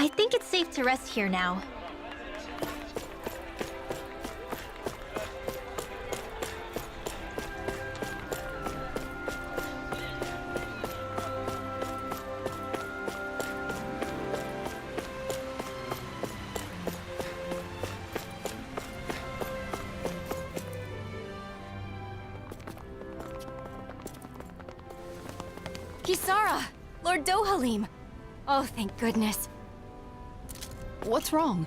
I think it's safe to rest here now. Kisara! Lord Dohalim! Oh, thank goodness. What's wrong?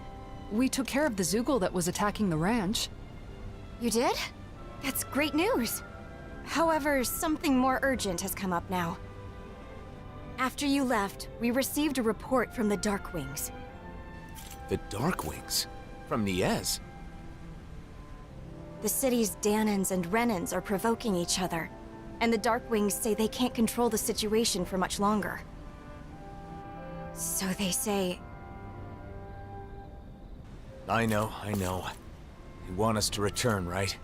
We took care of the Zoogle that was attacking the ranch. You did? That's great news. However, something more urgent has come up now. After you left, we received a report from the Darkwings. The Darkwings? From Niez? The city's Danans and Renans are provoking each other, and the Darkwings say they can't control the situation for much longer. So they say... I know. You want us to return, right?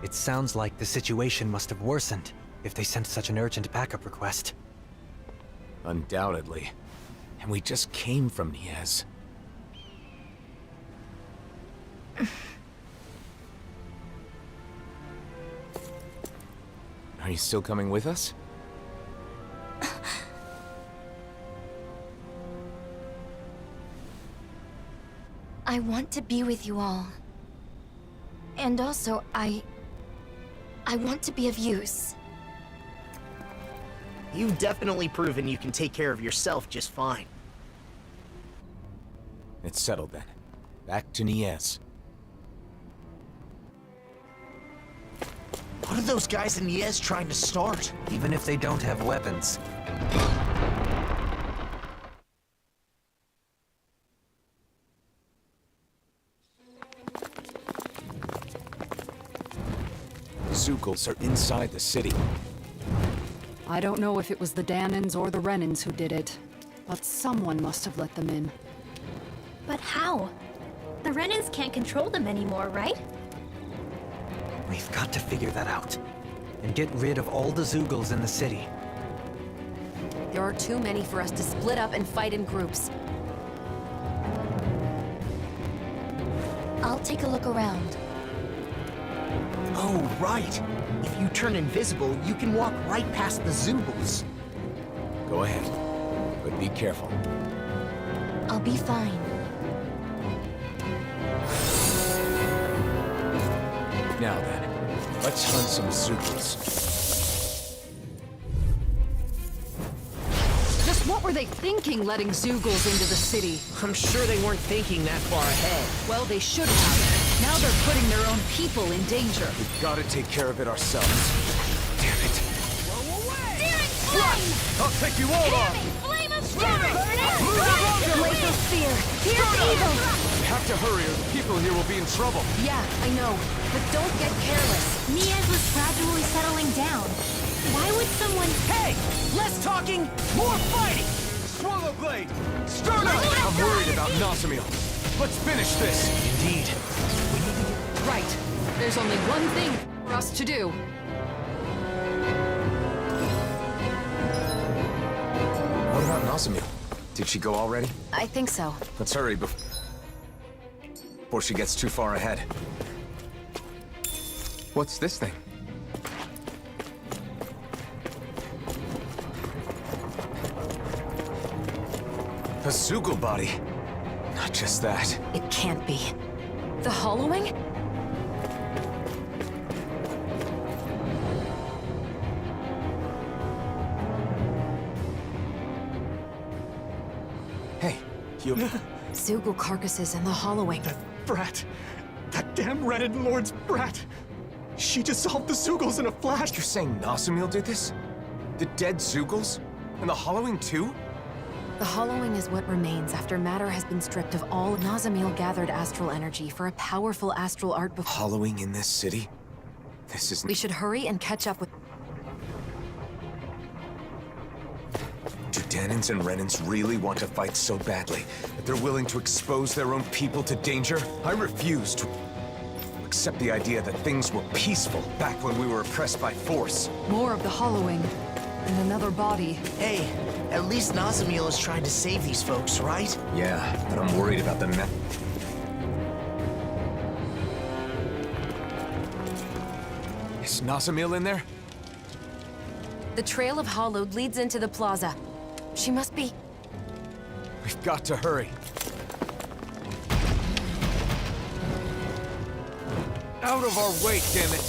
It sounds like the situation must have worsened if they sent such an urgent backup request. Undoubtedly. And we just came from Niez. Are you still coming with us? I want to be with you all. And also, I want to be of use. You've definitely proven you can take care of yourself just fine. It's settled then. Back to Niez. What are those guys in Niez trying to start? Even if they don't have weapons. Zoogles are inside the city. I don't know if it was the Danans or the Renans who did it, but someone must have let them in. But how? The Renans can't control them anymore, right? We've got to figure that out. And get rid of all the Zoogles in the city. There are too many for us to split up and fight in groups. I'll take a look around. Oh, right! If you turn invisible, you can walk right past the Zoogles. Go ahead. But be careful. I'll be fine. Now then, let's hunt some Zoogles. Just what were they thinking letting Zoogles into the city? I'm sure they weren't thinking that far ahead. Well, they should have. Now they're putting their own people in danger. We've got to take care of it ourselves. Damn it. I'll take you all on! Flame of Fury! Glacial Spear! Here's evil! We have to hurry or the people here will be in trouble. Yeah, I know. But don't get careless. Niez was gradually settling down. Why would someone... Hey! Less talking, more fighting! Swallow Blade! Start up! I'm worried about Nazamil. Let's finish this. Indeed. Right. There's only one thing for us to do. What about Nazamil? Did she go already? I think so. Let's hurry before she gets too far ahead. What's this thing? A Zoogle body. Not just that. It can't be. The hollowing? Hey, you... Zoogle carcasses and the hollowing. That brat. That damn Reddit Lord's brat. She dissolved the Zoogles in a flash. You're saying Nazamil did this? The dead Zoogles? And the hollowing too? The hollowing is what remains after matter has been stripped of all Nazamil gathered astral energy for a powerful astral art before. Hollowing in this city? This is... We should hurry and catch up with... Do Danans and Renans really want to fight so badly that they're willing to expose their own people to danger? I refuse to accept the idea that things were peaceful back when we were oppressed by force. More of the hollowing. And another body. Hey, at least Nazamiel is trying to save these folks, right? Yeah, but I'm worried about the Is Nazamiel in there? The trail of Hollowed leads into the plaza. She must be... We've got to hurry. Out of our way, damn it!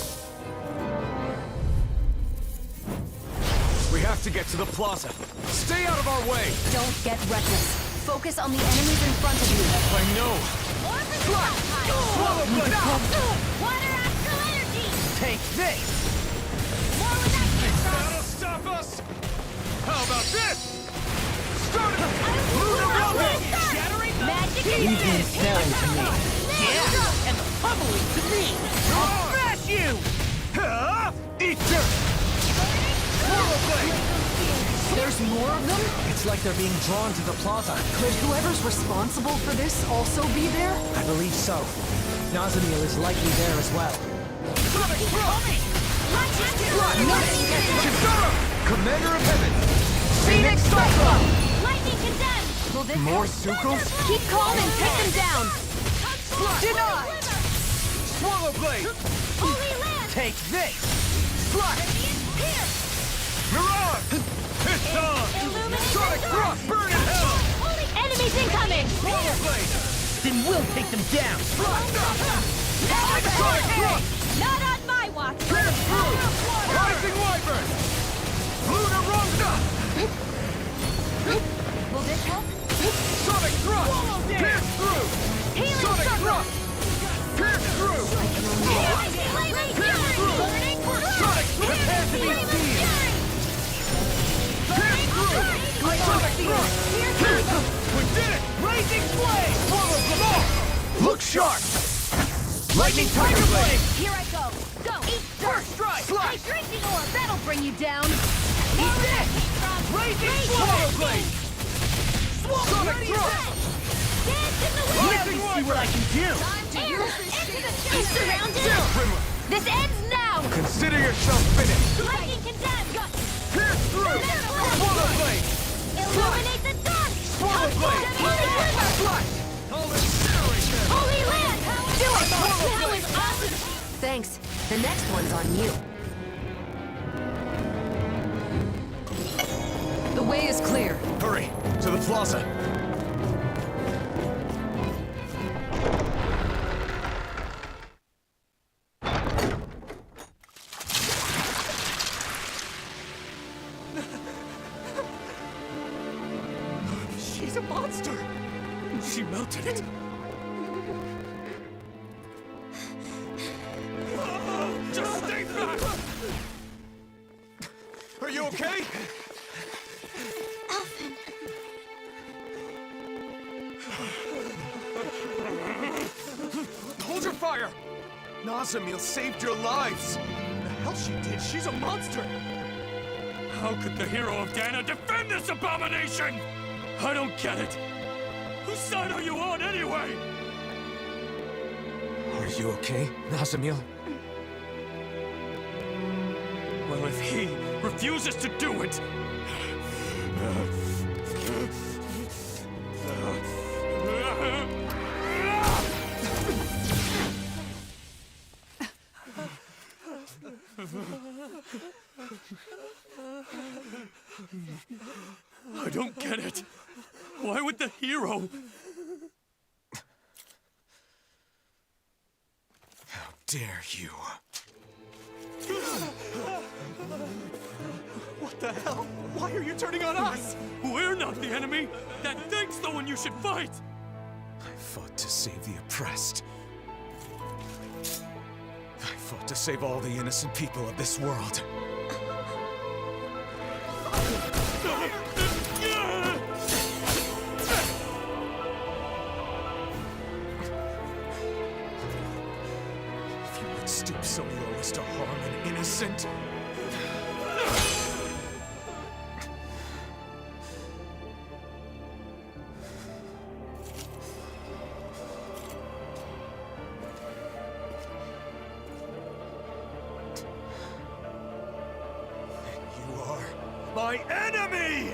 We have to get to the plaza. Stay out of our way! Don't get reckless. Focus on the enemies in front of you. I know! Swallow blade! Water astral energy! Take this! More with that That'll stop us! How about this? Start it! Shattering magic Even fell to me. Yeah, and pummeling to me. I'll smash you! Eat dirt! Swallow blade! There's more of them? It's like they're being drawn to the plaza. Could whoever's responsible for this also be there? I believe so. Nazamiel is likely there as well. Commander of Heaven! Phoenix Cyclone! Lightning condemned! Will this More help? Zucos? Keep calm and take them down! Denied! Swallow blade! Holy land! Take this! Mirage! It's on! Sonic Thrust! Burn in hell! Holy enemies incoming! Swallow blade! Then we'll take them down. Sonic Thrust! Not on my watch! Pierce through! Rising Wyvern! Lunar Ronda! Will this help? Sonic Thrust! Pierce through! Sonic Thrust! Pierce through! Pierce through! Sonic prepare to be seized! Pierce through! Sonic Thrust! Pierce through! We did it! Blazing Flame! Swallow them all! Look sharp! Lightning Tiger Blade! Here I go! Go! Eat First strike! my drinking orb! That'll bring you down! Eat this! Blazing Swallow Blade! Sonic Thrust! Dance in the wind! Rising Wyvern! Air! Into the sky! Surrounded! Down, Grimlock! This ends now! Consider yourself finished! Lightning condemned! Pierce through! Swallow Blade! Illuminate the dark! Swallow Blade! Holy river! Slash! I'll incinerate them! Holy land! Do it! That was awesome! Thanks. The next one's on you. The way is clear. Hurry! To the plaza! She's a monster! She melted it! Just stay back! Are you okay? Hold your fire! Nazamiel saved your lives! The hell she did? She's a monster! How could the hero of Dana defend this abomination? I don't get it. Whose side are you on anyway? Are you okay, Nazamiel? Well, if he refuses to do it... I don't get it. Why would the hero... How dare you? What the hell? Why are you turning on us? We're not the enemy. That thing's the one you should fight. I fought to save the oppressed. I fought to save all the innocent people of this world. If you would stoop so low as to harm an innocent... my enemy!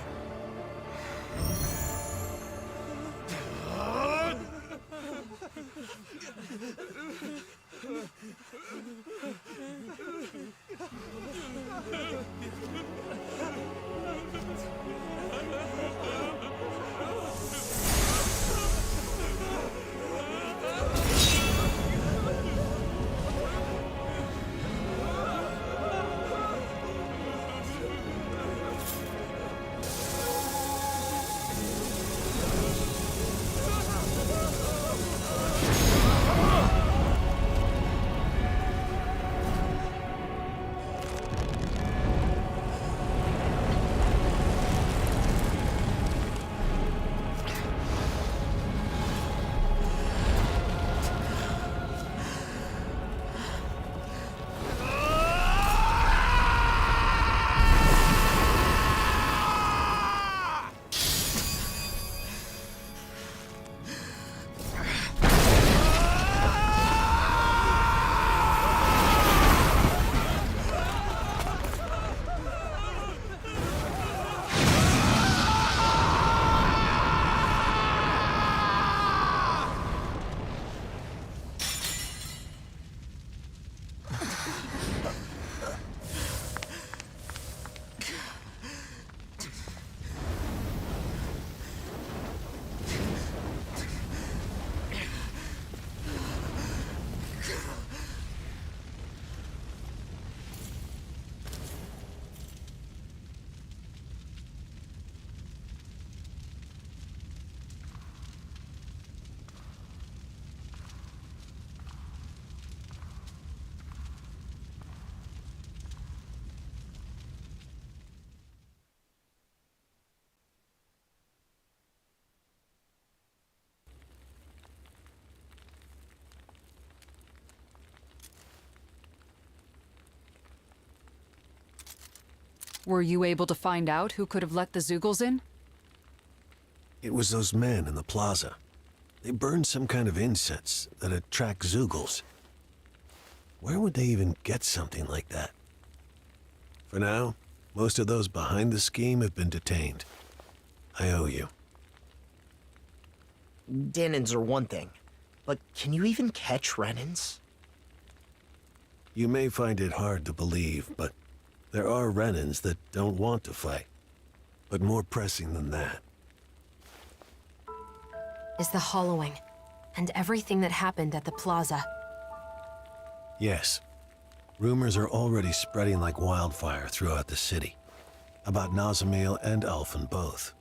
Were you able to find out who could have let the Zeugles in? It was those men in the plaza. They burned some kind of incense that attracts Zeugles. Where would they even get something like that? For now, most of those behind the scheme have been detained. I owe you. Danons are one thing, but can you even catch Renans? You may find it hard to believe, but there are Renans that don't want to fight. But more pressing than that is the hollowing, and everything that happened at the plaza. Yes. Rumors are already spreading like wildfire throughout the city. About Nazamil and Alphen both.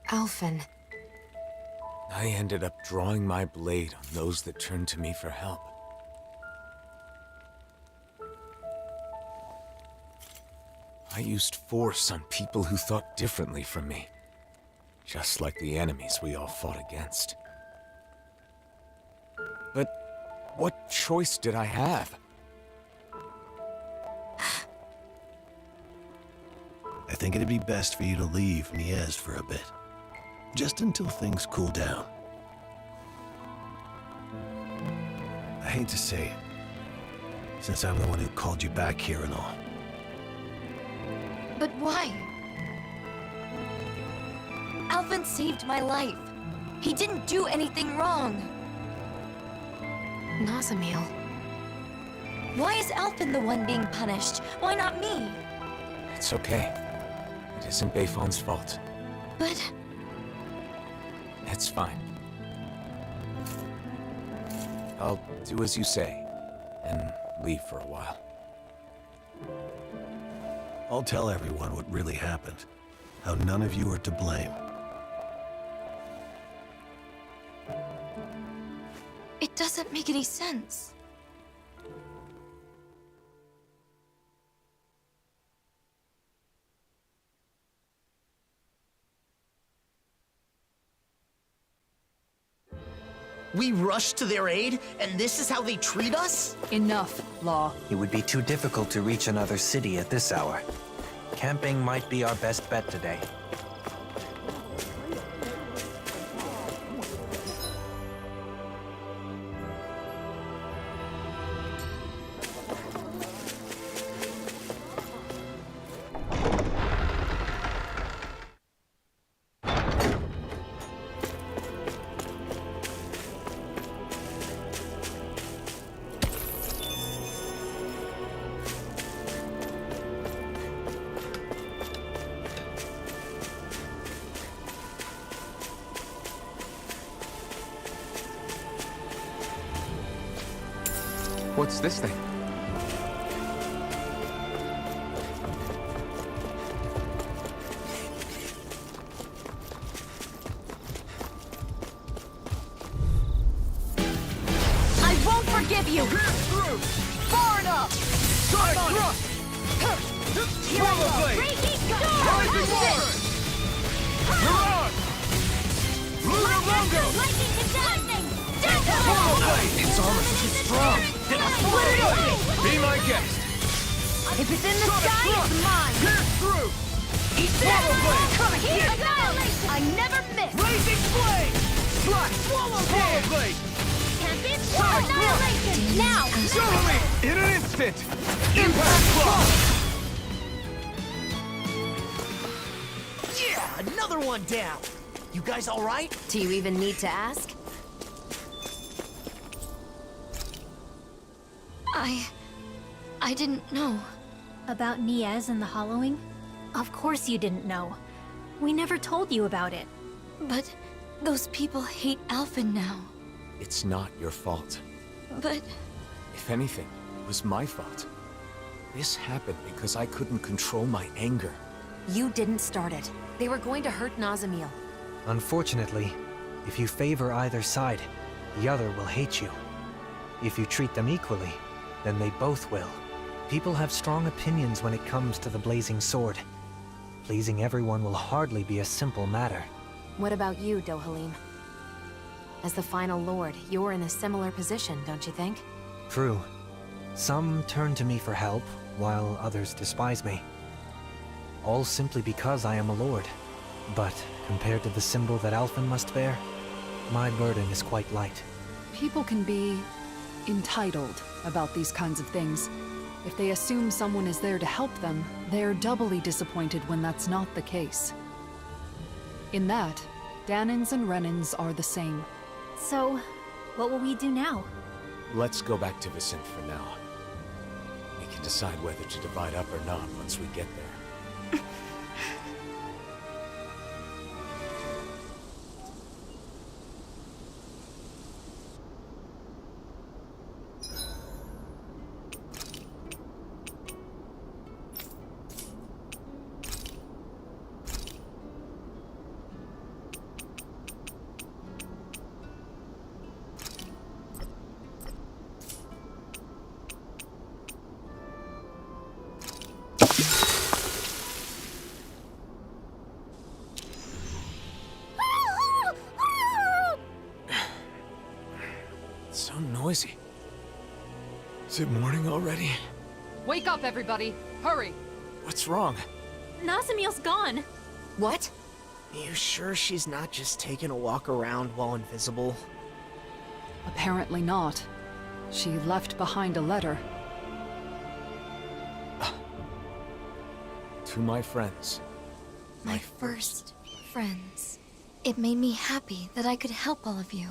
Alphen. I ended up drawing my blade on those that turned to me for help. I used force on people who thought differently from me. Just like the enemies we all fought against. But what choice did I have? I think it'd be best for you to leave Mies for a bit. Just until things cool down. I hate to say it, since I'm the one who called you back here and all. But why? Alphen saved my life. He didn't do anything wrong. Nazamil. Why is Alphen the one being punished? Why not me? It's okay. It isn't Bayfon's fault. But... It's fine. I'll do as you say, and leave for a while. I'll tell everyone what really happened. How none of you are to blame. it doesn't make any sense. We rushed to their aid, and this is how they treat us? Enough, Law. It would be too difficult to reach another city at this hour. Camping might be our best bet today. What's this thing? I won't forgive you! Far enough! Sonic thrust! Swallow blade! Rising water! Mirage! Lunar Longo! Swallow blade! Its armor's too strong. Be my guest! If it's in the Sonic sky, thrust! it's mine! Pierce through! Swallow blade! Annihilation! I never miss! Blazing flame! Slash! Swallow blade! Can't be Sonic thrust! annihilation! Now! Surely! In an instant! Impact block! Yeah, another one down. You guys all right? Do you even need to ask? I didn't know. About Niez and the hollowing? Of course you didn't know. We never told you about it. But those people hate Alphen now. It's not your fault. But If anything, it was my fault. This happened because I couldn't control my anger. You didn't start it. They were going to hurt Nazamiel. Unfortunately, if you favor either side, the other will hate you. If you treat them equally, then they both will. People have strong opinions when it comes to the Blazing Sword. Pleasing everyone will hardly be a simple matter. What about you, Dohalim? As the final lord, you're in a similar position, don't you think? True. Some turn to me for help, while others despise me. All simply because I am a lord. But compared to the symbol that Alphen must bear, my burden is quite light. People can be entitled about these kinds of things. If they assume someone is there to help them, they're doubly disappointed when that's not the case. In that, Danans and Renans are the same. so, what will we do now? Let's go back to Vicent for now. We can decide whether to divide up or not once we get there. It's so noisy. Is it morning already? Wake up, everybody! Hurry! What's wrong? Nazamiel's gone. What? You sure she's not just taking a walk around while invisible? Apparently not. She left behind a letter. To my friends. My first friends. It made me happy that I could help all of you.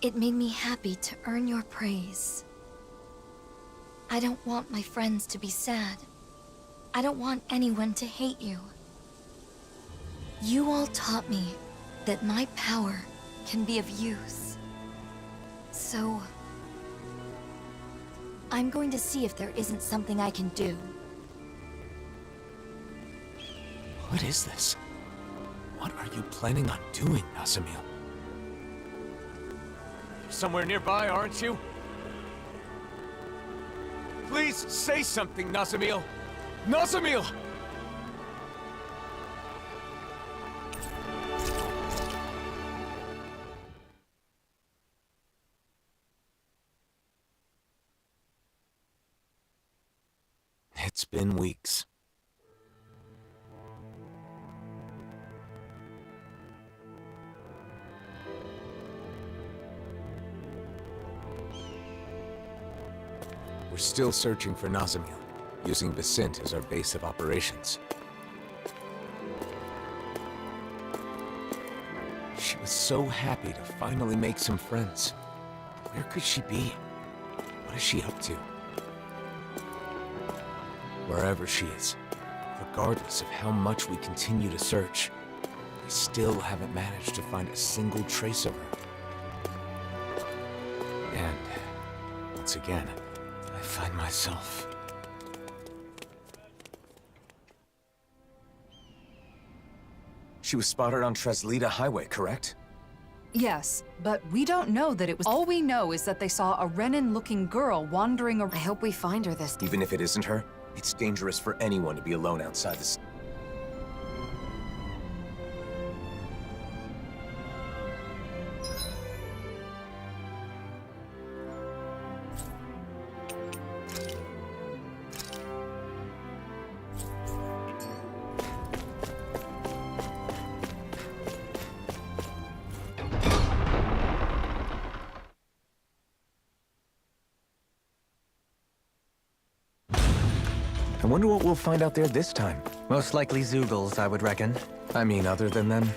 It made me happy to earn your praise. I don't want my friends to be sad. I don't want anyone to hate you. You all taught me that my power can be of use. So, I'm going to see if there isn't something I can do. What is this? What are you planning on doing, Nazamiel? You're somewhere nearby, aren't you? Please say something, Nazamiel! Nazamiel! It's been weeks. We're still searching for Nazamiel, using Vicent as our base of operations. She was so happy to finally make some friends. Where could she be? What is she up to? Wherever she is, regardless of how much we continue to search, we still haven't managed to find a single trace of her. And once again, I find myself... She was spotted on Treslita Highway, correct? Yes, but we don't know that it was. All we know is that they saw a Renin-looking girl wandering around. I hope we find her this time. Even if it isn't her, it's dangerous for anyone to be alone outside the city. I wonder what we'll find out there this time. Most likely Zeugles, I would reckon. I mean, other than them.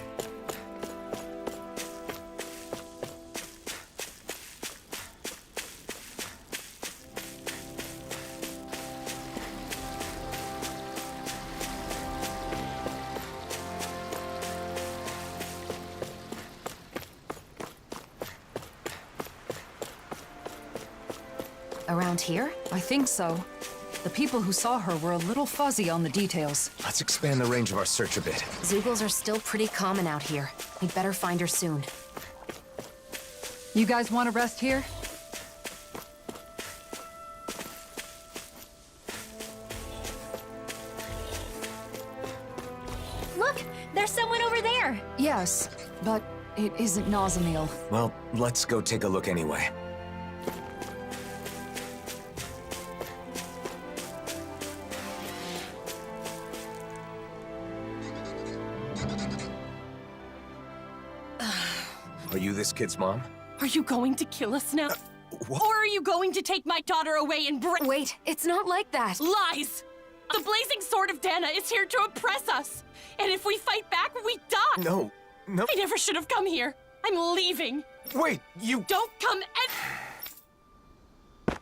Around here? I think so. The people who saw her were a little fuzzy on the details. Let's expand the range of our search a bit. Zeugles are still pretty common out here. We'd better find her soon. You guys want to rest here? Look! There's someone over there! Yes, but it isn't Nazamil. Well, let's go take a look anyway. Are you this kid's mom? Are you going to kill us now? What? Or are you going to take my daughter away and bring— Wait, it's not like that. Lies! The blazing sword of Dana is here to oppress us! And if we fight back, we die! No, no. I never should have come here. I'm leaving. Wait, you... Don't come and—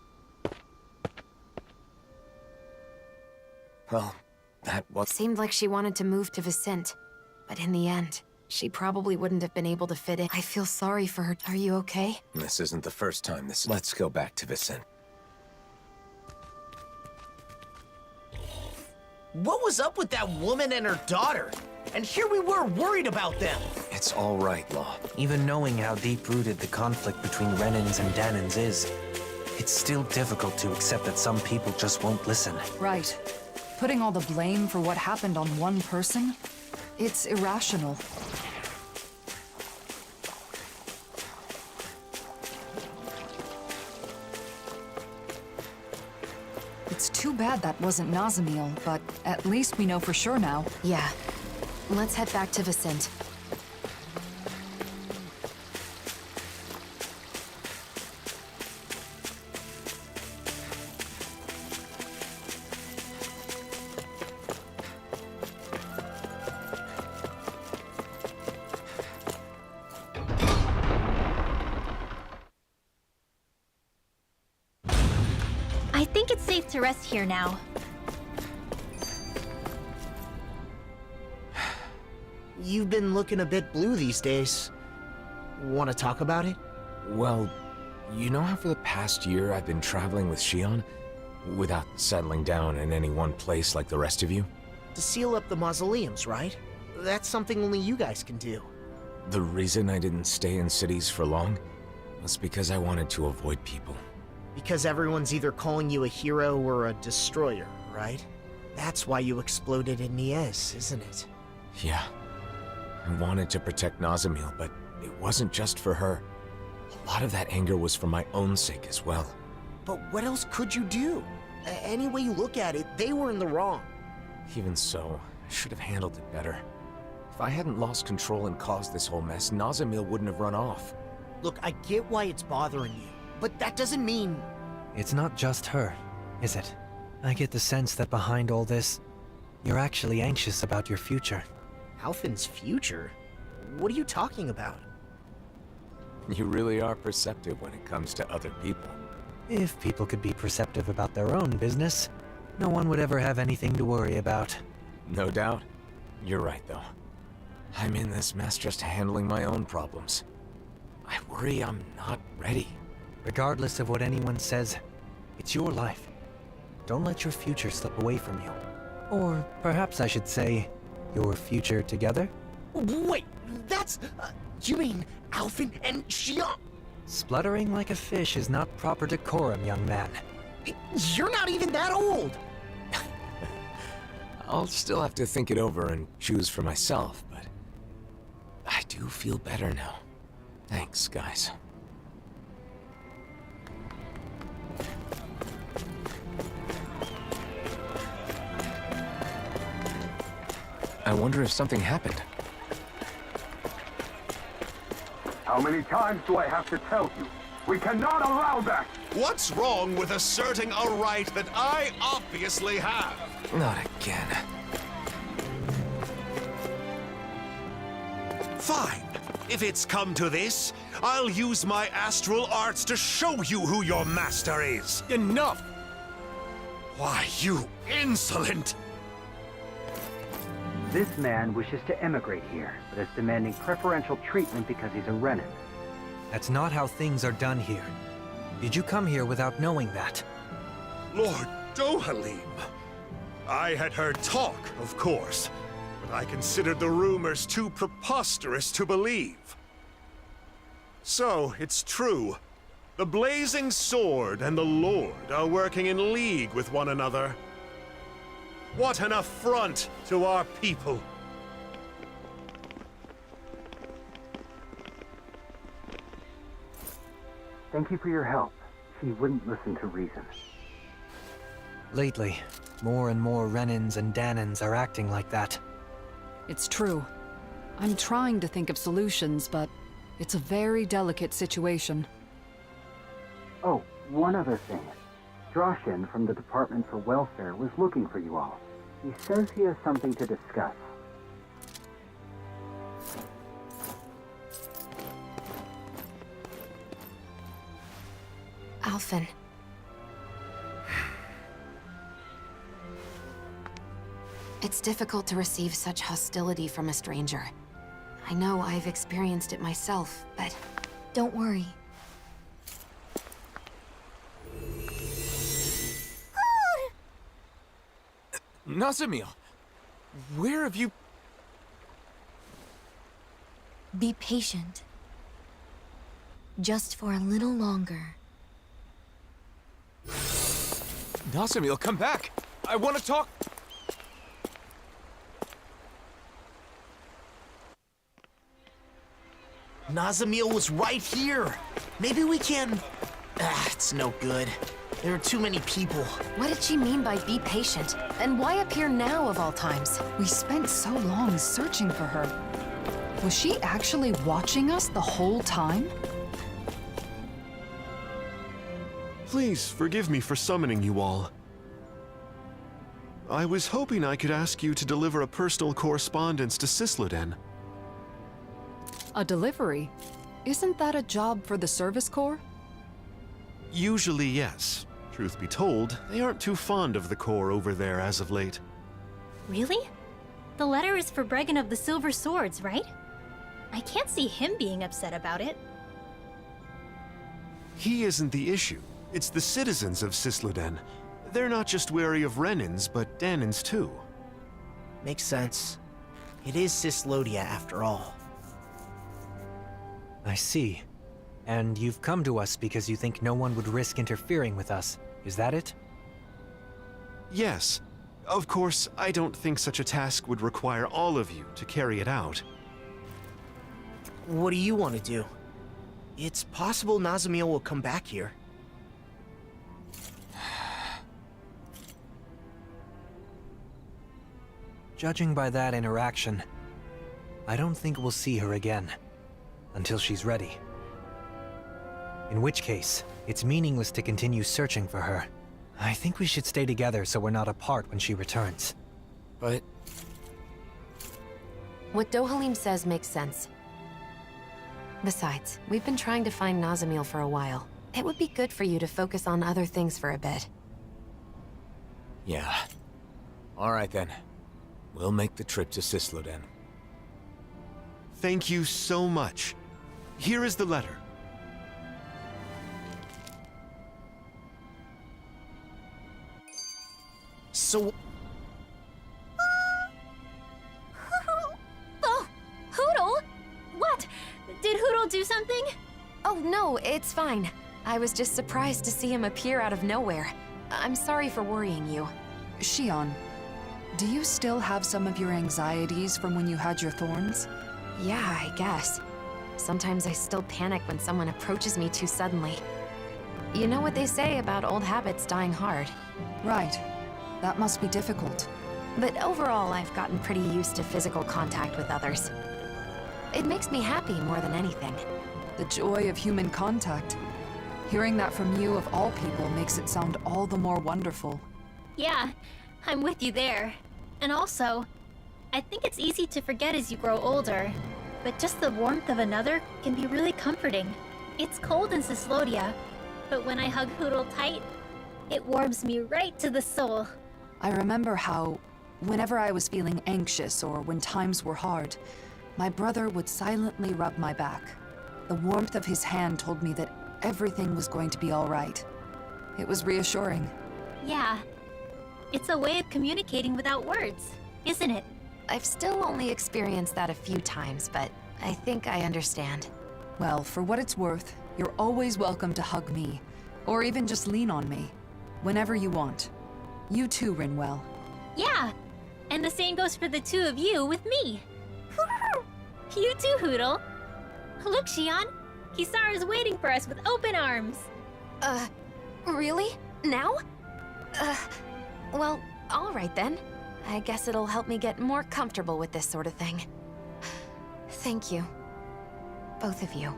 Well, that was... Seemed like she wanted to move to Vicente, but in the end, she probably wouldn't have been able to fit in. I feel sorry for her. Are you okay? This isn't the first time this... Let's go back to Vicente. What was up with that woman and her daughter? And here we were worried about them. It's all right, Law. Even knowing how deep-rooted the conflict between Renins and Danins is, it's still difficult to accept that some people just won't listen. Right. Putting all the blame for what happened on one person? It's irrational. It's too bad that wasn't Nazamil, but at least we know for sure now. Yeah. Let's head back to Vicente. I think it's safe to rest here now. You've been looking a bit blue these days. Want to talk about it? Well, you know how for the past year I've been traveling with Shion? Without settling down in any one place like the rest of you? To seal up the mausoleums, right? That's something only you guys can do. The reason I didn't stay in cities for long was because I wanted to avoid people. Because everyone's either calling you a hero or a destroyer, right? That's why you exploded in Nies, isn't it? Yeah. I wanted to protect Nazamil, but it wasn't just for her. A lot of that anger was for my own sake as well. But what else could you do? Any way you look at it, they were in the wrong. Even so, I should have handled it better. If I hadn't lost control and caused this whole mess, Nazamil wouldn't have run off. Look, I get why it's bothering you, but that doesn't mean... It's not just her, is it? I get the sense that behind all this, you're actually anxious about your future. Alphen's future? What are you talking about? You really are perceptive when it comes to other people. If people could be perceptive about their own business, no one would ever have anything to worry about. No doubt. You're right, though. I'm in this mess just handling my own problems. I worry I'm not ready. Regardless of what anyone says, it's your life. Don't let your future slip away from you. Or perhaps I should say, your future together? Wait, that's... you mean Alphen and Xion? Spluttering like a fish is not proper decorum, young man. You're not even that old! I'll still have to think it over and choose for myself, but I do feel better now. Thanks, guys. I wonder if something happened. How many times do I have to tell you? We cannot allow that! What's wrong with asserting a right that I obviously have? Not again. Fine. If it's come to this, I'll use my astral arts to show you who your master is. Enough! Why, you insolent! This man wishes to emigrate here, but is demanding preferential treatment because he's a Renin. That's not how things are done here. Did you come here without knowing that? Lord Dohalim. I had heard talk, of course, but I considered the rumors too preposterous to believe. So, it's true. The Blazing Sword and the Lord are working in league with one another. What an affront to our people! Thank you for your help. He wouldn't listen to reason. Lately, more and more Renins and Danins are acting like that. It's true. I'm trying to think of solutions, but it's a very delicate situation. Oh, one other thing. Droshin from the Department for Welfare was looking for you all. He says he has something to discuss. Alphen. It's difficult to receive such hostility from a stranger. I know I've experienced it myself, but... Don't worry. Nazamil, where have you... Be patient. Just for a little longer. Nazamil, come back! I want to talk... Nazamil was right here. Maybe we can... it's no good. There are too many people. What did she mean by be patient? And why appear now of all times? We spent so long searching for her. Was she actually watching us the whole time? Please forgive me for summoning you all. I was hoping I could ask you to deliver a personal correspondence to Sysluden. A delivery? Isn't that a job for the Service Corps? Usually, yes. Truth be told, they aren't too fond of the Corps over there as of late. Really? The letter is for Bregan of the Silver Swords, right? I can't see him being upset about it. He isn't the issue. It's the citizens of Sysluden. They're not just wary of Renins, but Danins too. Makes sense. It is Syslodia after all. I see. And you've come to us because you think no one would risk interfering with us, is that it? Yes. Of course, I don't think such a task would require all of you to carry it out. What do you want to do? It's possible Nazamil will come back here. Judging by that interaction, I don't think we'll see her again. Until she's ready. In which case, it's meaningless to continue searching for her. I think we should stay together so we're not apart when she returns. But... What Dohalim says makes sense. Besides, we've been trying to find Nazamil for a while. It would be good for you to focus on other things for a bit. Yeah. Alright then. We'll make the trip to Sysluden. Thank you so much. Here is the letter. So... Oh, Hootle! What? Did Hootle do something? Oh, no, it's fine. I was just surprised to see him appear out of nowhere. I'm sorry for worrying you. Shion, do you still have some of your anxieties from when you had your thorns? Yeah, I guess. Sometimes I still panic when someone approaches me too suddenly. You know what they say about old habits dying hard. Right. That must be difficult. But overall, I've gotten pretty used to physical contact with others. It makes me happy more than anything. The joy of human contact. Hearing that from you of all people makes it sound all the more wonderful. Yeah, I'm with you there. And also, I think it's easy to forget as you grow older, but just the warmth of another can be really comforting. It's cold in Cyslodia, but when I hug Hootle tight, it warms me right to the soul. I remember how, whenever I was feeling anxious or when times were hard, my brother would silently rub my back. The warmth of his hand told me that everything was going to be all right. It was reassuring. Yeah, it's a way of communicating without words, isn't it? I've still only experienced that a few times, but I think I understand. Well, for what it's worth, you're always welcome to hug me, or even just lean on me, whenever you want. You too, Rinwell. Yeah, and the same goes for the two of you with me. You too, Hootle. Look, Shion, Kisara's waiting for us with open arms. Really? Now? Well, all right then. I guess it'll help me get more comfortable with this sort of thing. Thank you. Both of you.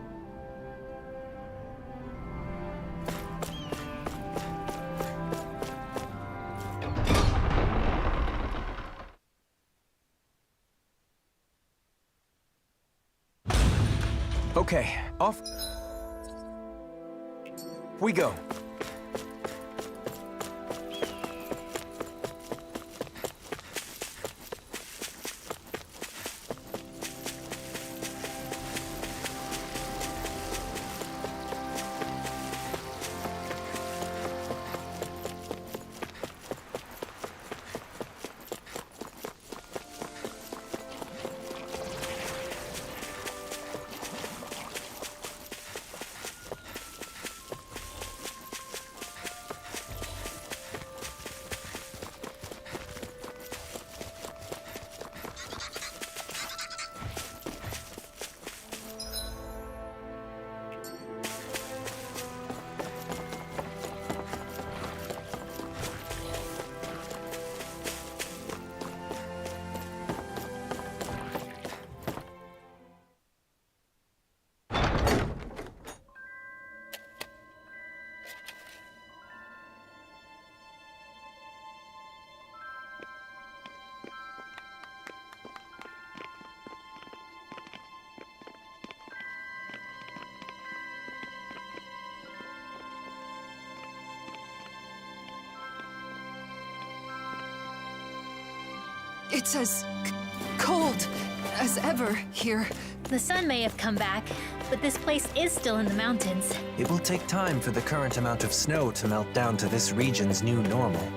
Okay, off we go. It's as cold as ever here. The sun may have come back, but this place is still in the mountains. It will take time for the current amount of snow to melt down to this region's new normal.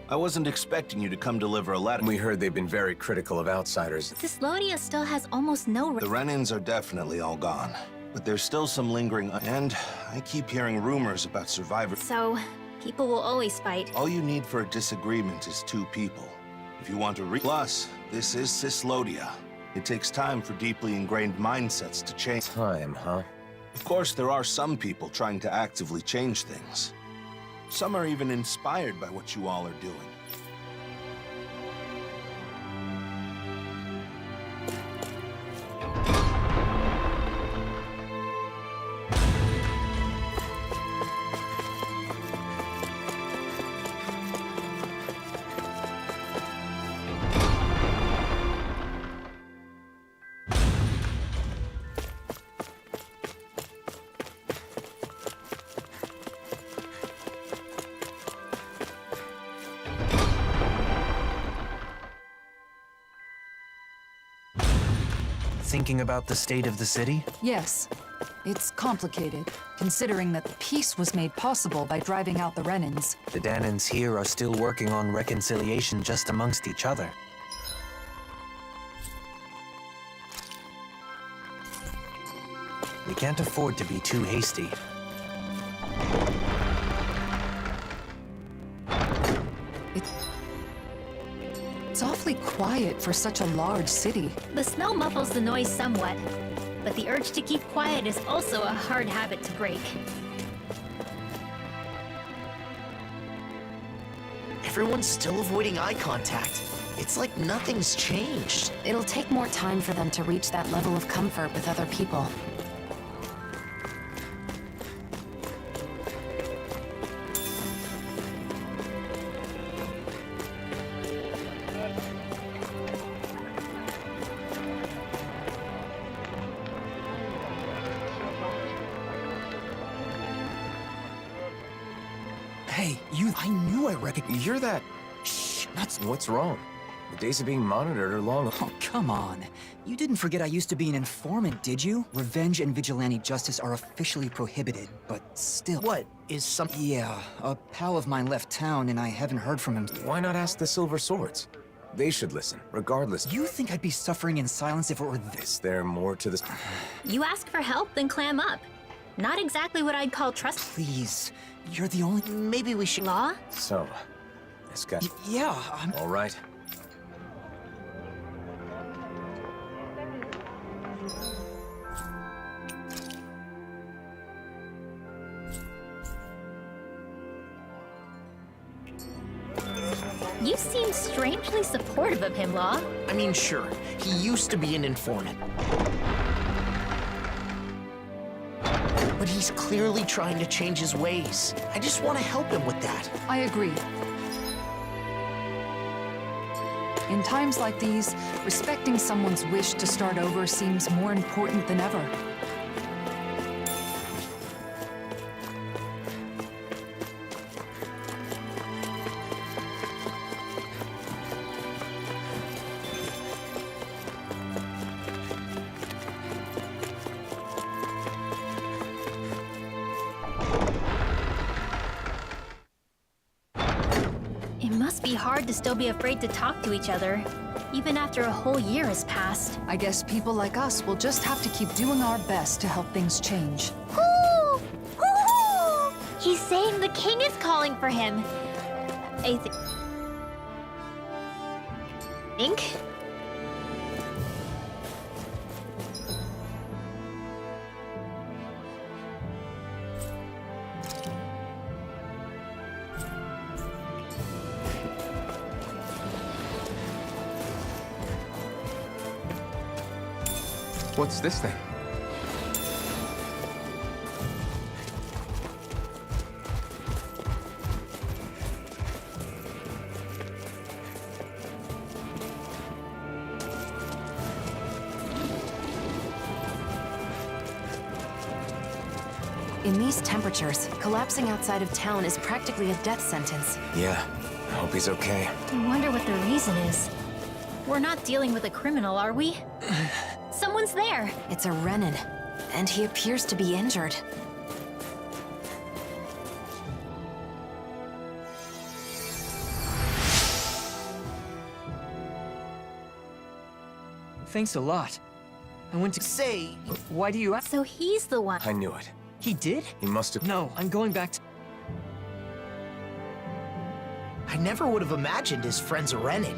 I wasn't expecting you to come deliver a letter. We heard they've been very critical of outsiders. Cyslodia still has almost no... The Renans are definitely all gone, but there's still some lingering... And I keep hearing rumors about survivors. So, people will always fight. All you need for a disagreement is two people. If you want to Plus, this is Cyslodia. It takes time for deeply ingrained mindsets to change. Time, huh? Of course, there are some people trying to actively change things. Some are even inspired by what you all are doing. Thinking about the state of the city? Yes. It's complicated, considering that the peace was made possible by driving out the Renans. The Danans here are still working on reconciliation just amongst each other. We can't afford to be too hasty. It's awfully quiet for such a large city. The snow muffles the noise somewhat, but the urge to keep quiet is also a hard habit to break. Everyone's still avoiding eye contact. It's like nothing's changed. It'll take more time for them to reach that level of comfort with other people. Hey, I knew I recognized... You're that... Shh, what's wrong? The days of being monitored are long. Oh, come on. You didn't forget I used to be an informant, did you? Revenge and vigilante justice are officially prohibited, but still... What? Is some... Yeah, a pal of mine left town and I haven't heard from him. Why not ask the Silver Swords? They should listen, regardless. You think I'd be suffering in silence if it were this? Is there more to this? You ask for help, then clam up. Not exactly what I'd call trust. Please, you're the only... Maybe we should... Law? So, this guy... Yeah, I'm... All right. You seem strangely supportive of him, Law. I mean, sure. He used to be an informant. But he's clearly trying to change his ways. I just want to help him with that. I agree. In times like these, respecting someone's wish to start over seems more important than ever. It must be hard to still be afraid to talk to each other, even after a whole year has passed. I guess people like us will just have to keep doing our best to help things change. Hoo! Hoo! He's saying the king is calling for him. I think? What's this thing? In these temperatures, collapsing outside of town is practically a death sentence. Yeah, I hope he's okay. I wonder what the reason is. We're not dealing with a criminal, are we? Someone's there. It's a Renan, and he appears to be injured. thanks a lot. I went to say, why do you ask? So he's the one. I knew it. He did? He must have. No, I'm going back to. I never would have imagined his friend's a Renin.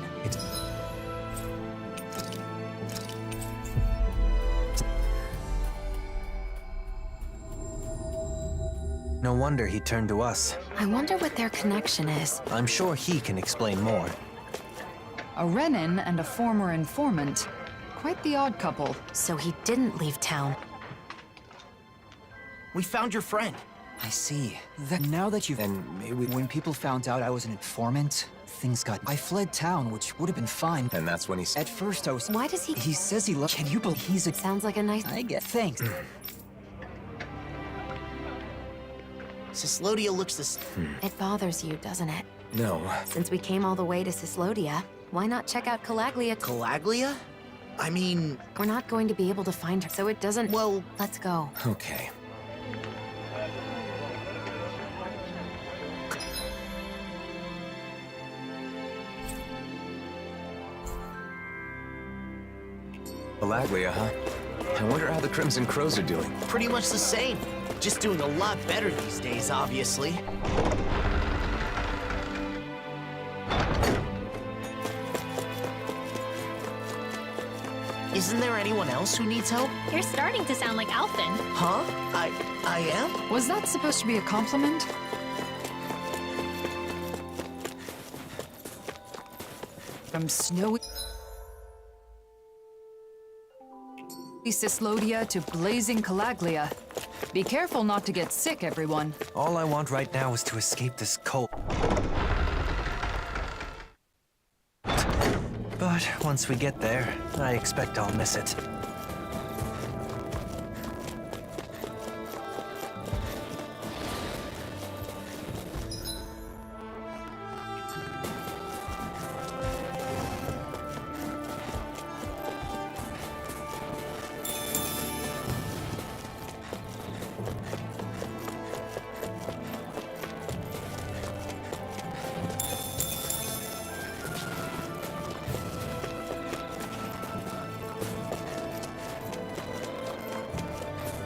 No wonder he turned to us. I wonder what their connection is. I'm sure he can explain more. A Renin and a former informant. Quite the odd couple. So he didn't leave town. We found your friend. I see. Now that you've... And maybe... When people found out I was an informant, things got... I fled town, which would have been fine. And that's when he... At first I was... Why does he... He says he loves... Can you believe he's a... Sounds like a nice... I get... Thanks. Cyslodia looks this... It bothers you, doesn't it? No. Since we came all the way to Cyslodia, why not check out Calaglia? Calaglia? I mean... We're not going to be able to find her, so it doesn't... Well... Let's go. Okay. Calaglia, huh? I wonder how the Crimson Crows are doing. Pretty much the same. Just doing a lot better these days, obviously. Isn't there anyone else who needs help? You're starting to sound like Alphen. Huh? I am? Was that supposed to be a compliment? From snowy Cyslodia to blazing Calaglia. Be careful not to get sick, everyone. All I want right now is to escape this cold. But once we get there, I expect I'll miss it.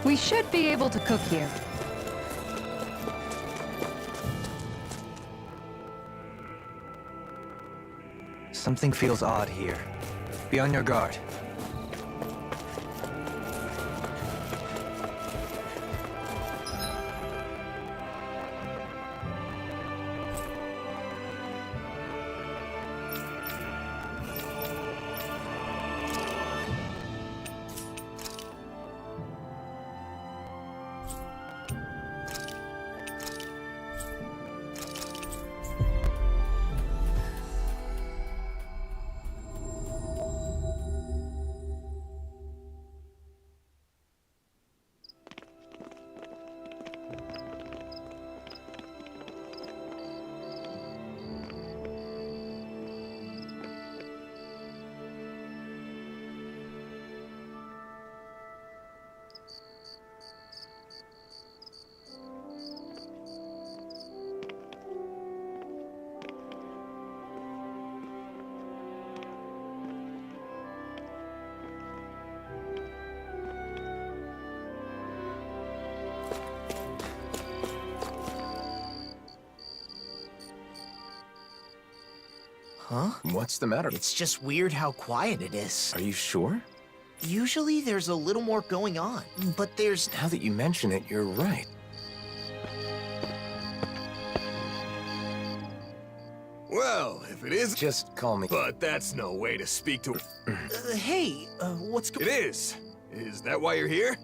We should be able to cook here. Something feels odd here. Be on your guard. Huh? What's the matter? It's just weird how quiet it is. Are you sure? Usually there's a little more going on, but there's... Now that you mention it, you're right. Well, if it is... Just call me. But that's no way to speak to... hey, what's going... It is. Is that why you're here?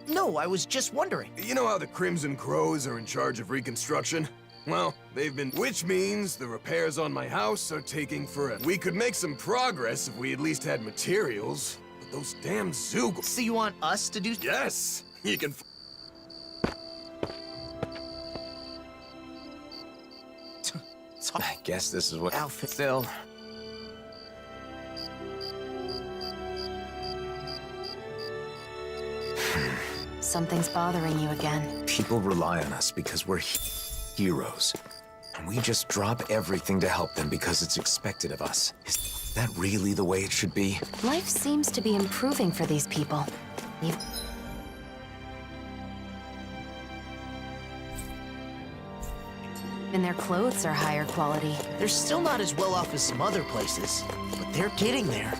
No, I was just wondering. You know how the Crimson Crows are in charge of reconstruction? Well, they've been... Which means the repairs on my house are taking forever. We could make some progress if we at least had materials. But those damn Zoogles... So you want us to do... Yes! You can... I guess this is what... Alpha... Still... Something's bothering you again. People rely on us because we're heroes. And we just drop everything to help them because it's expected of us. Is that really the way it should be? Life seems to be improving for these people. And their clothes are higher quality. They're still not as well off as some other places, but they're getting there.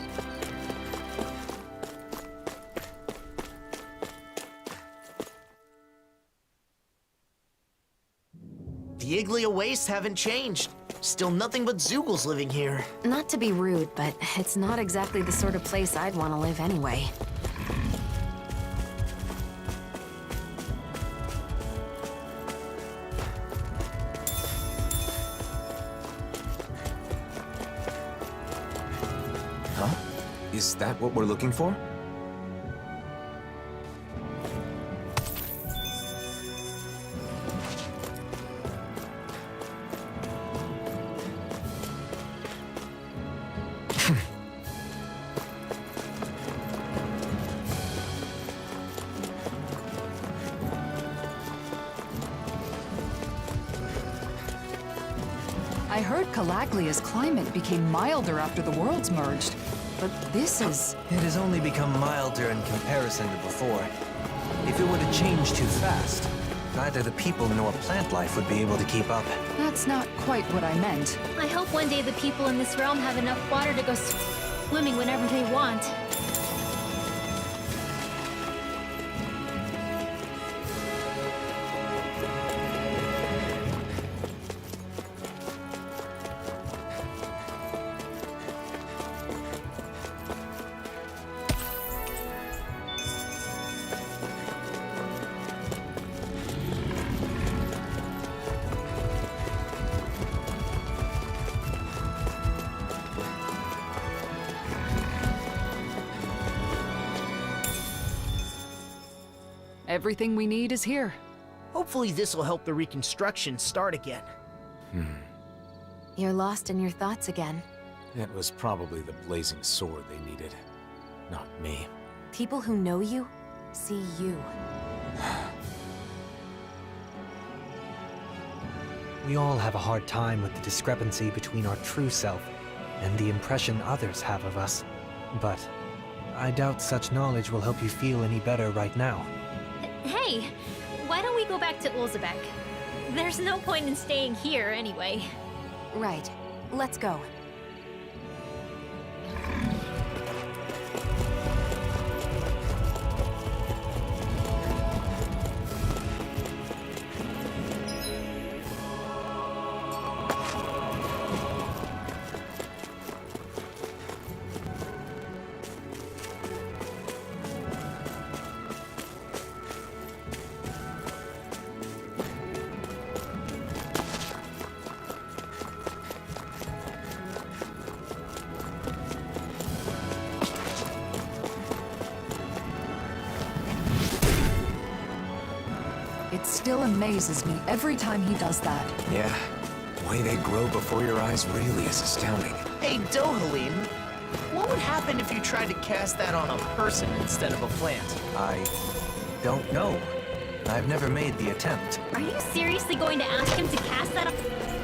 The Iglia wastes haven't changed. Still nothing but Zoogles living here. Not to be rude, but it's not exactly the sort of place I'd want to live anyway. Huh? Is that what we're looking for? I heard Calaglia's climate became milder after the worlds merged, but this is... It has only become milder in comparison to before. If it were to change too fast, neither the people nor plant life would be able to keep up. That's not quite what I meant. I hope one day the people in this realm have enough water to go swimming whenever they want. Everything we need is here. Hopefully this will help the reconstruction start again. You're lost in your thoughts again. It was probably the blazing sword they needed, not me. People who know you see you. We all have a hard time with the discrepancy between our true self and the impression others have of us. But I doubt such knowledge will help you feel any better right now. Hey, why don't we go back to Ulzebek? There's no point in staying here anyway. Right. Let's go. It still amazes me every time he does that. Yeah, the way they grow before your eyes really is astounding. Hey, Dohalim, what would happen if you tried to cast that on a person instead of a plant? I don't know. I've never made the attempt. Are you seriously going to ask him to cast that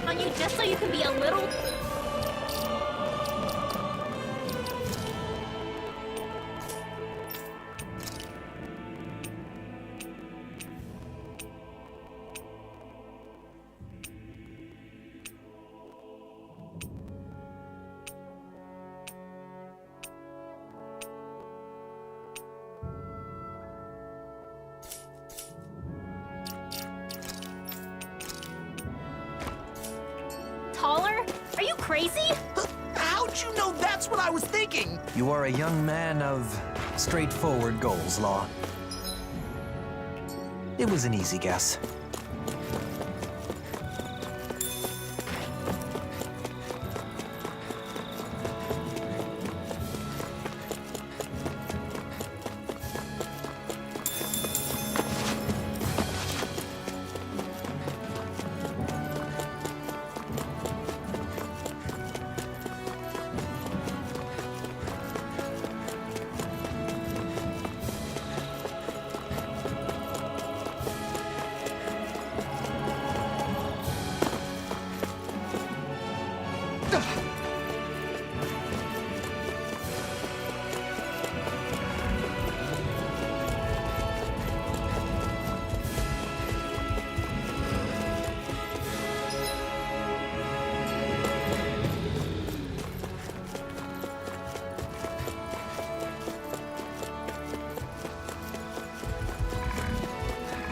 on you just so you can be a little... Taller? Are you crazy? How'd you know that's what I was thinking? You are a young man of straightforward goals, Law. It was an easy guess.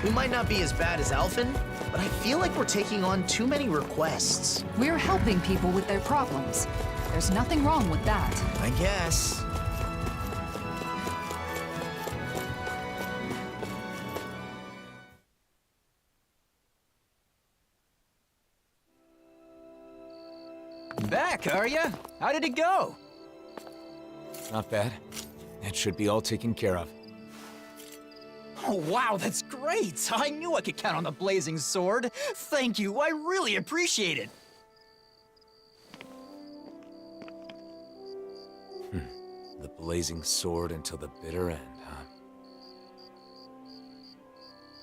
We might not be as bad as Alphen, but I feel like we're taking on too many requests. We're helping people with their problems. There's nothing wrong with that. I guess. Back, are ya? How did it go? Not bad. That should be all taken care of. Oh, wow, that's great! I knew I could count on the Blazing Sword. Thank you, I really appreciate it. The Blazing Sword until the bitter end, huh?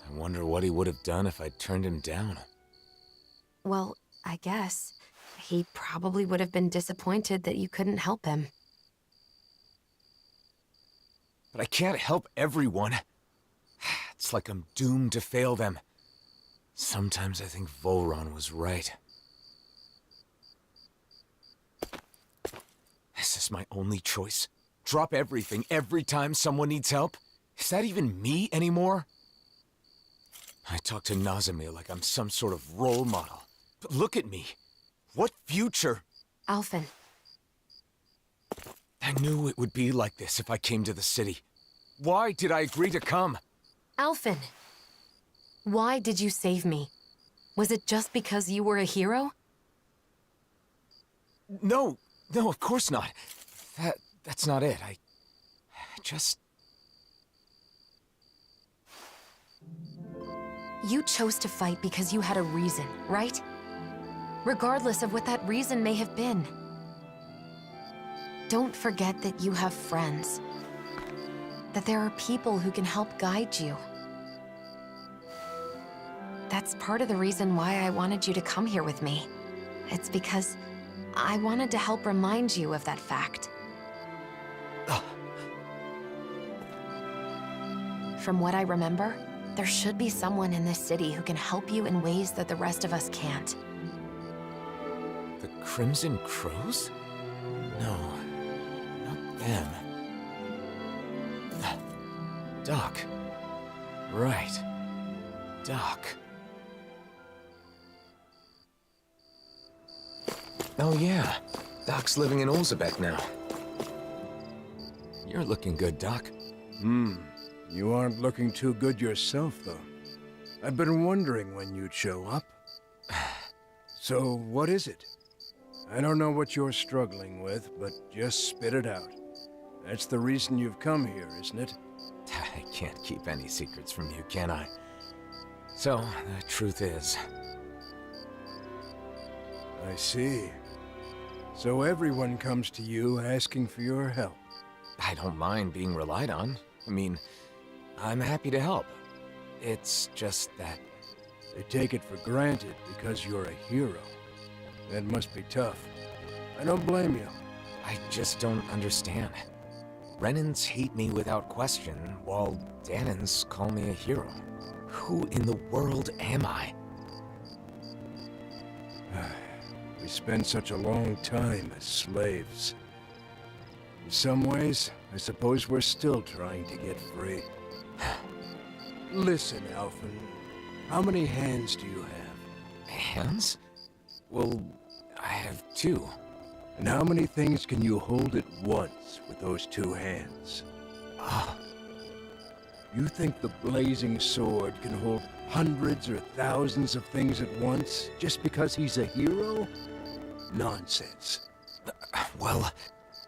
I wonder what he would have done if I'd turned him down. Well, I guess he probably would have been disappointed that you couldn't help him. But I can't help everyone. It's like I'm doomed to fail them. Sometimes I think Volron was right. Is this my only choice? Drop everything every time someone needs help? Is that even me anymore? I talk to Nazimir like I'm some sort of role model. But look at me. What future? Alphen. I knew it would be like this if I came to the city. Why did I agree to come? Alphen. Why did you save me? Was it just because you were a hero? No, of course not. That's not it. I just... You chose to fight because you had a reason, right? Regardless of what that reason may have been. Don't forget that you have friends. That there are people who can help guide you. That's part of the reason why I wanted you to come here with me. It's because I wanted to help remind you of that fact. From what I remember, there should be someone in this city who can help you in ways that the rest of us can't. The Crimson Crows? No, not them. Doc. Right. Doc. Oh yeah, Doc's living in Olzebek now. You're looking good, Doc. You aren't looking too good yourself, though. I've been wondering when you'd show up. So, what is it? I don't know what you're struggling with, but just spit it out. That's the reason you've come here, isn't it? I can't keep any secrets from you, can I? So, the truth is... I see. So everyone comes to you asking for your help. I don't mind being relied on. I mean, I'm happy to help. It's just that... They take it for granted because you're a hero. That must be tough. I don't blame you. I just don't understand. Renans hate me without question, while Danans call me a hero. Who in the world am I? We spent such a long time as slaves. In some ways, I suppose we're still trying to get free. Listen, Alphen. How many hands do you have? Hands? Well, I have 2. And how many things can you hold at once with those 2 hands? You think the Blazing Sword can hold hundreds or thousands of things at once just because he's a hero? Nonsense. Well...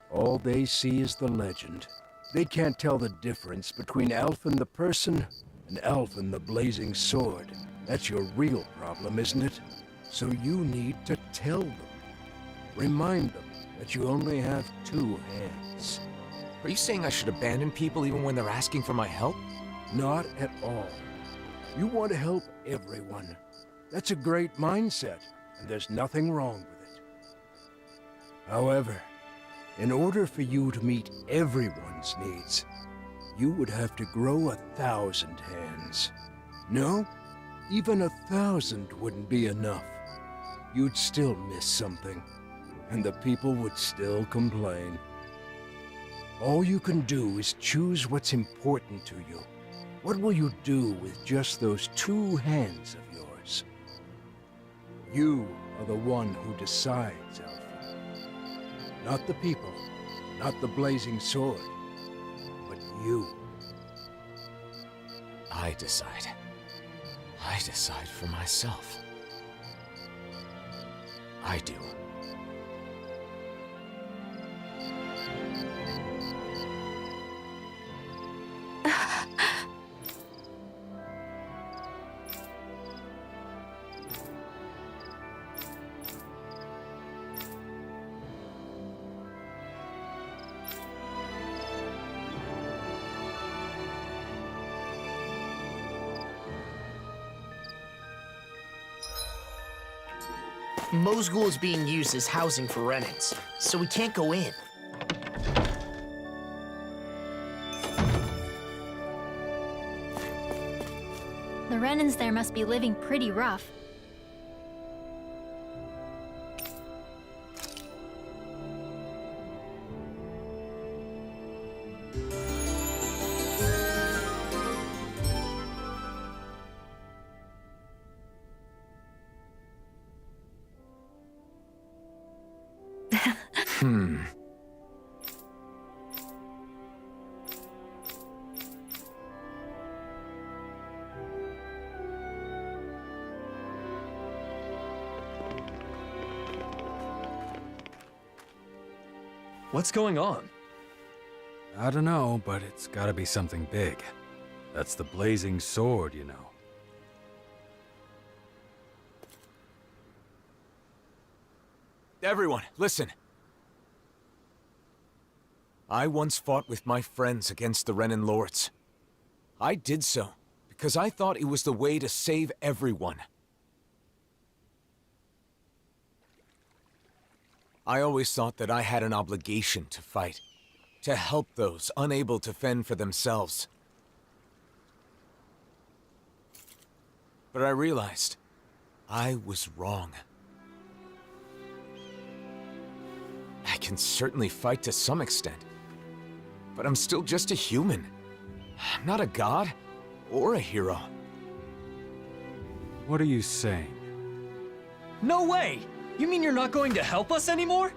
All they see is the legend. They can't tell the difference between Alphen the person and Alphen the Blazing Sword. That's your real problem, isn't it? So you need to tell them. Remind them that you only have 2 hands. Are you saying I should abandon people even when they're asking for my help? Not at all. You want to help everyone. That's a great mindset, and there's nothing wrong with it. However, in order for you to meet everyone's needs, you would have to grow 1,000 hands. No, even 1,000 wouldn't be enough. You'd still miss something, and the people would still complain. All you can do is choose what's important to you, What will you do with just those 2 hands of yours? You are the one who decides, Alpha. Not the people, not the blazing sword, but you. I decide. I decide for myself. I do. Mosgul is being used as housing for Renans, so we can't go in. The Renans there must be living pretty rough. What's going on? I don't know, but it's gotta be something big. That's the blazing sword, you know. Everyone, listen. I once fought with my friends against the Renan Lords. I did so because I thought it was the way to save everyone. I always thought that I had an obligation to fight, to help those unable to fend for themselves. But I realized I was wrong. I can certainly fight to some extent, but I'm still just a human. I'm not a god or a hero. What are you saying? No way! You mean you're not going to help us anymore?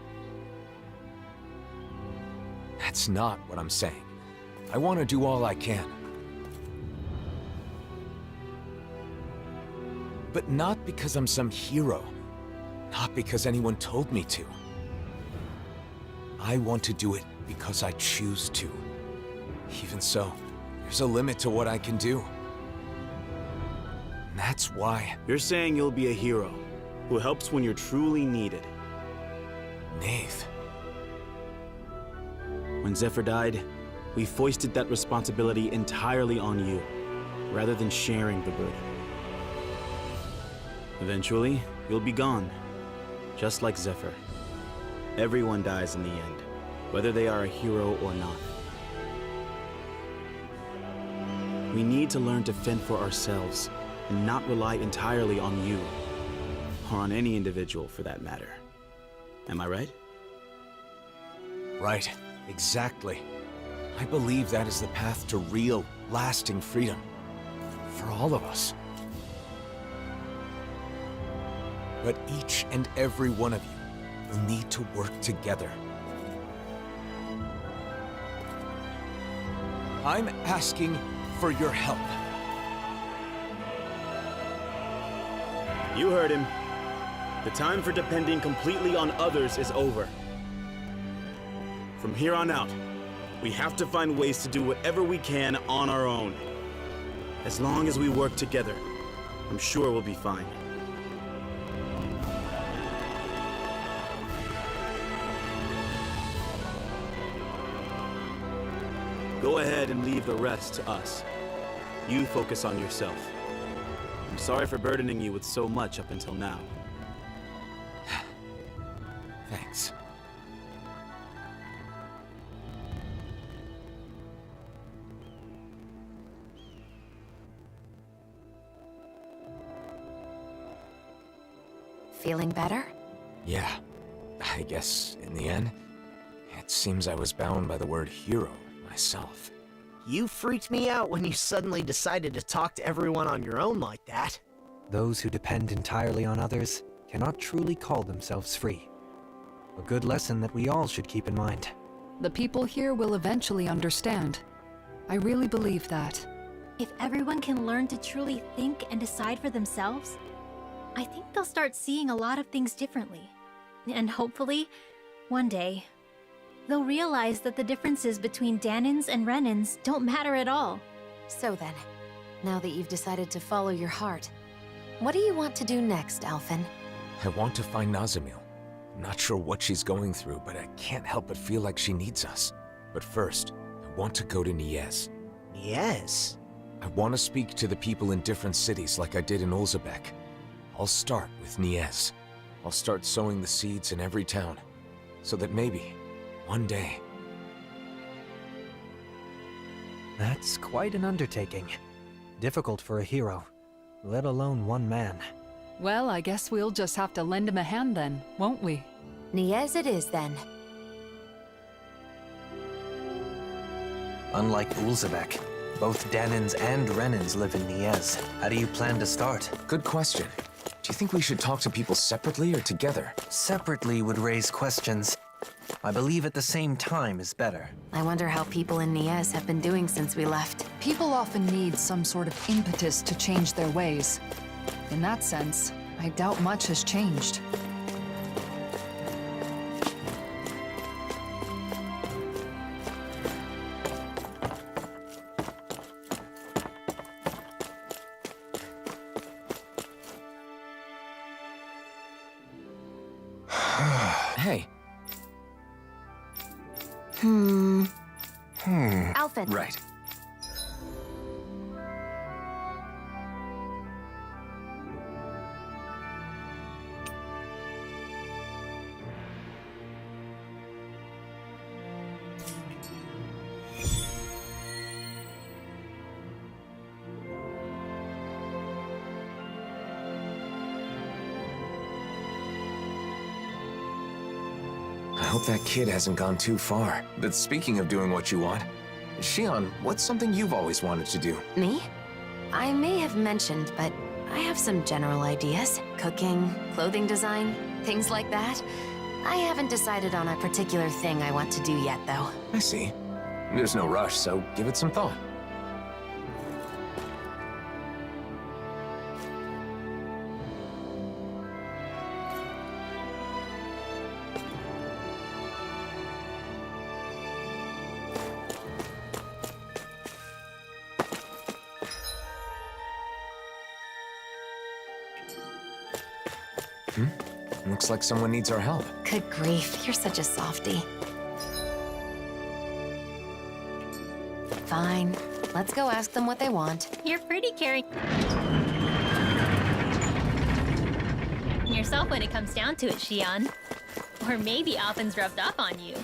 That's not what I'm saying. I want to do all I can. But not because I'm some hero. Not because anyone told me to. I want to do it because I choose to. Even so, there's a limit to what I can do. And that's why... You're saying you'll be a hero, who helps when you're truly needed. Nath. When Zephyr died, we foisted that responsibility entirely on you, rather than sharing the burden. Eventually, you'll be gone, just like Zephyr. Everyone dies in the end, whether they are a hero or not. We need to learn to fend for ourselves, and not rely entirely on you, or on any individual for that matter. Am I right? Right, exactly. I believe that is the path to real, lasting freedom. For all of us. But each and every one of you will need to work together. I'm asking for your help. You heard him. The time for depending completely on others is over. From here on out, we have to find ways to do whatever we can on our own. As long as we work together, I'm sure we'll be fine. Go ahead and leave the rest to us. You focus on yourself. I'm sorry for burdening you with so much up until now. Thanks. Feeling better? Yeah, I guess in the end, it seems I was bound by the word hero myself. You freaked me out when you suddenly decided to talk to everyone on your own like that. Those who depend entirely on others cannot truly call themselves free. A good lesson that we all should keep in mind. The people here will eventually understand. I really believe that. If everyone can learn to truly think and decide for themselves, I think they'll start seeing a lot of things differently. And hopefully, one day, they'll realize that the differences between Danans and Renans don't matter at all. So then, now that you've decided to follow your heart, what do you want to do next, Alphen? I want to find Nazamil. I'm not sure what she's going through, but I can't help but feel like she needs us. But first, I want to go to Niez. Niez? I want to speak to the people in different cities like I did in Olzebek. I'll start with Niez. I'll start sowing the seeds in every town, so that maybe, one day... That's quite an undertaking. Difficult for a hero, let alone one man. Well, I guess we'll just have to lend him a hand then, won't we? Niez it is then. Unlike Ulzebek, both Danans and Renans live in Niez. How do you plan to start? Good question. Do you think we should talk to people separately or together? Separately would raise questions. I believe at the same time is better. I wonder how people in Niez have been doing since we left. People often need some sort of impetus to change their ways. In that sense, I doubt much has changed. Hey. Alphen. Right. I hope that kid hasn't gone too far. But speaking of doing what you want, Shion, what's something you've always wanted to do? Me? I may have mentioned, but I have some general ideas. Cooking, clothing design, things like that. I haven't decided on a particular thing I want to do yet, though. I see. There's no rush, so give it some thought. Looks like someone needs our help. Good grief, you're such a softie. Fine. Let's go ask them what they want. You're pretty caring yourself when it comes down to it, Shion. Or maybe Alphen's rubbed off on you.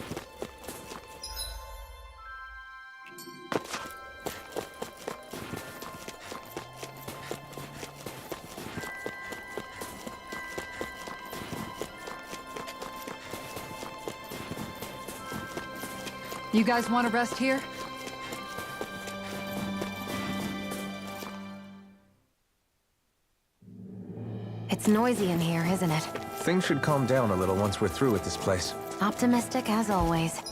You guys want to rest here? It's noisy in here, isn't it? Things should calm down a little once we're through with this place. Optimistic as always.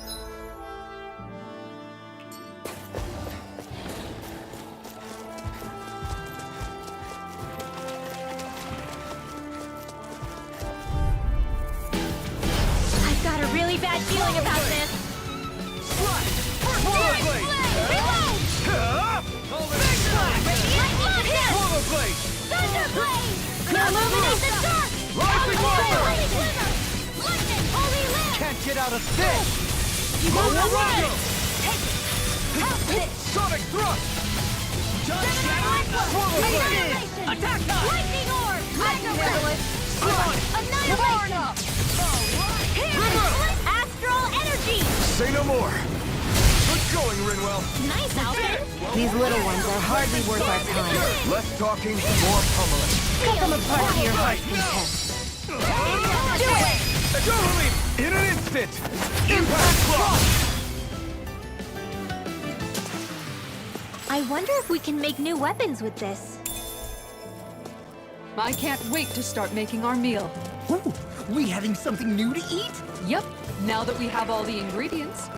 I've got a really bad feeling about this. Can't get out of this! You won't run! Sonic thrust! Attack time! Lightning orb! Annihilation! Astral energy! Say no more! Good going, Rinwell! Nice, Alphen! These little ones are hardly worth our time. Less talking, more pummeling. Cut them apart to your heart's content. Do it! Totally! In an instant! Impact block! I wonder if we can make new weapons with this. I can't wait to start making our meal. Ooh, we having something new to eat? Yep, now that we have all the ingredients.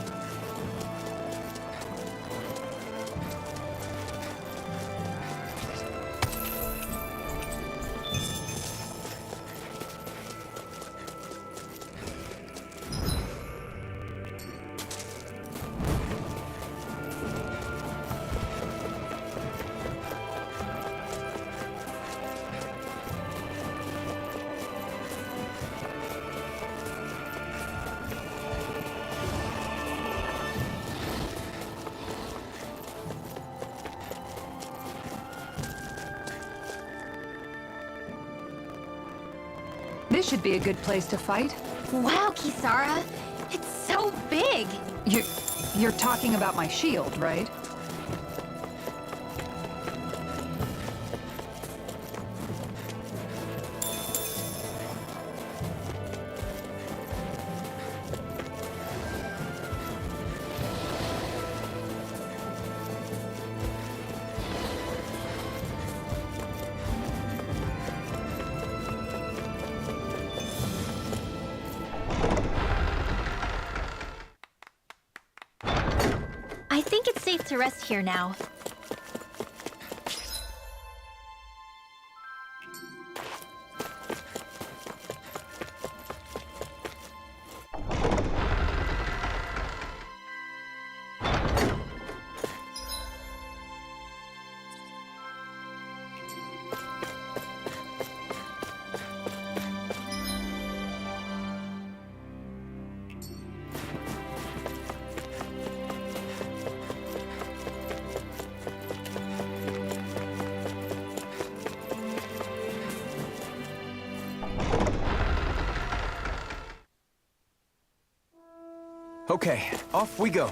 This should be a good place to fight. Wow, Kisara! It's so big! You're talking about my shield, right? I think it's safe to rest here now. Okay, off we go.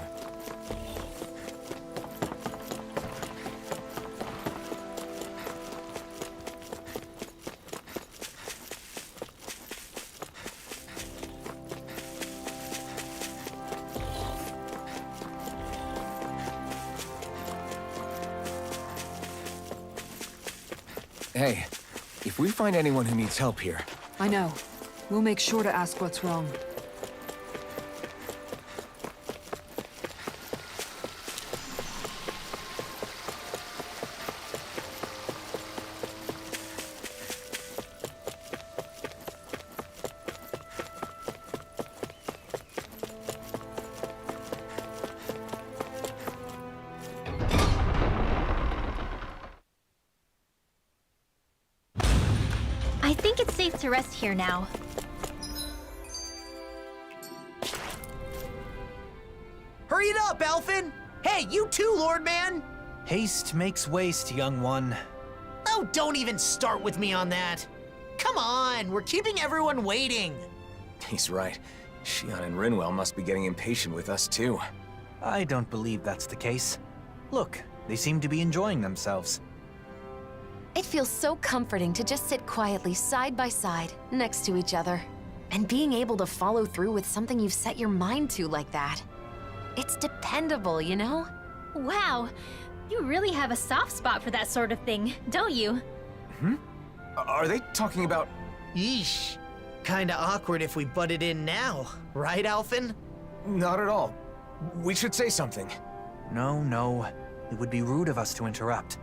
Hey, if we find anyone who needs help here... I know. We'll make sure to ask what's wrong. I think it's safe to rest here now. Hurry it up, Elfin! Hey, you too, Lord Man! Haste makes waste, young one. Oh, don't even start with me on that. Come on, we're keeping everyone waiting. He's right. Xion and Rinwell must be getting impatient with us, too. I don't believe that's the case. Look, they seem to be enjoying themselves. It feels so comforting to just sit quietly side by side, next to each other. And being able to follow through with something you've set your mind to like that. It's dependable, you know? Wow, you really have a soft spot for that sort of thing, don't you? Hmm? Are they talking about... Yeesh. Kinda awkward if we butted in now, right, Alphen? Not at all. We should say something. No. It would be rude of us to interrupt.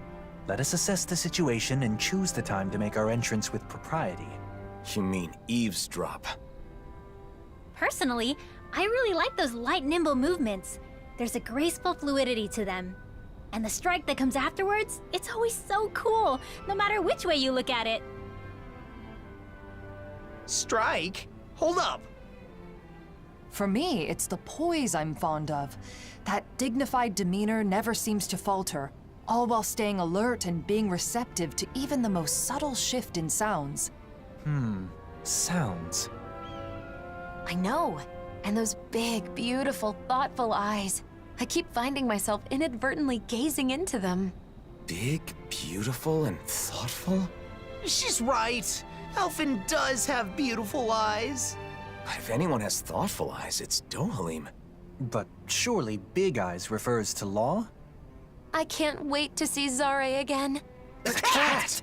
Let us assess the situation and choose the time to make our entrance with propriety. You mean eavesdrop? Personally, I really like those light, nimble movements. There's a graceful fluidity to them. And the strike that comes afterwards, it's always so cool, no matter which way you look at it. Strike? Hold up! For me, it's the poise I'm fond of. That dignified demeanor never seems to falter, all while staying alert and being receptive to even the most subtle shift in sounds. Sounds. I know. And those big, beautiful, thoughtful eyes. I keep finding myself inadvertently gazing into them. Big, beautiful, and thoughtful? She's right. Alphen does have beautiful eyes. If anyone has thoughtful eyes, it's Dohalim. But surely Big Eyes refers to Law? I can't wait to see Zare again. The cat!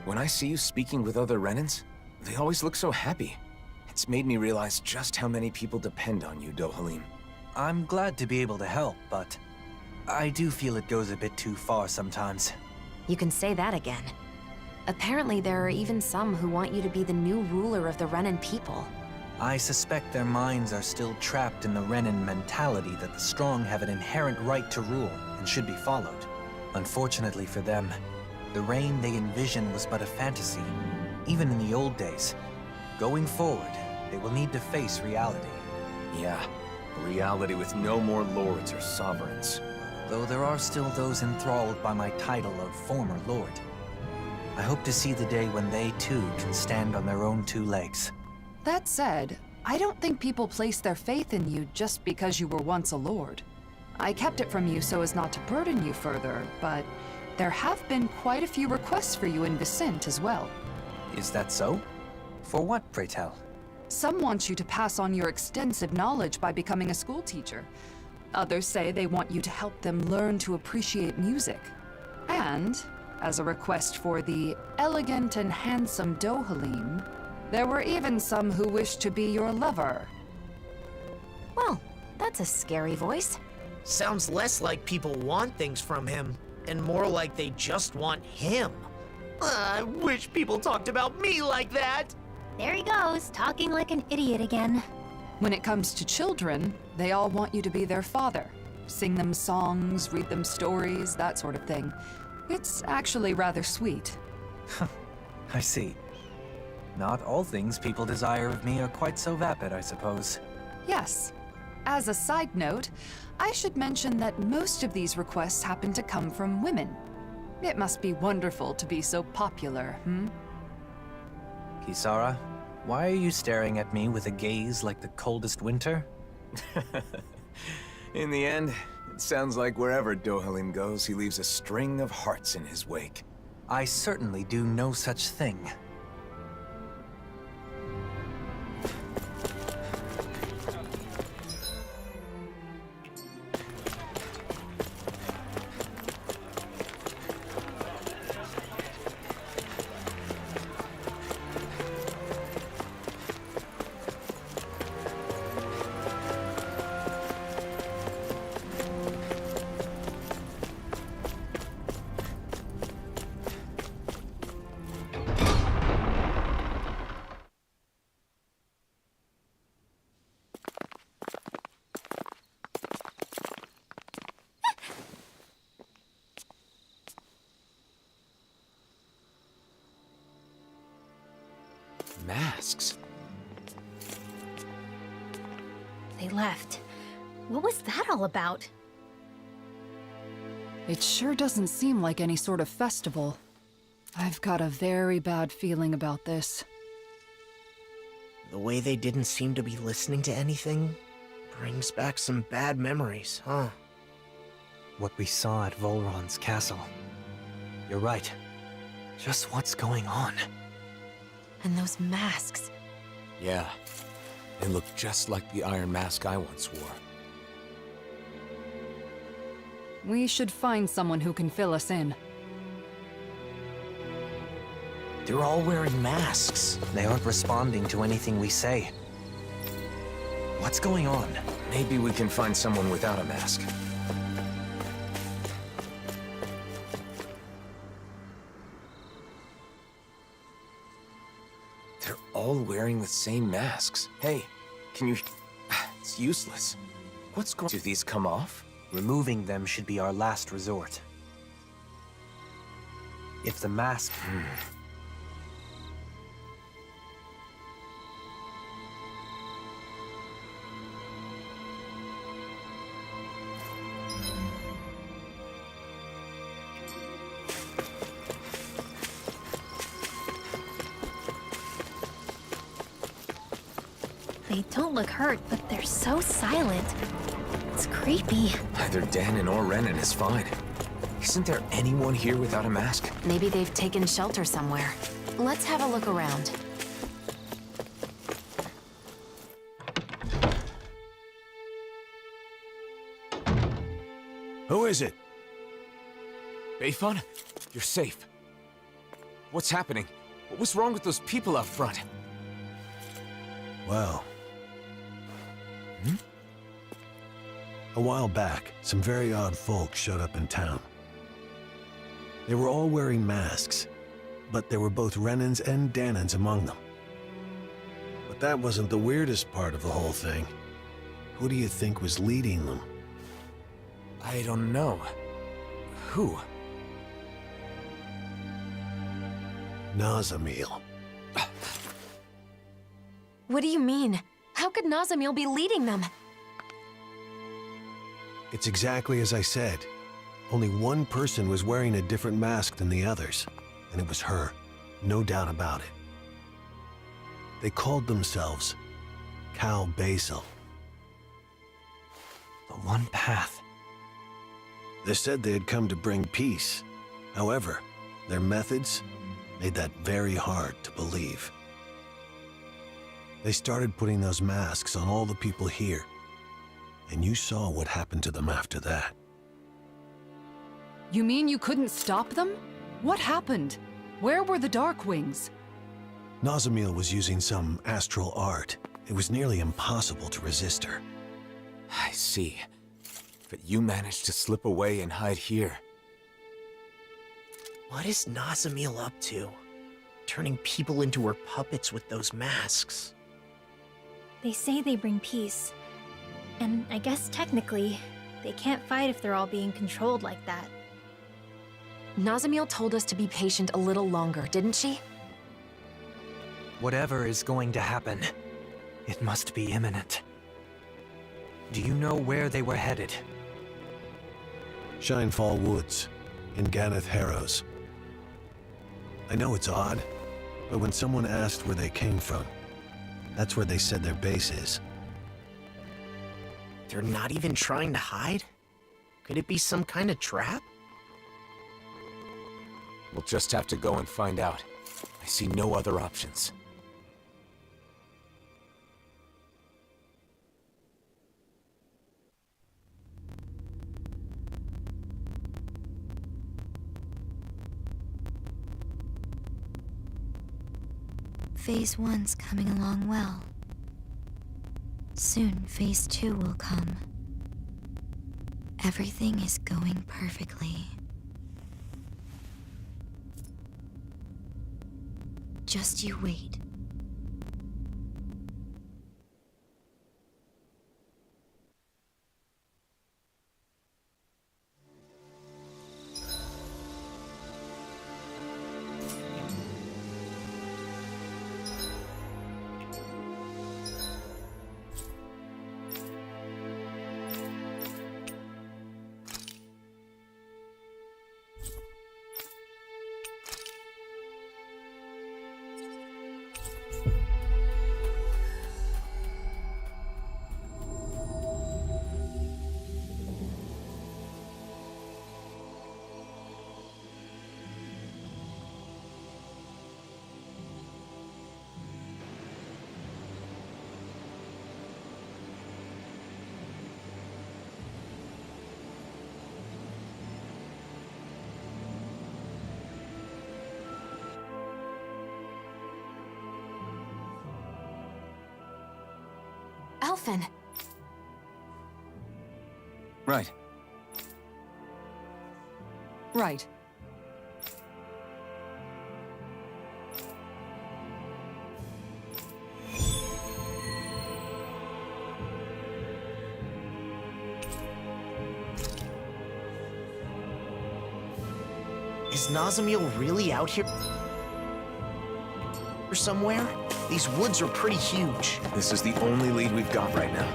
When I see you speaking with other Renans, they always look so happy. It's made me realize just how many people depend on you, Dohalim. I'm glad to be able to help, but I do feel it goes a bit too far sometimes. You can say that again. Apparently there are even some who want you to be the new ruler of the Renan people. I suspect their minds are still trapped in the Renan mentality that the strong have an inherent right to rule and should be followed. Unfortunately for them, the reign they envision was but a fantasy, even in the old days. Going forward, they will need to face reality. Yeah, a reality with no more lords or sovereigns. Though there are still those enthralled by my title of former lord. I hope to see the day when they too can stand on their own two legs. That said, I don't think people place their faith in you just because you were once a lord. I kept it from you so as not to burden you further, but there have been quite a few requests for you in Vicent as well. Is that so? For what, pray tell? Some want you to pass on your extensive knowledge by becoming a school teacher. Others say they want you to help them learn to appreciate music. And, as a request for the elegant and handsome Dohalim, there were even some who wished to be your lover. Well, that's a scary voice. Sounds less like people want things from him, and more like they just want him. I wish people talked about me like that! There he goes, talking like an idiot again. When it comes to children, they all want you to be their father. Sing them songs, read them stories, that sort of thing. It's actually rather sweet. I see. Not all things people desire of me are quite so vapid, I suppose. Yes. As a side note, I should mention that most of these requests happen to come from women. It must be wonderful to be so popular, Kisara, why are you staring at me with a gaze like the coldest winter? In the end, it sounds like wherever Dohalim goes, he leaves a string of hearts in his wake. I certainly do no such thing. Masks. They left. What was that all about? It sure doesn't seem like any sort of festival. I've got a very bad feeling about this. The way they didn't seem to be listening to anything brings back some bad memories, huh? What we saw at Volron's castle. You're right. Just what's going on? And those masks. Yeah. They look just like the iron mask I once wore. We should find someone who can fill us in. They're all wearing masks. They aren't responding to anything we say. What's going on? Maybe we can find someone without a mask. They're all wearing the same masks. Hey, can you... It's useless. What's going... Do these come off? Removing them should be our last resort. If the mask... They don't look hurt, but they're so silent. It's creepy. Either Danon or Renan is fine. Isn't there anyone here without a mask? Maybe they've taken shelter somewhere. Let's have a look around. is it? Bayfun? You're safe. What's happening? What was wrong with those people out front? Well... A while back, some very odd folk showed up in town. They were all wearing masks, but there were both Renans and Danans among them. But that wasn't the weirdest part of the whole thing. Who do you think was leading them? I don't know. Who? Nazamil. What do you mean? How could Nazamil be leading them? It's exactly as I said. Only one person was wearing a different mask than the others, and it was her, no doubt about it. They called themselves Cal Basil. The one path. They said they had come to bring peace. However, their methods made that very hard to believe. They started putting those masks on all the people here, and you saw what happened to them after that. You mean you couldn't stop them? What happened? Where were the Darkwings? Nazamil was using some astral art. It was nearly impossible to resist her. I see. But you managed to slip away and hide here. What is Nazamil up to? Turning people into her puppets with those masks. They say they bring peace. And I guess technically, they can't fight if they're all being controlled like that. Nazamil told us to be patient a little longer, didn't she? Whatever is going to happen, it must be imminent. Do you know where they were headed? Shinefall Woods, in Ganeth Harrows. I know it's odd, but when someone asked where they came from, that's where they said their base is. They're not even trying to hide? Could it be some kind of trap? We'll just have to go and find out. I see no other options. Phase 1's coming along well. Soon, Phase 2 will come. Everything is going perfectly. Just you wait. Alphen. Right. Right. Is Nazamil really out here somewhere? These woods are pretty huge. This is the only lead we've got right now.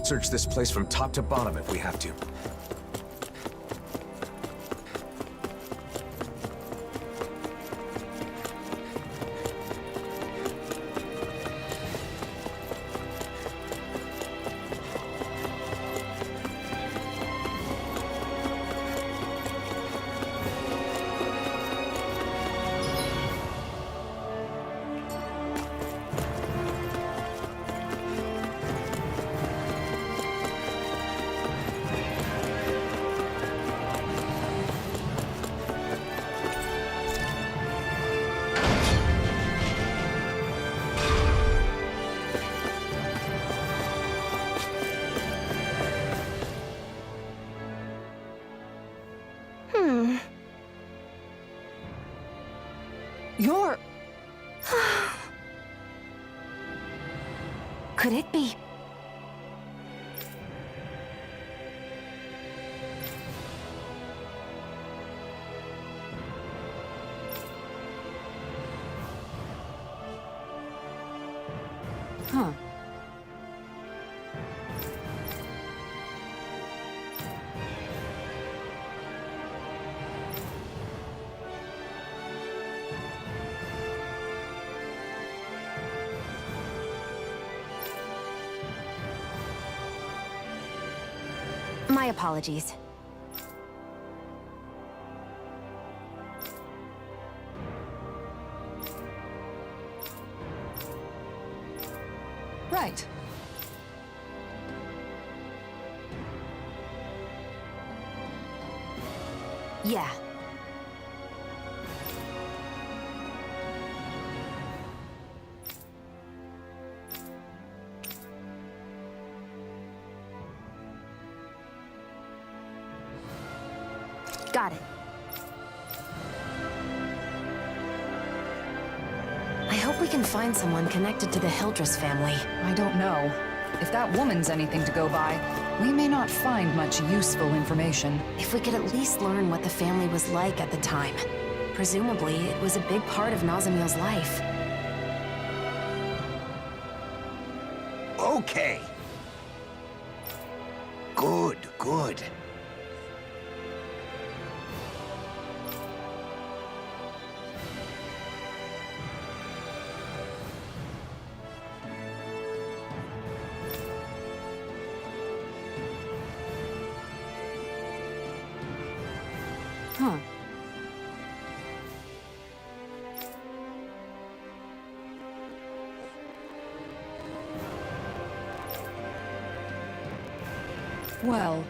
Search this place from top to bottom if we have to. You're... Could it be? Huh. My apologies. Right. Yeah. Got it. I hope we can find someone connected to the Hildress family. I don't know. If that woman's anything to go by, we may not find much useful information. If we could at least learn what the family was like at the time. Presumably, it was a big part of Nazamil's life. Okay. Good, good. Huh. Well...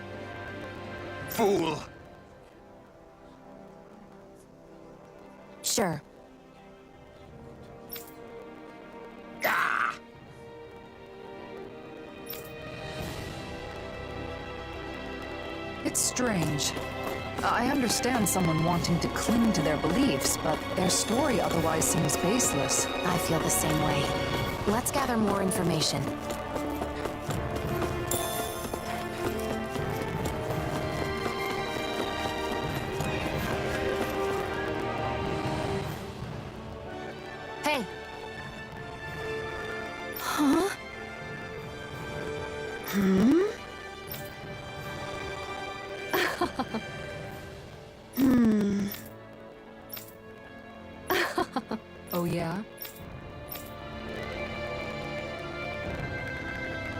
Fool! Sure. Ah! It's strange. I understand someone wanting to cling to their beliefs, but their story otherwise seems baseless. I feel the same way. Let's gather more information. Hey! Huh? Hmm? Oh yeah?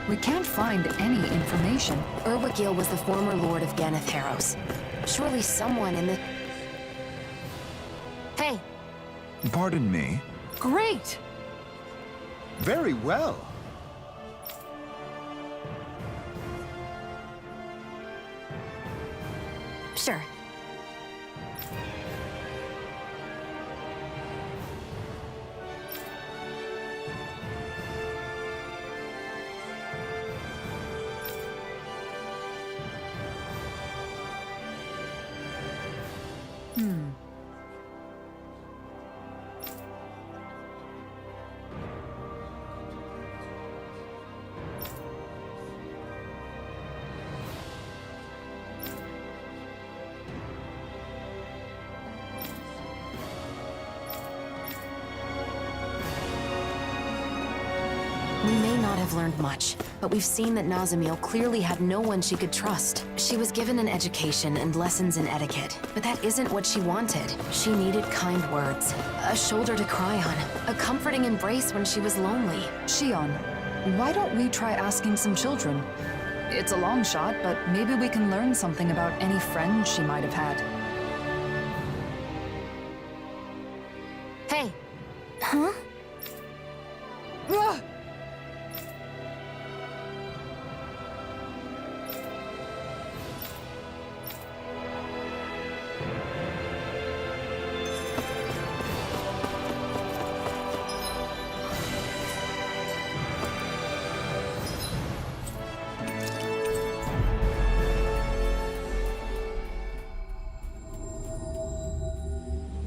We can't find any information. Urwagil was the former lord of Ganatheros. Surely someone in the... Hey! Pardon me? Great! Very well. Sure. We may not have learned much, but we've seen that Nazamil clearly had no one she could trust. She was given an education and lessons in etiquette, but that isn't what she wanted. She needed kind words, a shoulder to cry on, a comforting embrace when she was lonely. Shion, why don't we try asking some children? It's a long shot, but maybe we can learn something about any friends she might have had. Hey! Huh? Ah!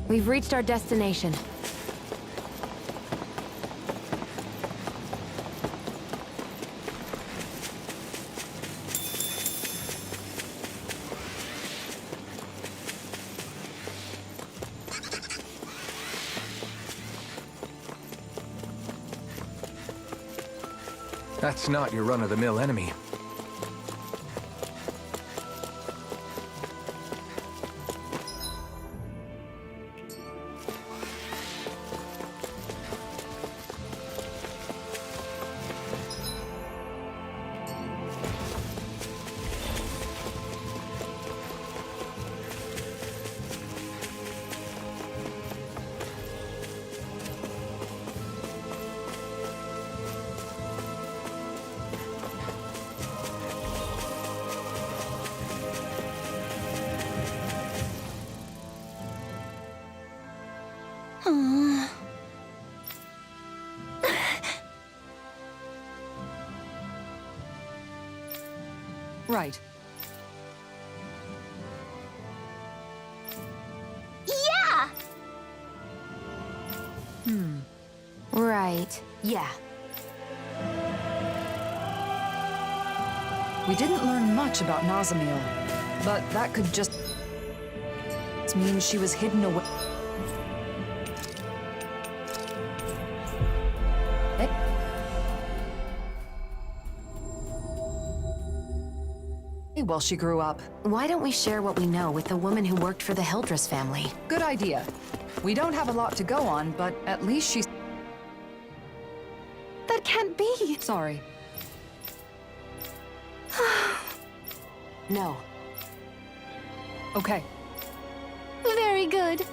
We've reached our destination. That's not your run-of-the-mill enemy. Right. Yeah! Right. Yeah. We didn't learn much about Nazamil, but that could just mean she was hidden away. While she grew up. Why don't we share what we know with the woman who worked for the Hildress family? Good idea. We don't have a lot to go on, but at least she's... That can't be! Sorry. No. Okay. Very good.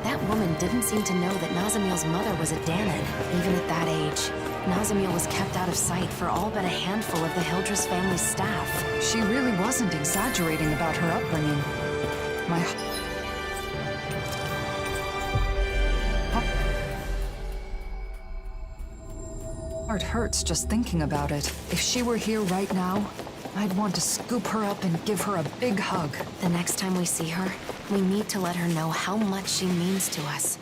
That woman didn't seem to know that Nazamil's mother was a Danon, even at that age. Nazamil was kept out of sight for all but a handful of the Hildress family's staff. She really wasn't exaggerating about her upbringing. My heart hurts just thinking about it. If she were here right now, I'd want to scoop her up and give her a big hug. The next time we see her, we need to let her know how much she means to us.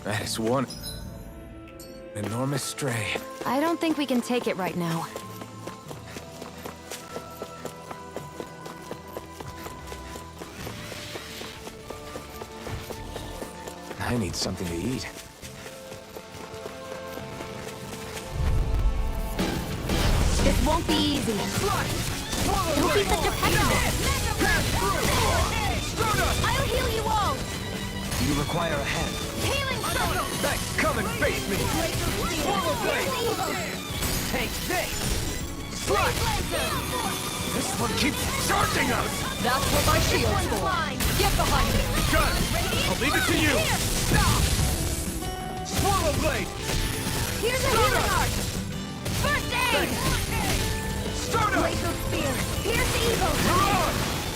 That is one enormous stray. I don't think we can take it right now. I need something to eat. This won't be easy. Don't be such a pessimist. I'll heal you all. You require a hand. Healing circle. Come and face me! Swallow blade! Take this! Strike! This one keeps charging us! That's what my shield's for. Get behind me. Got it! I'll leave it to you! Swallow blade! Here's a healing art. First aid. Start up! Laser spear. Pierce evil.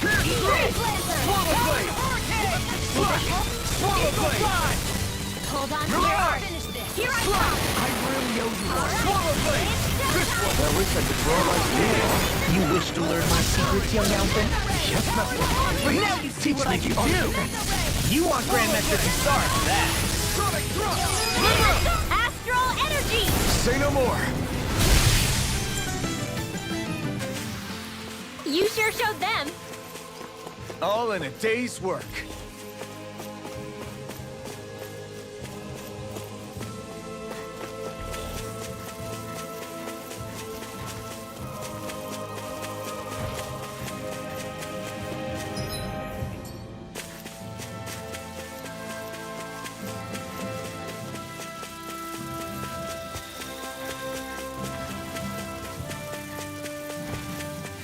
Pierce Swallow blade! Swallow blade! Hold on here. I'll finish this. Here I come. I really owe you one. Swallow blade! This one! I wish I could draw like you. You wish to learn my secrets, young elfin? Yes, master. But now you see what I can do. You want Grandmaster to start that. Sonic thrust! Astral energy. Say no more. You sure showed them. All in a day's work.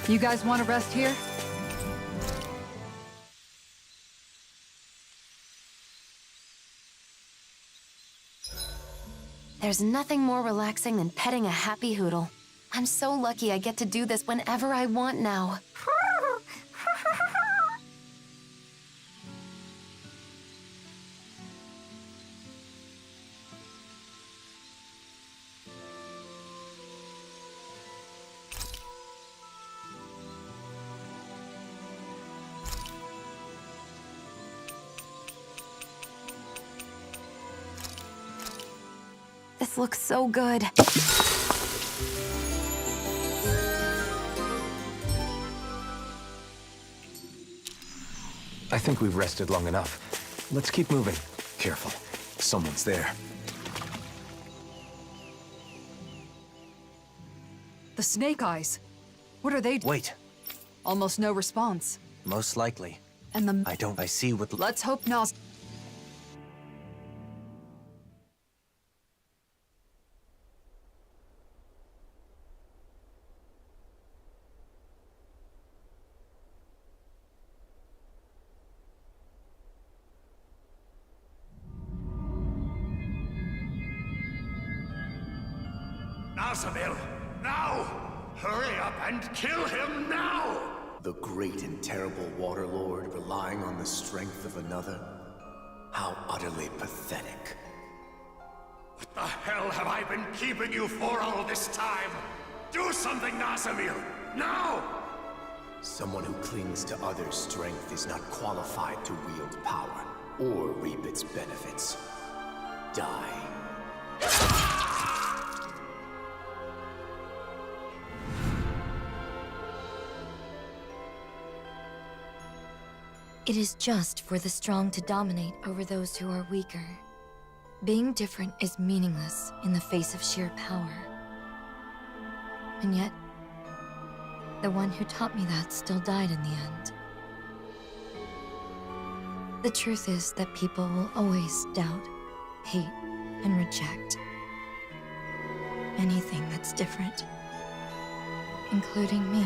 You guys want to rest here? There's nothing more relaxing than petting a happy Hoodle. I'm so lucky I get to do this whenever I want now. This looks so good. I think we've rested long enough. Let's keep moving. Careful. Someone's there. The Snake Eyes. What are they? Wait. Almost no response. Most likely. And the... I see what... Let's hope Nas... Nazamil, now! Hurry up and kill him now! The great and terrible Waterlord relying on the strength of another? How utterly pathetic. What the hell have I been keeping you for all this time? Do something, Nazamil! Now! Someone who clings to others' strength is not qualified to wield power or reap its benefits. Die. It is just for the strong to dominate over those who are weaker. Being different is meaningless in the face of sheer power. And yet, the one who taught me that still died in the end. The truth is that people will always doubt, hate, and reject anything that's different, including me.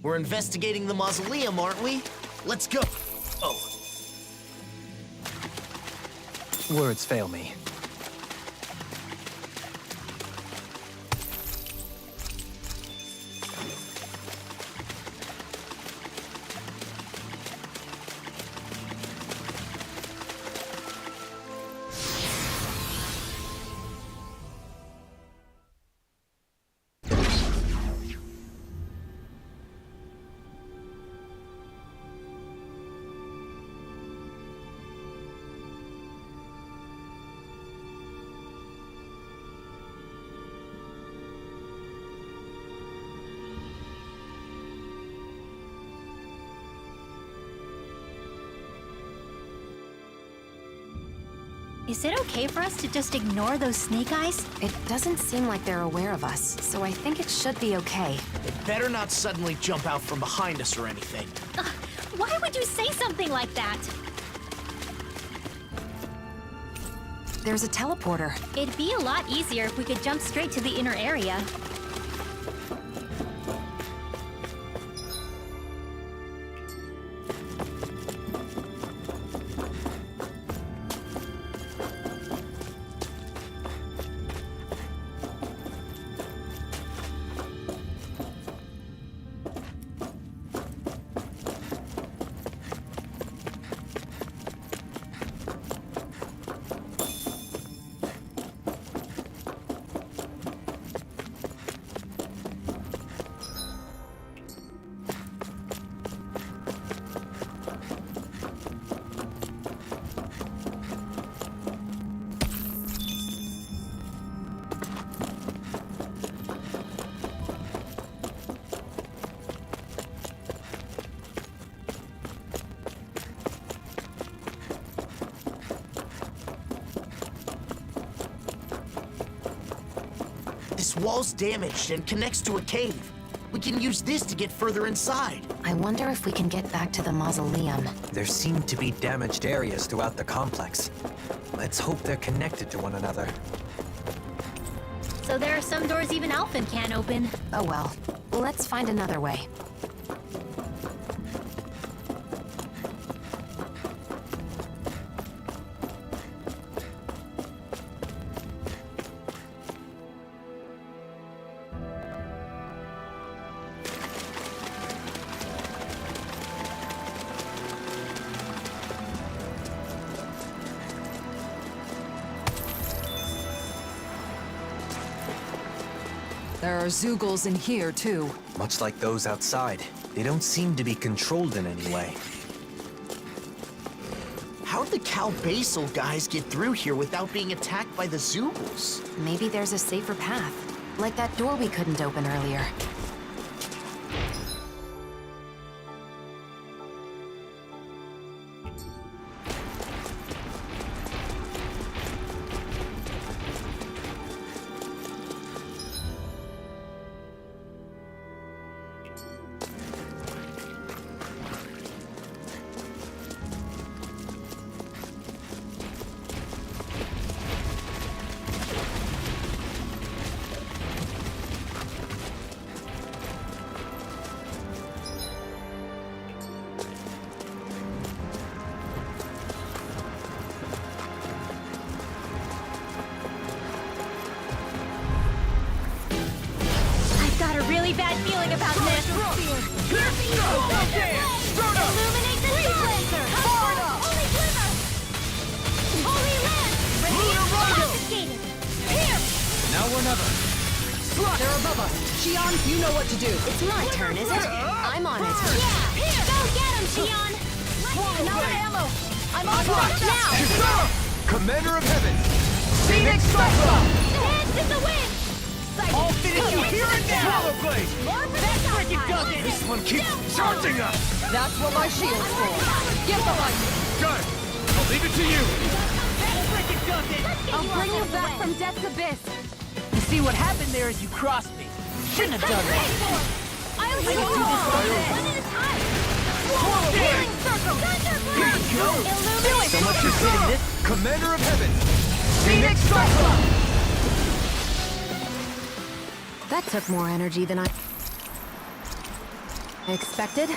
We're investigating the mausoleum, aren't we? Let's go. Oh. Words fail me. Is it okay for us to just ignore those Snake Eyes? It doesn't seem like they're aware of us, so I think it should be okay. They better not suddenly jump out from behind us or anything. Why would you say something like that? There's a teleporter. It'd be a lot easier if we could jump straight to the inner area. This wall's damaged and connects to a cave. We can use this to get further inside. I wonder if we can get back to the mausoleum. There seem to be damaged areas throughout the complex. Let's hope they're connected to one another. So there are some doors even Alphen can't open. Oh well. Let's find another way. There are Zoogles in here, too. Much like those outside, they don't seem to be controlled in any way. How'd the Cal Basal guys get through here without being attacked by the Zoogles? Maybe there's a safer path. Like that door we couldn't open earlier. Really bad feeling about this. Illuminate the sequencer. Holy glimmer. Holy lance. Confiscated. Here. Now or never. They're above us. Xion, you know what to do. It's my turn, is it? I'm on it. Yeah. Here. Go get him, Xion. Another ammo. I'm on board now. Commander of Heaven! Phoenix Cyclone. The heads in the wind. I'll finish you here and now! Swallow Blade! That freaking does it! This one keeps charging us! That's what my shield's for. Get the light. Got it! I'll leave it to you! That freaking does it! I'll bring you back from death's abyss. You see, what happened there is you crossed me. Shouldn't have done that. I'll do it one at a time! Swallow Blade! Circle! Here you go! Illuminate So much for saying this! Commander of Heaven! Phoenix Cyclone! That took more energy than I expected.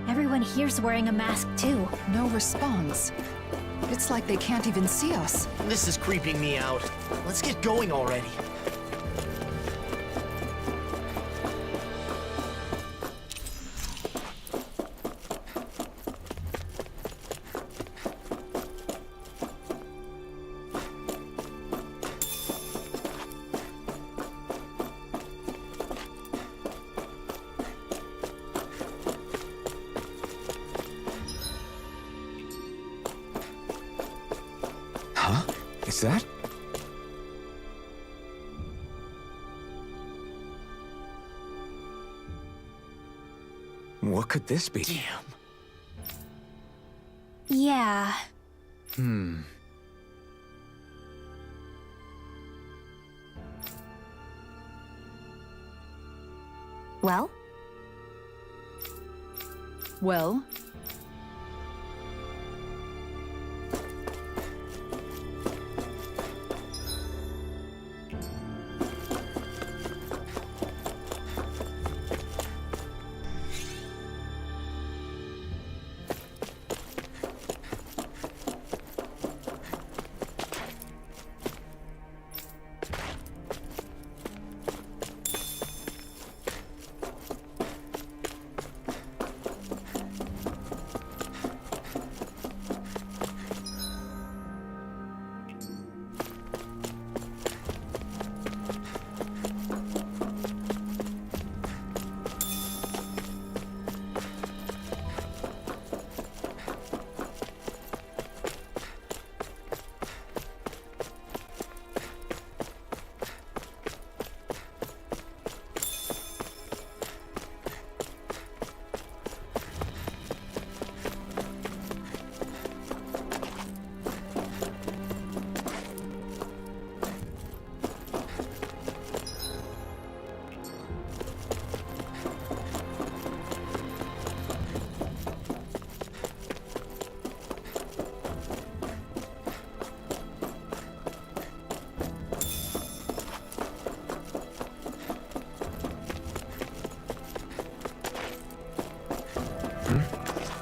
Everyone here's wearing a mask too. No response. It's like they can't even see us. This is creeping me out. Let's get going already. Is that? What could this be? Damn. Yeah. Well? Well?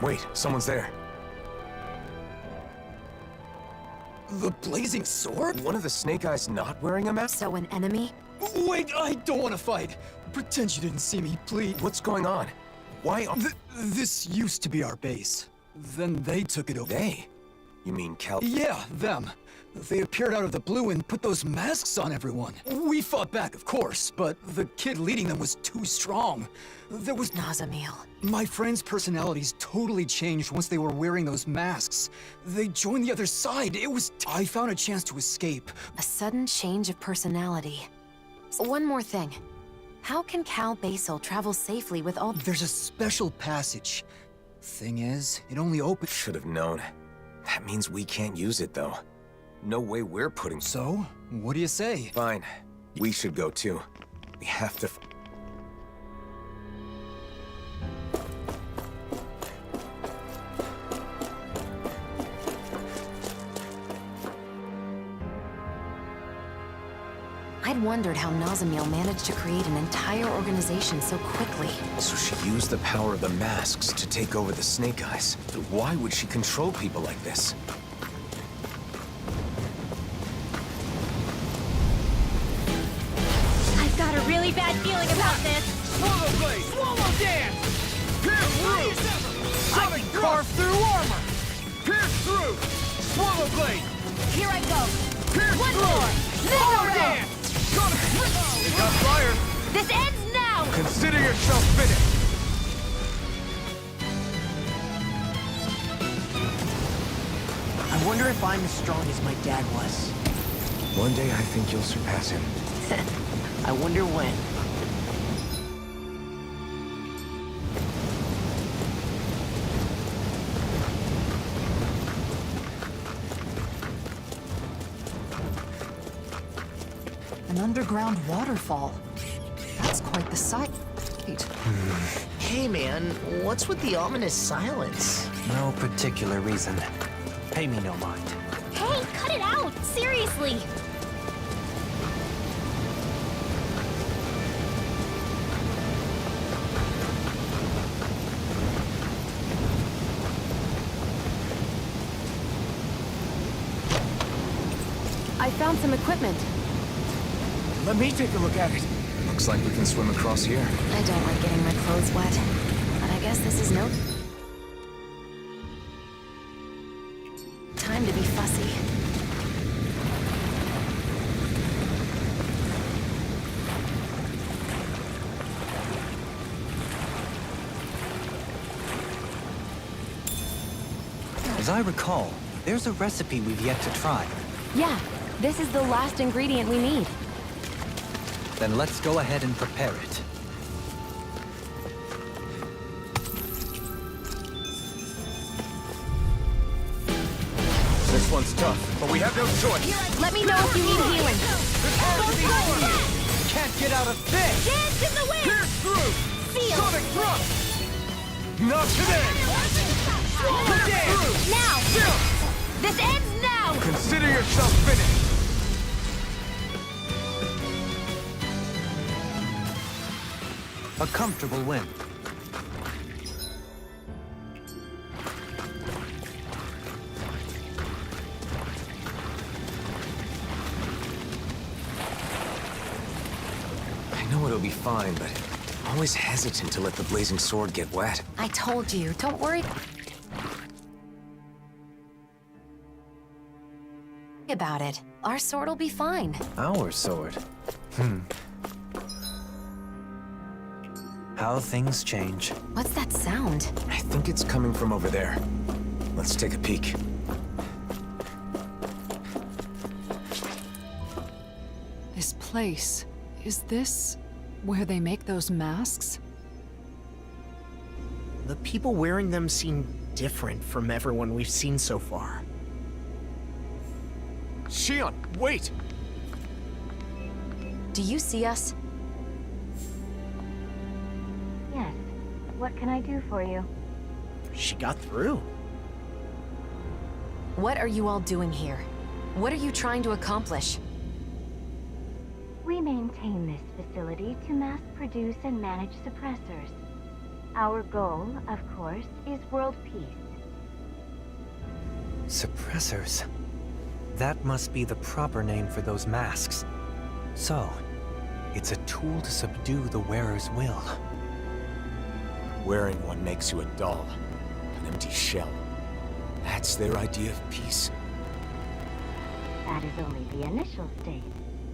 Wait, someone's there. The blazing sword? One of the Snake Eyes not wearing a mask? So an enemy? Wait, I don't want to fight. Pretend you didn't see me, please. What's going on? Why are... This used to be our base. Then they took it over. They? You mean Cal... Yeah, them. They appeared out of the blue and put those masks on everyone. We fought back, of course, but the kid leading them was too strong. There was... Nazamil. My friends' personalities totally changed once they were wearing those masks. They joined the other side. It was... I found a chance to escape. A sudden change of personality. One more thing. How can Cal Basel travel safely with all... There's a special passage. Thing is, it only opens... Should have known. That means we can't use it, though. No way we're putting... So? What do you say? Fine. We should go, too. We have to... I'd wondered how Nazamil managed to create an entire organization so quickly. So she used the power of the masks to take over the Snake Eyes. But why would she control people like this? I've got a really bad feeling about this. Swallow blade! Swallow dance! Pierce through! Sonic carve through armor! Pierce through! Swallow blade! Here I go. Pierce One through! more. Swallow dance! It got fire! This ends now! Consider yourself finished! I wonder if I'm as strong as my dad was. One day I think you'll surpass him. I wonder when. An underground waterfall. That's quite the sight. Hey man, what's with the ominous silence? No particular reason. Pay me no mind. Hey, cut it out! Seriously! I found some equipment. Let me take a look at it. Looks like we can swim across here. I don't like getting my clothes wet, but I guess this is no time to be fussy. As I recall, there's a recipe we've yet to try. Yeah, this is the last ingredient we need. Then let's go ahead and prepare it. This one's tough, but we have no choice. Let me know if you need healing. It's hard to be easy! Can't get out of this! Dance in the wind! Pierce through! Feel! Sonic thrust! Not today! Swallow dance! Now! Still! This ends now! Consider yourself finished! A comfortable win. I know it'll be fine, but I'm always hesitant to let the blazing sword get wet. I told you, don't worry about it. Our sword will be fine. Our sword? How things change. What's that sound? I think it's coming from over there. Let's take a peek. This place, is this where they make those masks? The people wearing them seem different from everyone we've seen so far. Shion, wait! Do you see us? Yes. What can I do for you? She got through. What are you all doing here? What are you trying to accomplish? We maintain this facility to mass produce and manage suppressors. Our goal, of course, is world peace. Suppressors. That must be the proper name for those masks. So, it's a tool to subdue the wearer's will. Wearing one makes you a doll, an empty shell. That's their idea of peace. That is only the initial state.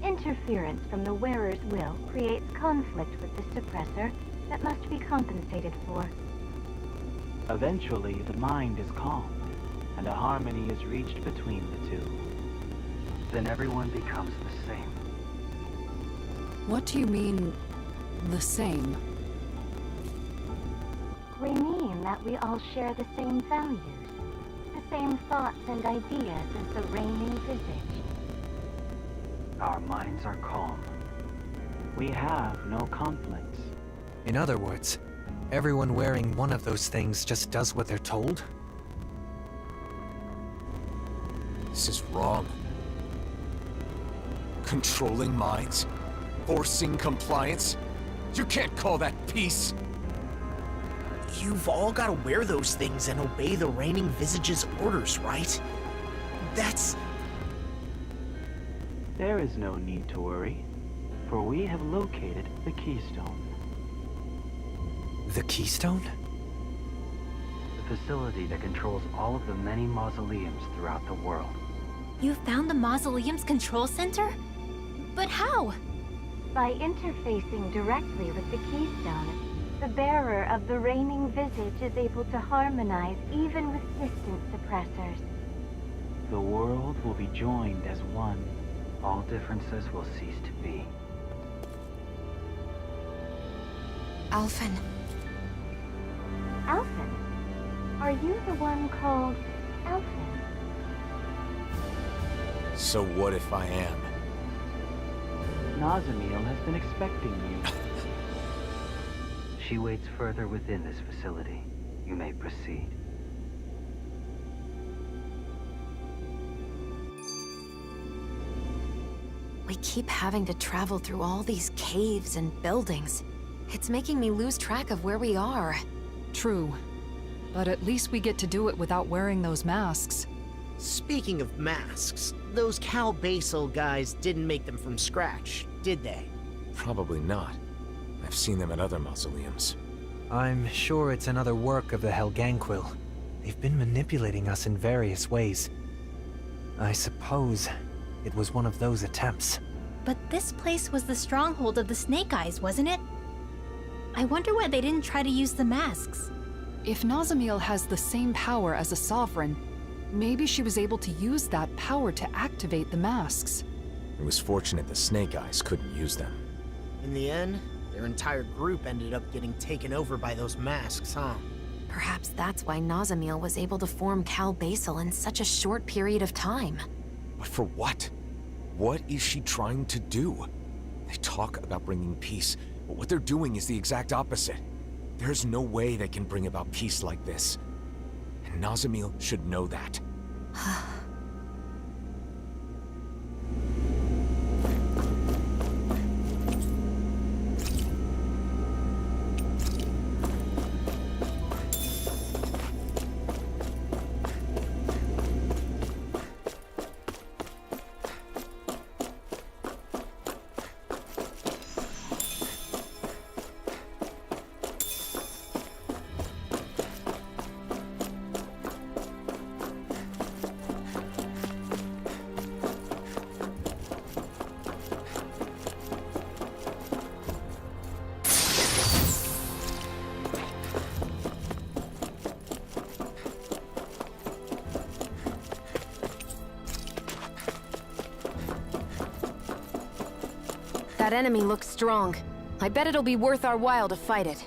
Interference from the wearer's will creates conflict with the suppressor that must be compensated for. Eventually, the mind is calmed, and a harmony is reached between the two. Then everyone becomes the same. What do you mean, the same? We mean that we all share the same values, the same thoughts and ideas as the reigning visage. Our minds are calm. We have no conflicts. In other words, everyone wearing one of those things just does what they're told? This is wrong. Controlling minds? Forcing compliance? You can't call that peace! You've all got to wear those things and obey the reigning visage's orders, right? That's... There is no need to worry, for we have located the keystone. The keystone? The facility that controls all of the many mausoleums throughout the world. You found the mausoleum's control center? But how? By interfacing directly with the keystone, the bearer of the reigning visage is able to harmonize even with distant suppressors. The world will be joined as one. All differences will cease to be. Alphen. Alphen? Are you the one called Alphen? So what if I am? Nazamiel has been expecting you. She waits further within this facility. You may proceed. We keep having to travel through all these caves and buildings. It's making me lose track of where we are. True. But at least we get to do it without wearing those masks. Speaking of masks, those Cal Basel guys didn't make them from scratch, did they? Probably not. I've seen them at other mausoleums. I'm sure it's another work of the Helganquil. They've been manipulating us in various ways. I suppose it was one of those attempts. But this place was the stronghold of the Snake Eyes, wasn't it? I wonder why they didn't try to use the masks. If Nazamiel has the same power as a sovereign, maybe she was able to use that power to activate the masks. It was fortunate the Snake Eyes couldn't use them. In the end, their entire group ended up getting taken over by those masks, huh? Perhaps that's why Nazamiel was able to form Cal Basel in such a short period of time. But for what? What is she trying to do? They talk about bringing peace, but what they're doing is the exact opposite. There's no way they can bring about peace like this. And Nazamiel should know that. That enemy looks strong. I bet it'll be worth our while to fight it.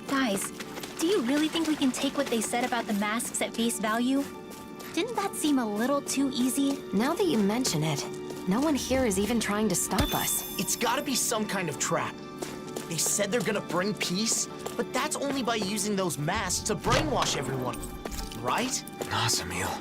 Guys, do you really think we can take what they said about the masks at face value? Didn't that seem a little too easy? Now that you mention it, No one here is even trying to stop us. It's gotta be some kind of trap. They said they're gonna bring peace, but that's only by using those masks to brainwash everyone, right? Nazamil.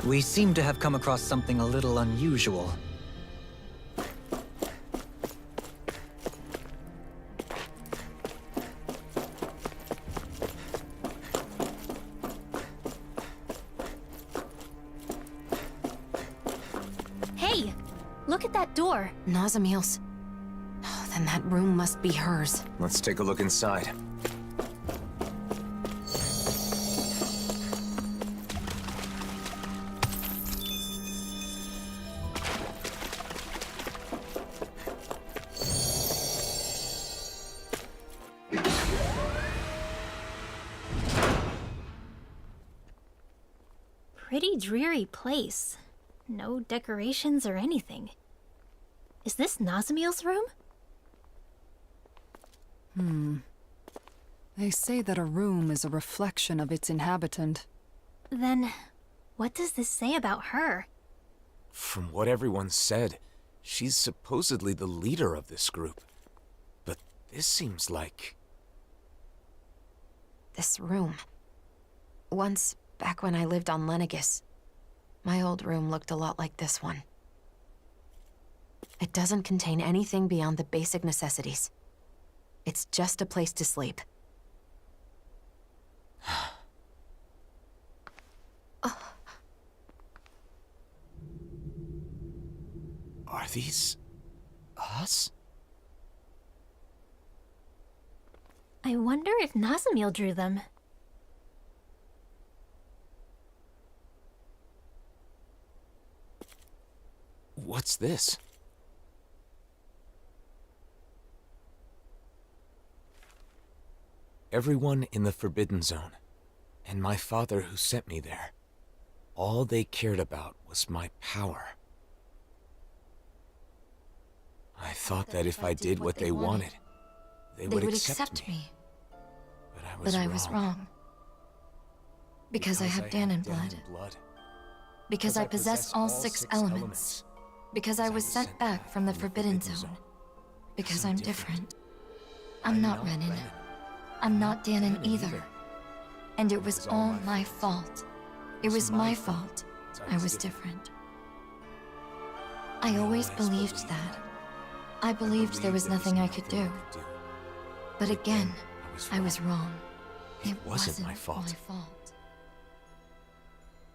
We seem to have come across something a little unusual. Hey! Look at that door. Nazamil's. Oh, then that room must be hers. Let's take a look inside. Pretty dreary place. No decorations or anything. Is this Nazamil's room? They say that a room is a reflection of its inhabitant. Then, what does this say about her? From what everyone said, she's supposedly the leader of this group. But this seems like... This room. Once, back when I lived on Lenegus, my old room looked a lot like this one. It doesn't contain anything beyond the basic necessities. It's just a place to sleep. Are these... us? I wonder if Nazamil drew them. What's this? Everyone in the Forbidden Zone, and my father who sent me there, all they cared about was my power. I thought that if I did what they wanted, they would accept me. But I was wrong. Because I have Danon blood. Because I possess all 6 elements. Because I was sent back from the Forbidden Zone. Because I'm different. I'm not Renan. I'm not Danon either. And it was all my fault. It was my fault. I was different. I always believed that. I believed there was nothing I could do. But again, I was wrong. It wasn't my fault.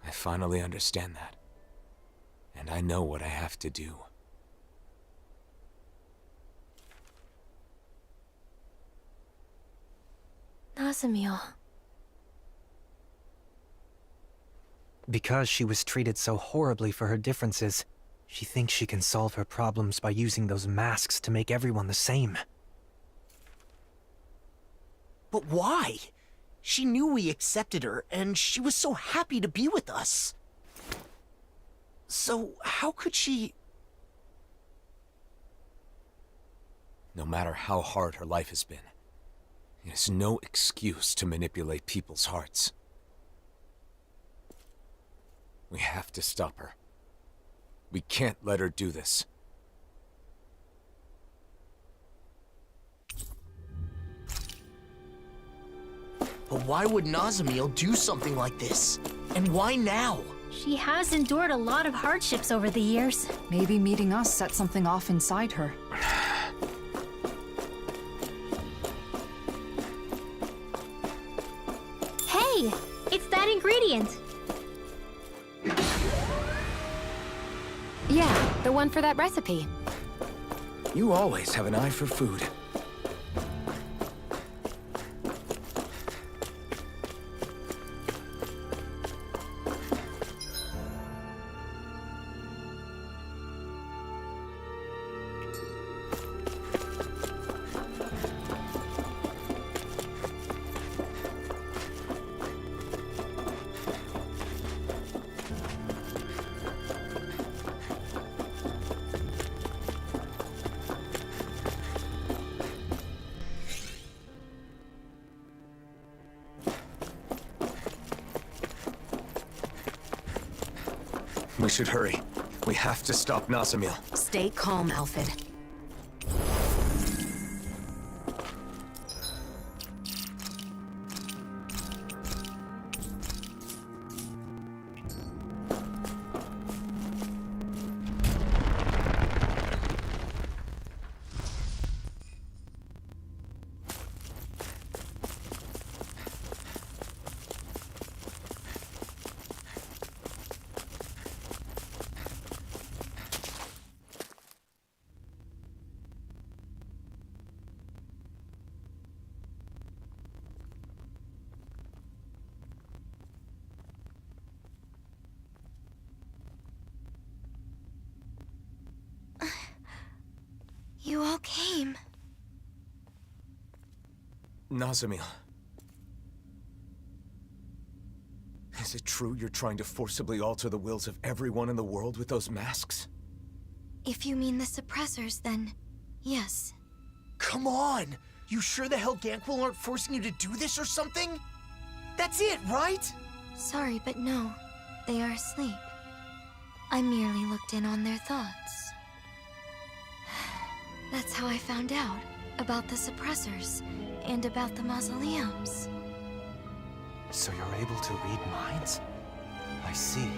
I finally understand that. And I know what I have to do. Nazamiel. Because she was treated so horribly for her differences, she thinks she can solve her problems by using those masks to make everyone the same. But why? She knew we accepted her, and she was so happy to be with us. So how could she... No matter how hard her life has been, it is no excuse to manipulate people's hearts. We have to stop her. We can't let her do this. But why would Nazamiel do something like this? And why now? She has endured a lot of hardships over the years. Maybe meeting us set something off inside her. Hey! It's that ingredient! Yeah, the one for that recipe. You always have an eye for food. We should hurry. We have to stop Nazamiel. Stay calm, Alfred. You all came. Nazamiel. Is it true you're trying to forcibly alter the wills of everyone in the world with those masks? If you mean the suppressors, then yes. Come on! You sure the hell Ganquil aren't forcing you to do this or something? That's it, right? Sorry, but no. They are asleep. I merely looked in on their thoughts. That's how I found out about the suppressors and about the mausoleums. So you're able to read minds? I see.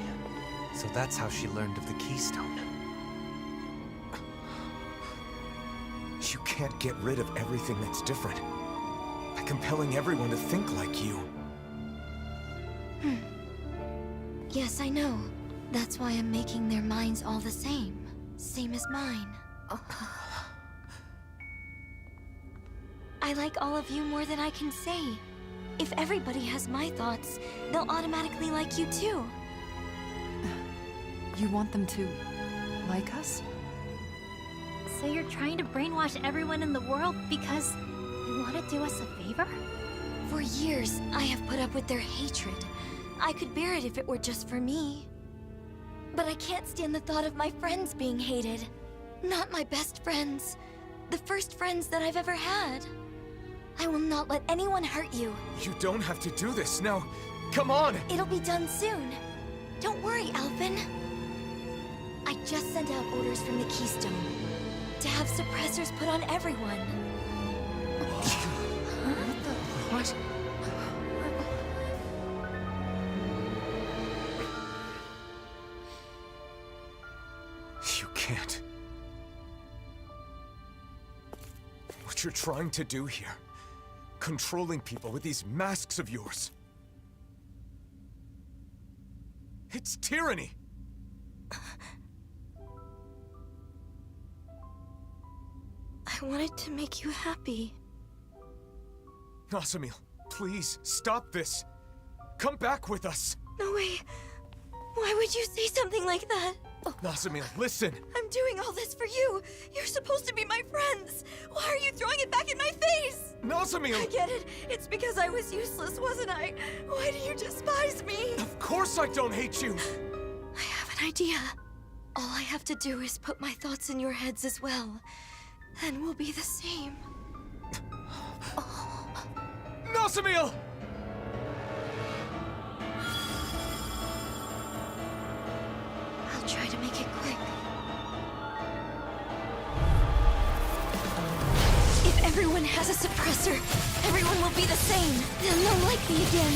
So that's how she learned of the keystone. You can't get rid of everything that's different by compelling everyone to think like you. Yes, I know. That's why I'm making their minds all the same. Same as mine. I like all of you more than I can say. If everybody has my thoughts, they'll automatically like you too. You want them to like us? So you're trying to brainwash everyone in the world because you want to do us a favor? For years, I have put up with their hatred. I could bear it if it were just for me. But I can't stand the thought of my friends being hated. Not my best friends. The first friends that I've ever had. I will not let anyone hurt you. You don't have to do this now. Come on! It'll be done soon. Don't worry, Alphen. I just sent out orders from the Keystone to have suppressors put on everyone. What? You can't. What you're trying to do here, controlling people with these masks of yours. It's tyranny! I wanted to make you happy. Nasamil, please, stop this. Come back with us. No way. Why would you say something like that? Nasamil, listen. I'm doing all this for you. You're supposed to be my friends. Why are you throwing it back in my face? Nasamil! I get it. It's because I was useless, wasn't I? Why do you despise me? Of course I don't hate you! I have an idea. All I have to do is put my thoughts in your heads as well. Then we'll be the same. Nasamil! I'll try to make it quick. If everyone has a suppressor, everyone will be the same. Then they'll like me again.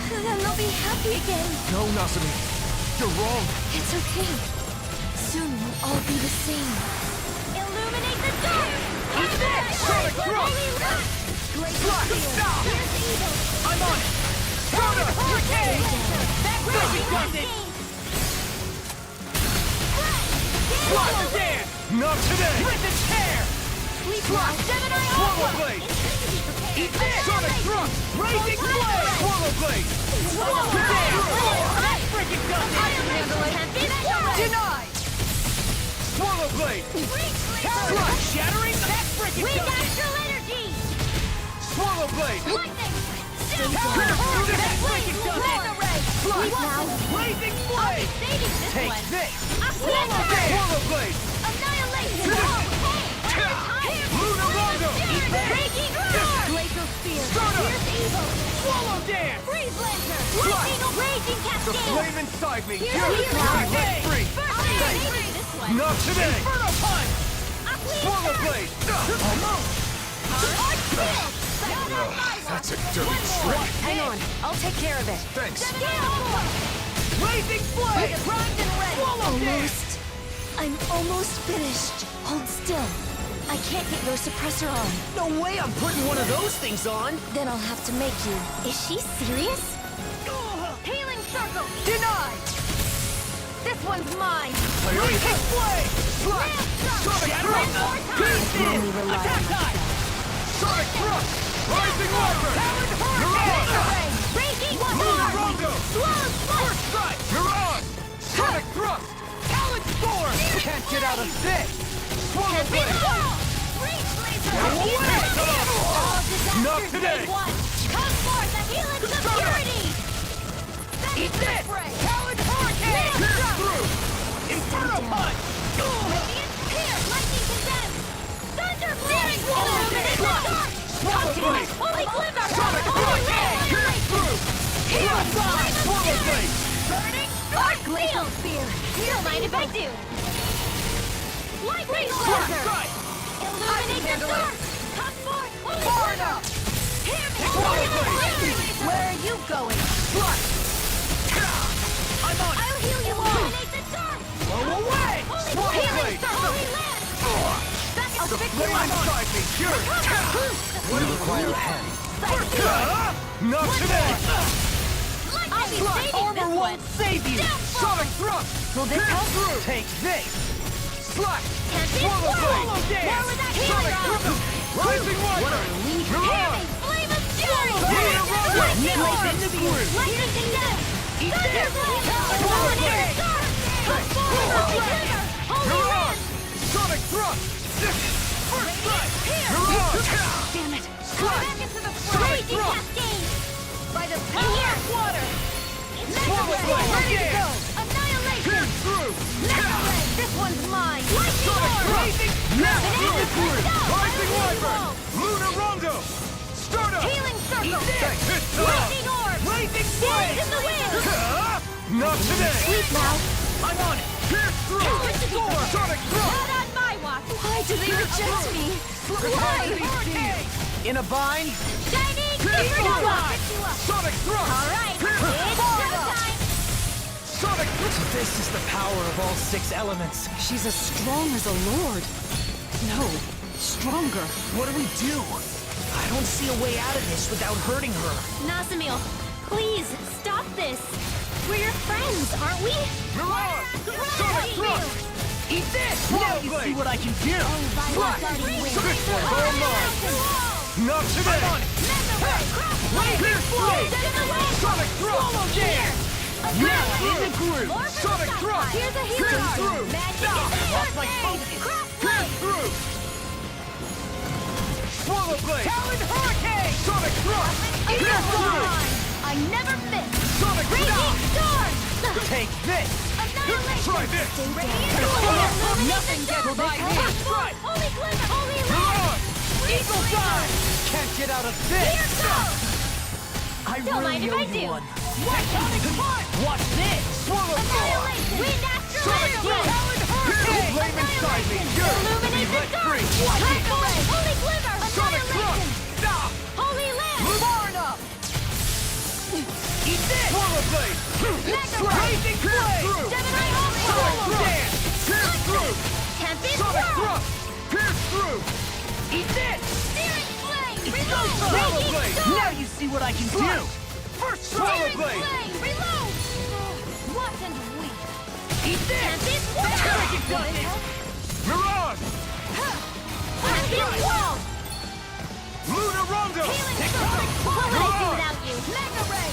Then they'll be happy again. No, Nasamil. You're wrong. It's okay. Soon we'll all be the same. Illuminate the dark! Eat that! Sonic Thrust! Flash! Stop! I'm on it! Soda! Hurricane! Flash again! Not today! Rip its hair! Flash! Swallow Blade! Eat this! Sonic Thrust! Raging Blade! Swallow Blade! Swallow Blade! That freaking does it! Denied! Swallow Blade! Flash! Shattering! That freaking does it! Astral energy! Swallow Blade! Lightning! That freaking does it! Flash! Blazing Blade! Take one. this! Swallow Blade! Annihilation! Luna Rondo! Breaking Glacial Spear! Here's evil! Swallow Dance! Freeze Lancer! Flash! Raging The Cascade! flame inside me! Here's You're evil! let free! This one! Not today! Inferno Punch! Swallow Blade! Almost! That's a dirty trick! Hang on, I'll take care of it. Thanks! Blazing Blade! Primed and ready! Almost. I'm almost finished. Hold still. I can't get your suppressor on. No way I'm putting one of those things on! Then I'll have to make you. Is she serious? Healing Circle! Denied! This one's mine! Raging Blade! Flash! Sonic Thrust! Attack time! Sonic Thrust! Rising Wyvern! You're on! Breaking Luna Rondo! Swallow First strike! You're on! Sonic Thrust! Talon Storm! Can't get out of this! Swallow Blade! Not today! Come forth, the healing security! Eat this! Talon Hurricane! Pierce through! Inferno Punch! Radiant Spear! Lightning condemned! Thunder Blade! Illuminate the dark! Swallow Blade! Holy Glimmer! Sonic Holy Blade! Ray! Pierce through! Heal Side! Swallow Blade! Burning Dark Glacial Spear! You don't mind if I do! Lightning First Laser! strike! Illuminate the dark! Come forth! Holy Far Glimmer! enough! Hear me! Swallow Blade! Where are you going? Flush! I'm on it! I'll heal you all! Illuminate the dark! Blow away! Holy Swallow healing Blade! for Holy Land! Back The into victory! flame inside me! You're We require a hand. not today! I'll be saving Armor this won't one! save you! Sonic Thrust! Will this Pierce help? through! Take this! Slash! Can't be Swallow Blade! More with that healing Sonic round! Thrust! Rising Wyvern! You're Hear on! me! Flame of Fury! Luna Rondo! Lightning Nipples Orb! in the screw! Lightning condemned! Eat Thunder this! Blade! Swallow Blade! Come forward! Holy Glimmer! Holy You're on! Land! Sonic Thrust! First strike! Here! You're on! Damn it! Slash! Back into the Sonic Raging Thrust! Cascade! By the power of water! Swallow Blade! Ready to Again! go! Annihilation! Pierce through! Mega Ray! This one's mine! Lightning Sonic Orb! Thrust! Now! Banana In the screw! Blast! Rising Fire Wyvern! Wall! Luna Rondo! Stardust! Healing Circle! Eat this! Lightning Orb! Blazing Dance Blade! in the wind! Not today! Sleep now! I'm on it! Pierce through! Talon Storm! Sonic Thrust! Not on my watch! Why do do they reject me? Why? In a bind. Shining supernova! Sonic thrust. All right, it's showtime! Sonic thrust. So this is the power of all 6 elements. She's as strong as a lord. No, stronger. What do we do? I don't see a way out of this without hurting her. Nasamil, please, stop this! We're your friends, aren't we? Mirage! Sonic thrust. Eat this! Now you see what I can do! Fly! This one's all mine! Not today! I'm on it! Pierce blade! Sonic thrust! Swallow gear! Now I'm in the groove! Sonic thrust! Here's a Pierce hero! through! Lost my focus! Pierce through! Swallow blade! Talon hurricane! Sonic thrust! Pierce through! I never miss! Sonic Raging storm! Take this! Try this! Nothing gets by me! Holy glimmer! Holy Mirage! Eagle fire! Can't get out of this! Here goes! I Don't mind really if I owe you do. one. Sonic punch! Watch this! Swallow Annihilation! Wind astral Sonic energy! Talon hurricane! Flame inside me! You're Illuminate the let dark! free! Watch it! Holy glimmer! Sonic thrust! Annihilation! Stop! Holy land! Far enough! Eat this! Swallow blade! Blazing flame! Gemini holy Swallow dance! Pierce through! Tempest Sonic swirl! thrust! Pierce through! Eat this! Searing flame! It's Reload! Swallow Raging blade! storm! Now you see what I can do! First swallow Searing blade! flame! Reload! What and we? Eat this! Tempest swirl! Hurricane does it! Mirage! Tempest swirl! Lunar Rondo! Healing sonic! What would I do without you? Mega ray!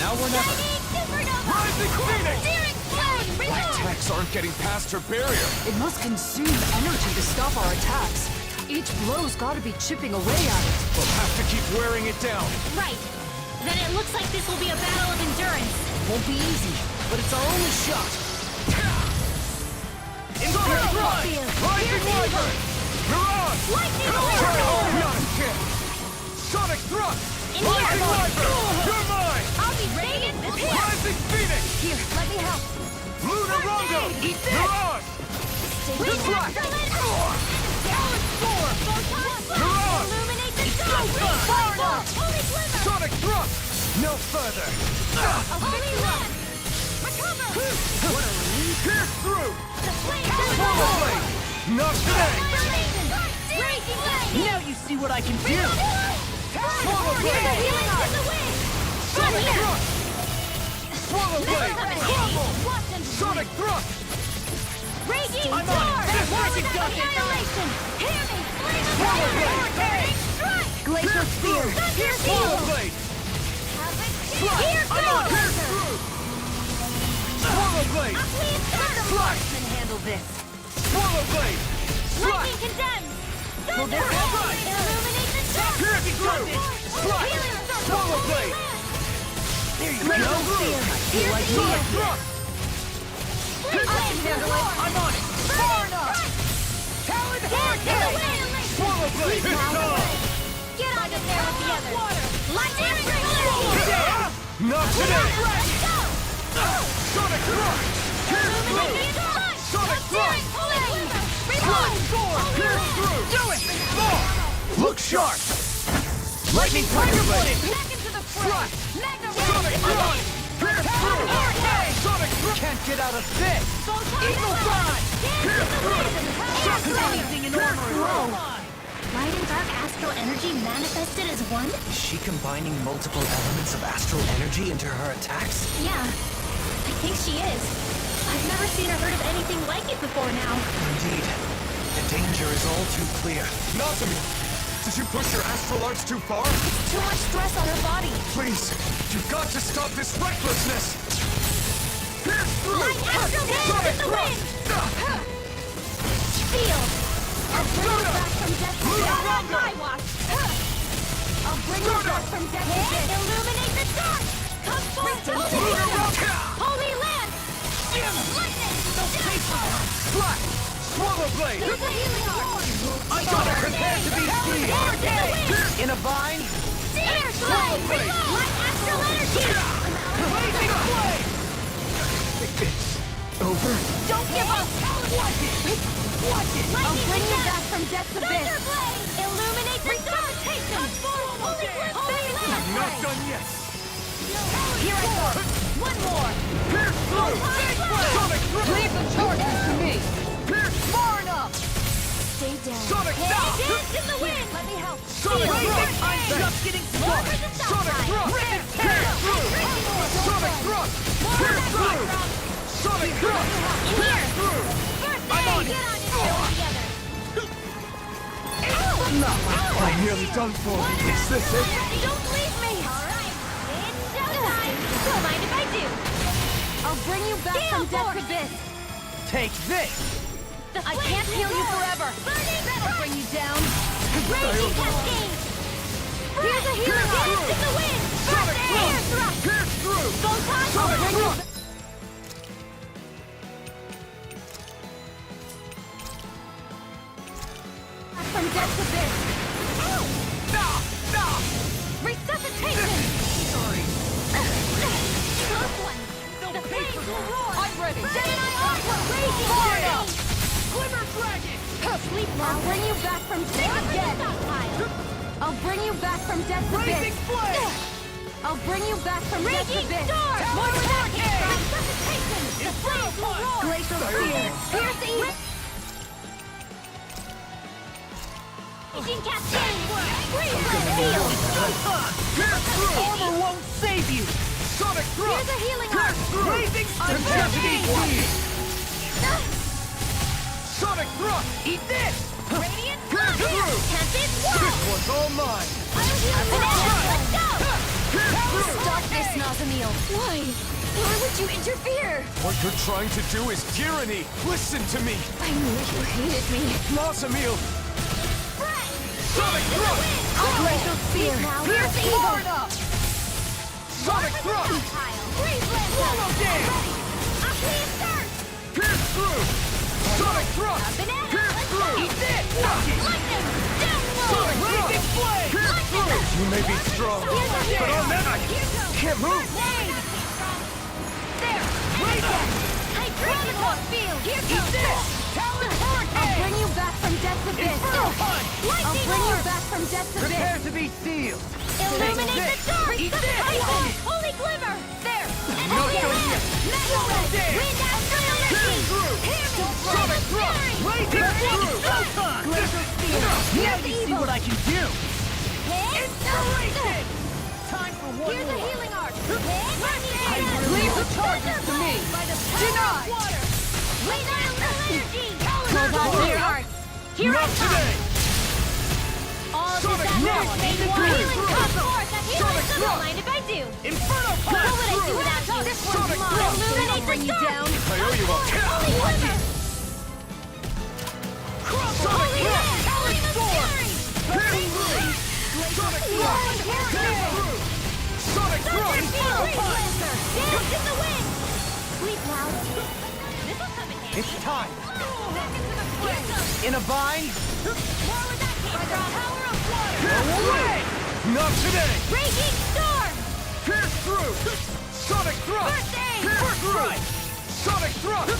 Now or never. Shining supernova! Rising Phoenix! Searing flame! My Reload! attacks aren't getting past her barrier. It must consume energy to stop our attacks. Each blow's gotta be chipping away at it. We'll have to keep wearing it down. Right. Then it looks like this will be a battle of endurance. Won't be easy, but it's our only shot. Sonic thrust! Rising Wyvern! Mirage! Lightning Not a chance! Sonic thrust! In here! Rising Wyvern! You're mine! I'll be radiant this here! Rising Phoenix! Here, let me help. Lunar Rondo! Eat this! Mirage! Wind astral energy! Talon storm! Mirage! Illuminate the dark! Far enough! Holy glimmer! Sonic thrust! No further! Holy land! Recover! What a relief! Pierce through! The flame! Swallow blade! Not today! Raging lightning! Now you see what I can do. Swallow Here's a blade! healing to the wind! Sonic Here! thrust! Swallow blade! Crumble! What and Sonic thrust! Raging I'm on it. storm! This raging With does it. annihilation! Hear me! Flame of Swallow fire! blade. Strike! Glacier spear! Thunder Swallow field! blade! Here I'm on it! goes! Pierce through! Swallow blade! Please, let the marksman handle this! Swallow blade! Lightning condemned! Thunder Strike! Illuminate the dark! Pierce through! Strike! Healing circle! Swallow blade! There you Glacier go. spear! Feel like Sonic me. thrust! I can handle it! I'm on it! Far enough! Talon hurricane! Swallow blade! It's time! Get out of there with the others! Lightning circle! Not today! Let's go! Sonic thrust! Pierce through! Sonic thrust! Flash sword! Pierce through! Do it! Look sharp! Lightning tiger blade! Back into the fray! Thrust! Mega Sonic thrust! Pierce through! Sonic thrust! Can't get out of this. Eagle fly! Pierce through! Sonic Anything in armor. Roll. Light and dark astral energy manifested as one? Is she combining multiple elements of astral energy into her attacks? Yeah, I think she is. I've never seen or heard of anything like it before now. Indeed. The danger is all too clear. Nazami, did you push your astral arts too far? Too much stress on her body. Please, you've got to stop this recklessness! Pierce through! Light astral dance in the wind! Feel! I'll bring you back from death to death on my watch! I'll bring you back from death to death! Illuminate the dark! Come forth to Holy land! Lightning! Flash! Swallow blade! There's a healing horn! I'm gonna prepare to be free! In a bind. Seer Slave! Reload! Light astral energy! Blazing flame! Over. Don't give up! I'll bring you back from death's abyss. Illuminate the resuscitation! Not done yet! Here I go. One more. Pierce through! Sonic through! Leave the charges to me! Pierce far enough! Stay down. Sonic down! Dance in the wind! Let me help. Sonic thrust! I'm just getting started! Sonic thrust! Pierce through! Sonic thrust! Pierce through! Sonic thrust! Pierce through! I'm on it! I'm nearly done for. Is this it? Don't leave me! Alright, it's showtime! Don't mind if I do! I'll bring you back from death's abyss. Take this! I can't heal you forever. That'll bring you down. Raging cascade! Here's a healer dance in the wind! Sonic Air thrust! thrust! Pierce through! Photon Sonic thrust! From death's abyss. Resuscitation! Sorry. Close one! The flames will roar! I'm ready! Gemini Aqua! Raging Fire! cascade! Glimmer dragon! Sleep now. I'll bring you back from death's abyss. I'll bring you back from death's Blazing abyss. flame! I'll bring you back from death's Raging abyss. storm! Tower More of attacking! Hurricane! Resuscitation! The flames will roar! Glacial spear. Here's the evil. Raging cascade! Freeze! Pierce through! Armor won't save you! Sonic thrust! Here's a healing arc! Pierce through! Blazing intensity speed! Sonic thrust! Eat this! Radiant Pierce through! Tempest This wall! one's all mine! I'll heal you! Let's go! Pierce through! Stop this, Nazamil. Why? Why would you interfere? What you're trying to do is tyranny. Listen to me. I knew you hated me. Nazamil! Sonic thrust! Glacial spear. Pierce Here's far evil. enough! Sonic thrust! Freeze blast! Swallow dance! I'll see you first! Pierce through! Sonic thrust! Banana! Pierce Let's through! go! Eat this! Lightning! Download! Sonic blazing flame! Pierce through! You may be strong, but on that I can't move! There! Razor! Hydraulic field! Here Eat goes! this! Talon I'll hurricane! bring you back from death's abyss. Inferno punch! I'll bring you back from death's Prepare abyss. to be sealed! Illuminate the Take dark! this! Eat this! Holy glimmer! There! And No holy done lamp! yet! Metal Swallow red! dance! Wind out Pierce energy! through! Sonic thrust! Blazing through! Glacial spear. Now you see what I can do! Hit! Inspiration! Time for one Here's a more! healing arc! Hit! Leave the charges to me! Denied! Wind out energy! Hold on to your hearts. Here I Not come! today! All Sonic disasters thrust! made one Pierce healing through! come forth! That healing Sonic don't thrust! mind if I do! Inferno What punch! would I do without you? This one's Sonic mine. thrust! Illuminate I'll bring the you dark! down. I owe you a Holy glimmer! Holy lamp! Flame of fury! Pierce through! Sonic thrust! Pierce through! Sonic thrust! Inferno punch! Dance in the wind! Sleep now. This'll come in handy. It's time! Back into the fray. In a vine? More where that came from. Power of water! No way! Not today! Raging storm! Pierce through! Sonic thrust! Birthday! Pierce First through! strike! Sonic thrust!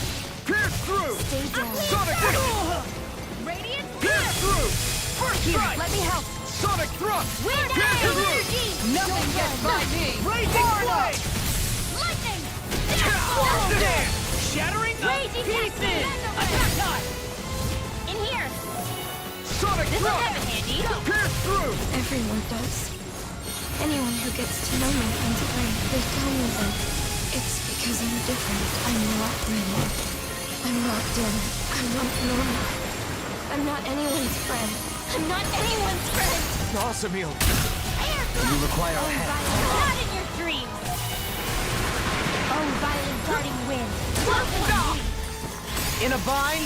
Pierce through! Stay down. Sonic thrust! Radiant Pierce through! First Here, strike! let me help. Sonic thrust! Wind Pierce out through! energy! Nothing gets by me! Blazing flame! Lightning! Swallow dance! Shattering the Raging pieces! cascade! Attack time! In here! Sonic This'll thrust! come in handy. Pierce through! Everyone does. Anyone who gets to know me and play, they tell me that it's because I'm different. I'm not ready. I'm not dead. I'm not normal. I'm not anyone's friend. I'm not anyone's friend. Nazamil! Air You require a hand. Not in your dreams! Oh, violent darting wind! Close one! In a vine?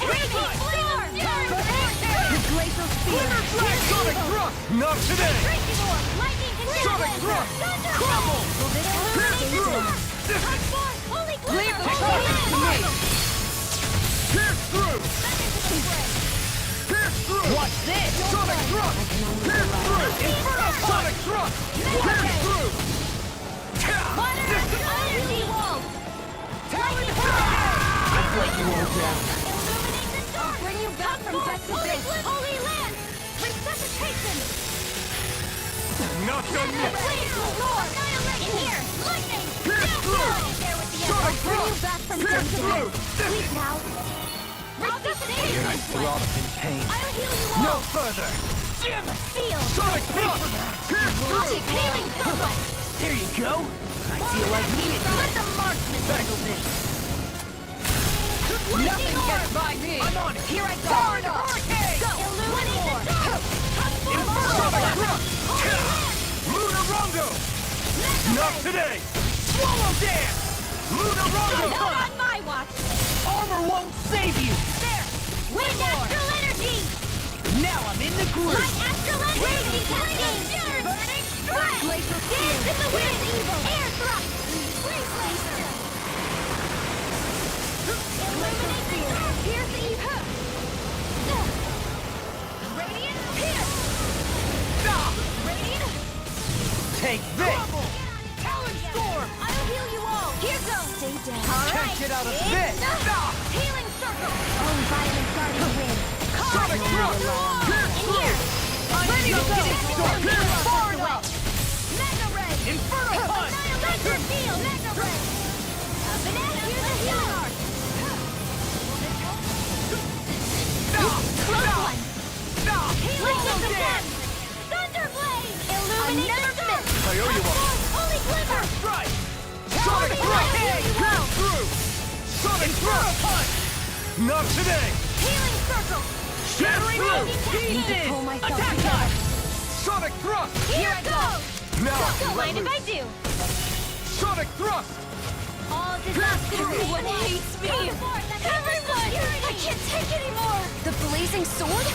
Raging storm! The glacial spear. Sonic thrust! Not today! Raging orb! Lightning and Sonic thrust! Crumble! Pierce through! Come forth! Holy glimmer! Leave the Holy charges to me! Pierce through! Pierce through! Watch this! Sonic thrust! Pierce through! Inferno Sonic thrust! Pierce through! Water! Energy wall! Talon hurricane! I blame I'll bring you back from death to this. Holy land! Resuscitation! Not done yet! In here! Lightning! There with the I'll bring you back from death to this. Please now. Resuscitation! I throb in pain. I'll heal you all! No further! Jim! Feel! Sonic thrust! Logic healing circle! There you go! I feel like needed. Let the marksman handle this! Nothing gets by me! I'm on it! Here I go! Hurricane! Go! Illuminate the dark! Sonic thrust! Lunar Rondo! Not today! Swallow dance! Lunar Rondo! Not on my watch! Armor won't save you! There! Wind astral energy! Now I'm in the groove! Light astral energy! Burning strike! Glacial dance in the wind! Air thrust! Freeze laser! Illuminate the dark! Here's the evil! Radiant pierce! Radiant! Take this! Talon storm! I'll heal you all! Here goes! Stay down. All Can't right! get out of this! Healing circle! Oh, violent guardian wind! Sonic thrust! In here! Ready to go! Far enough! Mega ray! Inferno punch! Laser field! Mega ray! Banana, here's the healing art! Close one! Healing defense! Thunderblade! Illuminate the dark! I owe you one! Holy glimmer! Strike! Sonic thrust! Pierce through! Sonic thrust! Punch! Not today! Healing circle! Shattering through! Pieces! Pull myself Attack together. time! Sonic thrust! Here I go! Now! Don't mind if I do! Sonic thrust! All disaster! Everyone hates me! Everyone! I can't take anymore! The blazing sword?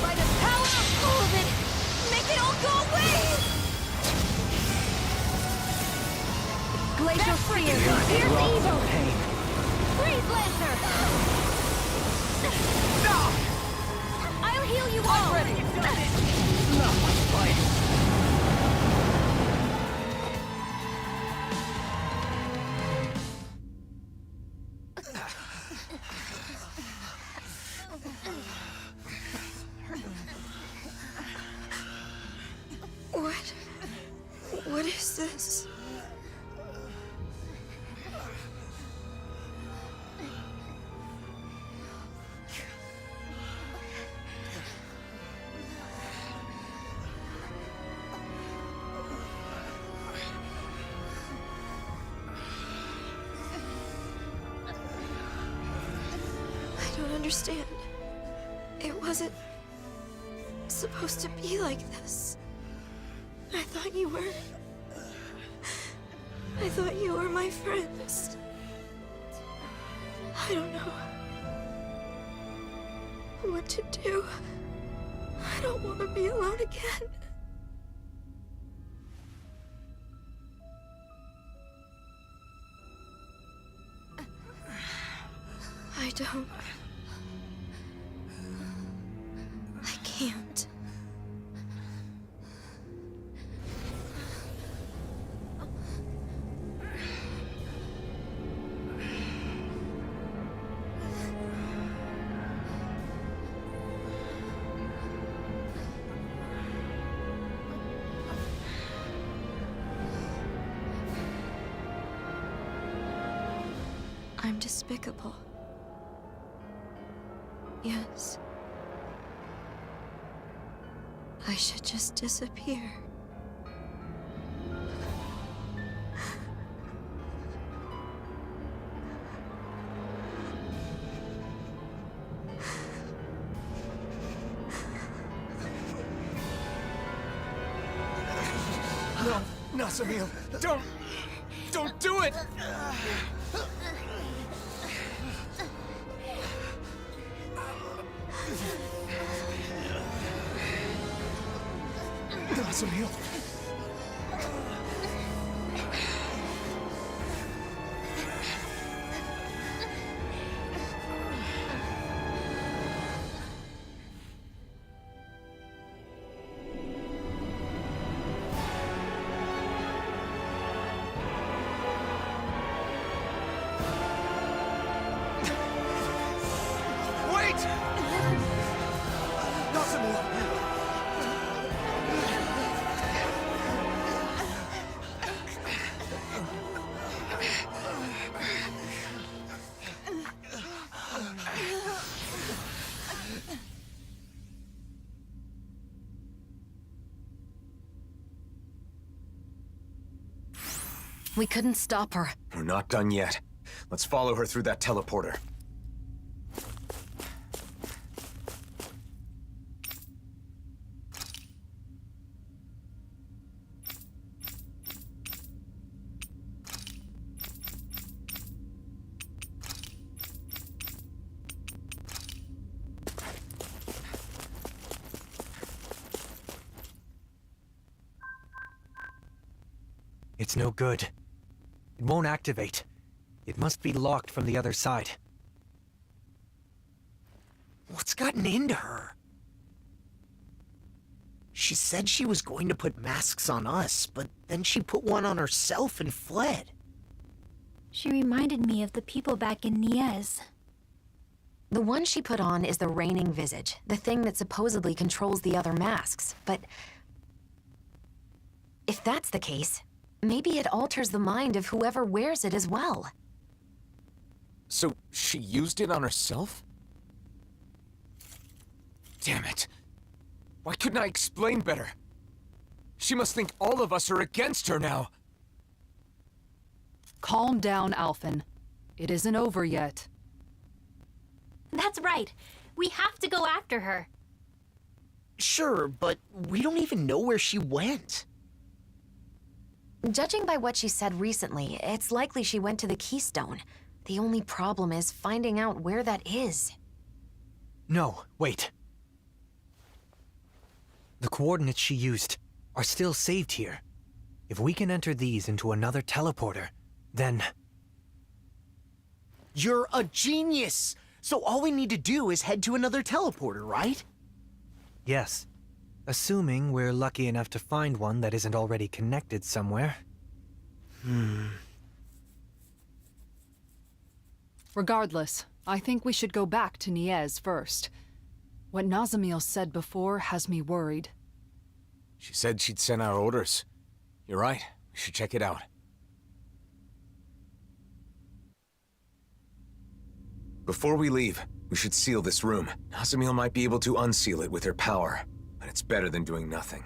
By the power of all of it, make it all go away! Glacial spear. Here's Throb evil! in pain. Freeze laser! I'll heal you all! Ready! Not much fight! What is this? I don't understand. It wasn't supposed to be like this. I thought you were my friends. I don't know what to do. I don't want to be alone again. I don't. I can't. I'm despicable. Yes. I should just disappear. No, Nasamil, don't do it! Nasamil. We couldn't stop her. We're not done yet. Let's follow her through that teleporter. It's no good. It won't activate. It must be locked from the other side. What's gotten into her? She said she was going to put masks on us, but then she put one on herself and fled. She reminded me of the people back in Niez. The one she put on is the reigning visage, the thing that supposedly controls the other masks. But if that's the case, maybe it alters the mind of whoever wears it as well. So she used it on herself? Damn it. Why couldn't I explain better? She must think all of us are against her now. Calm down, Alphen. It isn't over yet. That's right. We have to go after her. Sure, but we don't even know where she went. Judging by what she said recently, it's likely she went to the Keystone. The only problem is finding out where that is. No, wait. The coordinates she used are still saved here. If we can enter these into another teleporter, then... You're a genius! So all we need to do is head to another teleporter, right? Yes. Assuming we're lucky enough to find one that isn't already connected somewhere. Regardless, I think we should go back to Niez first. What Nazamil said before has me worried. She said she'd sent out orders. You're right. We should check it out. Before we leave, we should seal this room. Nazamil might be able to unseal it with her power, but it's better than doing nothing.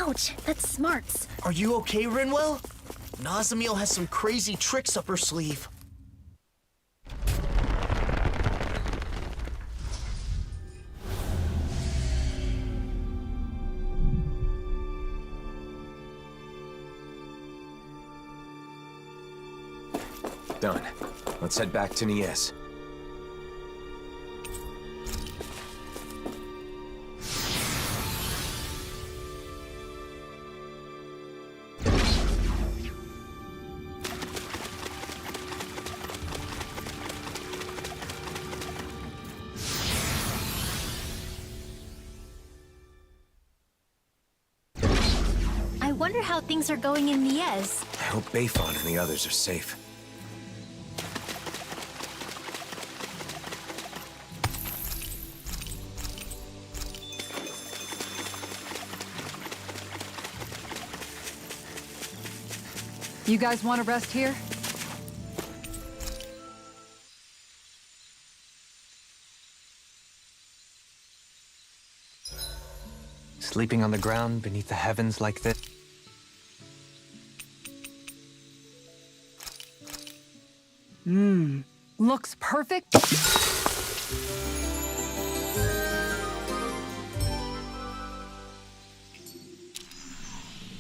Ouch, that smarts. Are you okay, Rinwell? Nazamil has some crazy tricks up her sleeve. Done. Let's head back to Niez. I wonder how things are going in Niez. I hope Bayfon and the others are safe. You guys want to rest here? Sleeping on the ground beneath the heavens like this. Looks perfect.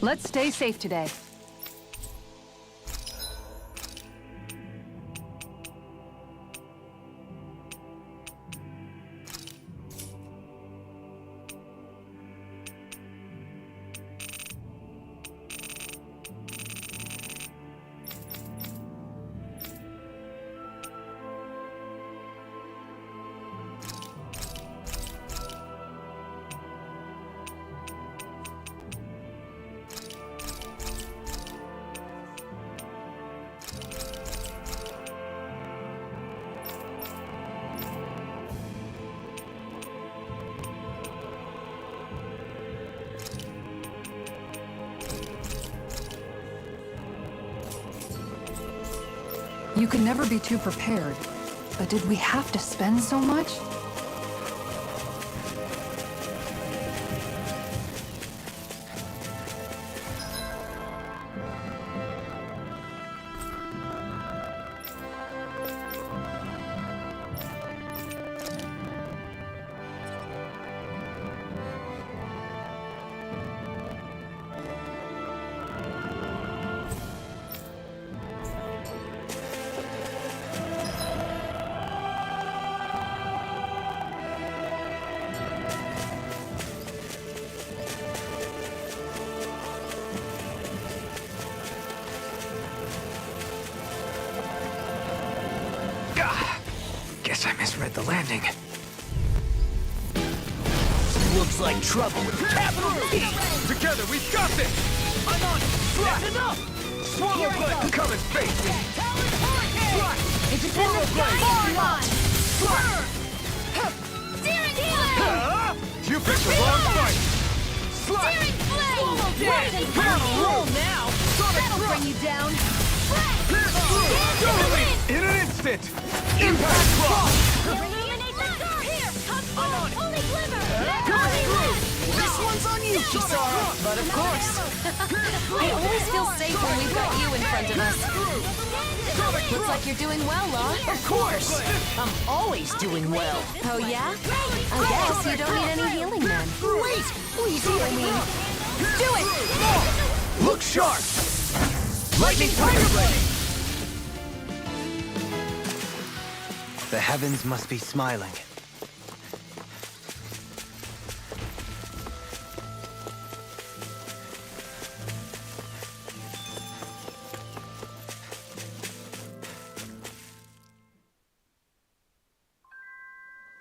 Let's stay safe today. You can never be too prepared. But did we have to spend so much? Guess I misread the landing. Looks like trouble with a capital T. Together, we've got this! I'm on. That's enough. Swallow blade, come and face me! It's Swallow blade. Steering wheel! You picked the wrong fight! Steering flame! We're on a roll now. That'll bring you down. In an instant! Impact block! Illuminate the car here! Come on! Holy glimmer! This one's on you, Kisara. But of course. I always feel safe when we've got you in front of us. Looks like you're doing well, Law. Of course. I'm always doing well. Oh, yeah? I guess you don't need any healing then. Wait, please heal me. Do it! Look sharp! Lightning Tiger Blade! The heavens must be smiling.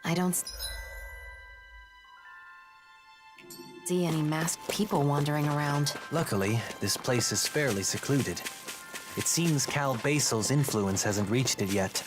I don't see any masked people wandering around. Luckily, this place is fairly secluded. It seems Cal Basil's influence hasn't reached it yet.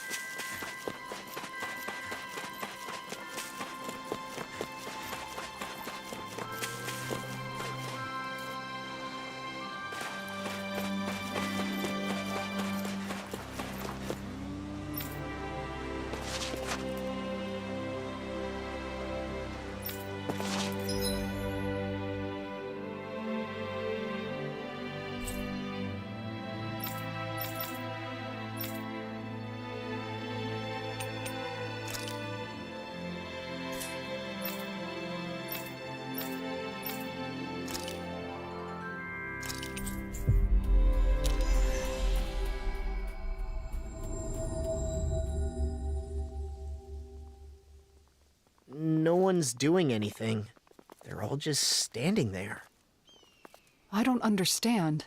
No one's doing anything. They're all just standing there. I don't understand.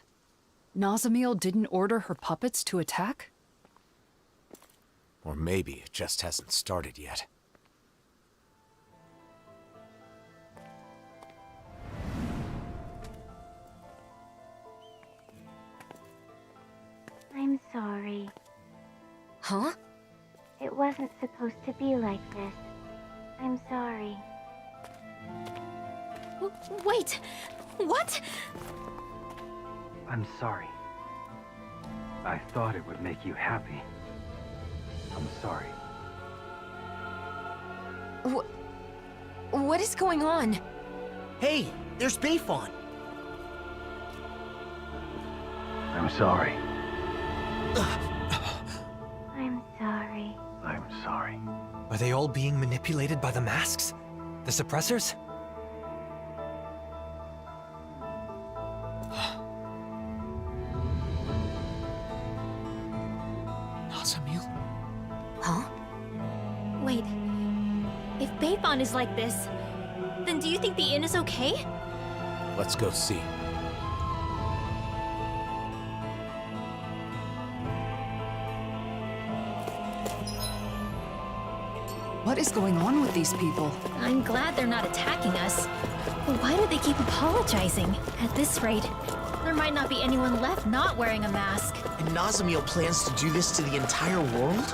Nazamiel didn't order her puppets to attack? Or maybe it just hasn't started yet. I'm sorry. Huh? It wasn't supposed to be like this. I'm sorry. Wait! What? I'm sorry. I thought it would make you happy. I'm sorry. What is going on? Hey, there's Bayfon. I'm sorry. I'm sorry. I'm sorry. Are they all being manipulated by the masks? The suppressors? Nazamil? Huh? Wait. If Bayfon is like this, then do you think the inn is okay? Let's go see. What is going on with these people? I'm glad they're not attacking us. But why do they keep apologizing? At this rate, there might not be anyone left not wearing a mask. And Nazamil plans to do this to the entire world?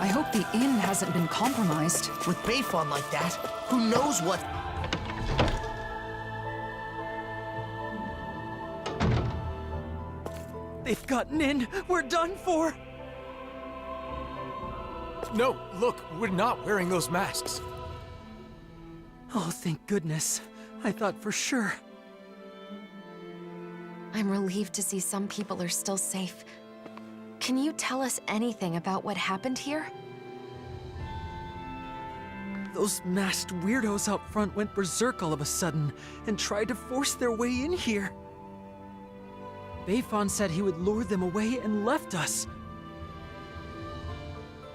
I hope the inn hasn't been compromised. With Bayfon like that, who knows what... They've gotten in. We're done for. No, look, we're not wearing those masks. Oh, thank goodness. I thought for sure. I'm relieved to see some people are still safe. Can you tell us anything about what happened here? Those masked weirdos out front went berserk all of a sudden and tried to force their way in here. Bayfon said he would lure them away and left us.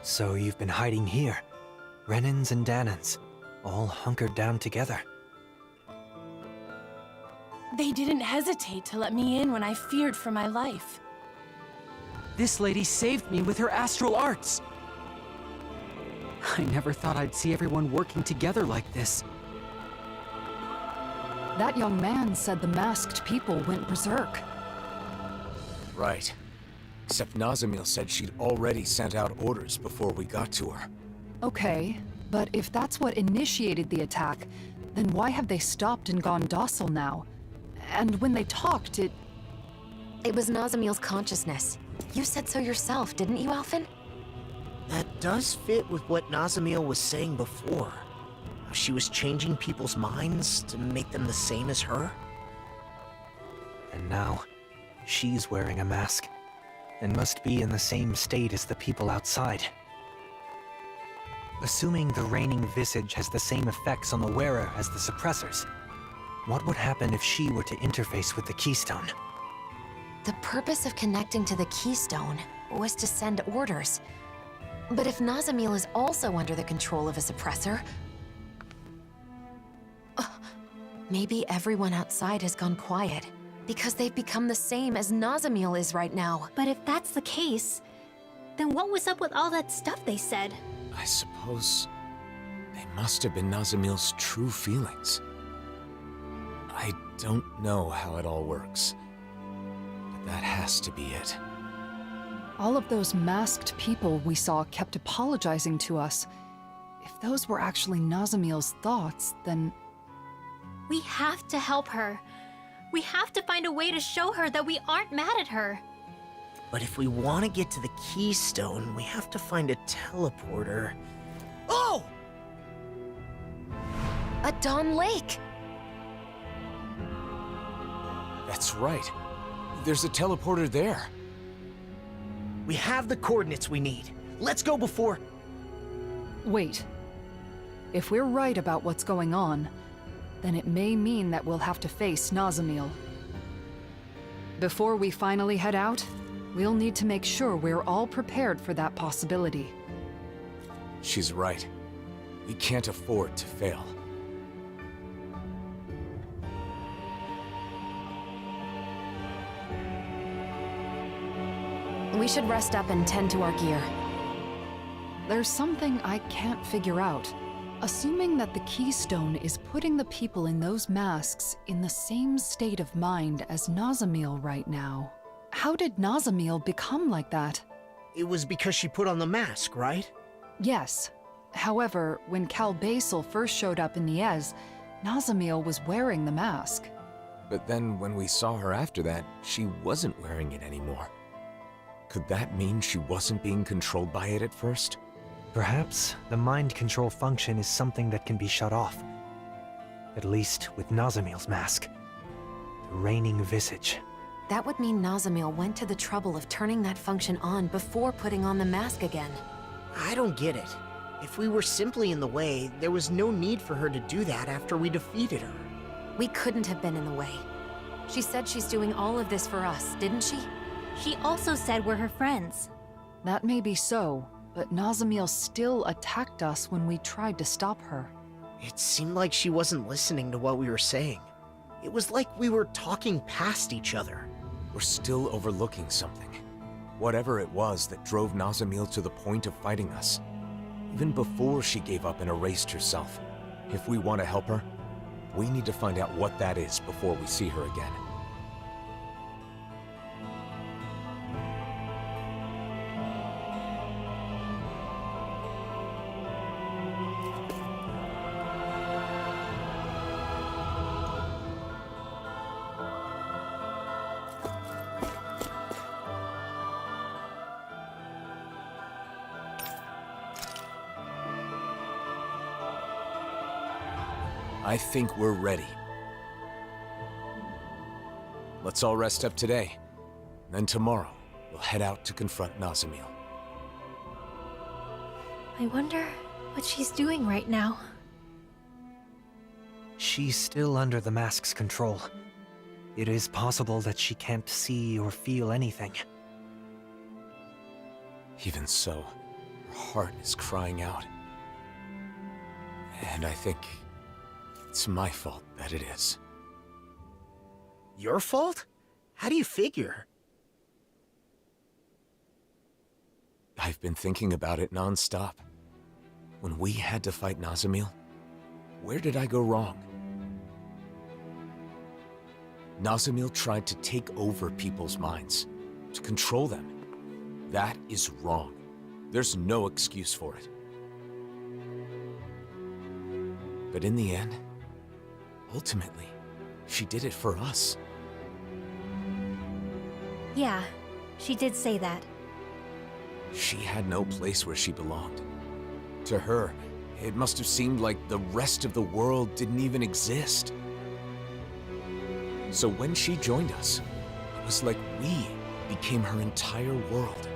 So you've been hiding here. Renans and Danans, all hunkered down together. They didn't hesitate to let me in when I feared for my life. This lady saved me with her astral arts. I never thought I'd see everyone working together like this. That young man said the masked people went berserk. Right. Except Nazamil said she'd already sent out orders before we got to her. Okay, but if that's what initiated the attack, then why have they stopped and gone docile now? And when they talked, It was Nazamil's consciousness. You said so yourself, didn't you, Alphen? That does fit with what Nazamil was saying before. How she was changing people's minds to make them the same as her. And now, she's wearing a mask, and must be in the same state as the people outside. Assuming the reigning visage has the same effects on the wearer as the suppressors, what would happen if she were to interface with the Keystone? The purpose of connecting to the Keystone was to send orders. But if Nazamil is also under the control of a suppressor... maybe everyone outside has gone quiet, because they've become the same as Nazamil is right now. But if that's the case, then what was up with all that stuff they said? I suppose they must have been Nazamil's true feelings. I don't know how it all works, but that has to be it. all of those masked people we saw kept apologizing to us. If those were actually Nazamil's thoughts, then... We have to help her. We have to find a way to show her that we aren't mad at her. But if we want to get to the Keystone, we have to find a teleporter. Oh! A Dawn Lake! That's right. There's a teleporter there. We have the coordinates we need. Let's go before... Wait. If we're right about what's going on, then it may mean that we'll have to face Nazamil. Before we finally head out, we'll need to make sure we're all prepared for that possibility. She's right. We can't afford to fail. We should rest up and tend to our gear. There's something I can't figure out. Assuming that the Keystone is putting the people in those masks in the same state of mind as Nazamil right now, how did Nazamil become like that? It was because she put on the mask, right? Yes. However, when Cal Basel first showed up in Niez, Nazamil was wearing the mask. But then when we saw her after that, she wasn't wearing it anymore. Could that mean she wasn't being controlled by it at first? Perhaps the mind control function is something that can be shut off. At least with Nazamil's mask. The reigning visage. That would mean Nazamil went to the trouble of turning that function on before putting on the mask again. I don't get it. If we were simply in the way, there was no need for her to do that after we defeated her. We couldn't have been in the way. She said she's doing all of this for us, didn't she? She also said we're her friends. That may be so, but Nazamil still attacked us when we tried to stop her. It seemed like she wasn't listening to what we were saying. It was like we were talking past each other. We're still overlooking something. Whatever it was that drove Nazamil to the point of fighting us. Even before she gave up and erased herself. If we want to help her, we need to find out what that is before we see her again. I think we're ready. Let's all rest up today. Then tomorrow, we'll head out to confront Nazamil. I wonder what she's doing right now. She's still under the mask's control. It is possible that she can't see or feel anything. Even so, her heart is crying out. And I think it's my fault that it is. Your fault? How do you figure? I've been thinking about it non-stop. When we had to fight Nazamil, where did I go wrong? Nazamil tried to take over people's minds, to control them. That is wrong. There's no excuse for it. But in the end, ultimately, she did it for us. Yeah, she did say that. She had no place where she belonged. To her, it must have seemed like the rest of the world didn't even exist. So when she joined us, it was like we became her entire world.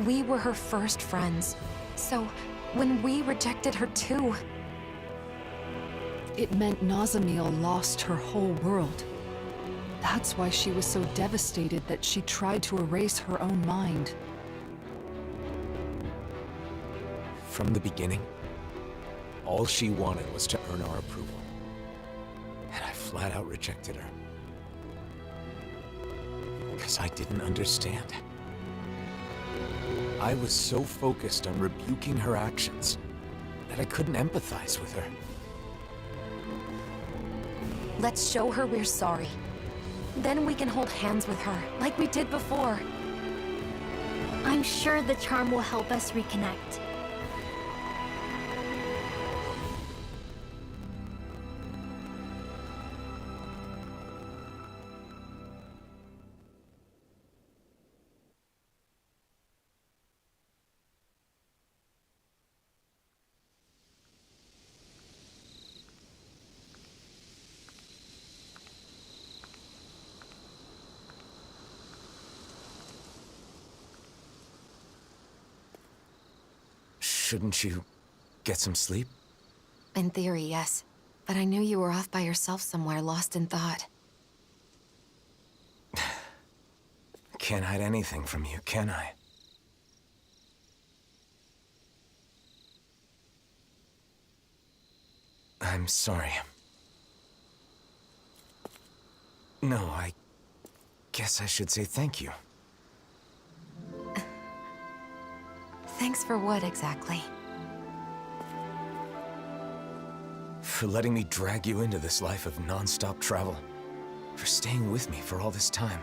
We were her first friends, so when we rejected her too... It meant Nazamil lost her whole world. That's why she was so devastated that she tried to erase her own mind. From the beginning, all she wanted was to earn our approval. And I flat out rejected her. Because I didn't understand. I was so focused on rebuking her actions that I couldn't empathize with her. Let's show her we're sorry. Then we can hold hands with her, like we did before. I'm sure the charm will help us reconnect. Shouldn't you get some sleep? In theory, yes. But I knew you were off by yourself somewhere, lost in thought. Can't hide anything from you, can I? I'm sorry. No, I guess I should say thank you. Thanks for what, exactly? For letting me drag you into this life of non-stop travel. For staying with me for all this time.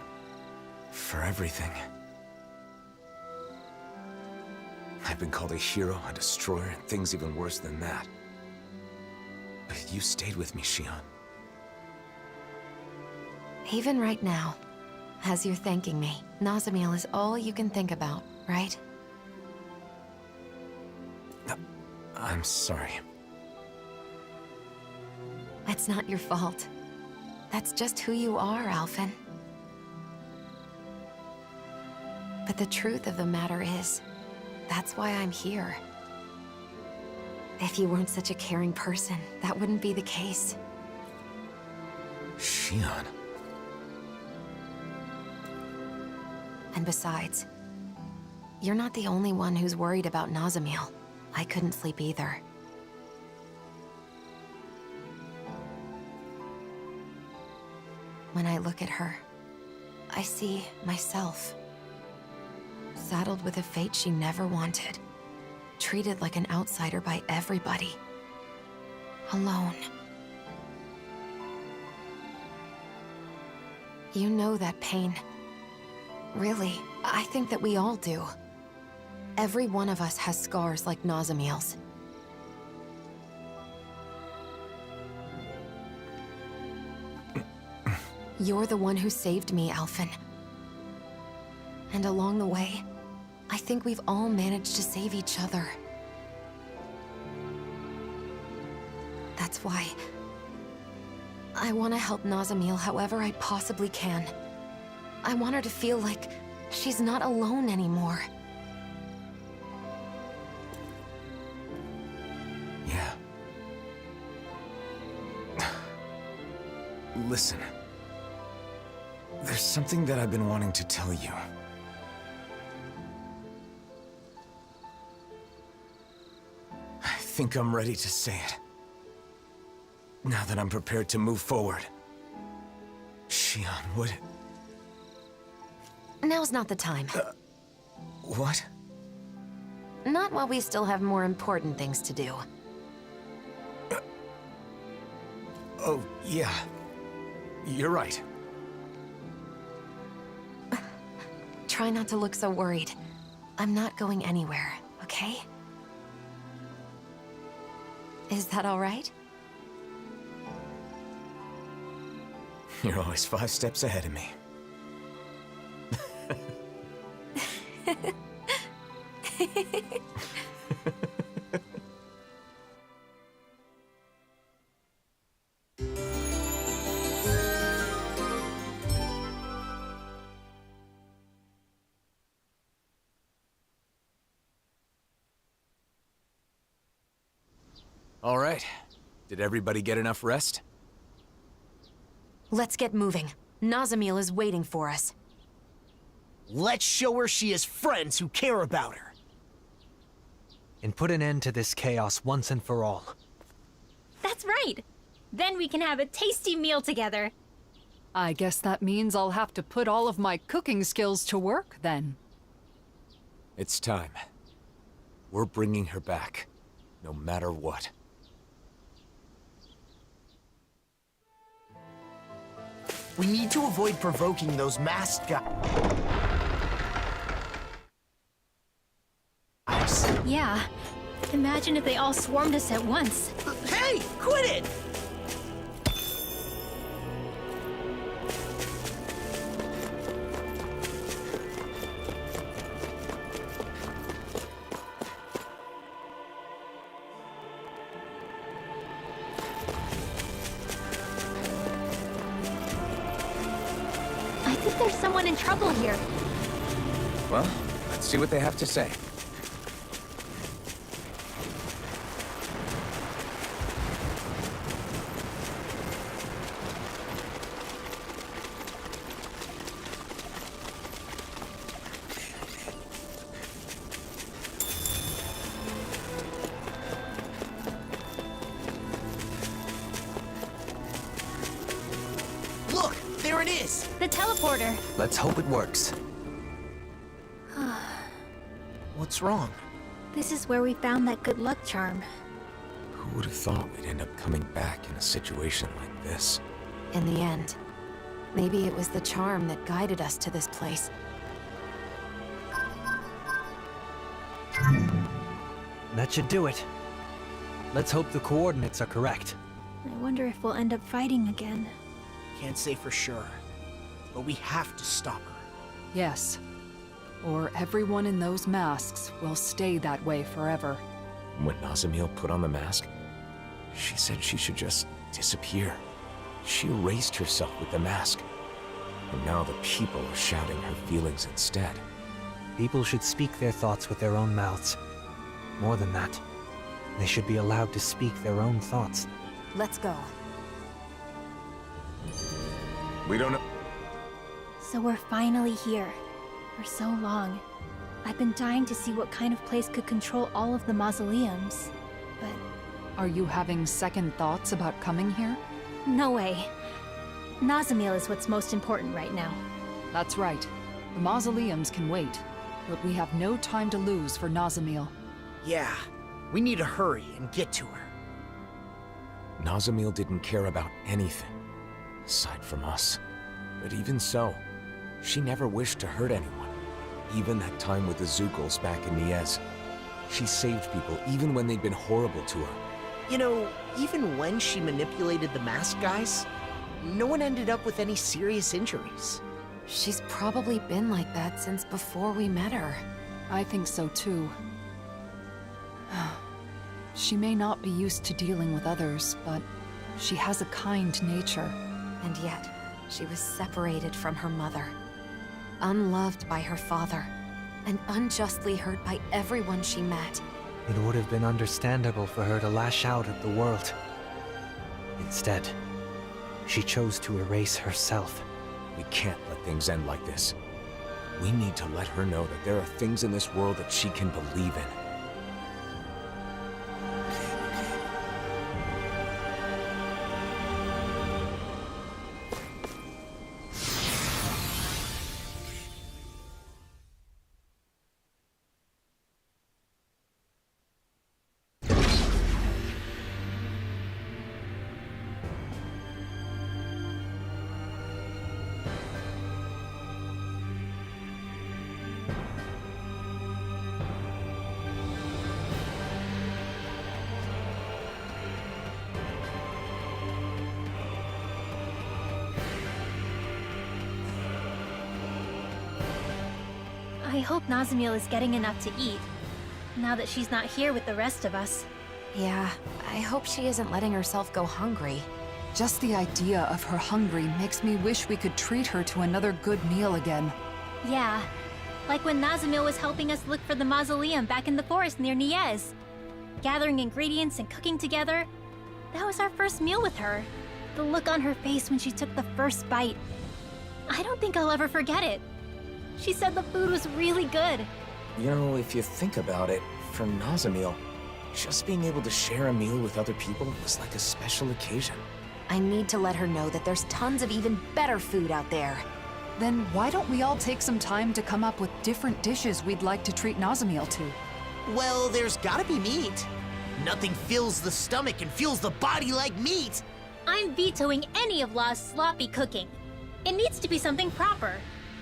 For everything. I've been called a hero, a destroyer, and things even worse than that. But you stayed with me, Xion. Even right now, As you're thanking me, Nazamiel is all you can think about, right? I'm sorry. It's not your fault. That's just who you are, Alphen. But the truth of the matter is, that's why I'm here. If you weren't such a caring person, that wouldn't be the case. Shion. And besides, you're not the only one who's worried about Nazamiel. I couldn't sleep either. When I look at her, I see myself. Saddled with a fate she never wanted. Treated like an outsider by everybody. Alone. You know that pain. Really, I think that we all do. Every one of us has scars like Nazamiel's. You're the one who saved me, Alphen. And along the way, I think we've all managed to save each other. That's why I want to help Nazamiel however I possibly can. I want her to feel like she's not alone anymore. Yeah. Listen. There's something that I've been wanting to tell you. I think I'm ready to say it. Now that I'm prepared to move forward. Shion, what? Now's not the time. What? Not while we still have more important things to do. Oh, yeah. You're right. Try not to look so worried. I'm not going anywhere, okay? Is that all right? You're always 5 steps ahead of me. All right. Did everybody get enough rest? Let's get moving. Nazamiel is waiting for us. Let's show her she has friends who care about her. And put an end to this chaos once and for all. That's right. Then we can have a tasty meal together. I guess that means I'll have to put all of my cooking skills to work, then. It's time. We're bringing her back, no matter what. We need to avoid provoking those masked guys. Yeah. Imagine if they all swarmed us at once. Hey, quit it! I think there's someone in trouble here. Well, let's see what they have to say. Look, there it is! The teleporter. Let's hope it works. What's wrong? This is where we found that good luck charm. Who would have thought we'd end up coming back in a situation like this? In the end, maybe it was the charm that guided us to this place. That should do it. Let's hope the coordinates are correct. I wonder if we'll end up fighting again. Can't say for sure. but we have to stop her. Yes. Or everyone in those masks will stay that way forever. When Nazamil put on the mask, she said she should just disappear. She erased herself with the mask. And now the people are shouting her feelings instead. People should speak their thoughts with their own mouths. More than that, they should be allowed to speak their own thoughts. Let's go. We don't know. So we're finally here. For so long. I've been dying to see what kind of place could control all of the mausoleums. But... Are you having second thoughts about coming here? no way. Nazamil is what's most important right now. That's right. The mausoleums can wait. But we have no time to lose for Nazamil. Yeah, we need to hurry and get to her. Nazamil didn't care about anything, aside from us. But even so, she never wished to hurt anyone. Even that time with the Zukals back in Niez. She saved people even when they'd been horrible to her. You know, even when she manipulated the mask guys, no one ended up with any serious injuries. She's probably been like that since before we met her. I think so too. She may not be used to dealing with others, but she has a kind nature. And yet, she was separated from her mother, unloved by her father, and unjustly hurt by everyone she met. It would have been understandable for her to lash out at the world. Instead, she chose to erase herself. We can't let things end like this. We need to let her know that there are things in this world that she can believe in. I hope Nazamil is getting enough to eat, now that she's not here with the rest of us. Yeah, I hope she isn't letting herself go hungry. Just the idea of her hungry makes me wish we could treat her to another good meal again. Yeah, like when Nazamil was helping us look for the mausoleum back in the forest near Niez. Gathering ingredients and cooking together. That was our first meal with her. The look on her face when she took the first bite. I don't think I'll ever forget it. She said the food was really good. You know, if you think about it, for Nazamil, just being able to share a meal with other people was like a special occasion. I need to let her know that there's tons of even better food out there. Then why don't we all take some time to come up with different dishes we'd like to treat Nazamil to? Well, there's gotta be meat. Nothing fills the stomach and fuels the body like meat. I'm vetoing any of Law's sloppy cooking. It needs to be something proper.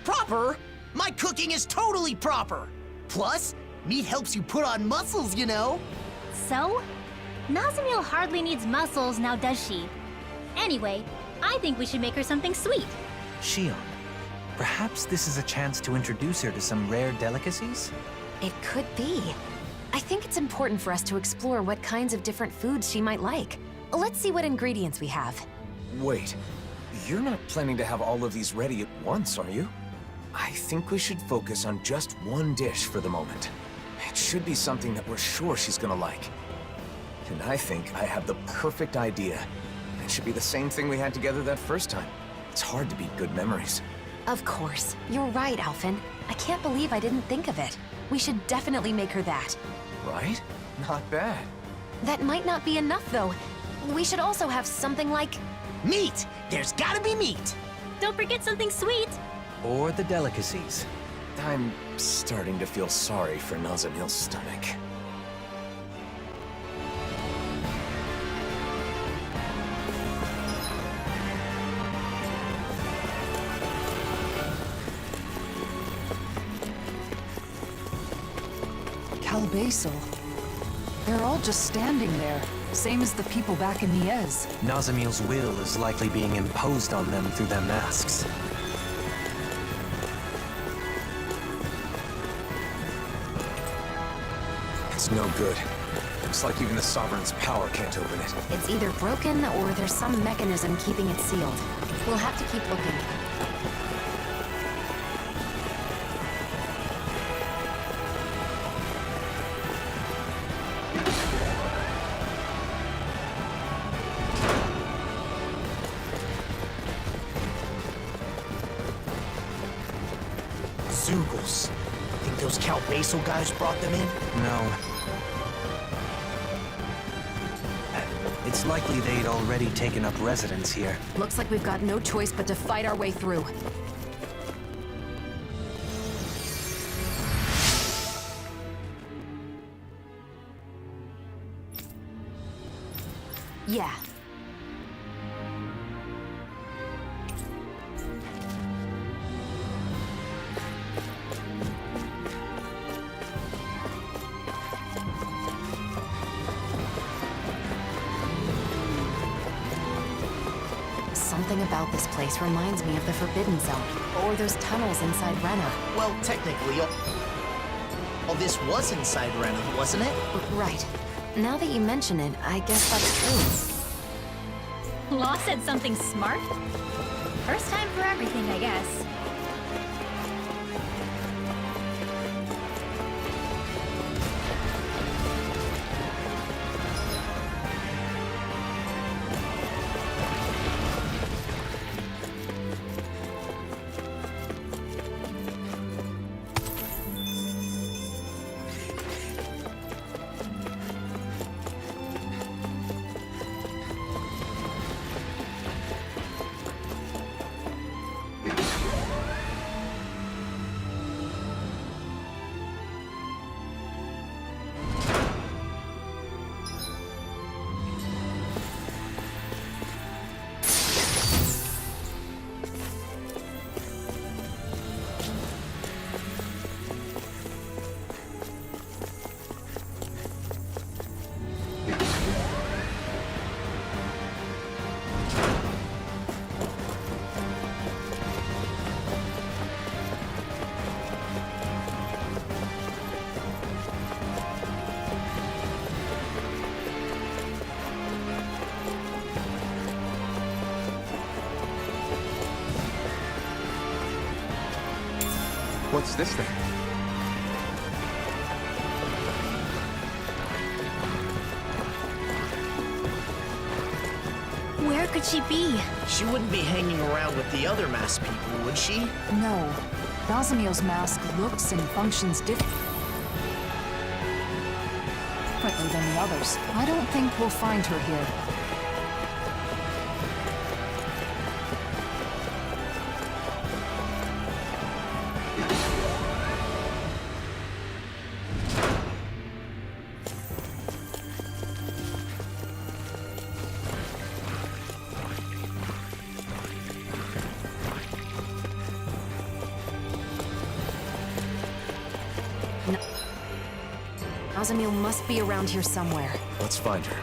Proper? My cooking is totally proper. Plus, meat helps you put on muscles, you know. So? Nazamil hardly needs muscles now, does she? Anyway, I think we should make her something sweet. Shion, perhaps this is a chance to introduce her to some rare delicacies? It could be. I think it's important for us to explore what kinds of different foods she might like. Let's see what ingredients we have. Wait, you're not planning to have all of these ready at once, are you? I think we should focus on just one dish for the moment. It should be something that we're sure she's gonna like. And I think I have the perfect idea. It should be the same thing we had together that first time. It's hard to beat good memories. Of course. You're right, Alphen. I can't believe I didn't think of it. We should definitely make her that. Right? Not bad. That might not be enough, though. We should also have something like... meat! There's gotta be meat! Don't forget something sweet! Or the delicacies. I'm starting to feel sorry for Nazamil's stomach. Calbasel. They're all just standing there, same as the people back in Niez. Nazamil's will is likely being imposed on them through their masks. no good. Looks like even the Sovereign's power can't open it. It's either broken or there's some mechanism keeping it sealed. We'll have to keep looking. Zoogles. Think those Cal Basel guys brought them in? No. It's likely they'd already taken up residence here. Looks like we've got no choice but to fight our way through. Yeah. Something about this place reminds me of the Forbidden Zone, or those tunnels inside Rena. Well, technically, all this was inside Rena, wasn't it? Right. Now that you mention it, I guess that's true. Law said something smart? First time for everything, I guess. What's this thing? Where could she be? She wouldn't be hanging around with the other masked people, would she? No. Nazamiel's mask looks and functions differently than the others. I don't think we'll find her here. Nazamiel must be around here somewhere. Let's find her.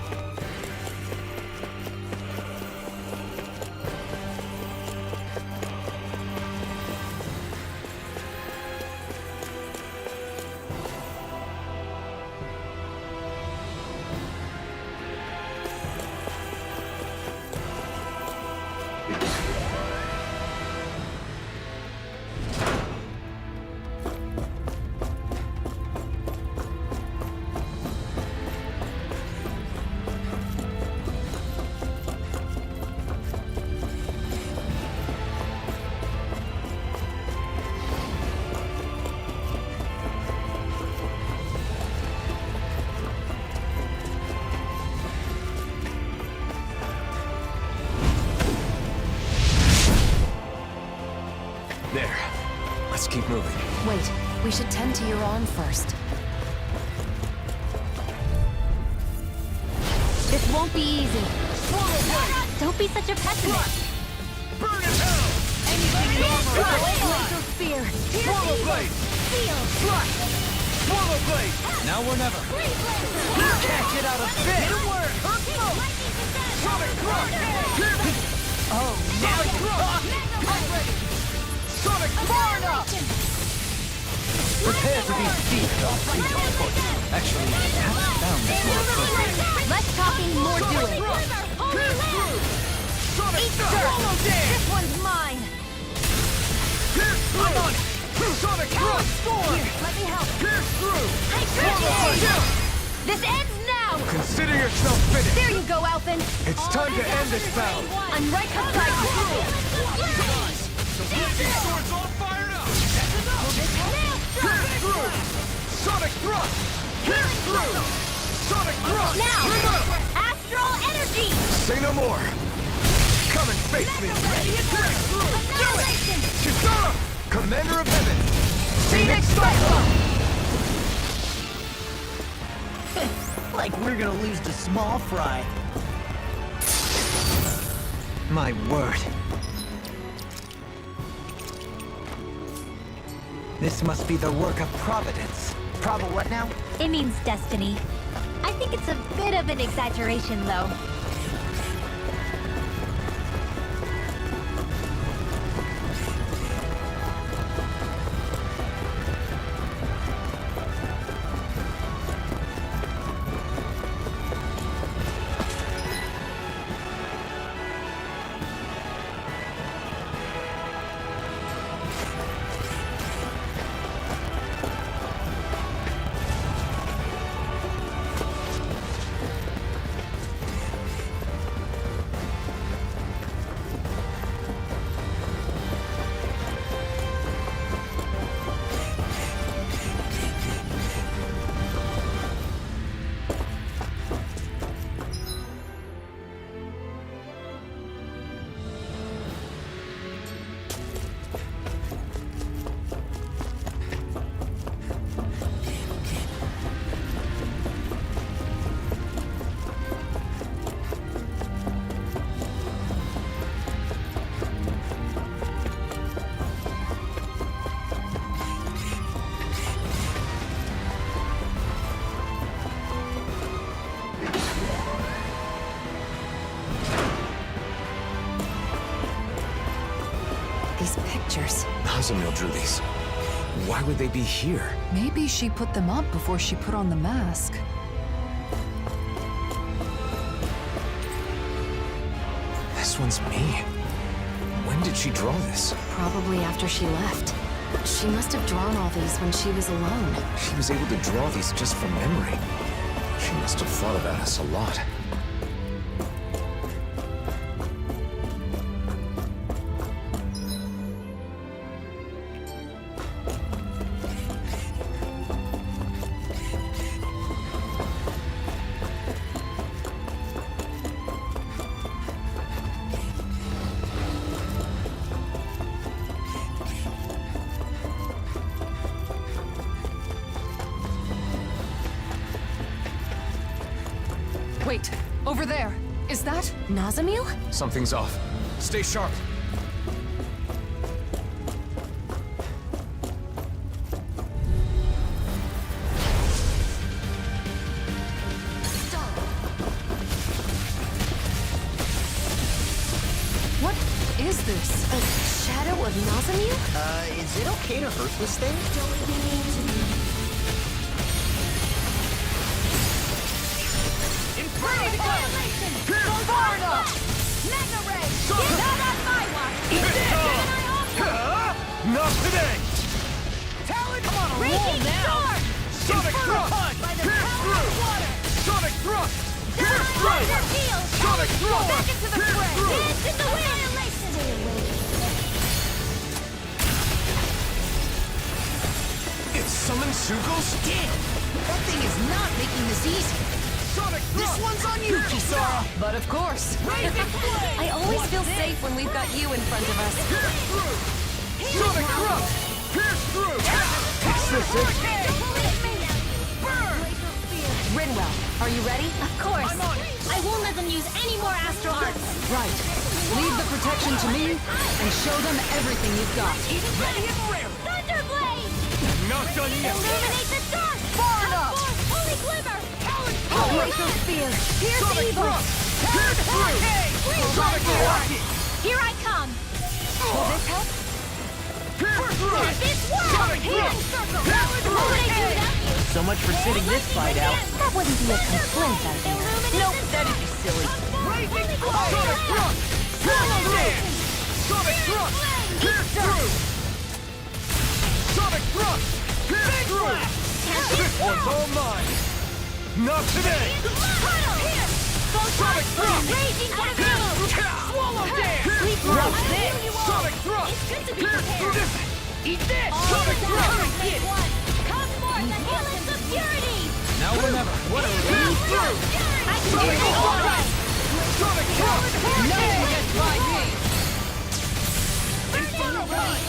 There. Let's keep moving. Wait, we should tend to your arm first. This won't be easy. Don't be such a pessimist. Burn in hell! Anything in armor. Laser spear. Swallow blade! Slash! Swallow blade! Now or never. You can't get out of bed! It'll work! Sonic thrust! Oh, now Sonic thrust! I'm ready! Sonic far enough! Prepare to be feared on fleet of foot. Actually, perhaps bound is more appropriate. Less talking, more doing. Eat dirt! This one's mine! I'm on it! Sonic Thrust! Storm! Here, let me help. Pierce through! This ends now! Consider yourself finished! There you go, Alphen! It's time to end this battle! I'm right beside you! Swords all fired up! Pierce through! Sonic Thrust! Pierce through! Sonic Thrust! Now! Astral energy! Say no more! Come and face me! Pierce through! Do it! Chisara! Commander of Heaven! Phoenix Cyclone! Like we're gonna lose to small fry. My word. This must be the work of Providence. What now? It means destiny. I think it's a bit of an exaggeration, though. These pictures. Nazamil drew these. Why would they be here? Maybe she put them up before she put on the mask. This one's me. When did she draw this? Probably after she left. She must have drawn all these when she was alone. She was able to draw these just from memory. She must have thought about us a lot. Wait, over there. Is that? Nazamil? Something's off. Stay sharp. What is this? A shadow of Nazamil? Is it okay to hurt this thing? Ready to go! Bombardment! Mega Ray! Not on my watch! Not today! Talon, come on, roll now! Sonic Thrust! Pierce through! Sonic Thrust! Pierce through! Sonic Thrust! Back into the fray! Hands in the wind! It summoned Sugos? Damn! That thing is not making this easy. Sonic This Thrust! one's on you, Kisara! But of course. I always feel safe when we've got you in front of us. Pierce through! Sonic Thrust! Pierce through! Is this it? Rinwell, are you ready? Of course. I won't let them use any more astral arts. Right. Leave the protection to me and show them everything you've got. Ready and rare! Thunderblade! Not done yet! Illuminate the dark! Far enough! Holy Glimmer! Operation Spear! Here's Sonic evil! Thrust! Pierce through! Sonic Rocket! Here I come! Will this help? Pierce So much for sitting this fight out. That wouldn't be a complaint, I think. Nope, that'd be silly. Sonic thrust! Swallow dance! Sonic thrust! Pierce through! Sonic thrust! Pierce through! This one's all mine! Not today! Sonic thrust! Swallow dance! What's this? Sonic thrust! Pierce through this! Eat this! Sonic thrust! Come forth and feel its purity! Now remember, what are we through? I can do it all right! Sonic thrust! Nothing gets by me! Inferno blade!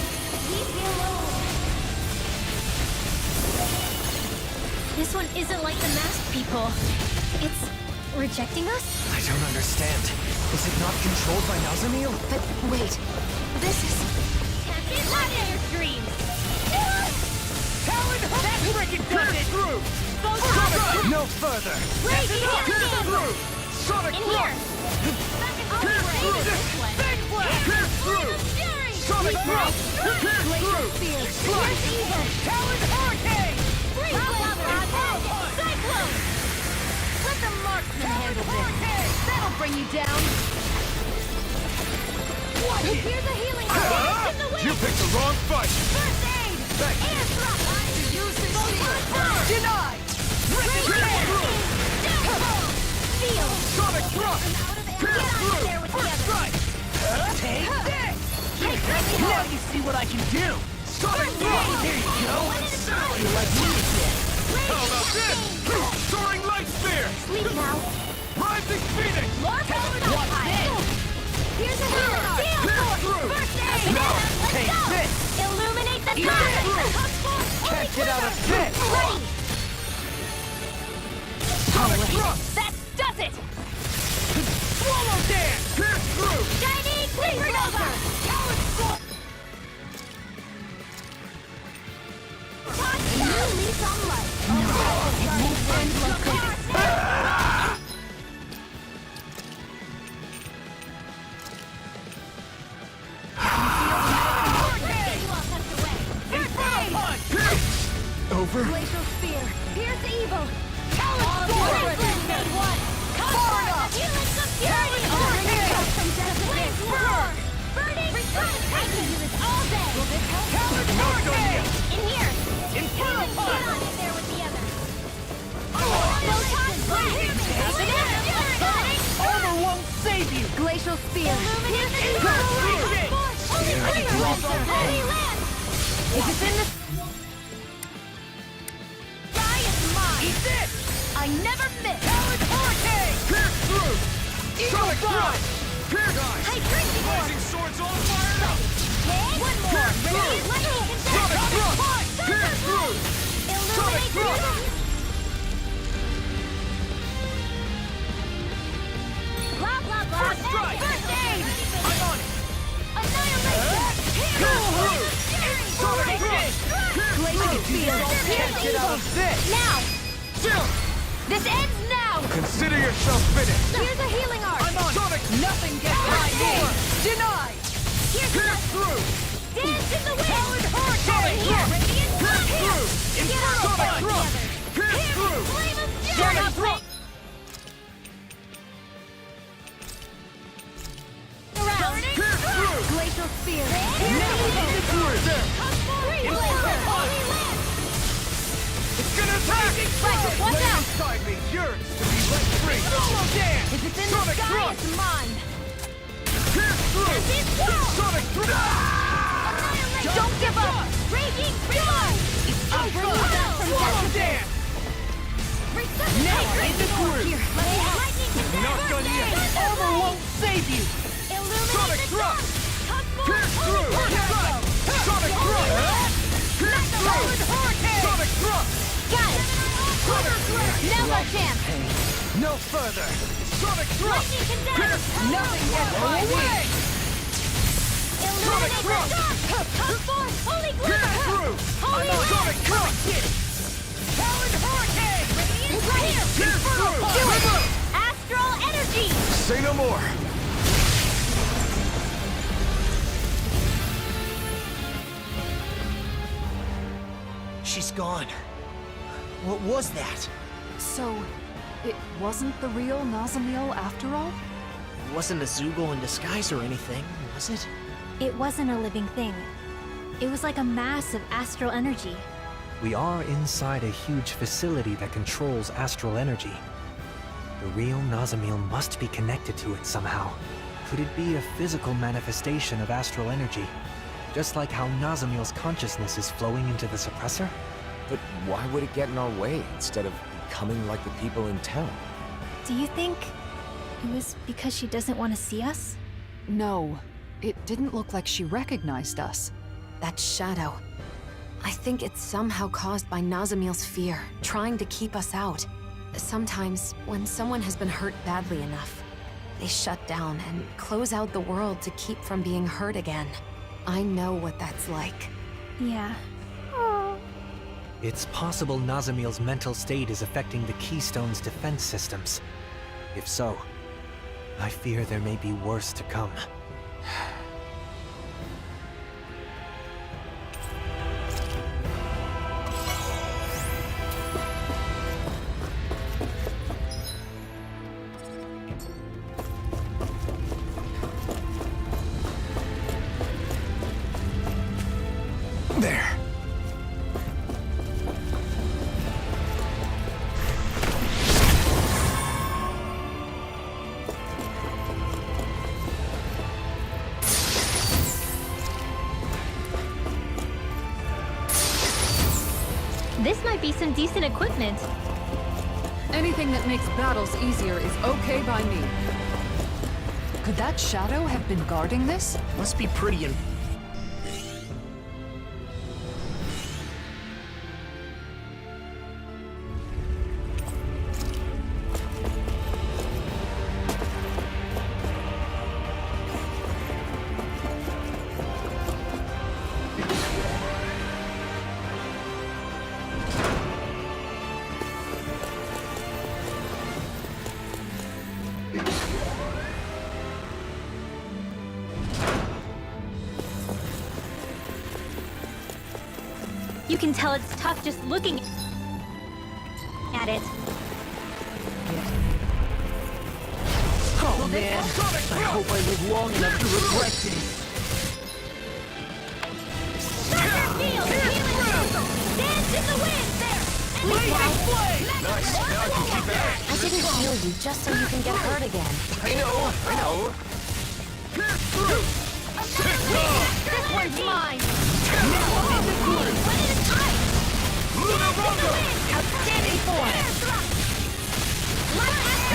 Leave me alone! This one isn't like the masked people. It's rejecting us? I don't understand. Is it not controlled by Nazamil? But wait, this is... Can't let in your dreams! Talon, that frickin' does it! Through! Sonic, no further! Raging Pierce through! Sonic in here! Pierce through! Big blast! Pierce through! Sonic thrust! Pierce through! Slice! Talon hurricane! Cyclone! Let the marksman handle this. That'll bring you down. What? Here's a healing dance in the wind. You picked the wrong fight! First aid! Thanks. Air thrust! To use the shield! Denied! Feel! Sonic thrust! Pierce through! there with First strike! Take this! Now you see what I can do! Sonic thrust! There you go! You like me again! How about this? Soaring light spear! Sleep now. Rising phoenix! What's this? Here's a healer! Pierce through! First aid! No! Let's Take go! this! Illuminate the Eat time! Can't get out of this! Ready! Sonic thrust! That does it! Swallow dance! Pierce through! Shiny Supernova! New lease on life! Over? Glacial Spear! Pierce evil! Talon Made one! Come Far forth enough! and healing the fury! From death Blaze roar! Burning! I can do this all day! Will this help? Talon hurricane! In here! Inferno Get punch! on in there with the others! Photon Armor won't save you! Glacial Spear. Illuminate the Holy land! If it's in the... Sky is mine! Eat this! I never miss! Talon hurricane! Pierce through! Sonic thrust! Pierce! Hydration orb! Blazing swords all fired up! One more! Pierce through! Sonic thrust! Pierce through! Sonic thrust! Blah, blah, blah! First strike! First aid! I'm on it! Annihilation! Go through! Sonic thrust! Glacial Spear! Can't get out of this! Now! Chill! This ends now! Consider yourself finished! Here's a healing arc! I'm on Sonic! Nothing gets by me! Denied! Here's Pierce through! Dance in the wind! Talon hurricane! Here! Radiant Pierce through! Get out! Sonic All thrust! together! Pierce through! Flame of Sonic fury! thrust! Around! Pierce through! Glacial Spear. Now into through there! Holy land! It's gonna attack! Right, watch out! Inside me yearns to be let free! Solo dance! If it's in Sonic the sky, thrust! it's mine! Pierce through! Sonic thrust! Don't give up! Raging Storm! I'll bring you back from Swallow death! dance! Now into through! Not done yet! Armor won't save you! Sonic thrust! Pierce through! Sonic thrust! Pierce through! Sonic thrust! Got it! Sonic thrust! Now's our chance! No further! Sonic thrust! Lightning condemned! Pierce! Nothing gets by me! Away! Sonic thrust! Come forth! Holy Pierce glitter! through! Holy land! Sonic thrust! Talon hurricane! Right here! Pierce through! Do it! Astral energy! Say no more! she's gone. What was that? So, it wasn't the real Nazamil after all? It wasn't a Zoogle in disguise or anything, was it? It wasn't a living thing. It was like a mass of astral energy. We are inside a huge facility that controls astral energy. The real Nazamil must be connected to it somehow. Could it be a physical manifestation of astral energy? Just like how Nazamil's consciousness is flowing into the suppressor? But why would it get in our way instead of becoming like the people in town? Do you think it was because she doesn't want to see us? No, it didn't look like she recognized us. That shadow. I think it's somehow caused by Nazamil's fear, trying to keep us out. Sometimes, when someone has been hurt badly enough, they shut down and close out the world to keep from being hurt again. I know what that's like. Yeah. It's possible Nazamil's mental state is affecting the Keystone's defense systems. If so, I fear there may be worse to come. There. This might be some decent equipment. Anything that makes battles easier is okay by me. Could that shadow have been guarding this? Must be pretty You can tell it's tough just looking at it. Oh man, I hope I live long enough to regret this. Dance in the wind there! Nice. Now I can keep at it. I didn't heal you just so you can get hurt again. I know. This one's mine! Outstanding form!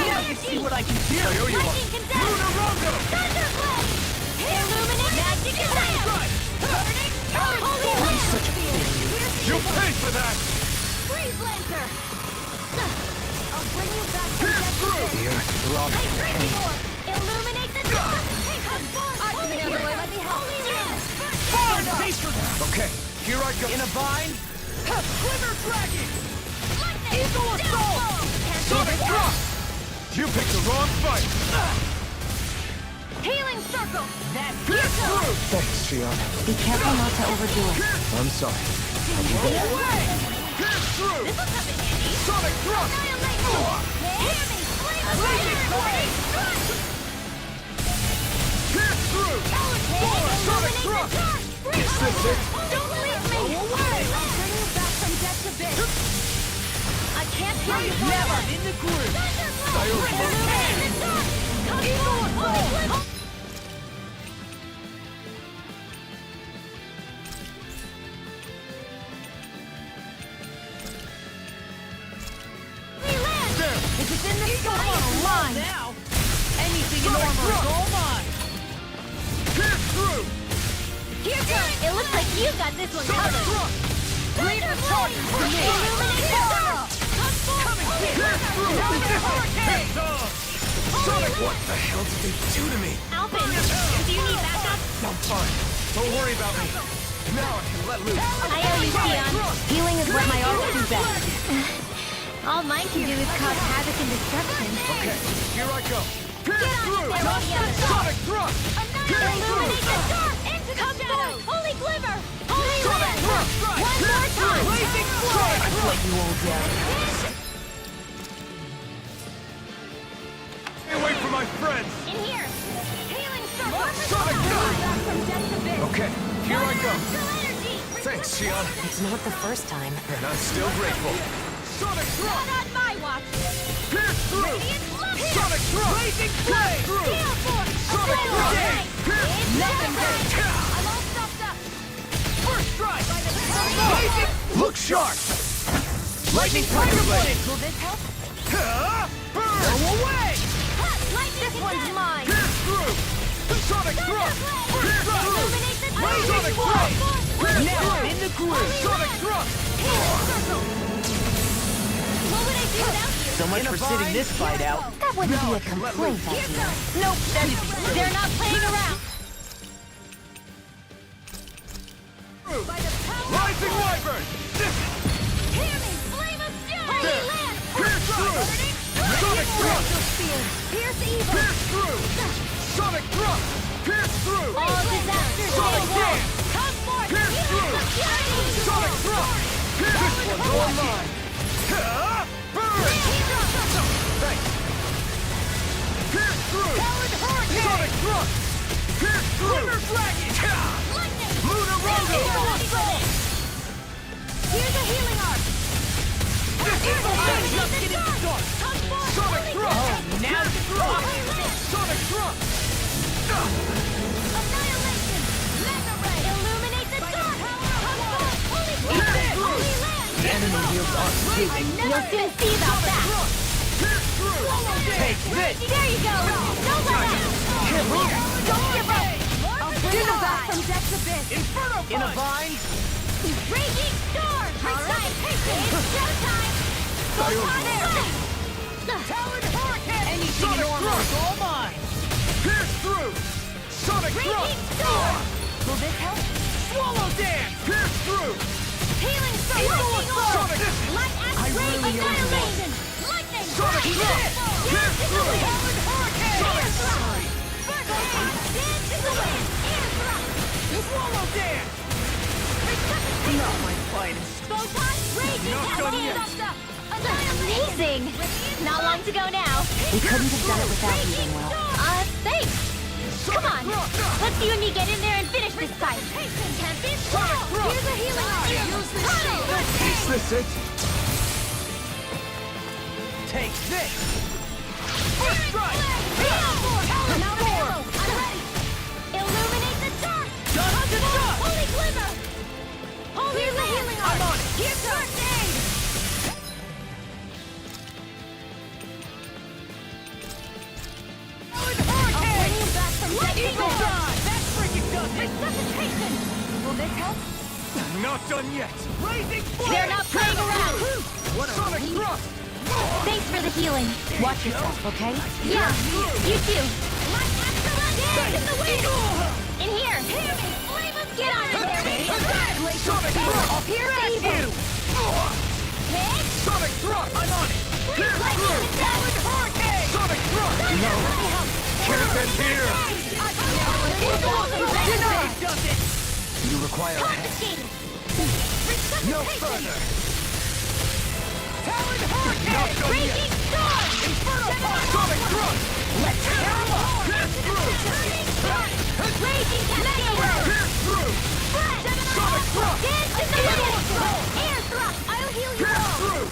Now you see what I can do! I owe you one. Illuminate magic slam! Holy Such a failure. You'll pay for that! Freeze Lancer! I'll bring you back to death. Dear, Illuminate the dark! I can handle it. Let me help. Okay, here I go. In a bind? Glimmer Dragon! Eagle Assault! Sonic Drop! You picked the wrong fight! Healing Circle! Pierce through! Thanks, Fiona. Be careful not to overdo it. I'm sorry. Pierce through! This will come in handy. Sonic Drop! Pierce through! Sonic Drop! Is this it? Don't leave me! Go away! I'll bring you back from death to bit. I can't hear you. Never in the groove! I owe you one. If it's in the sky, it's mine! Now, anything in armor is all mine! Pierce through! Here goes! It looks like you got this one covered! Greater charge for me! Illuminate the dark! Coming here! Pierce through! Hurricane! Sonic, what the hell did they do to me? Alvin, do you need backup? I'm fine. Don't worry about me. Now I can let loose. I owe you, Theon. Healing is what my arts do best. All mine can do is cause havoc and destruction. Okay, here I go. Pierce Get on through! it there, Indiana! Sonic thrust! Pierce through! Illuminate the dark! Into the shadows! Holy Glimmer! Holy Sonic Land! thrust! One more time! Blazing ya. Stay away from my friends! In here! Healing circle! Sonic Back from death to bit! Okay, here I go. Energy! Thanks, Xion. It's not the first time. And I'm still grateful. Sonic Not on my watch! Pierce through! Radiant love! Sonic Thrust! Blazing Pierce through! Steel force! Sonic Thrust! Pierce It's nothing right. but I'm all stuffed up! First strike! Blazing! Look sharp! Lightning Tiger Blade! Will this help? Burn! Go away! This one's mine! Pierce through! Sonic Thrust! Pierce through! Illuminate the Sonic Thrust! Pierce Now through! I'm in the groove. Sonic Thrust! What would I do without you? So much for sitting this fight out. That wouldn't be a complaint, I feel. Nope, they're not playing around! Rising Wyvern! Hear me! Flame of Doom! There! Land! Pierce through! Sonic Thrust! Pierce evil! Pierce through! Sonic Thrust! Pierce through! All disasters Sonic stay Dance! Come forth! Pierce through! Sonic Thrust! Pierce this one's all mine! Burn! Thanks! Pierce through! Sonic Thrust! Pierce through! Lunar Dragon! Lunar Rondo! Here's a healing arc! This evil thing's just getting started! Sonic Thrust! Oh, now Sonic Thrust! Annihilation! Mega Ray! Illuminate the dark! Holy The enemy wields arc-saving. You'll soon see about that! Pierce through! Take this! There you go! Don't let out! Don't give up! I'll bring you back from death's abyss! Inferno In a Punch! vine? Raging storm! Precipitation! It's showtime! Talon Hurricane! Anything Sonic normal Thrust! is all mine. Pierce through! Sonic Raging Thrust! storm! Will this help? Swallow Dance! Pierce through! Healing storm! Sonic Thrust! Light axe ray annihilation! Lightning! Sonic Thrust! Pierce through! Talon Hurricane! Sonic Thrust! First dance in the wind! Air thrust! Swallow Dance! Not my finest. Photon raging Not done yet. Amazing! Not long to go now. We couldn't have done it without you, Winwell. Thanks! Come on! Let's you and me get in there and finish this fight! Can't be slow! Here's a healing arm! Is this it? Take this! First strike! Now arrow! I'm ready! Illuminate the dark! Dust to dust! Holy glimmer! Here's a healing arm! I'm on it! Here's first aid! Talon Hurricane! Bring you back from Lightning death's abyss! Dive! That freaking does it! Resuscitation! Will this help? Not done yet! Blazing Flame! They're not playing around! Sonic Thrust! Thanks for the healing. Watch yourself, okay? Yeah, you too. Dance in the wind! In here! Get on in there! Sonic Thrust! Pierce evil! Sonic Thrust! I'm on it! Pierce through! Talon Hurricane! Sonic Thrust! No! Can't end here! Denied! Does it! You require a hand. Confiscated! No further! Talon Hurricane! Raging storm! Inferno Punch! Sonic Thrust! Let's tear them up! Pierce through! Raging cascade! Pierce through! Sonic Thrust! Dance in the wind! Air thrust! I'll heal you Pierce all! through!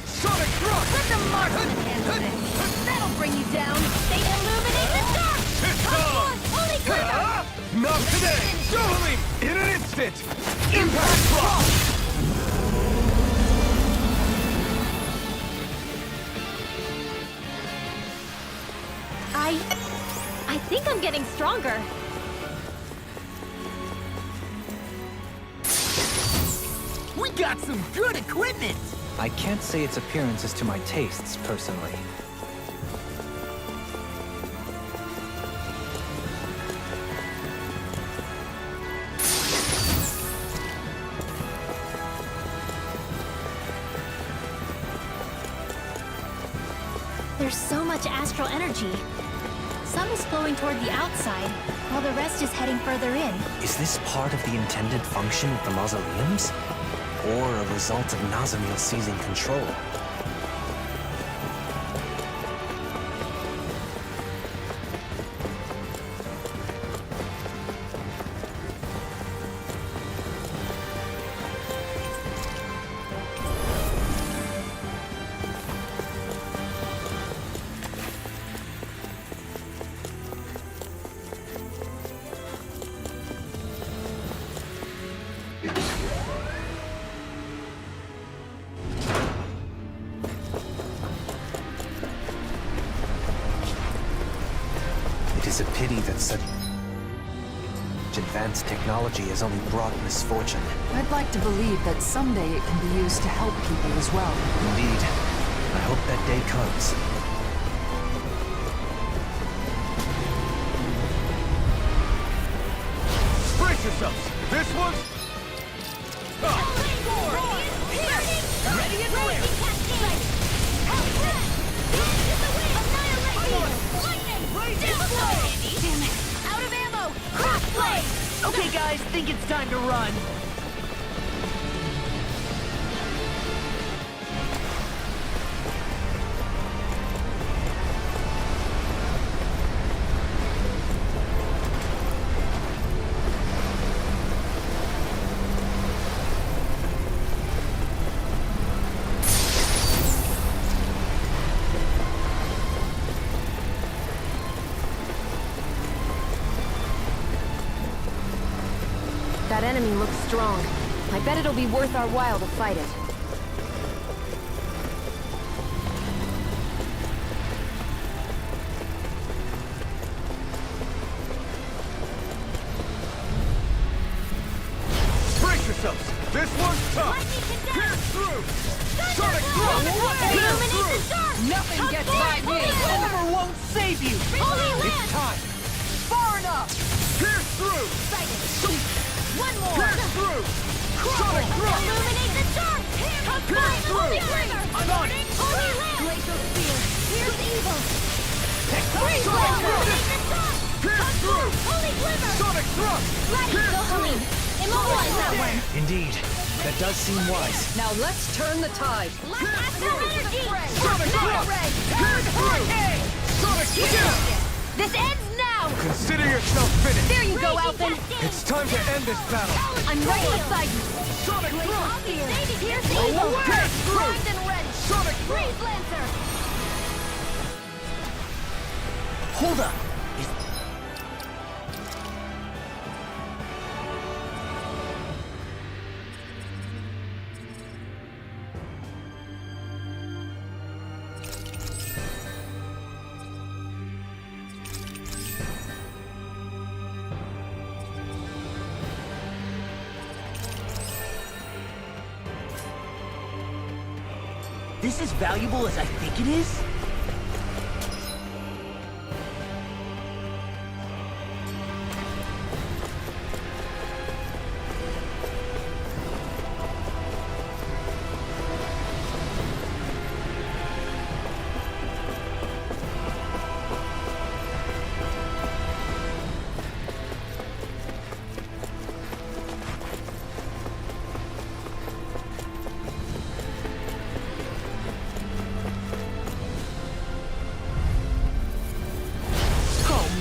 Sonic Thrust! Let the marksman handle this! That'll bring you down! They illuminate the dark! It's Come on! on! Holy glimmer! Not today! Surely! In an instant! Impact Frost! I think I'm getting stronger. We got some good equipment! I can't say its appearance is to my tastes, personally. There's so much astral energy. Some is flowing toward the outside, while the rest is heading further in. Is this part of the intended function of the mausoleums? or a result of Nazamil seizing control. It is a pity that such advanced technology has only brought misfortune. I'd like to believe that someday it can be used to help people as well. Indeed. I hope that day comes. Brace yourselves! This one's... Ready and ready! Damn it! Out of ammo! Crossblade! Okay, guys, think it's time to run. That enemy looks strong. I bet it'll be worth our while to fight it. Brace yourselves! This one's tough! Pierce through! Sonic thrust! Pierce through! Nothing gets by me! Armor won't save you! It's time! Far enough! Pierce through! One more! Pierce through! Sonic thrust! Illuminate the dark! Pierce through! I'm on it! Holy Land! Glacial Spear! Here's evil! Sonic thrust! Pierce through! Holy Glimmer! Sonic thrust! Light, go home! Immobilize that one! Indeed. That does seem wise. Now let's turn the tide! Astral Energy! Sonic thrust! Pierce through! Sonic thrust! This ends now! Consider yourself finished! There you go, Alphen! It's time to end this battle! I'm right beside you! Sonic thrust! Here's Blow evil! away! Pierce through! Grind and wrench! Sonic Freeze Lancer! Hold up. This as valuable as I think it is?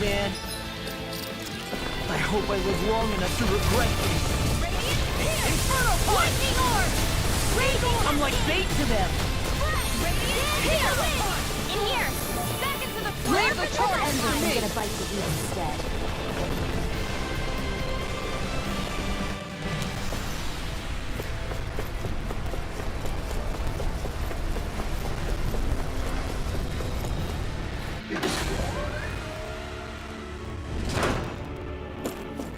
Man, I hope I live long enough to regret this. Inferno Lightning Orb! I'm like bait to them. Here! In here! Back into the flare for the I'm gonna bite the weed instead.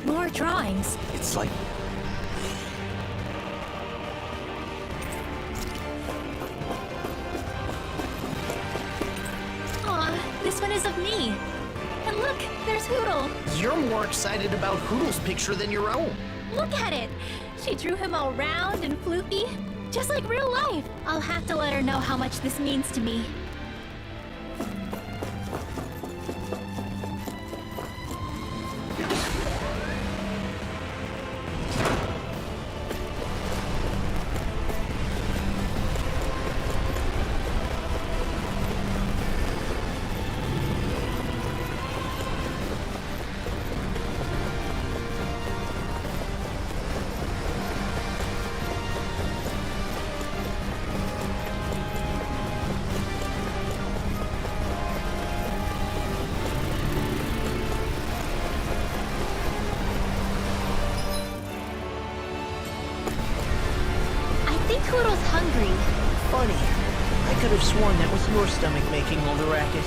More drawings. It's like... Aw, this one is of me. And look, there's Hootle. You're more excited about Hoodle's picture than your own. Look at it. She drew him all round and floofy, just like real life. I'll have to let her know how much this means to me. hungry. Funny. I could have sworn that was your stomach making all the racket.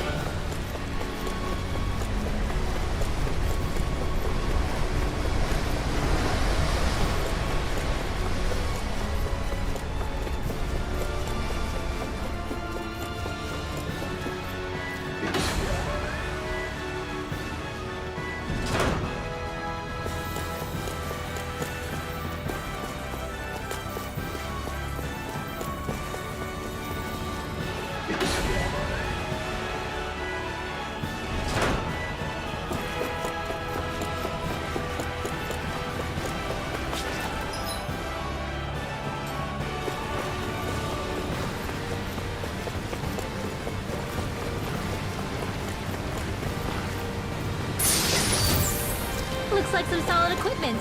Looks like some solid equipment.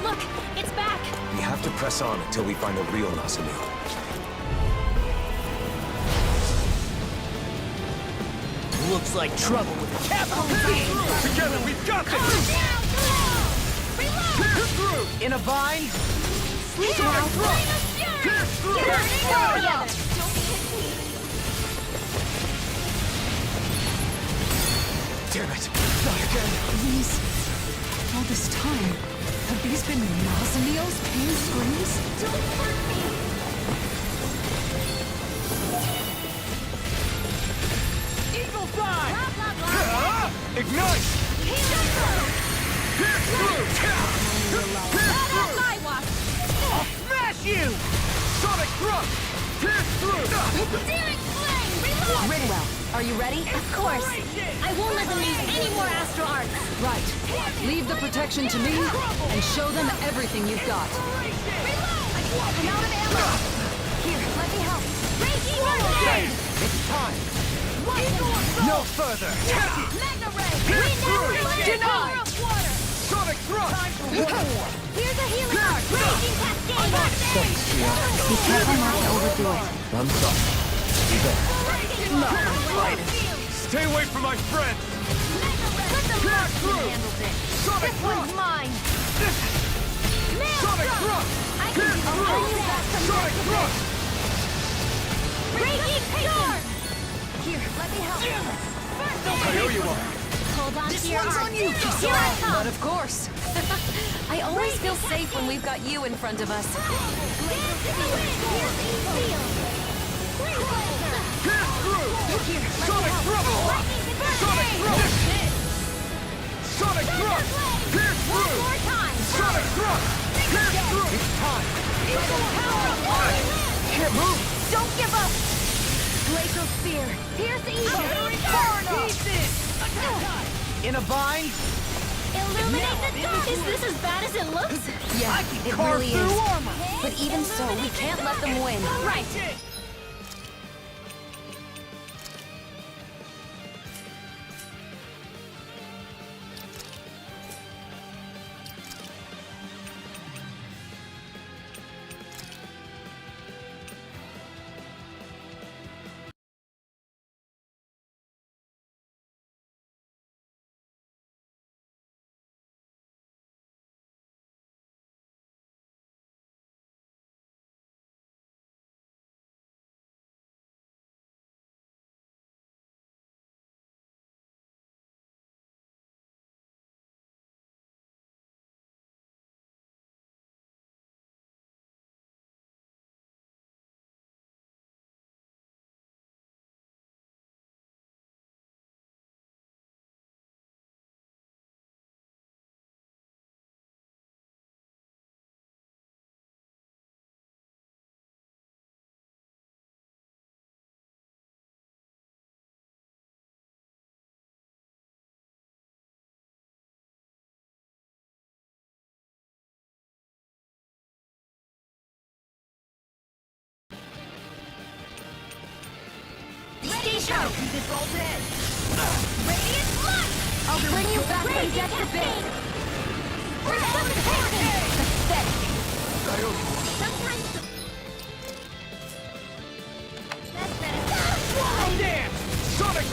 Look, it's back. We have to press on until we find the real Nasamil. Looks like trouble with a capital T. Together, we've got this! Pierce through! In a vine? Pierce through! Damn it! Not again! Please. All this time, have these been Nasamil's pain screams? Don't hurt me. Eagle fly! Blah, blah, blah. Ignite! Pierce through! Pierce through! My watch. I'll smash you! Sonic thrust! Pierce through! Searing flame. Reload. Ridwell, are you ready? Of course. I won't let them use any more astral arts. Right. Leave the protection to me, and show them everything you've got. I'm out of ammo. Here, let me help. Raging Hurricane. It's time! No further! Mega Ray. Pierce through! Denied. Water. Sonic thrust! Here's a healing art. Raging Cascade. Be careful not to overdo it. I'm sorry. Be better. Stay away from my friends! Pierce through! Sonic This one's thrust! mine. Sonic thrust! Pierce through! Sonic thrust! Raging Storm. Here, let me help. I owe you one! Hold on This to your one's arms. on you, Here I come. But of course. I always feel safe when we've got you in front of us. Pierce through! Sonic thrust! Sonic thrust! Sonic thrust! Pierce through! Sonic thrust! Pierce through! It's time! Can't move! Don't give up! Glacial Spear. Pierce evil. In a vine? Illuminate the dark. Is this as bad as it looks? Yeah, it really is. But even so, we can't let them win. Right. Show! This all dead! Radiant Flush! I'll bring you back from death to base! Pathetic! Sometimes the... That's better. Swallow dance! Sonic!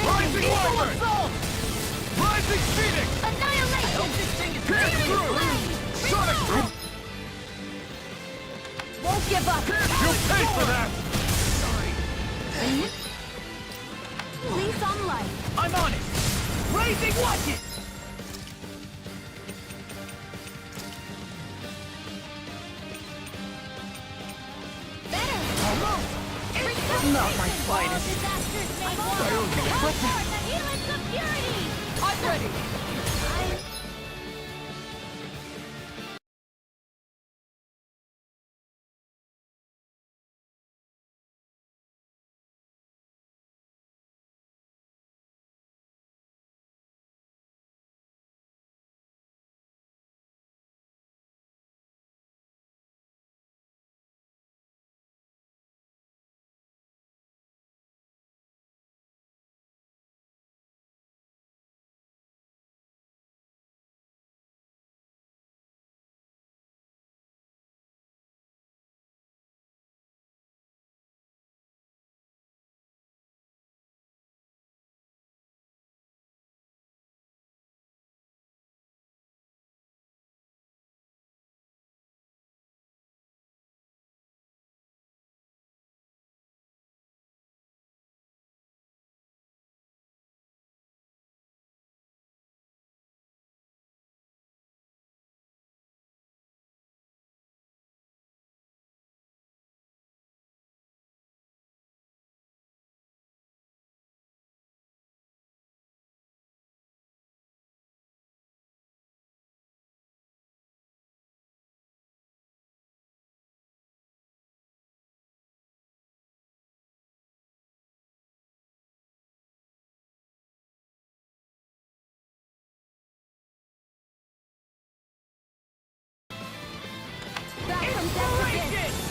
Rising Wyvern! Rising Phoenix! Annihilation! Pierce through! Sonic! Won't give up! You paid for that! Lease on life! I'm on it! Rising watch it! Better! Almost! Not my finest! What the? Helix of Purity! I'm ready!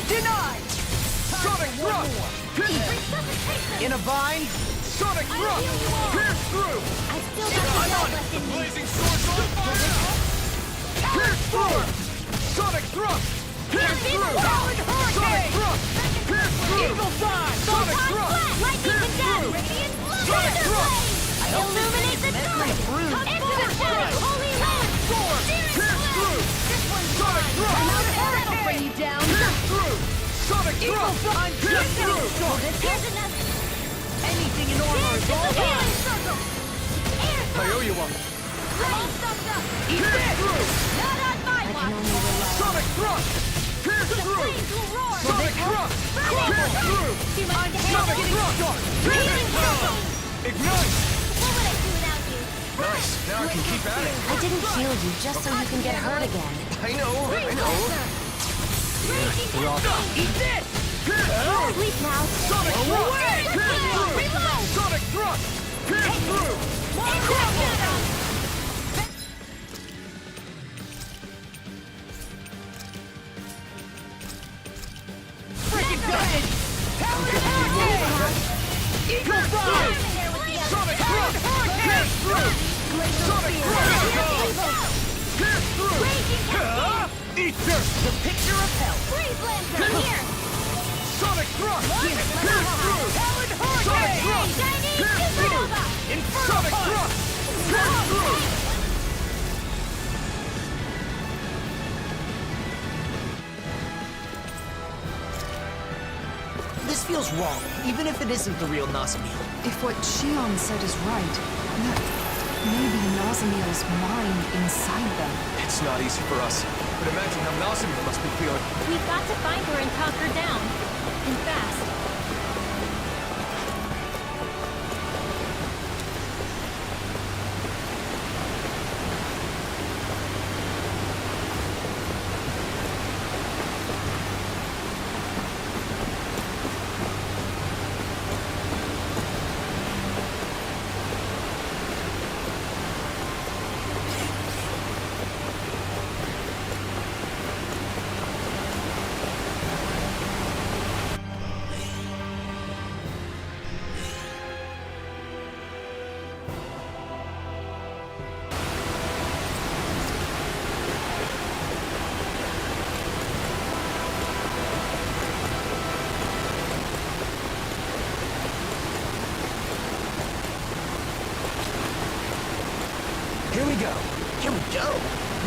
Denied! Sonic Thrust! In a vine? Sonic Thrust! Pierce through! I still got the I'm on left it! in me! Blazing swords on fire! Pierce through! Sonic Thrust! Pierce through! Sonic Thrust! Pierce through! Eagle Fly! Sonic Thrust! Pierce through! Sonic Thrust! Illuminate the sky! Into the shadow! Holy Land! Pierce through! Sonic Thrust! That'll bring you down! Pierce through! Sonic Thrust! I'm Pierce just getting through! started! Here's another! Anything in armor is all Healing mine! circle! Air I owe you one. Light stuff up! Pierce through! Not on my watch! Sonic Thrust! Pierce The through! flames will roar! Sonic Thrust! Pierce through! I'm Sonic Thrust! Pierce Healing through! circle! Ignite! What would I do without you? Nice. Now I can keep at it. I didn't shield you just so you can get hurt again. I know. Raging Eat this! Pierce through! Sleep now! Sonic Thrust! Away! Pierce through! Reload! Sonic Thrust! Pierce through! Freaking gutted! Eagle Fly! Sonic Thrust! Pierce through! Sonic Thrust! Pierce through! Eat dirt! The picture of hell! Freeze Lancer! Here! Sonic Thrust! Pierce through! Talon Sonic Hurricane! Thrust! Chinese Pierce through! Supernova! Sonic Thrust! Pierce through! This feels wrong, even if it isn't the real Nazamil. If what Shion said is right, that maybe Nazamiel's mind inside them. It's not easy for us, but imagine how Nazamil must be feeling. We've got to find her and talk her down. And fast.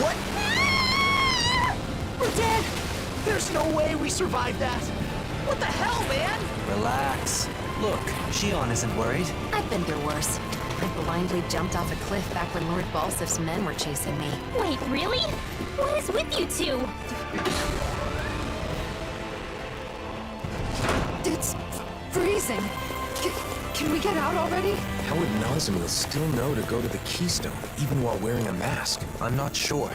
What? We're dead! There's no way we survived that! What the hell, man? Relax. Look, Shion isn't worried. I've been through worse. I blindly jumped off a cliff back when Lord Balsif's men were chasing me. Wait, really? What is with you two? It's freezing. Can we get out already? How would Nazamil still know to go to the Keystone, even while wearing a mask? I'm not sure.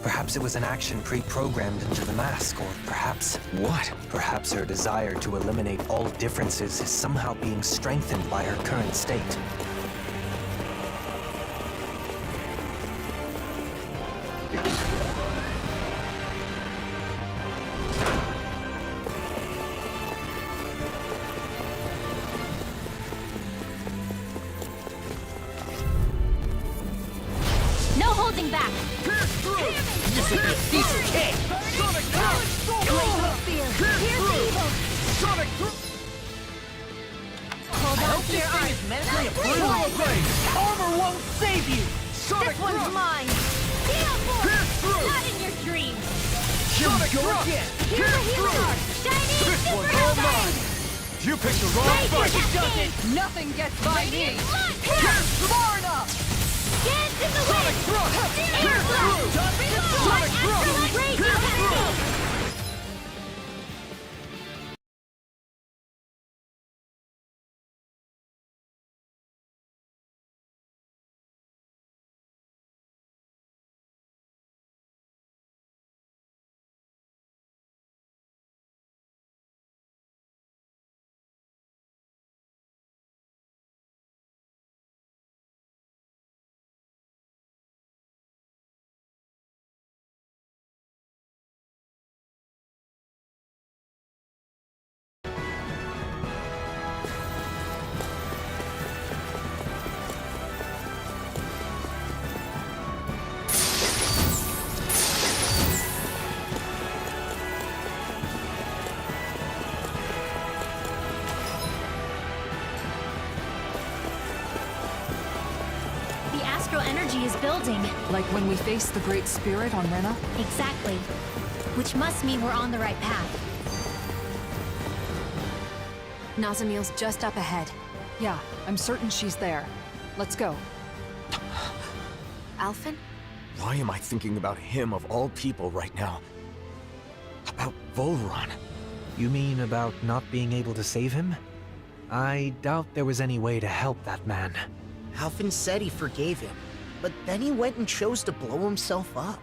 Perhaps it was an action pre-programmed into the mask, or perhaps... What? Perhaps her desire to eliminate all differences is somehow being strengthened by her current state. No holding back! This will be a decent kick! Sonic Sonic Hold on to your arm. Throw blade! Armor won't save you! Sonic This one's mine! Steel Force! Not in your dreams! Here we go again! Here's a healing arc! Shiny This one's super all mine! You picked the wrong fight! Nothing gets by me! Far enough! Dance in the wind! Air blast! Sonic Astral Rage Cascade! Energy is building. Like when we faced the Great Spirit on Rena? Exactly. Which must mean we're on the right path. Nazamil's just up ahead. Yeah, I'm certain she's there. Let's go. Alphen? Why am I thinking about him of all people right now? About Volron? You mean about not being able to save him? I doubt there was any way to help that man. Alphen said he forgave him, but then he went and chose to blow himself up.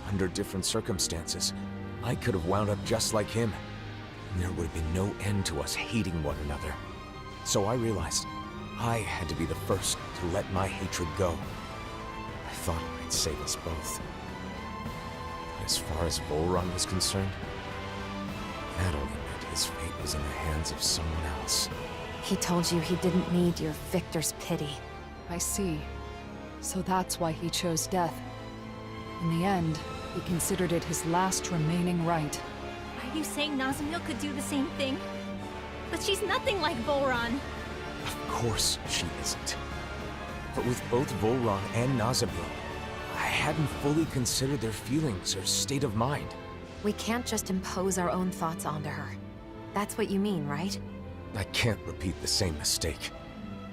Under different circumstances, I could have wound up just like him. And there would have been no end to us hating one another. So I realized I had to be the first to let my hatred go. I thought I'd save us both. But as far as Volron was concerned, that only meant his fate was in the hands of someone else. He told you he didn't need your victor's pity. I see. So that's why he chose death. In the end, he considered it his last remaining right. Are you saying Nazamil could do the same thing? But she's nothing like Volron. Of course she isn't. But with both Volron and Nazamil, I hadn't fully considered their feelings or state of mind. We can't just impose our own thoughts onto her. That's what you mean, right? I can't repeat the same mistake.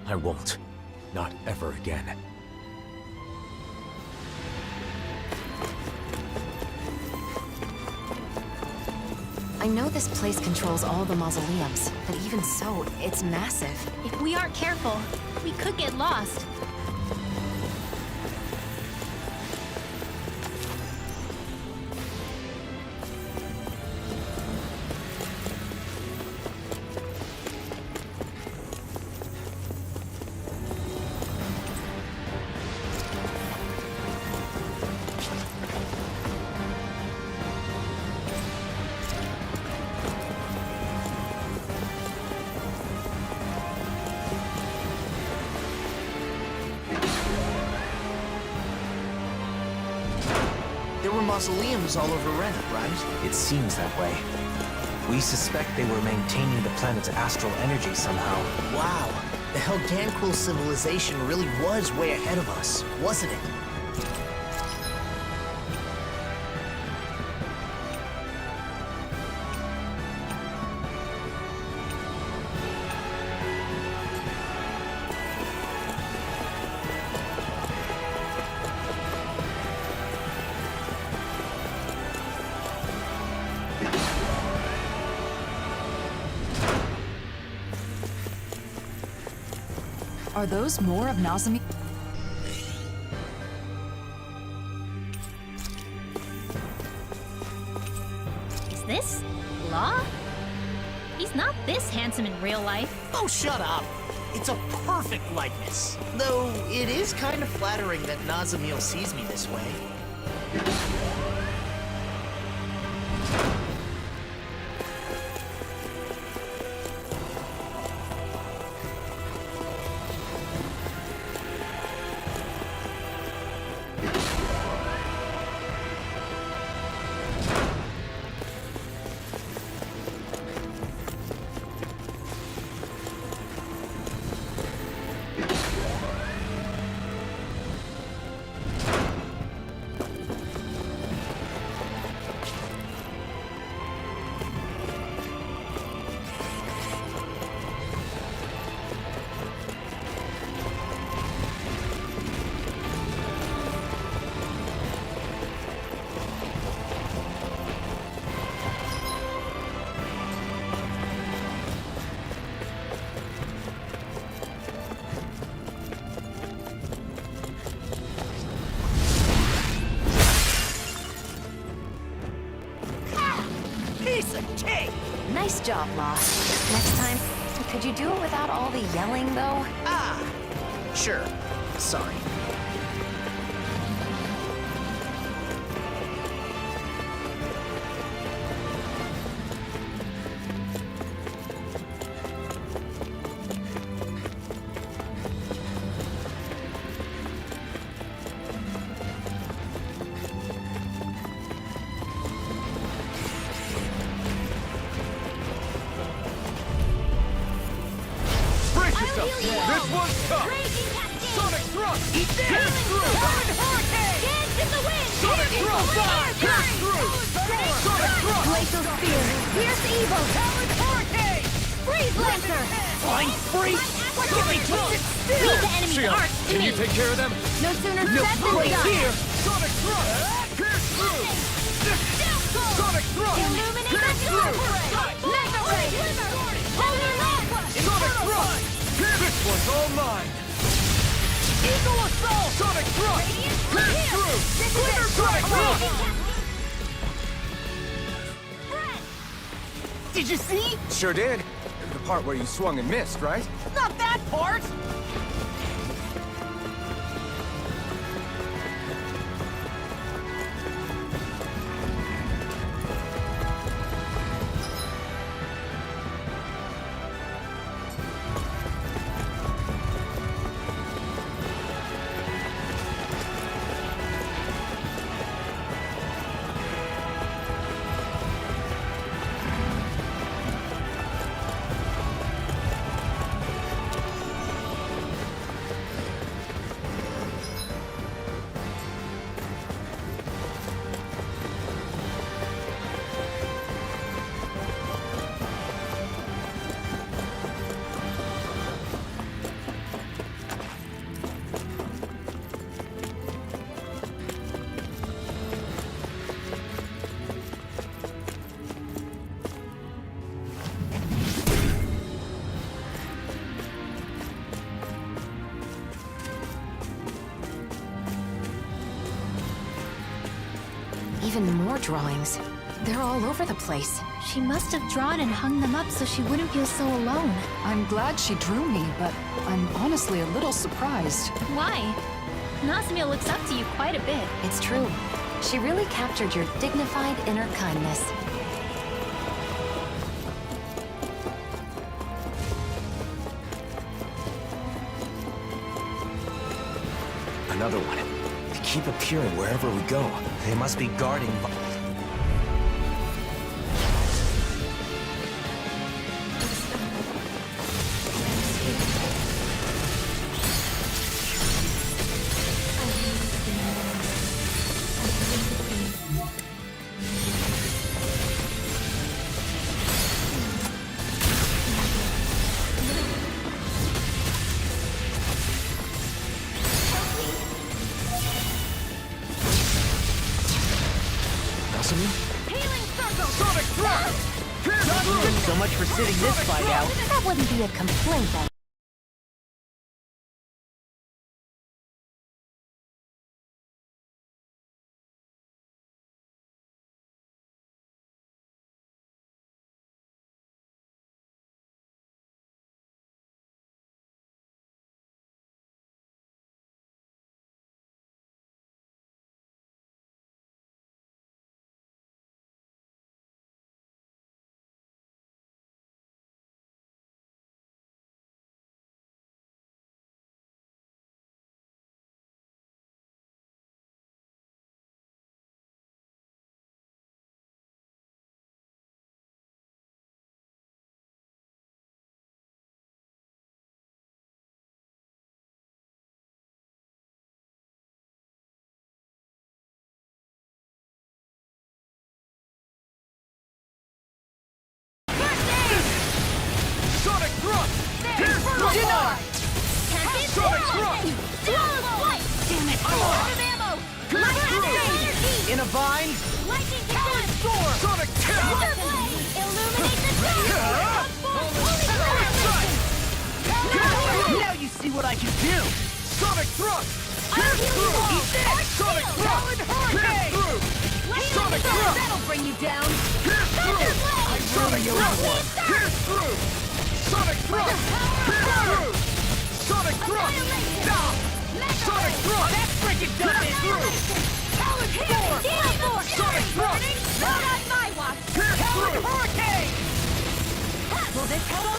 I won't. Not ever again. I know this place controls all the mausoleums, but even so, it's massive. If we aren't careful, we could get lost. There were mausoleums all over Rena, right? It seems that way. We suspect they were maintaining the planet's astral energy somehow. Wow, the Helganquil civilization really was way ahead of us, wasn't it? Are those more of Nazami? Is this Law? He's not this handsome in real life. Oh, shut up. It's a perfect likeness. Though it is kind of flattering that Nazamil sees me this way. Piece of cake! Nice job, Law. Next time, could you do it without all the yelling, though? Ah, sure. Sorry. This one's tough! Sonic Thrust! Eat this! Pierce through! Hurricane! Dance in the wind! Sonic Thrust! Pierce through! Sonic Thrust! Glacial Spear! Pierce Evil! Talent Hurricane! Freeze Lancer! Flying Freeze! Give me twisted still! Leave the enemy Shield, arc to can me! you take care of them? No sooner No said than place done! here! Sonic Thrust! Pierce through! Sonic Thrust! Illuminate Pierce the through! Mega Ray! Polar Left! Sonic Thrust! This one's all mine! Eagle Assault! Sonic Thrust! Pierce through! Sonic Thrust! Did you see? Sure did. The part where you swung and missed, right? Not that part! Even more drawings. They're all over the place. She must have drawn and hung them up so she wouldn't feel so alone. I'm glad she drew me, but I'm honestly a little surprised. Why? Nazamil looks up to you quite a bit. It's true. She really captured your dignified inner kindness. Another one. They keep appearing wherever we go. They must be guarding. So much for sitting this fight out. That wouldn't be a complaint, In a bind? Lightning Talent storm! Sonic kill! Illuminate the dark! Now you see what I can do! Sonic thrust! Pierce through! Eat this! Sonic thrust! Pierce through! Sonic thrust! That'll bring you down! Pierce through! Sonic thrust! Pierce through! Sonic thrust! Pierce through! Sonic thrust! Stop! Sonic thrust! That's freaking done it! Through! Talent storm! Sonic thrust! Not on my watch! Pierce through! Hurricane! Will this help?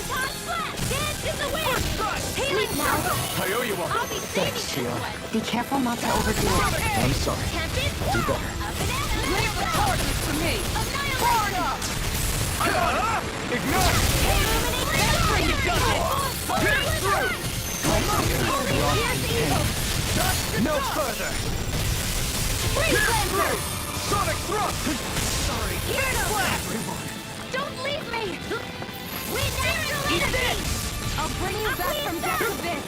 Dance in the wind! First strike! Healing circle! I owe you one. I'll be saving you! Be careful not to overdo it. I'm sorry. Tempest! Do better. Leave the targets to me! Far enough! Ignite! Illuminate the dark! Pierce through! No further! Pierce through! Sonic thrust! Sorry! Here to everyone! Don't leave me! Wind natural energy! I'll bring you back from death a bit!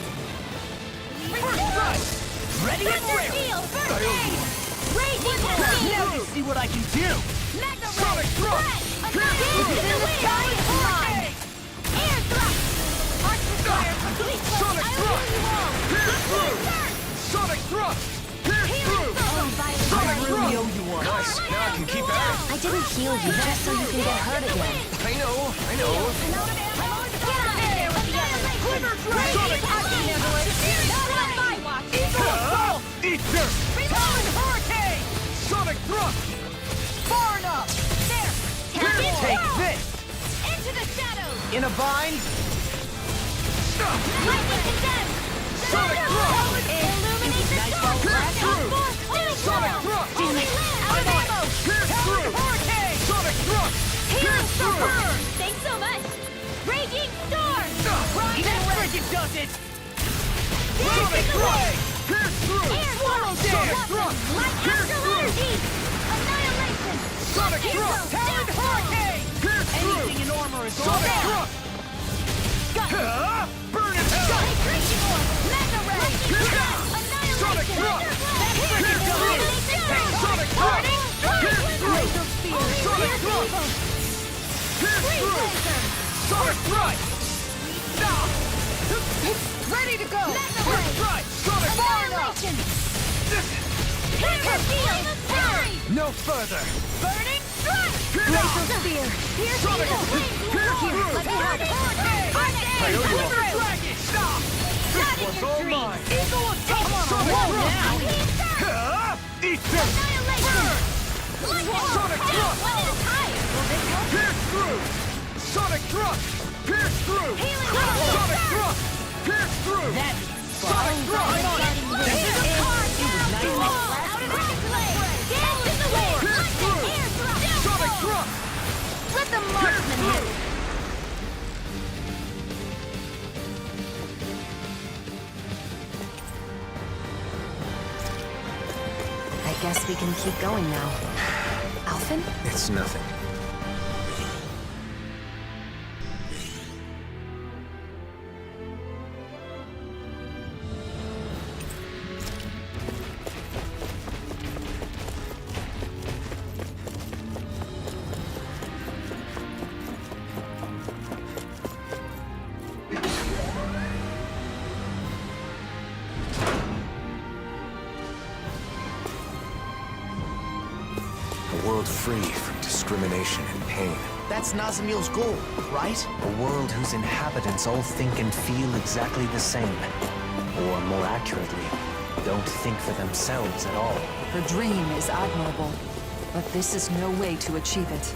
First strike! Ready and Thunder real! steel! First aid! Raging heavy! Now you see what I can do! Mega Sonic ray! thrust! Spread! In the sky is mine! Air thrust! Arch fire! Complete close! Sonic I thrust! will you all! Pierce through! Sonic thrust! Pierce through! Sonic thrust! Nice. Now I can keep at it. I didn't heal you just so you can get hurt again. I know. Sonic thrust! Not on my watch! Eagle assault! Eat dirt! Talon hurricane! Sonic thrust! Far enough! There! Pierce take this! Into the shadows! In a bind? Lightning condemned! Sonic thrust! Illuminate the dark! Pierce through! Sonic thrust! Damn it! Out of ammo! Pierce through! Hurricane! Sonic thrust! Healing Pierce through! storm! Thanks so much! Raging storm! That freaking does it! Sonic Sonic thrust! Pierce through! Air Swallow thrust! Sonic thrust! Light Pierce astral through! energy! Annihilation! Sonic thrust! Talon hurricane! Pierce through! Anything in armor is Sonic thrust! Burn in hell! Hydration orb! Mega ray! Annihilation! Sonic thrust! That freaking does it! Sonic thrust! Pierce through! Sonic thrust! Pierce through! Sonic thrust! Stop! Ready to go! First strike! Sonic Annihilation! Hammer field! Fury! No further! Burning strike! Glacial spear! Pierce Sonic! Pierce through! Let me have it! I owe you one. Dragon! Stop! This was all mine! Eagle assault! Sonic thrust! Eat this! Annihilation! Sonic thrust! One at a time! Will this help? Pierce through! Sonic thrust! Pierce through! Sonic thrust! Pierce through! Sonic thrust! This is a car now! Out of range play! Dance in the wind! Pierce through! Air thrust! Sonic thrust! Let the marksman hit! I guess we can keep going now. Alphen? It's nothing. A world free from discrimination and pain. That's Nazamiel's goal, right? A world whose inhabitants all think and feel exactly the same. Or more accurately, don't think for themselves at all. Her dream is admirable, but this is no way to achieve it.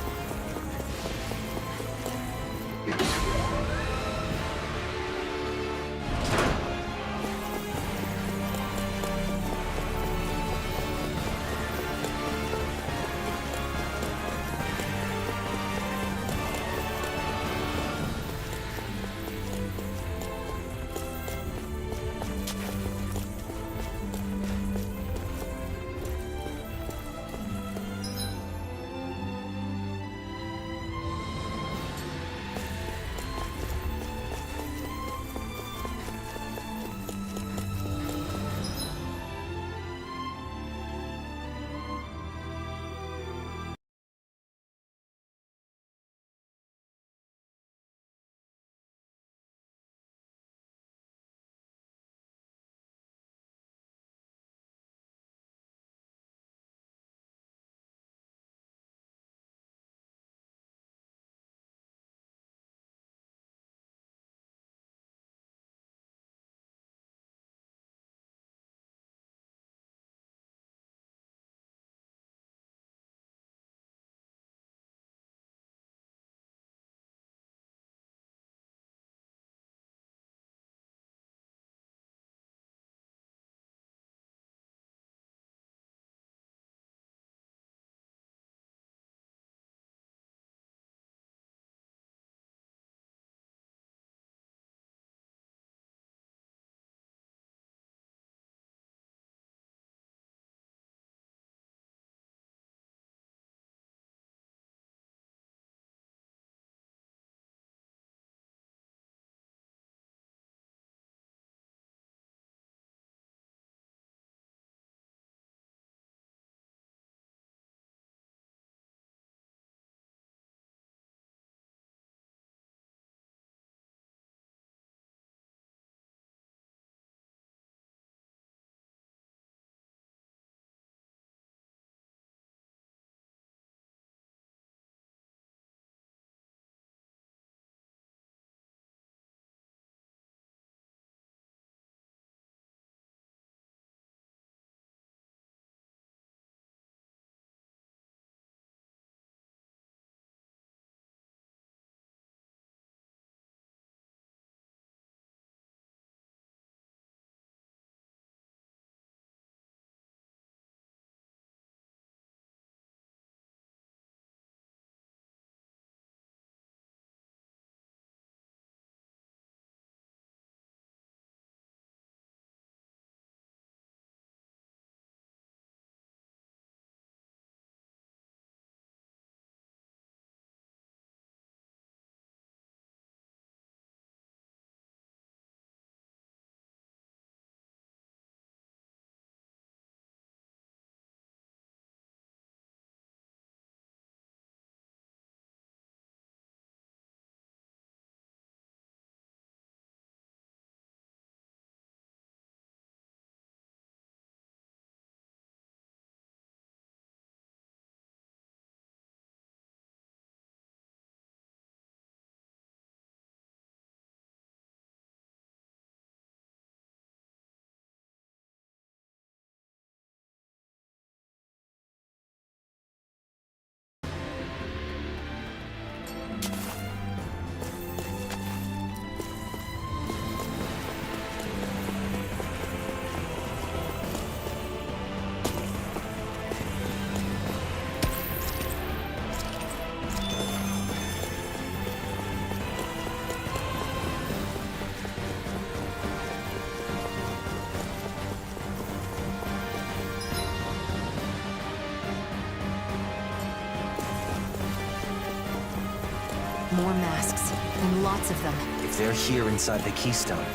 more masks, and lots of them. If they're here inside the Keystone,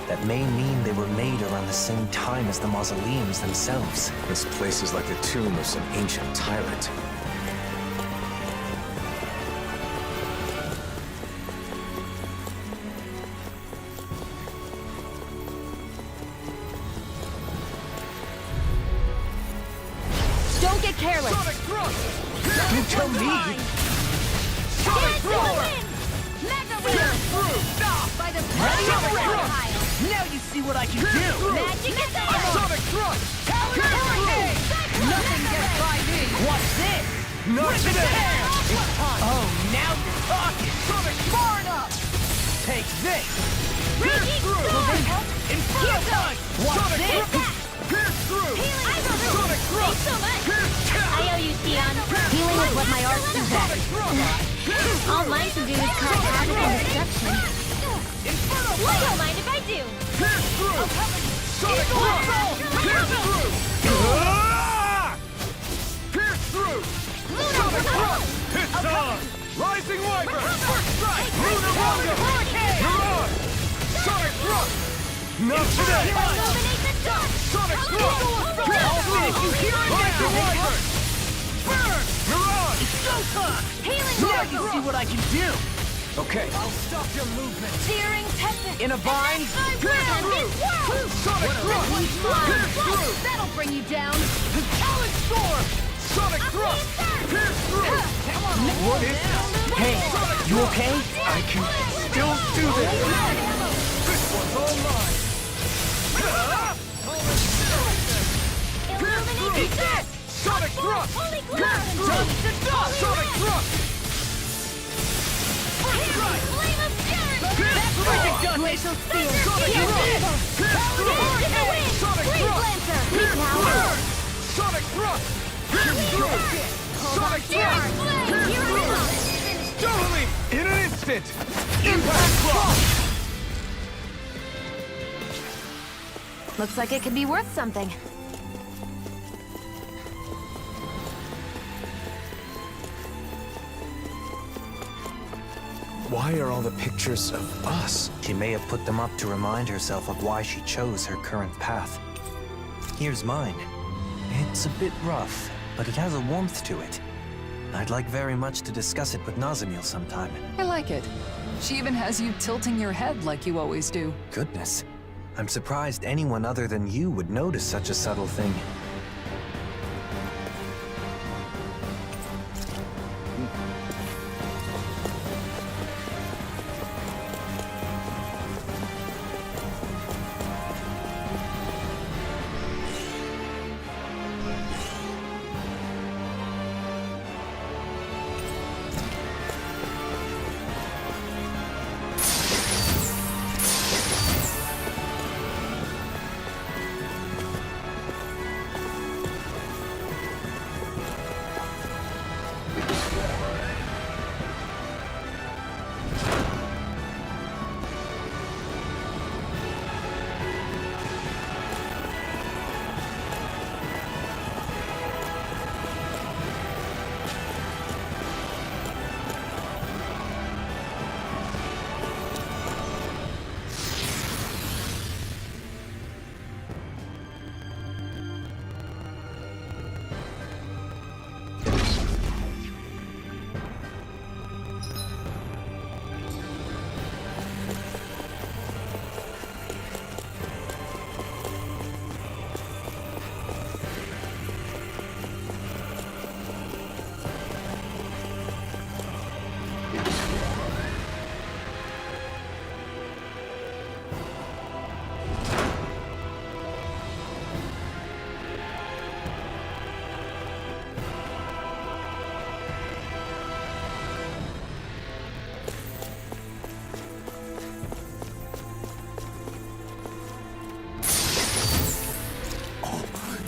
that may mean they were made around the same time as the mausoleums themselves. This place is like the tomb of some ancient tyrant. Don't get careless! You tell me! Sonic Thrower! By the Now you see what I can do! Magic is Sonic Thrust! Nothing gets by me! What's this? Not today! It's time! Oh, now you're talking! Sonic Far enough! Take this! Pierce through! Will this help? Inferno Punch! What's Sonic this? Pierce through! Sonic Thrust! I owe you, Theon. Healing is what my arts do best. All mine can do is cause havoc and destruction. I don't mind if I do. Pierce through! Sonic Thrust! Pierce through! Pierce through! Sonic Thrust! It's on! Rising Wyvern! First strike! Lunar Rondo! Mirage! Sonic Thrust! Not today! Sonic Thrust! I'll finish you here and Rising now! Wyvern! Burn! Mirage! It's showtime! Healing Now you see what I can do! Okay. I'll stop your movement! Searing tempest! In a bind? Pierce through! Sonic Thrust! Pierce through! That'll bring you down! Talent Storm! Sonic Thrust! Pierce through! What is this? Hey, you okay? I can still do this! This one's all mine! Eat this! Sonic Thrust! Holy Pierce through! Dust to dust! Sonic Thrust! Flame of fury! That's freaking done! Glacial spear! Sonic Thrust! Pierce through! Sonic Thrust! Pierce through! Sonic Thrust! Pierce through! Sonic Thrust! Pierce through! Totally! In an instant! Impact Thrust! Looks like it could be worth something. Why are all the pictures of us? She may have put them up to remind herself of why she chose her current path. Here's mine. It's a bit rough, but it has a warmth to it. I'd like very much to discuss it with Nazamil sometime. I like it. She even has you tilting your head like you always do. Goodness. I'm surprised anyone other than you would notice such a subtle thing.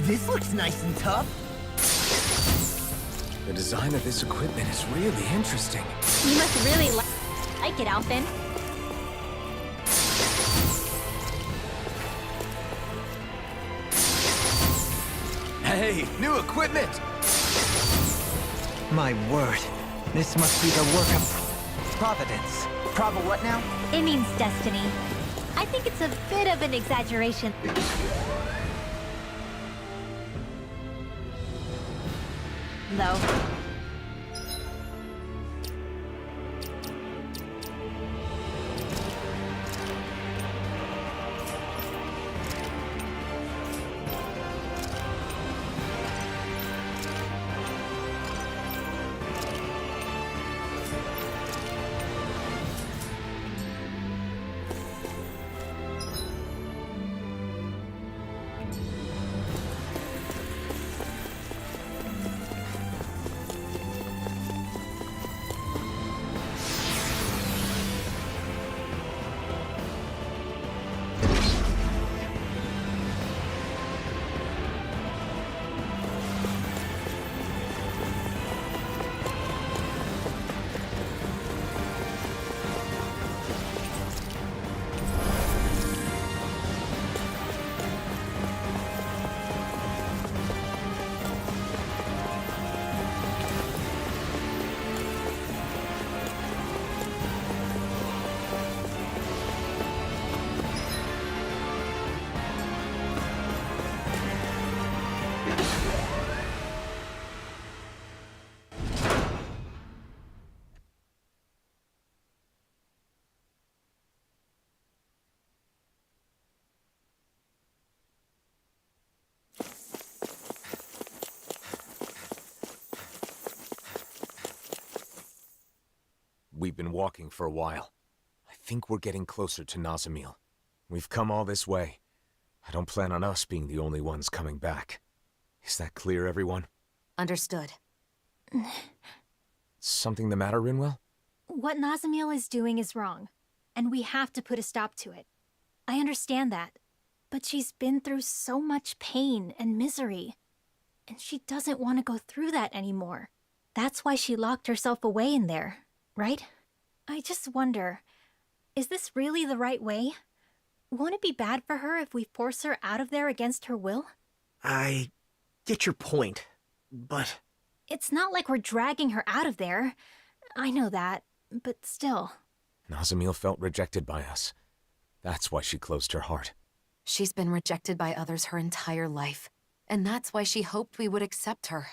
This looks nice and tough. The design of this equipment is really interesting. You must really like it, Alphen. Hey, new equipment! My word, this must be the work of... providence. Prova what now? It means destiny. I think it's a bit of an exaggeration. Though. We've been walking for a while. I think we're getting closer to Nazamil. We've come all this way. I don't plan on us being the only ones coming back. Is that clear, everyone? Understood. Something the matter, Rinwell? What Nazamil is doing is wrong, and we have to put a stop to it. I understand that, but she's been through so much pain and misery, and she doesn't want to go through that anymore. That's why she locked herself away in there, right? I just wonder, is this really the right way? Won't it be bad for her if we force her out of there against her will? I get your point, but... It's not like we're dragging her out of there. I know that, but still. Nazamil felt rejected by us. That's why she closed her heart. She's been rejected by others her entire life, and that's why she hoped we would accept her.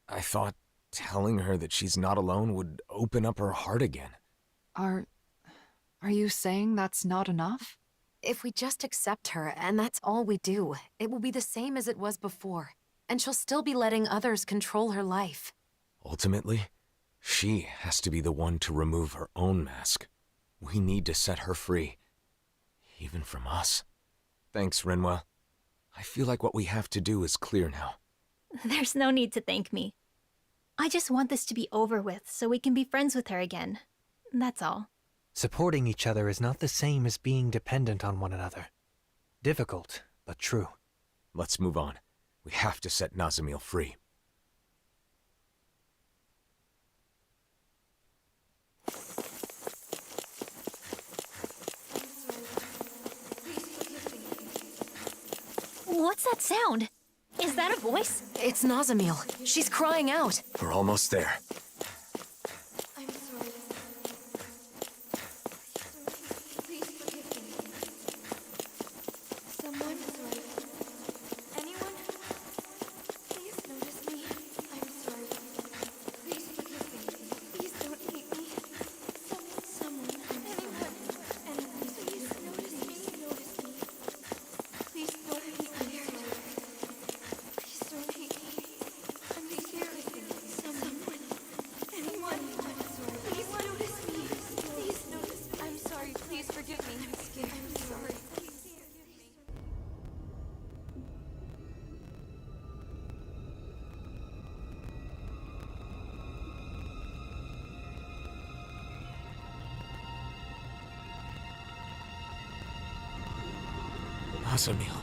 I thought telling her that she's not alone would open up her heart again. Are you saying that's not enough? If we just accept her, and that's all we do, it will be the same as it was before, and she'll still be letting others control her life. Ultimately, she has to be the one to remove her own mask. We need to set her free, even from us. Thanks, Rinwell. I feel like what we have to do is clear now. There's no need to thank me. I just want this to be over with so we can be friends with her again. That's all. Supporting each other is not the same as being dependent on one another. Difficult, but true. Let's move on. We have to set Nazamil free. What's that sound? Is that a voice? It's Nazamil. She's crying out. We're almost there. I'm sorry. Please forgive me. Someone? Anyone? Please notice me. I'm sorry. Please forgive me. Please don't hate me. Someone. Anyone. Please notice me. Please don't hate me. Please don't hate me. I'm here. Someone. Anyone. Please notice me. Please notice me. I'm sorry. Please forgive me. I'm scared. I'm sorry. Nazamil.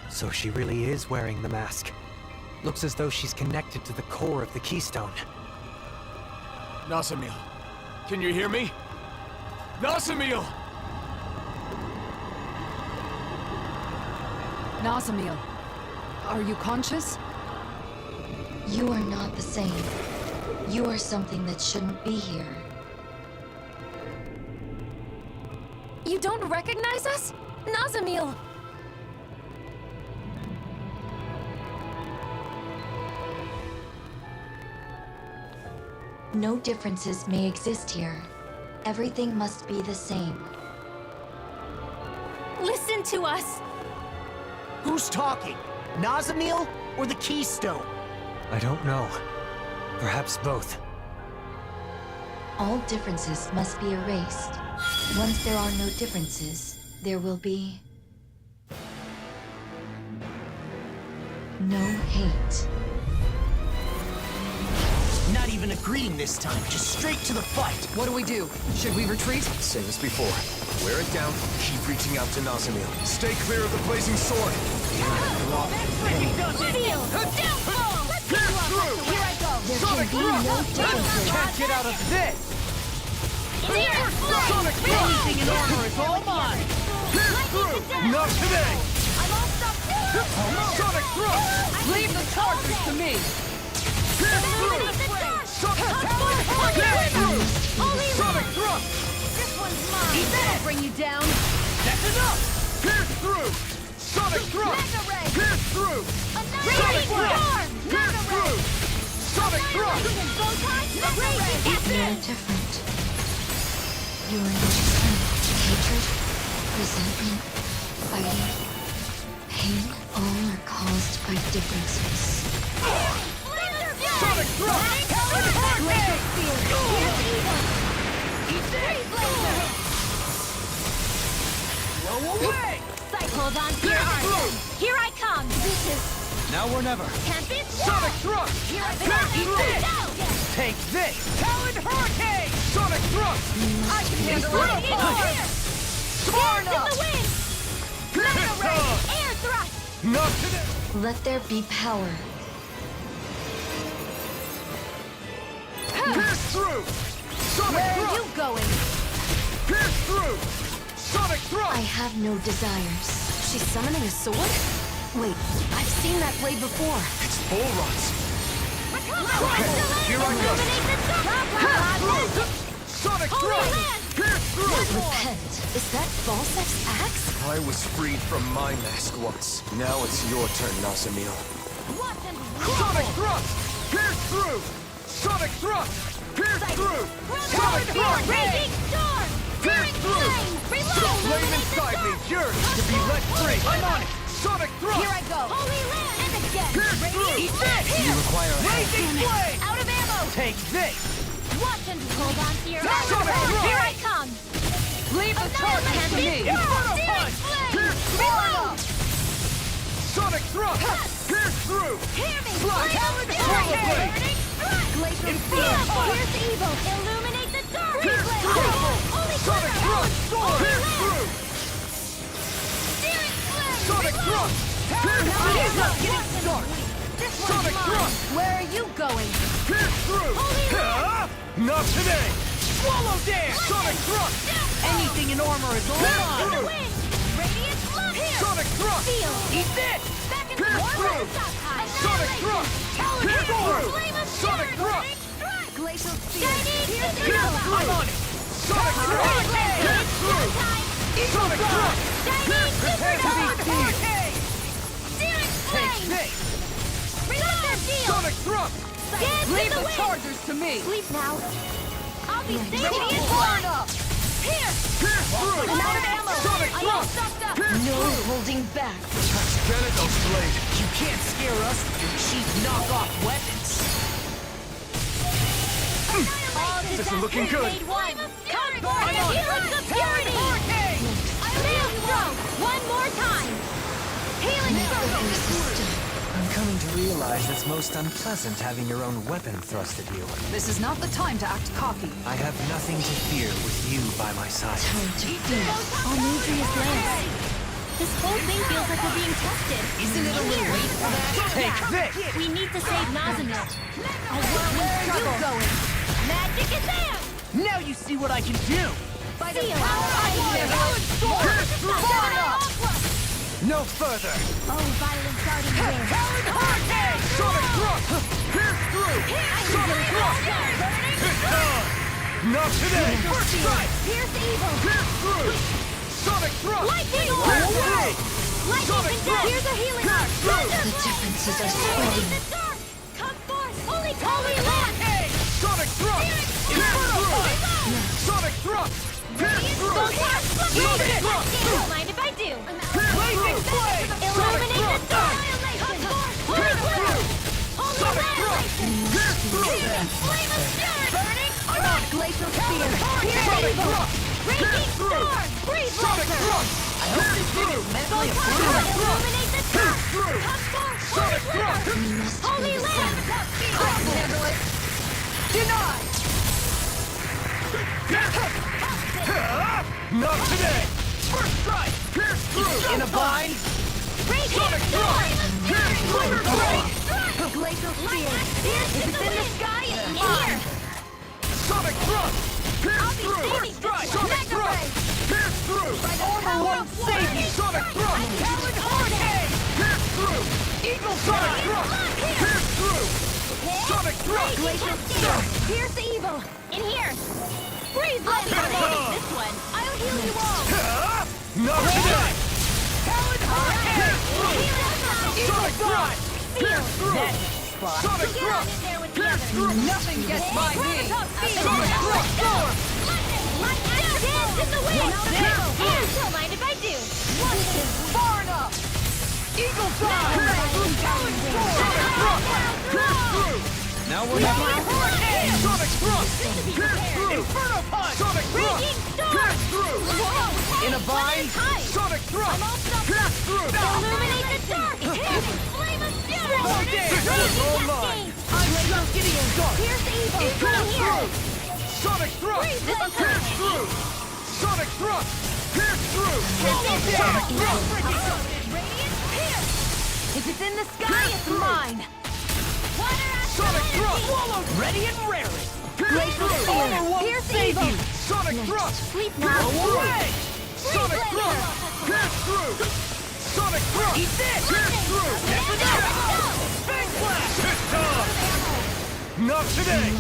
So she really is wearing the mask. Looks as though she's connected to the core of the keystone. Nazamil, can you hear me? Nazamil! Nazamil, are you conscious? You are not the same. You are something that shouldn't be here. don't recognize us? Nazamil! No differences may exist here. Everything must be the same. Listen to us! Who's talking? Nazamil or the Keystone? I don't know. Perhaps both. All differences must be erased. Once there are no differences, there will be no hate. Not even a greeting this time, just straight to the fight. What do we do? Should we retreat? Same as before. Wear it down, keep reaching out to Nazamil. Stay clear of the blazing sword. Pierce through! Here I go! There Sonic can be no differences. Can't get out of this! Sonic Anything in armor is all mine! Pierce through! Not today! Sonic thrust! Leave the charges to me! Pierce through! Sonic thrust! Sonic thrust! This one's mine! That'll bring you down! That's enough! Pierce through! Sonic thrust! Pierce through! Sonic thrust! Pierce through! Sonic thrust! You're different. You are not strength, hatred, resentment, fighting, pain, all are caused by differences. Sonic thrust! Blow away! Hold on to your heart. Here I come! This is... Now or never. Can't be... Sonic thrust! Here I Take this! Talon Hurricane! Sonic thrust! I can handle it! Sparn up! The wind! Mega Ray! Air thrust! Not today! Let there be power. Pierce through! Sonic Where thrust! are you going? Pierce through! Sonic thrust! I have no desires. She's summoning a sword? Wait, I've seen that blade before. It's Bull Runs. Here I go! Pierce through! Sonic thrust! Pierce through! Repent. Is that Balsef's axe? I was freed from my mask once. Now it's your turn, Nazamil. Sonic thrust! Pierce through! Sonic thrust! Pierce through! Sonic thrust! Raging storm! Pierce through! Flame inside me yearns to be let free! I'm on it! Sonic thrust! Here I go! Holy land! And again! Pierce through! Eat this! You require a hand. Raging flame! Out of ammo! Take this! Watch and hold on to your Sonic armor! thrust! Here I come! Leave the charges to me! Inferno punch! Pierce through! Sonic thrust! Pierce through! Hear me! Fly! Talon Hurricane! Glacial Inferno Steel! punch! Pierce evil! Illuminate the dark! Pierce through! Holy Sonic thrust! Pierce through! Steering flame! Sonic thrust! Pierce through! Here's up! Getting dark! Sonic thrust! Where are you going? Pierce through! Not today! Swallow dance! Sonic thrust! Anything in armor is all Pierce mine! through! Radiant flux! Sonic thrust! Feel! Eat this! Back in Pierce the through! Sonic thrust! Pierce through! Sonic thrust! Glacial Chinese! Pierce through! I'm on it! Sonic thrust! Pierce through! Sonic thrust! Chinese! Prepare to be seized! Steering Take flame! this! Reload that shield! Sonic thrust! Leave the chargers to me! Sleep now! I'll be safe! Radiant Burn up! Here! Pierce through! I'm out of ammo! Sonic I'm all thrust! stuffed up! Pierce No through! holding back. That's Genitals blade. You can't scare us with your cheap knockoff weapons. This is looking good. Come on! Healing security! Maelstrom! One more time! Healing circle! I'm coming to realize it's most unpleasant having your own weapon thrust at you. This is not the time to act cocky. I have nothing to fear with you by my side. Time to fear. Almudria's lance. This whole thing feels like we're being tested. Isn't it a little late for that? Take this! We need to save Nazamil. Where are you going? Magic is there! Now you see what I can do! By the power of Pierce through! No further! Oh, violent guardian wind. Talon Hurricane! Sonic thrust! Pierce through! Sonic thrust! Not today! First strike! Pierce evil! Pierce through! Sonic thrust! Lightning Go orb! away! Lightning Sonic condemn! thrust! Here's a healing orb! The differences are spreading. Come forth! Holy land! Sonic thrust! Inferno punch! Sonic thrust! Pierce through! Sonic thrust! Don't mind if I do! Blazing flame! Illuminate the dark! Come forth! Holy land! Sonic thrust! Pierce through! Flame of Stern! Burning! Glacial spear! Sonic thrust! Raging storm! Breeze Sonic lancer! thrust! I hope this kid is medically approved! Illuminate the dark! Come forth! Sonic thrust! Holy land! I can handle it! Denied! Not today! First strike! Pierce through! In a bind? Sonic thrust! Pierce through! Glacial spear! If it's in the sky, it's mine! Sonic thrust! Pierce through! First strike! Sonic thrust! Pierce through! Armor won't save you! Sonic thrust! Talon Hurricane! Pierce through! Eagle Sonic Strike! thrust! Pierce through! Sonic thrust! Glacial spear! Pierce evil! In here! Breeze lancer! This one! I'll heal you all! Not today! Talon Hurricane! Sonic thrust! Pierce through! Sonic thrust! Pierce through! Nothing gets by me! Sonic thrust! Dance in the wind! Don't mind if I do! Far enough! Eagle Drive! Talon Sonic thrust! Pierce through! Now we're having Hurricane! Sonic thrust! Pierce through! Inferno Punch! Sonic thrust! Pierce through! In a bind? Sonic thrust! Pierce through! Illuminate the dark! Flame of Swallow Stern! dance! Raging Line! cascade! I'm Lady Gideon! Pierce evil! Pierce through! Sonic thrust! Pierce through! Sonic thrust! Pierce through! Sonic thrust! If it's in the sky, it's mine! Sonic thrust! Ready and raring! Glacial spear! Armor won't Pierce save evil! you! Sonic thrust! Sleep Pierce now! through! Away! Sonic thrust! Pierce through! Sonic thrust! Eat this! Pierce through! Big Blast! Pistol! Not today!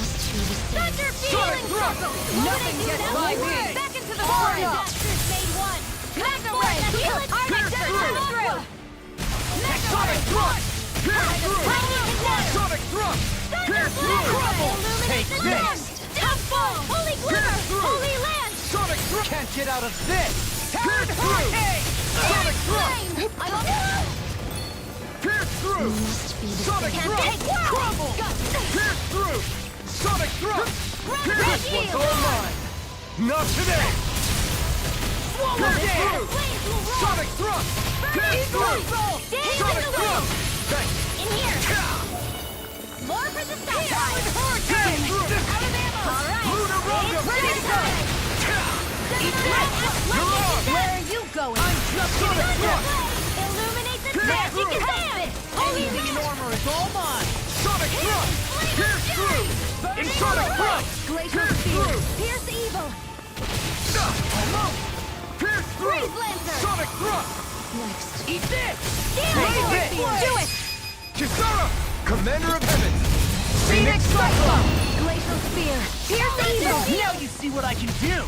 Thunder Sonic feeling thrust! Nothing gets by me! Back into the Far forest! enough! Masters made one! Magna Ray! Pierce through! Sonic thrust! Pierce through! Sonic thrust! Pierce through! Take this! Downfall! Holy glimmer! Holy land! Sonic thrust! Can't get out of this! Pierce through! Sonic thrust! Pierce through! Sonic thrust! Crumble! Pierce through! Sonic thrust! Pierce Shield! all mine! Not today! Swallow through! Sonic thrust! Pierce through! Dance Sonic in the thrust! wind! In here! More for the stop sign! Pierce through! Out of ammo! Alright! Lunar Rosa! Ready to go! Where are you going? I'm just Sonic thrust! Illuminate the Pierce magic through! advance! Holy anything in land! armor is all mine! Sonic thrust! Pierce through! In Sonic thrust! Glacial Pierce spear! through! Pierce evil! Pierce through! Breeze lancer! Sonic thrust! Next. Eat this! Damage! Blaze it! Do it! Kisara! Commander of Heaven! Phoenix Cyclone! Glacial spear! Pierce evil! Now you see what I can do!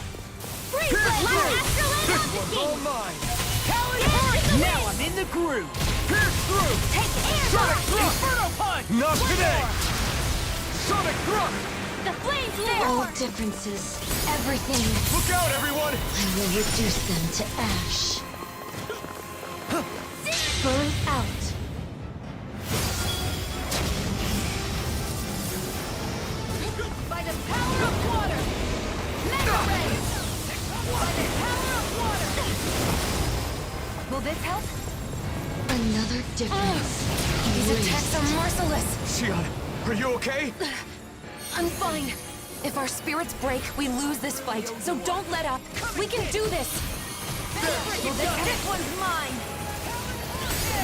Breeze Pierce lancer! through! Astral This and one's all mine! Talon Dance in the Hurricane! Now wind! I'm in the groove! Pierce through! Take air! Sonic thrust! Inferno Punch! Not today! Sonic thrust! The flames there! All differences, everything, Look out, everyone! I will reduce them to ash. Burn out. By the power of water! Mega ray! By the power of water! Will this help? Another difference. These attacks are merciless! Xion, are you okay? I'm fine. If our spirits break, we lose this fight. So don't let up. We can do this. This one's mine.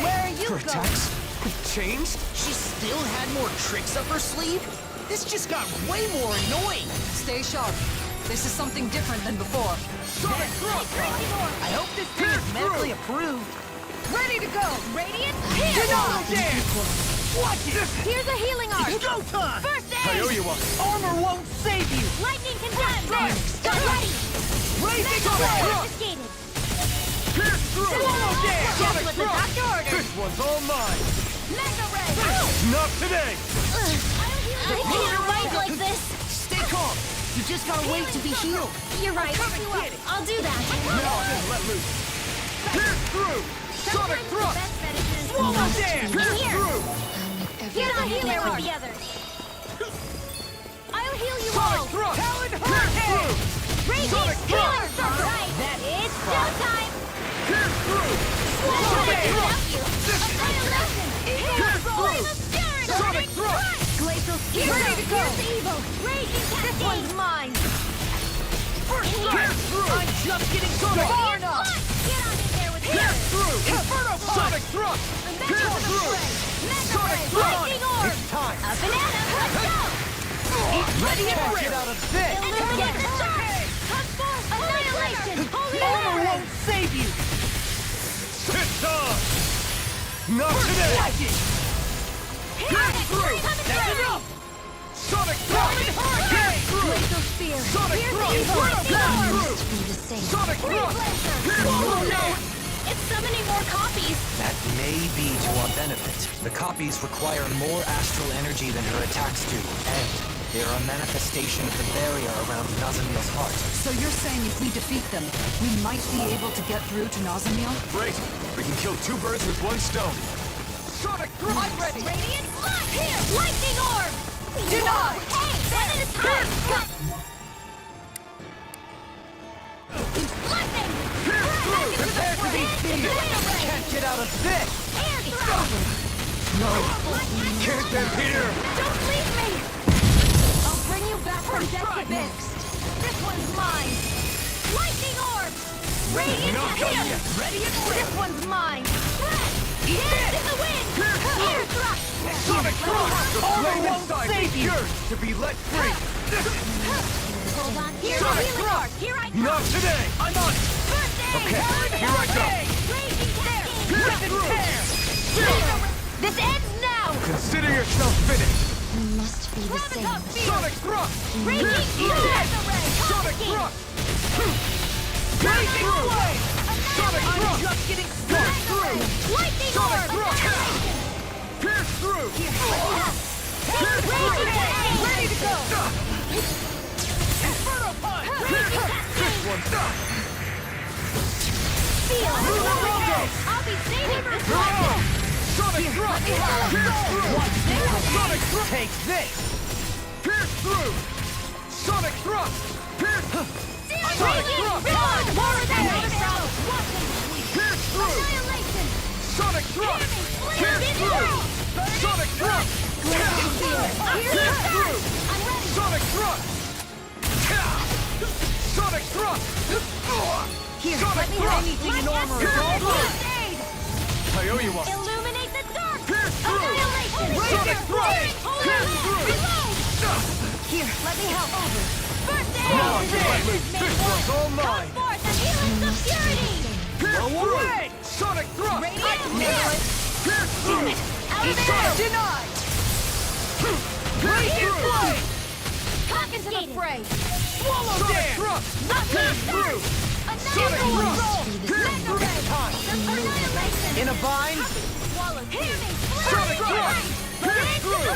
Where are you Her going? attacks have changed? She still had more tricks up her sleeve? This just got way more annoying. Stay sharp. This is something different than before. I hope this thing is medically approved. Ready to go. Radiant Phenomenal dance! Watch it! Here's a healing arc. Go time! First I aid! owe you one. Armor won't save you! Lightning condemned! Get ready! Raising Magna away! confiscated! Swallow dance! Just Sonic what the thrust! doctor ordered! This one's all mine! Mega Ray! Not today! I can't fight like this! Stay calm. You just gotta wait to be healed. You're right. Come and get it. I'll do that. Now then, let loose! Pierce through! Sonic thrust! Swallow dance! Pierce through! Get on healer with the others! I'll heal you Sonic all! thrust! Talon Pierce through! Radiant Sonic healer thrust! circle! Right, that is showtime! Pierce through! Swallow dance! Annihilation! Pierce through! Sonic thrust! Glacial spear! Ready to go! Evil! Raging cascade! This one's mine! First Pierce through! I'm just getting started! Far enough! Get on in there with Pierce through! Inferno punch! Sonic thrust! Pierce through! Sonic thrust! Lightning orb! It's time! A banana! Let's go! Ready to get out of this! Eliminate the charge! Come forth! Annihilation! Holy Armor Arrow! won't save you! It's on! Not today! Pierce through! That's enough! Sonic thrust! Pierce through! Glacial spear! Sonic thrust! Pierce through! Sonic thrust! Pierce Oh through! no! It's summoning more copies! That may be to our benefit. The copies require more astral energy than her attacks do, and they are a manifestation of the barrier around Nazamiel's heart. So you're saying if we defeat them, we might be able to get through to Nazamiel? Great! We can kill two birds with one stone. Sonic thrust! I'm ready! Radiant slot! Here! Lightning orb! Denied! Hey! One at a time! Lightning! Pierce through! Prepare to be defeated! Can't get out of this! Air thrust! No! Can't get here! Don't leave me! I'll bring you back from death to fixed! This one's mine! Lightning orb! Radiant Not done here! yet. Ready and this one's mine! Eat this! In the wind! Air thrust! Sonic thrust! The flame inside is yours to be let free! Hold on! Here's a Sonic healing thrust! arc! Here I come! Not today! I'm on it! First aid! Okay, here I go! Raging cascade! Pierce through! This ends now! Consider yourself finished! We must be the same. Sonic thrust! Raging Pierce through! array! Sonic thrust! Pierce through! Sonic thrust! Just getting Pierce through! Lightning Sonic orb! thrust! Pierce through! Pierce Raging through! cascade! Ready to go! Inferno punch! This one's done! Feel! I'll be saving this one! Sonic thrust! Pierce through! Sonic thrust! Take this! Pierce through! Sonic thrust! Pierce! Sonic thrust! Pierce through! Sonic thrust! Pierce through! Sonic thrust! Pierce through! Sonic thrust! Sonic thrust! Here, Sonic let me thrust! anything in armor is all mine! I owe you one. Illuminate the dark! Pierce through! Annihilation! Sonic thrust! Pierce through! Here, let me help. First aid! Now I'm let loose. This one's all Come mine. forth and healings of purity! Pierce through! Sonic thrust! Radiant Pierce through! Out of there! Denied! Radiant Pierce flame! through! Cock into the fray! Swallow dance! Thrust! Pierce through! Sonic thrust! Pierce through! Time! Annihilation! In a bind! Swallow! Hear me! Sonic thrust! Pierce through!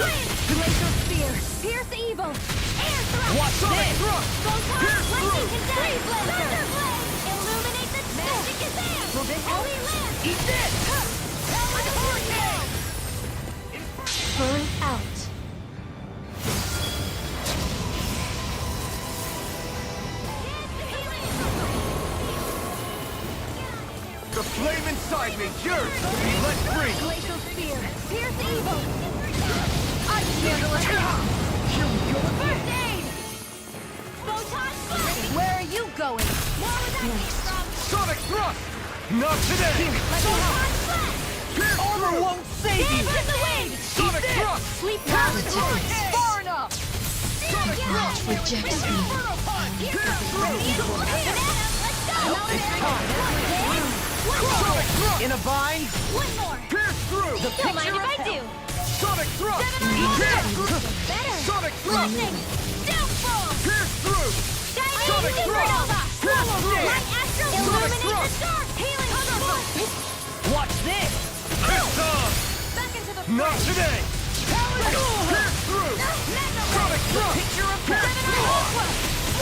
Glacial spear! Pierce evil! Air thrust! Watch Sonic thrust! Pierce through! Thunder blade! Illuminate the magic is there! Holy land! Eat this! Burn out. The flame inside me, yours to be let free! Glacial spear! Pierce evil! I handle it! Here we go again! First aid! Photon blast! Where are you going? More where that came from! Sonic thrust! Not today! Photon blast! Pierce Armor through! won't save you! In the wind! Sonic thrust! Sleep power! Far enough! Sonic thrust! Rejects me. Pierce through! Let's go! It's time! One more! Sonic thrust! In a bind? One more! Pierce through! Don't mind if I do! Sonic thrust! Pierce Pierce through! Better! Sonic thrust! Lightning! Downfall! Pierce through! Shining Sonic thrust! supernova! Swallow dance! Light astral! Sonic Illuminate the thrust! dark! Healing supernova! Watch this! It's on! Back into the Not fray. today! Pierce through! Sonic thrust! Picture of Pierce through!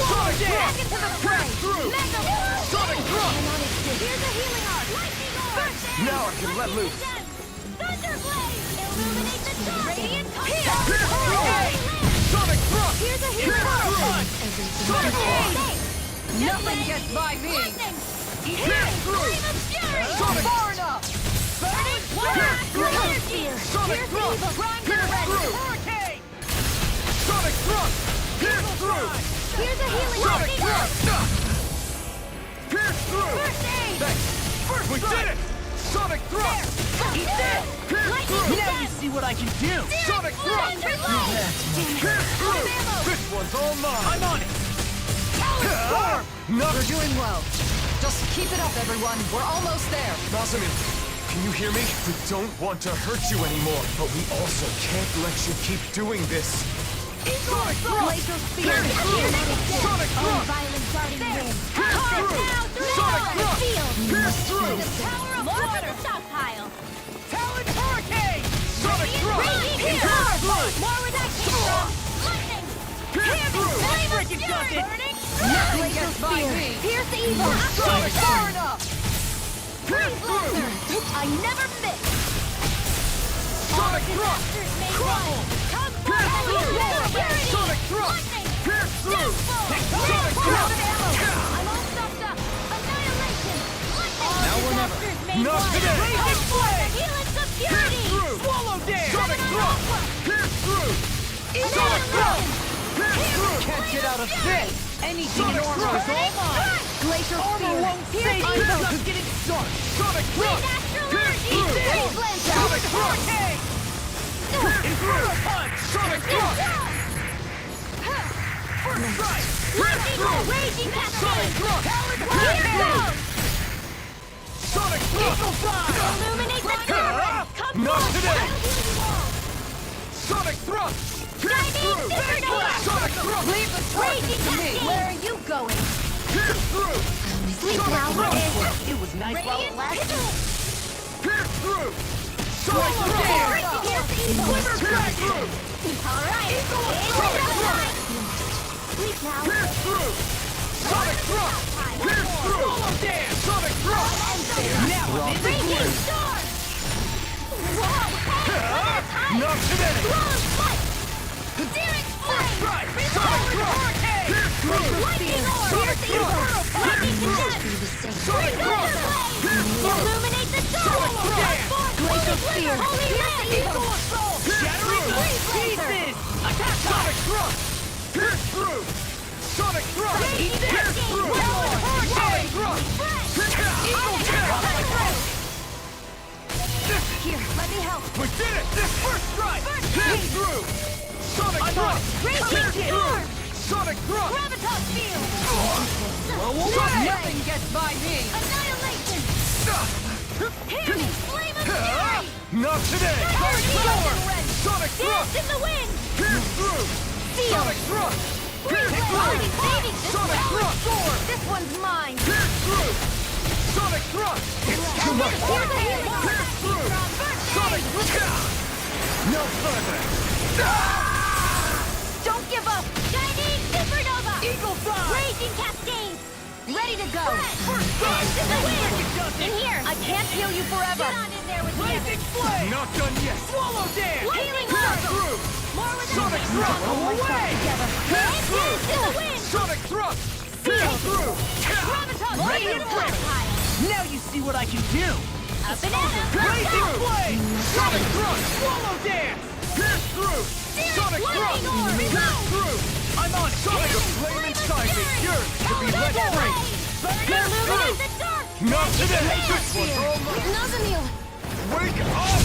Sonic Back thrust! into the Pierce fray. through! Mega Sonic thrust! Here's a healing arc. Lightning orb. Now I can let loose. Thunderblade. Illuminate the dark. Radiant Pierce through! Sonic thrust! Here's a Pierce healing arc. through! Sonic thrust! Nothing gets by me. Pierce through! Sonic Far enough. Burning Pierce through! Sonic thrust! Pierce through! Hurricane! Sonic thrust! Pierce through! Here's a healing Sonic arc. thrust! Pierce through! First aid. Thanks! We did it! Sonic thrust! Eat this! Pierce through! Now you see what I can do! Sonic thrust! Pierce through! This one's all mine! I'm on it! We're doing well. Just keep it up, everyone. We're almost there. Nozomi, can you hear me? We don't want to hurt you anymore, but we also can't let you keep doing this. Sonic thrust! Laser spear. Sonic thrust! Violent darting wind. Pierce through! Sonic thrust! Pierce through! The power of water. Stockpile. Talon Hurricane! Sonic thrust! Raging Pierce through! More where that came from. Lightning. Pierce through! Flame of freaking does fury. it. Burning. Nothing gets by me. Pierce the evil. Sonic Far enough. Pierce through! I never miss. Sonic thrust! Crumble. Come Pierce through! Purity. Sonic thrust! Lightning. Pierce through! Downfall. Sonic Out thrust! of ammo. I'm all stuffed up. Annihilation. Lightning. Now or never. Disasters made Not one. today. Raging flame. Helix of Pierce purity. through! Swallow dance! Sonic thrust! Pierce through! Sonic thrust! Pierce through! Can't get out of this! Anything Sonic enormous thrust! is all mine! Glacier Armor spear. won't save you! Ice. Just getting started! Sonic thrust! Astral Pierce energy. through! Freeze lancer. Sonic thrust! Hurricane! Pierce through! Punch! Sonic thrust! First strike! Pierce through! Raging cascade. Sonic thrust! Here Pierce goes. Sonic thrust! Illuminate the dark. Come Not forth. today. I'll heal you all. Sonic thrust! Pierce through! Supernova. Sonic thrust! Leave the raging cascade. Where are you going? Pierce through! Sleep Sonic now. thrust! It was nice while it Radiant lasted. Pierce through! Sonic thrust! Here's the evil. Pierce through! All right. Sonic thrust! Sleep now. Pierce through! Sonic thrust! Pierce through! Sonic thrust! Now I'm in the Raging groove. storm. Whoa. Not today! Strong fight. Searing flame. Sonic thrust! Pierce through! Lightning orb. Sonic Here's the evil. thrust! Lightning condensed. Sonic thrust! Pierce through! Illuminate the dark. Glacier spear. Holy land. Eagle assault! Pierce through! Pieces! Attack! Sonic thrust! Pierce through! Sonic thrust! Pierce through! Sonic thrust! Eagle tail! Here, let me help. We did it! This first strike! Pierce through! Sonic thrust! Raging Pierce through! storm. Sonic thrust! Gravitas field. Nothing gets by me. Annihilation. Hear me. Flame of fury. Not today! Sonic thrust! Dance in the wind. Pierce through! Seal. Sonic thrust! Pierce Already through! saving this Sonic one. thrust! This one's mine. Pierce through! Sonic thrust! It's too much! Here's a healing arc. Pierce through! Sonic thrust! No further! Don't give up. Chinese supernova. Eagle fly! Raging cascade. Ready to go. First strike! Dance in the wind. In here. I can't heal you forever. Get on in there with me. Blazing flame! Not done yet! Swallow dance! Healing Pierce orb. through! More with Sonic that. thrust! Away. Together. Pierce Dance through! in the wind. Sonic thrust! Pierce through! Gravitas Radiant field. flame! Stockpile. Now you see what I can do! A banana. Blazing flame! Sonic thrust! Swallow dance! Pierce through! Sonic thrust! Lightning orb. Pierce through! I'm on it! Sonic the flame inside me! Yours to be let free! Pierce through! Illuminate the dark. Not today! This one's all mine! Nozomi. Wake up!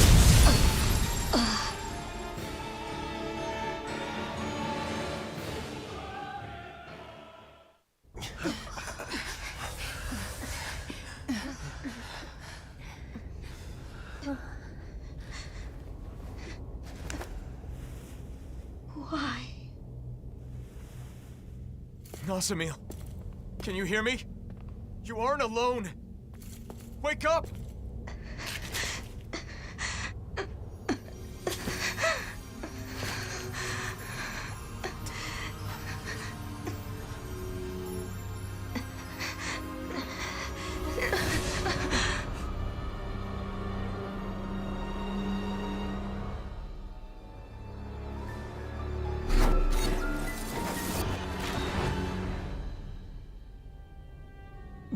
Why? Nozomi, can you hear me? You aren't alone. Wake up!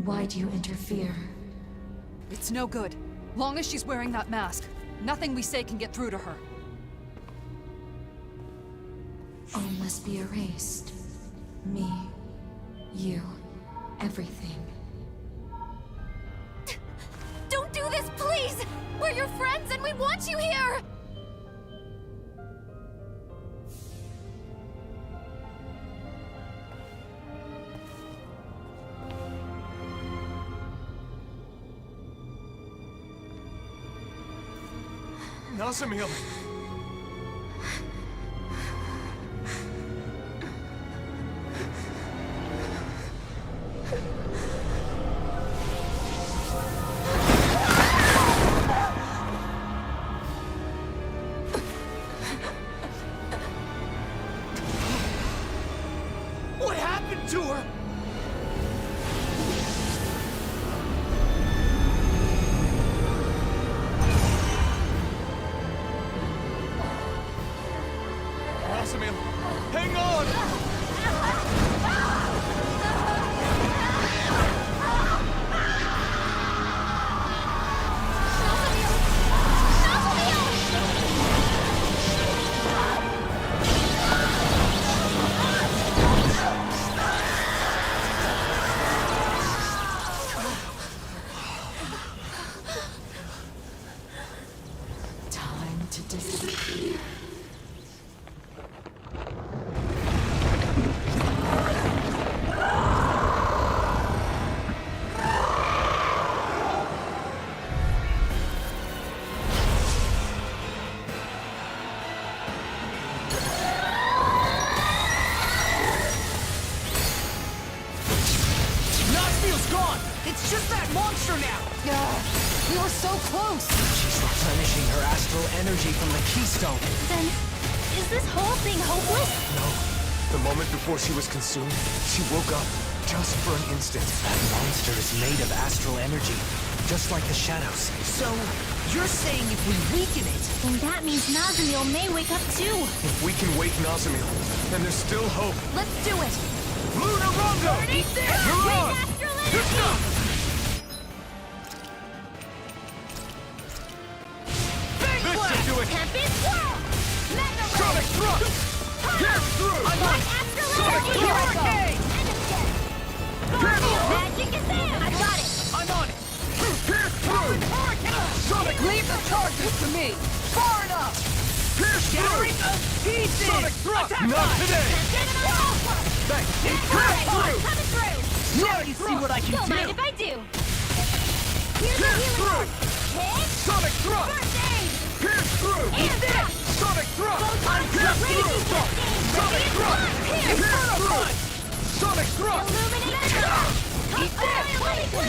Why do you interfere? It's no good. Long as she's wearing that mask, nothing we say can get through to her. All must be erased. Me, you, everything. Don't do this, please! We're your friends and we want you here! Nazamil! What happened to her? Nazamil, hang on! Time to disappear. Knoxville's gone! It's just that monster now! We were so close! She's replenishing her astral energy from the keystone. Then, is this whole thing hopeless? No. The moment before she was consumed, she woke up just for an instant. That monster is made of astral energy, just like the shadows. So, you're saying if we weaken it... Then that means Nazamil may wake up too. If we can wake Nazamil, then there's still hope. Let's do it! Luna Rondo! Eat this! You're on! Astral Good energy! stuff! This should do it! Tempest Swirl! Mega Sonic thrust! Pierce through! I'm on astral Sonic energy! Here I go! hurricane! Sonic Magic is in! I got it! I'm on it! Pierce through! Sonic Leave the charges to me! Far enough! Pierce Shattering through! of pieces! Sonic thrust! Attack Not on! today! Thanks! Thanks! Coming Pierce through! through! Now you see what I can Don't mind do! if I do! Pierce Here's the healing through! arm! Hit! Sonic thrust! First aid! Pierce through! Eat this! Sonic thrust! Photon Pierce radiant through! testing! Sonic Radiant thrust! blood! Here! Pierce through! Sonic thrust! Illuminate! Eat this!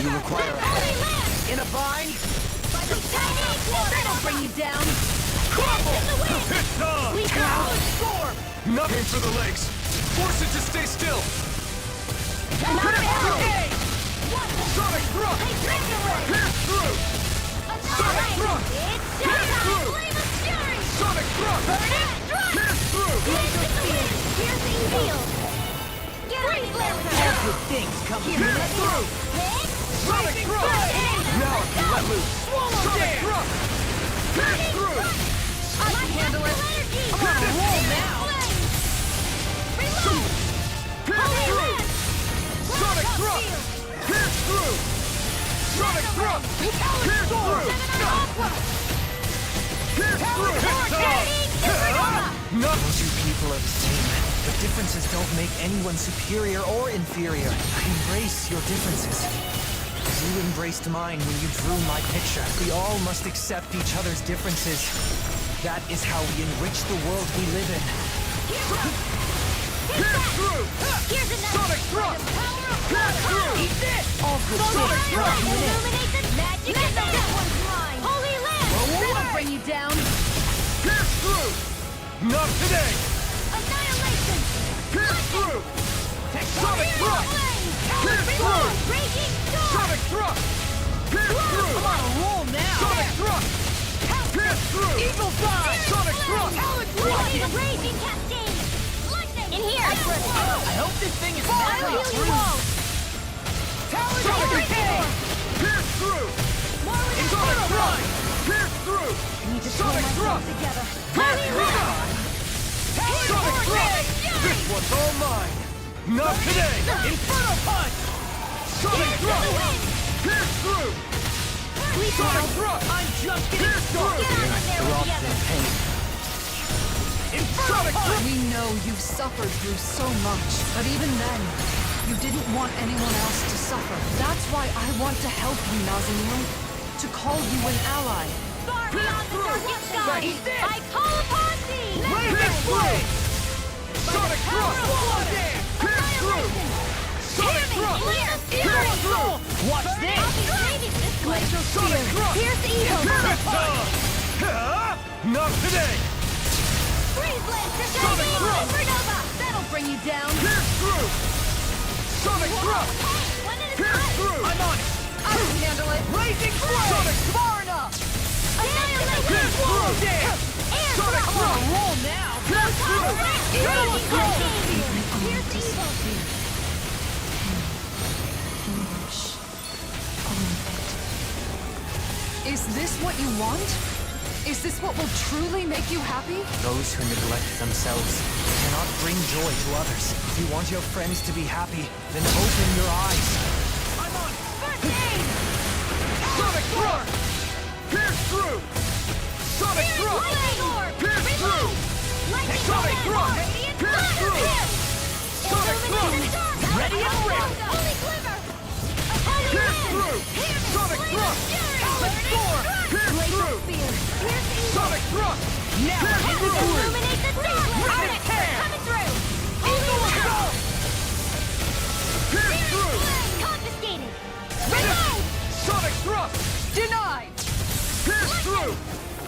You require a Holy lamp! In a bind? That'll bring you down! Crumble! In the wind! It's time! We go! Storm! Nothing for the legs! Force it to stay still! Hey! Sonic thrust! Pierce through! Sonic thrust! Pierce through! Sonic thrust! Pierce through! Piercing field! Everything's coming Pierce through! Sonic thrust! Now I can let loose! Sonic thrust! Pierce through! I can handle it! I'm on a roll now! Pierce through! Sonic thrust! Pierce through! Sonic thrust! Pierce through! Pierce through! Those you people are the same. But differences don't make anyone superior or inferior. Embrace your differences. As you embraced mine when you drew my picture. We all must accept each other's differences. That is how we enrich the world we live in. Pierce through! Sonic thrust! Pierce through! Eat this! All good things. Illuminate the magic! You get that one's mine! Holy Land! That'll bring you down! Pierce through! Not today! Annihilation! Pierce through! Sonic thrust! Pierce through! Raging storm! Sonic thrust! Pierce through! I'm on a roll now! Sonic thrust! Pierce through! Eagle fly! Sonic thrust! Raging cascade! Lightning! In here! I hope this thing is I'll heal you all! Sonic decay! Pierce through! Sonic thrust! Pierce through! Sonic thrust! Together! Pierce through! Sonic thrust! This one's all mine! Not today! Inferno punch! Sonic thrust! Pierce through! Sonic thrust! I'm just getting Pierce through! Drop the pain. Sonic thrust! We know you've suffered through so much, but even then, you didn't want anyone else to suffer. That's why I want to help you, Nazamil. To call you an ally. Far beyond the darkest sky! I call upon thee! Pierce through! Sonic thrust! Pierce through! Sonic thrust! Pierce through! Watch this! Glacial Sonic thrust! Here's the evil! Not today! Freeze Lancer! Sonic thrust! Supernova! That'll bring you down! Pierce through! Sonic thrust! One at a Pierce time! through! I'm on it! I can handle it! Blazing Sonic Far enough! Annihilation! Pierce through! Sonic thrust! Roll now! Pierce through! Raging cascade! Here's the evil! Is this what you want? Is this what will truly make you happy? Those who neglect themselves cannot bring joy to others. If you want your friends to be happy, then open your eyes. I'm on it! Sonic thrust! Pierce through! Sonic thrust! Pierce through! Sonic thrust! Pierce through! Sonic thrust! Ready and ready! Holy Glimmer! Pierce through! Sonic thrust! Pierce through! Sonic thrust! Now Pierce hit the through! Illuminate the stage! Rip tear! Coming through! Eagle assault! Pierce through! Confiscated! Reload! Sonic thrust! Denied! Pierce through!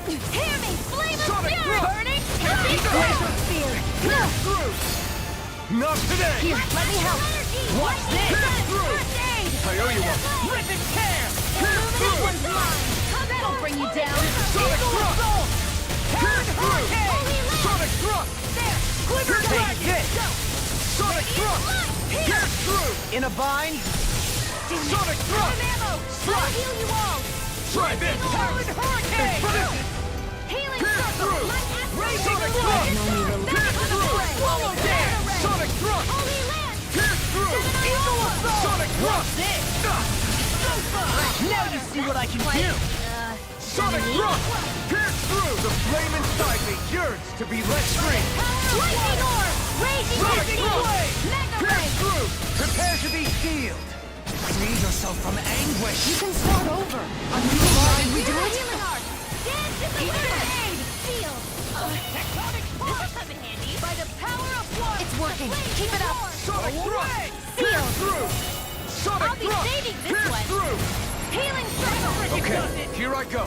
Hear me! Flame of Sonic fury! thrust! Burning! Glacial Spear! Pierce through! Not today! Here, let me help! Watch this! Pierce through! First aid! I owe you one! Rip and tear! Pierce through! That'll bring you down! Sonic thrust! Pierce through! Sonic thrust! Quiver Pierce dragon! Sonic thrust! Pierce through! In a bind? Sonic thrust! I'll heal you all! Try this! Powered hurricane! Healing Pierce circle! through! Light aspiration! Sonic thrust! Pierce through! Swallow dare! Sonic thrust! Holy Land! Pierce through! Eagle assault! Sonic thrust! This! Now you see what I can do! Sonic thrust! Pierce through! The flame inside me yearns to be let free! Lightning orb! Raging Sonic thrust! Mega Pierce ray! through! Prepare to be healed! Free yourself from anguish. You can start over. A new line, we do it? Healing art! Dance in the wind! Aid! Field! Tectonic This will come in handy! By the power of one! It's working. Keep it up. Sonic thrust! Seal! Pierce through! Sonic I'll be thrust! saving this Pierce one. through! Healing circle! Okay, here I go.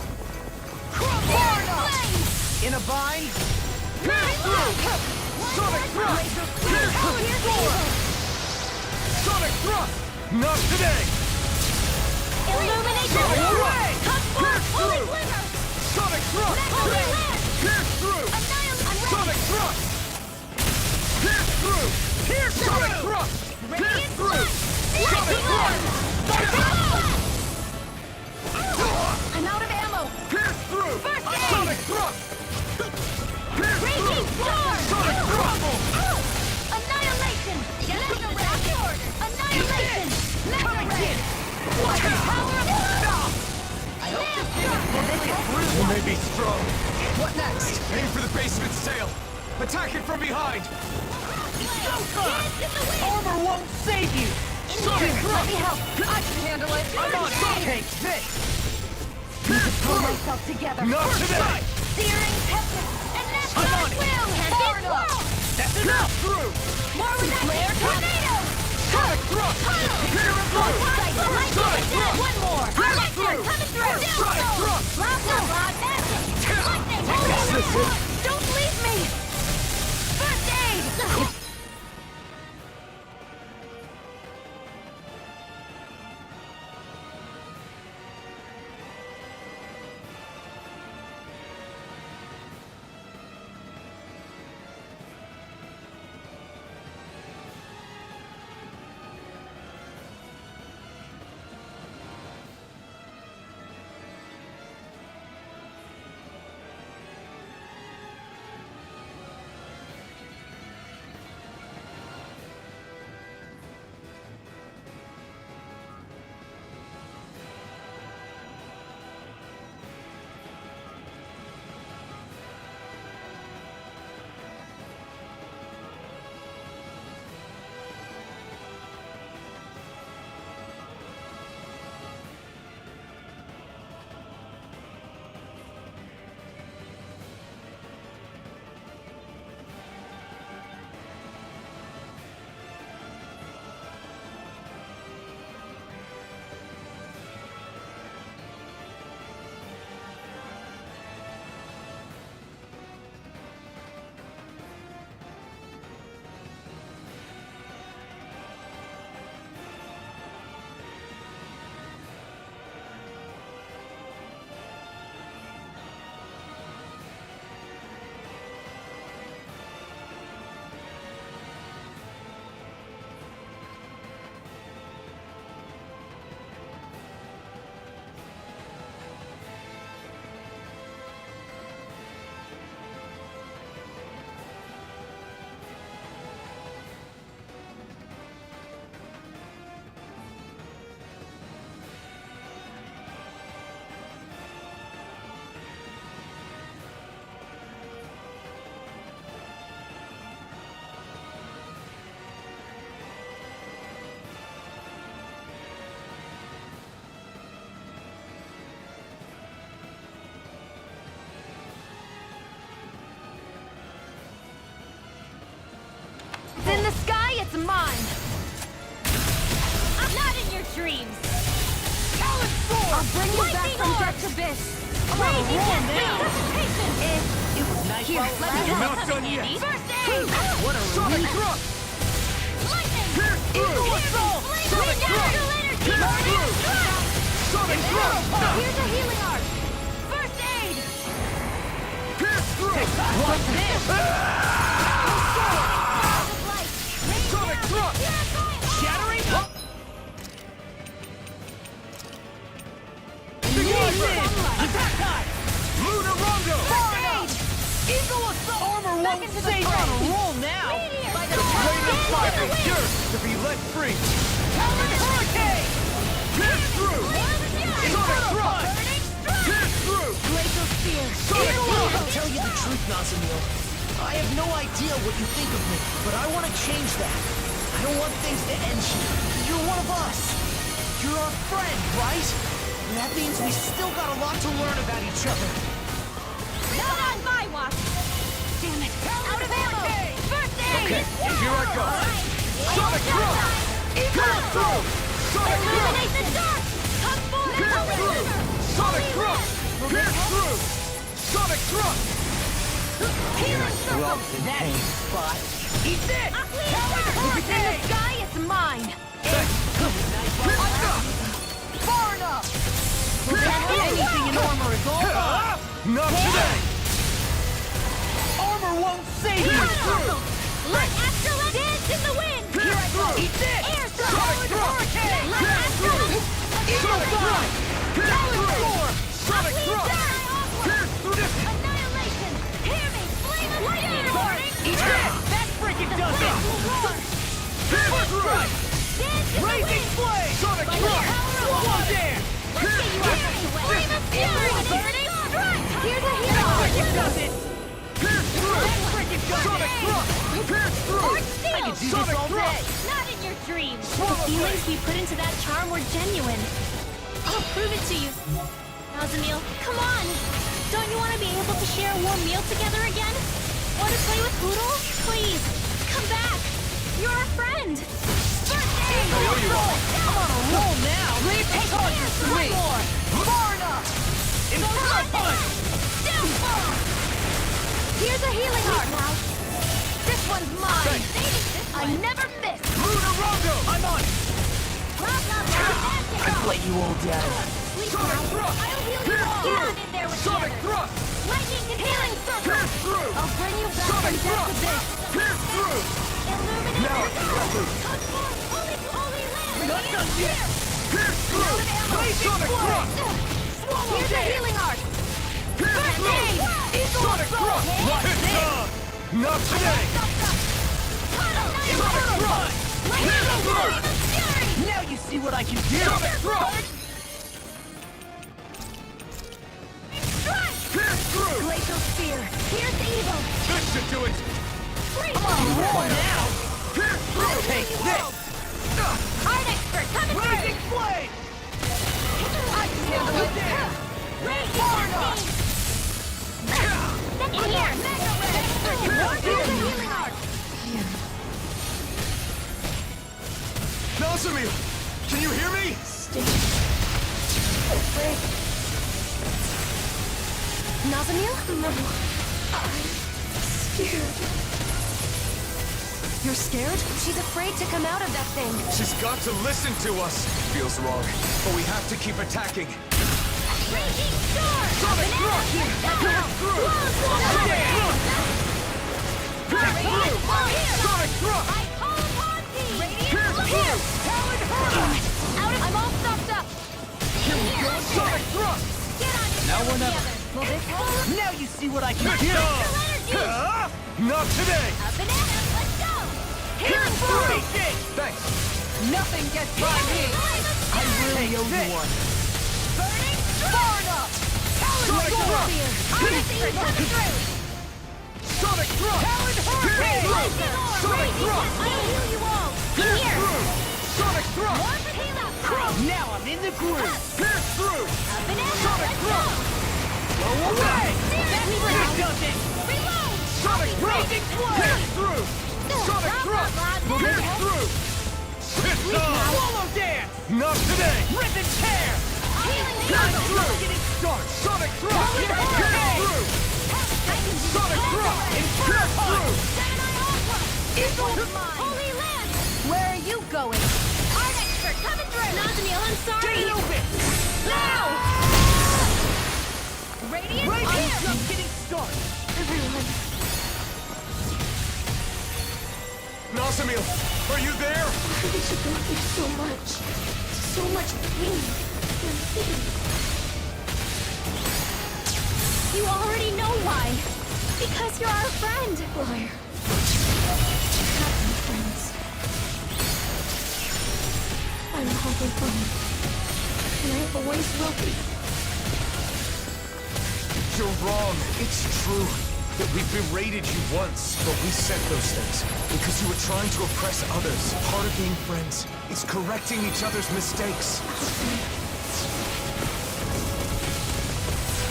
Flames! In a bind? Pierce through! Sonic thrust! Pierce through! Sonic thrust! Not today! Illuminate the Sonic world! thrust! Come forth! Pierce Holy through! Glimmer! Sonic thrust! Holy Land! Pierce through! Annihilate! Sonic thrust! Pierce through! Pierce Sonic through! thrust! Pierce Radiant through! Flash! Sonic thrust! I'm out of ammo! Pierce through! First aid! Sonic thrust! Pierce Raging through! storm! Sonic thrust! Annihilation! Mega ray! Annihilation! Mega ray! What the power of one! I hope this gimmick will make it through! You may be strong. What next? Aim for the basement sail. Attack it from behind. Armor won't save you! Sonic Let thrust! me help! I can handle it. I'm on Take this! Pierce Pull through! myself together! Not today! Searing tempest! And that's I'm my on it. will! And this world! That's Pierce enough! through! More with that flare tornado! Sonic thrust! Pierce through! Lightning! Sonic thrust! One more! Pierce Electric through! coming through! Don't leave me! First aid! In the sky, it's mine! Not in your dreams! I'll bring you back from Dark Abyss! Crazy now! It was nice. Here, let me You're help. not done yet! First aid! What a Sonic Thrust! Lightning! Pierce through! Assault! Sonic Thrust! Pierce through! Sonic Thrust! Here's a healing art! First aid! Pierce through! What's this? Sonic Thrust! Shattering! Attack time! Lunar Rondo! Eagle Assault! Armor won't save on a roll now! By the Flame of fire is wind! yours to be let free! Hurricane! Pierce through! Sonic Thrust! Pierce through! Glacial Spear! Sonic Thrust! I'll tell you the truth, Nazamil. I have no idea what you think of me, but I want to change that. I don't want things to end here. You're one of us. You're our friend, right? And that means we still got a lot to learn about each other. Not on my watch! Damn it! Out of ammo! First aid! Okay, and here I go! Sonic Thrust! Pierce through! Sonic Thrust! Illuminate the dark! Come forth! Pierce through! Sonic Thrust! Pierce through! Sonic Thrust! Healing circle! That spot. Eat this! In the sky, it's mine! Far enough! Anything in armor is all mine! Not today! Armor won't save you! Let Astrolith dance in the wind! Here I go! Eat this! Air Sonic Thrust! Let Astrolith! Eagle Fly! Pierce through! Sonic Thrust! Fly Pierce through this! Annihilation! Hear me! Flame of lightning! Eat this! That freaking does it! Pierce through! Dance in the Blazing wind! Flame! Sonic Thrust! Swallow dance! Let's get you out of the way! Flame of fury! Burning strike! Here's a hero! does it! Pierce through! Sonic Thrust! Pierce through! Art Steel! I can do this all day! Not in your dreams! Swallow The feelings we put into that charm were genuine. I'll prove it to you. Nazamil, come on! Don't you want to be able to share a warm meal together again? Want to play with Poodle? Please, come back! You're a friend! I owe you all! I'm on a roll now! Leave the charges to me! Far enough! Inferno Punch! Downfall! Here's a healing arc! This one's mine! I never miss! Lunarongo! I'm on it! I've let you all down. Sonic thrust! I'll heal you all! Get on in there with Sonic the thrust! lightning and healing circle! Pierce through! I'll bring you back Sonic from death to thrust! this! Pierce through! Illuminate Now I the can let loose! Holy land! We're not done yet! Pierce through! Sonic thrust! Here's a healing arc! Pierce through! Sonic thrust! It's on! Not today! Sonic thrust! Pierce through! Now you see what I can do! Sonic thrust! Pierce through! Glacial spear! Here's evil! This should do it! Come on, roll now! Pierce through! Take this! Art expert, coming Rising flame! I can handle it! Radiant in here! Here's a healing arc! Nazamil! Can you hear me? Nazamil? No. I'm scared. You're scared? She's afraid to come out of that thing. She's got to listen to us. Feels wrong, but we have to keep attacking. Raging storm! Sonic thrust! Pierce through! Sonic thrust! Pierce through! Sonic thrust! I call upon thee! Pierce through! Talon hurl! I'm all stopped up! Here we go! Sonic thrust! Get on your Now or together. never. Will this hold? Now you see what I can It's do! on! Not today! A banana, let's go! Pierce through! Thanks. Nothing gets by me! I really owe you one. Burning Far enough! Sonic thrust! Honest coming through! Sonic thrust! Pierce through! Sonic thrust! I'll heal you all! Pierce Here! through! Sonic thrust! One heal up! Now I'm in the groove! Pierce through! A banana, Sonic let's thrust! go! Go away! Reload! Does it! Reload! Sonic thrust! Raging flame! Pierce through! Sonic thrust! Pierce through! It's on! Swallow dance! Not today! Rip and tear! Pierce through! Getting started! Sonic thrust! Pierce through! Sonic thrust! Pierce through! It's all mine! Holy land! Where are you going? Art expert coming through! Nazamil, I'm sorry! Get open! Now! Radiant, Right I'm here! Just getting started! Everyone. Nazamil, are you there? Why did you go through so much? So much pain and fear. You already know why. Because you're our friend. Liar. Not my friends. I'm probably fine. And I always will be. You're wrong. It's true that we berated you once, but we said those things because you were trying to oppress others. Part of being friends is correcting each other's mistakes.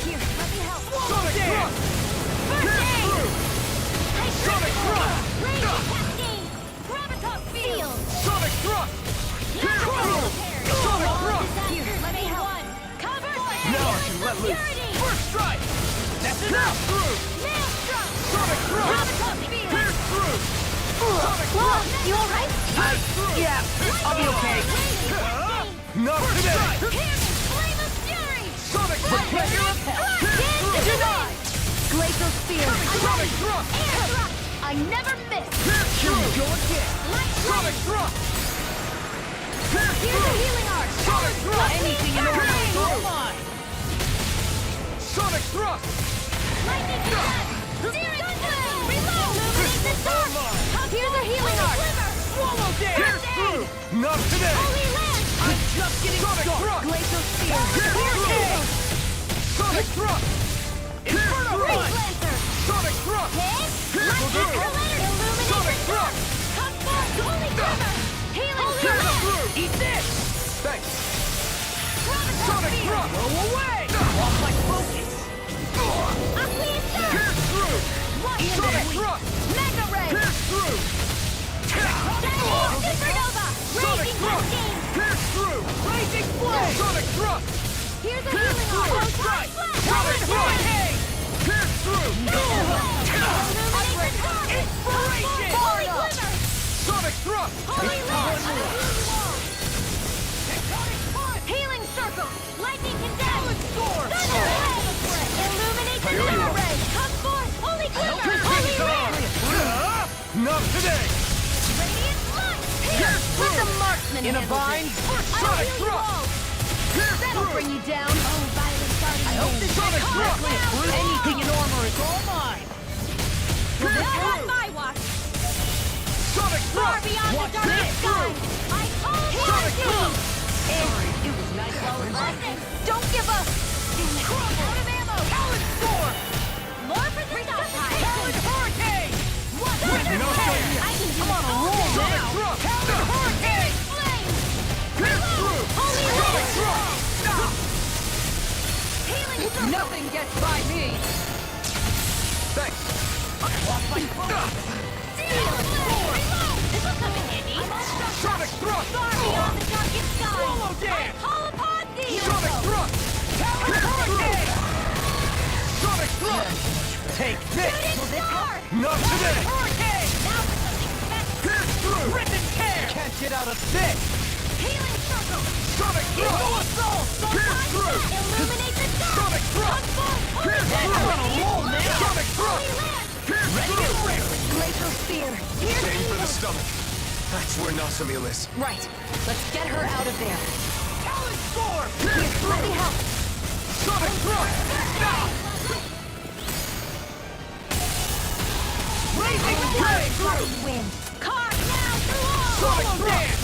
Here, let me help! Sonic thrust! Pierce through! Sonic thrust! Raging cascade! Gravitas field! Sonic thrust! Pierce through! Sonic thrust! Here, let me help! Cover! Now I can let loose! First strike! That's enough! Through! Maelstrom! Sonic thrust! Gravitas field! Pierce through! Sonic thrust! You alright? Yeah, I'll be okay. Not today! Flame of fury! Sonic thrust! Pierce through! Denied! Glacial spear! Sonic thrust! Air thrust! I never miss! Pierce through! Go again! Light Sonic thrust! Pierce Here's a through! healing arc! Sonic thrust! Anything in order Pierce to through! mine! Sonic thrust! Lightning strike! Searing flame! Reload! Illuminate the dark! Here's a healing arc! Swallow dance! Pierce through! Not today! Holy land! I'm just getting Sonic started! thrust! Glacial spear! Pierce through! Sonic thrust! Pierce through! Freeze Lancer! Sonic thrust! Hit! Pierce Lightning through! Collider! Illuminate Sonic the dark! thrust! Come forth! Holy Glimmer! Healing Pierce Flame! through! Eat this! Thanks! Gravitas Sonic field! thrust! Go away! Off my focus! Aqueous Surge! Pierce through! Sonic thrust! Mega Ray! Pierce through! Supernova! Sonic Raging thrust! Cascade! Pierce through! Raging flame! Sonic thrust! Here's a Pierce healing through! arc! Sonic thrust! Pierce through! Inspiration! Holy glimmer! Sonic thrust! Holy launch! Tectonic punch! Healing circle! Lightning condemn! Storm! Thunder ray! Illuminate the thunder ray! Come forth! Holy glimmer! Holy wind! Not today! Radiant light! Pierce Let the through! marksman In a handle bind! this. Sonic I'll heal you thrust! all. Pierce That'll through! bring you down. Oh, violent guardian. I hope this Sonic thrust! Anything in armor is all mine! Not on my watch. Sonic Far thrust! beyond Watch the dark this! sky. I call Sonic upon you. thrust! Sorry, it was nice while it lasted. Don't give up. Crumble. Out of ammo. Talon storm! More for the stockpile. Talon hurricane! What? No fair! I can do I'm on a roll Sonic now! thrust. Talon hurricane! Flame. Pierce through! Holy Sonic wind. thrust! Stop! Healing circle. Nothing gets by me! Thanks! I lost my focus! This will come in handy. Sonic thrust! Far beyond the darkest sky. Swallow I dance! call upon thee. Sonic thrust! Talon hurricane! Sonic thrust! Take this! Will this work? Not today! Hurricane. Now for something special. Pierce through! Rip and tear! Can't get out of this! Healing circle. Sonic thrust! Eagle assault. Pierce through! Illuminate the dark. Sonic thrust! Pierce through! I'm on a roll now! Sonic thrust! Pierce through! Glacial spear. Here's Aim for the evil. stomach. That's where Nasamil is. Right. Let's get her out of there. Talon storm! Here, Pierce let through! me help. Sonic thrust! Stop! Blazing flame! Wind. Carve now through all. Sonic dance!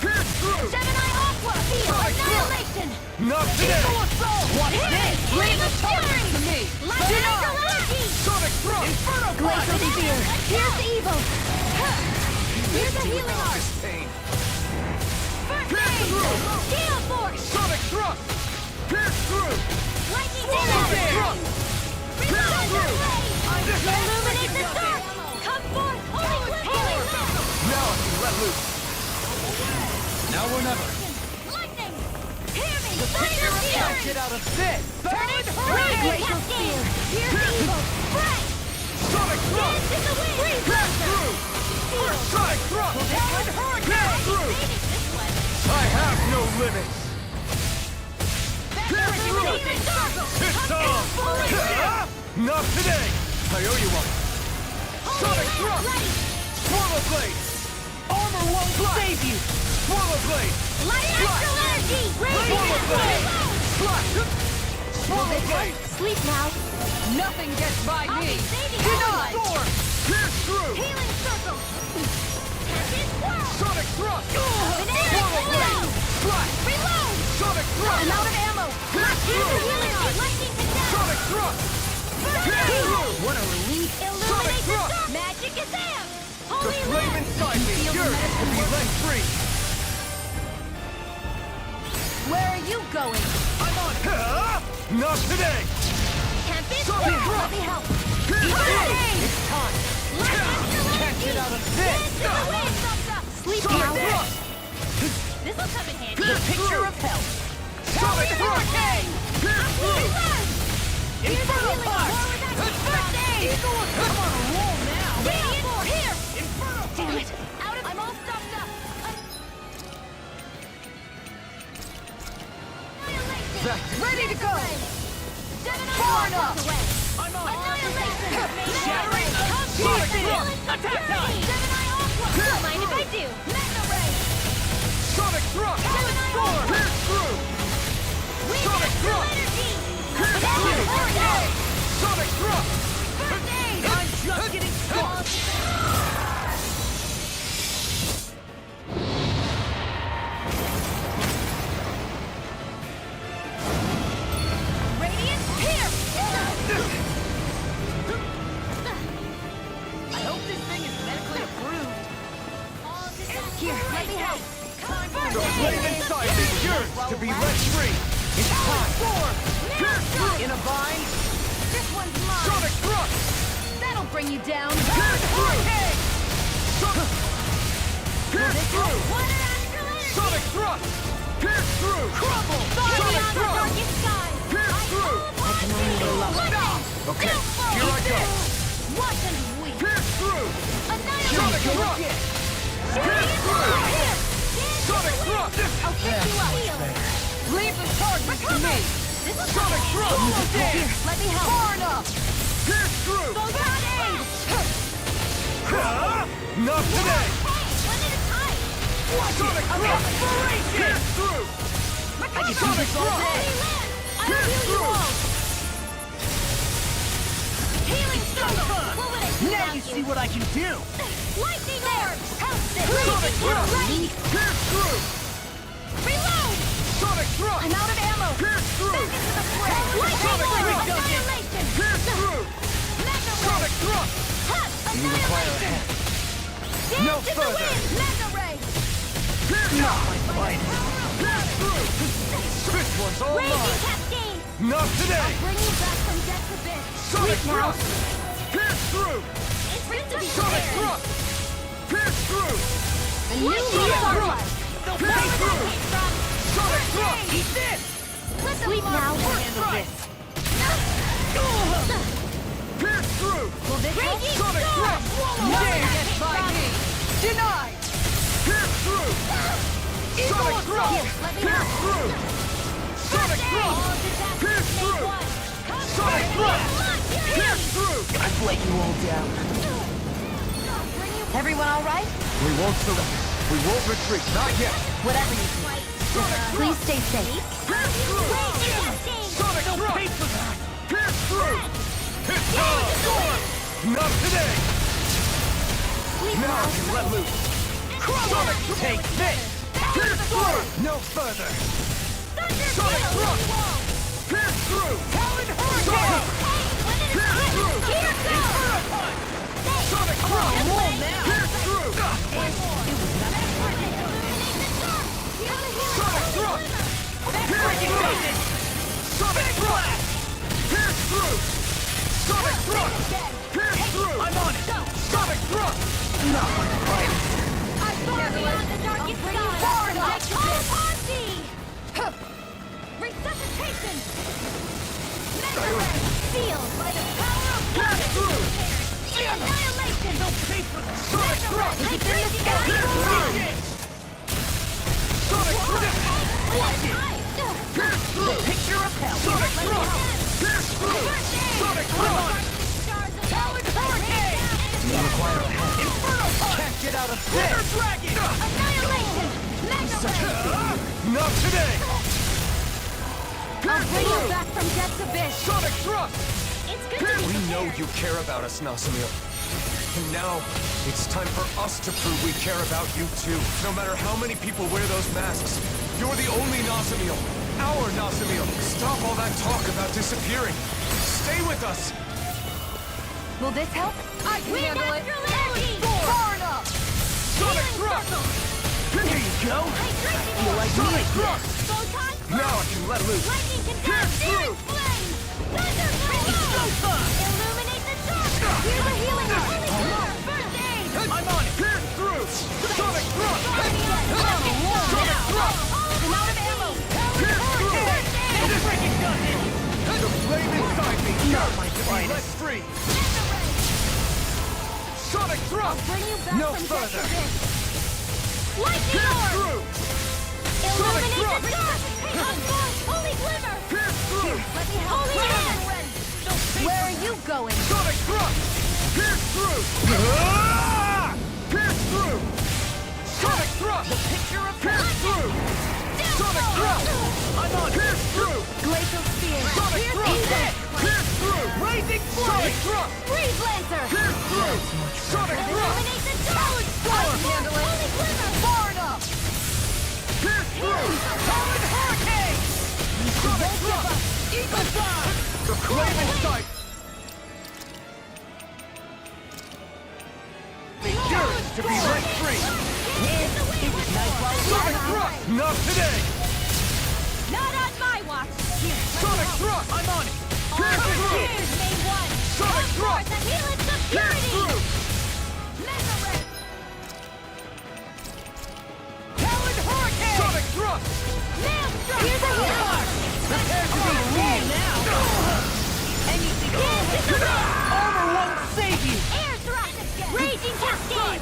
Pierce through! Gemini Aqua. Feel Sonic annihilation. Not today! Eagle assault. Watch this! Bring the fury To me! Lightning energy. Sonic thrust! Inferno blast! Glacial spear. Here's the evil. Here's the healing art. Pain. First Pierce aid. through! Gale force. Sonic thrust! Pierce through! Lightning Swallow damage. dance! Pierce through! Illuminate the dark. Come forth. Holy healing circle. Now I can let loose. Now or never. Lightning. Hear me. Thunder Can't fury. get out of this! Talon Glacial hurricane! spear. Here's the evil. Break. Sonic thrust! Dance in the wind. Freeze Pierce blaster. through! Sonic thrust! Talon hurricane! Through! This one. I have no limits! Pierce through! Healing circle. It's Come on! forth. Ah! Not today! I owe you one! Sonic thrust! Ready. Swallow blade! Armor won't save you! Swallow blade! Light astral energy. Swallow blade! Slash! Swallow blade! Sleep now. Nothing gets by I'll me! be saving Denied! everyone. Storm! Pierce through! Healing circle. Tempest whirl. Sonic thrust! Banana Swallow blade! reload. Slash! Reload. Sonic thrust! I'm out of ammo. Pierce Here's through! the healing art. Lightning condemn. Sonic thrust! First Pierce aid. through! What a relief! Illuminate the thrust. dark. Magic is there. The Holy flame wind. inside me Feel the yearns to be medicine. let free! Where are you going? I'm on! Not today! Tempest Sonic whirl. thrust. Let me help. Pierce through! It's time! Light astral Can't energy. get out of this! Dance in the wind. Sleep Sonic now. thrust! This'll come in handy. Pierce Picture through! of health! Sonic thrust! Pierce through! Inferno punch! First aid! I'm on a roll now! Radiant here! Inferno Damn it! Out of I'm all stuffed up! Annihilation! Ready to go! Gemini Far Aqua enough! away! I'm on! Annihilation! Shattering! Come Sonic here! thrust! Attack time! Gemini Aqua! Don't mind if I do! Mega Ray! Sonic thrust! Storm! Pierce through! Wind Sonic astral thrust! energy! Pierce through! Hurricane! Sonic thrust! First aid! I'm just getting started! Radiant here! I hope this thing is medically approved! Here, let me help! The flame inside me yearns to be let free! It's time! Storm! Pierce through! In a bind? This one's mine! Sonic thrust! That'll bring you down! Pierce through! Pierce through! Water astral energy! Sonic thrust! Pierce through! Crumble! Far Sonic beyond the thrust! darkest skies! Pierce through! I can only Stop! Okay, here I go! Watch and weep! Pierce through! Sonic Thrust! Sonic Thrust! I'll fix you up. Leave the target to me! Sonic Thrust! Here, let me help. Far enough! Pierce through! Grenade! Not today! One at a time. Sonic Thrust! Pierce through! I can do Sonic this all Thrust! day. I'll heal you all. Healing struggle. What would I do Now without you see what I can do! Lightning orb. Help this. Sonic Thrust! Ready. Pierce through! Reload. Sonic Thrust! I'm out of ammo. Pierce through! Back into the fray. Lightning orb. Annihilation. Pierce through! Mega ray. Sonic Thrust! Hut. Annihilation. Dance No in the further. wind. Mega ray. Pierce through! This one's all Raging mine! cascade. Not today! Bring you back from death to bit. Sonic Now. Thrust! Pierce through! It's good to be Sonic fair. Thrust! Pierce through! A new starlight. Pierce through! Sonic Thrust! Eat this. Sleep now. Handle this! Pierce through! Raging Sonic storm. Thrust! Dare get by me. Denied! Pierce through! Sonic Thrust! Pierce through! Sonic Thrust! Pierce through! Sonic Thrust! Pierce through! I've let you all down. Everyone all right? We won't surrender. We won't retreat. Not yet. Whatever you do. Please stay safe. Pierce through! Sonic Thrust! Pierce through! Hit storm! Not today! Now I can let loose! Sonic Take this! Pierce through! No further! Sonic Thrust! Pierce through! Talon Sonic! Pierce through! Sonic Thrust! Pierce through! Sonic Thrust! Pierce through! Sonic Thrust! Pierce through! Sonic Thrust! Pierce through! I'm on it! Sonic Thrust! I'm far beyond the darkest sky. Far enough. All upon thee. Resuscitation. Mega ray. Sealed by the power of Pierce through! annihilation. Sonic Thrust! Take this Pierce through! Sonic Thrust! Pierce through! Picture of hell. Sonic Thrust! Pierce through! Sonic Thrust! Talon hurricane. Can't get out of this! Annihilation. Mega ray. Not today! I'll bring you back from death's abyss. Sonic Thrust! It's good to be We know prepared. you care about us, Nasamil. And now, it's time for us to prove we care about you too. No matter how many people wear those masks, you're the only Nasamil. Our Nasamil. Stop all that talk about disappearing. Stay with us. Will this help? I can handle it. Far enough! Sonic Thrust! Here you go! Feel like Sonic Thrust! Photon Now I can let loose! lightning can Pierce searing through! flame. Thunder illuminate the dark. Here's a healing holy power. First aid. I'm on it! Pierce through! Sonic Thrust! Sonic Thrust! I'm out of ammo. Pierce through! This freaking does it. The flame inside me! Not my finest! Let free! Sonic Thrust! Bring you back No from further! death's abyss. Lightning Pierce orb. through! Illuminate Thrust. the dark. Unforce holy glimmer. Pierce through! Let me help. Holy hand. Where are you going? Sonic Thrust! Pierce through! Pierce through! Sonic Thrust! Picture of Pierce through! Sonic Thrust! I'm on! Pierce through! Glacial spear. Sonic Thrust! Pierce through! Blazing Sonic flame! Thrust! Breeze Lancer. Pierce through! Sonic Thrust! Illuminate the dark. Unforce holy glimmer. Far enough! Pierce through! Talon Hurricane! Sonic Thrust! Eagle Fly! The flame in sight! Endurance to be let free! It was nice while it Sonic lasted. Thrust! Not today! Not on my watch. Sonic Thrust! I'm on it! Pierce through! Here's Main One. Sonic Thrust! And heal its Pierce security. through! Mega ray. Talon Hurricane! Sonic Thrust! Maelstrom. Here's a healer. Prepare to be free now! Anything armor won't save you! Air thrust. Raging cascade.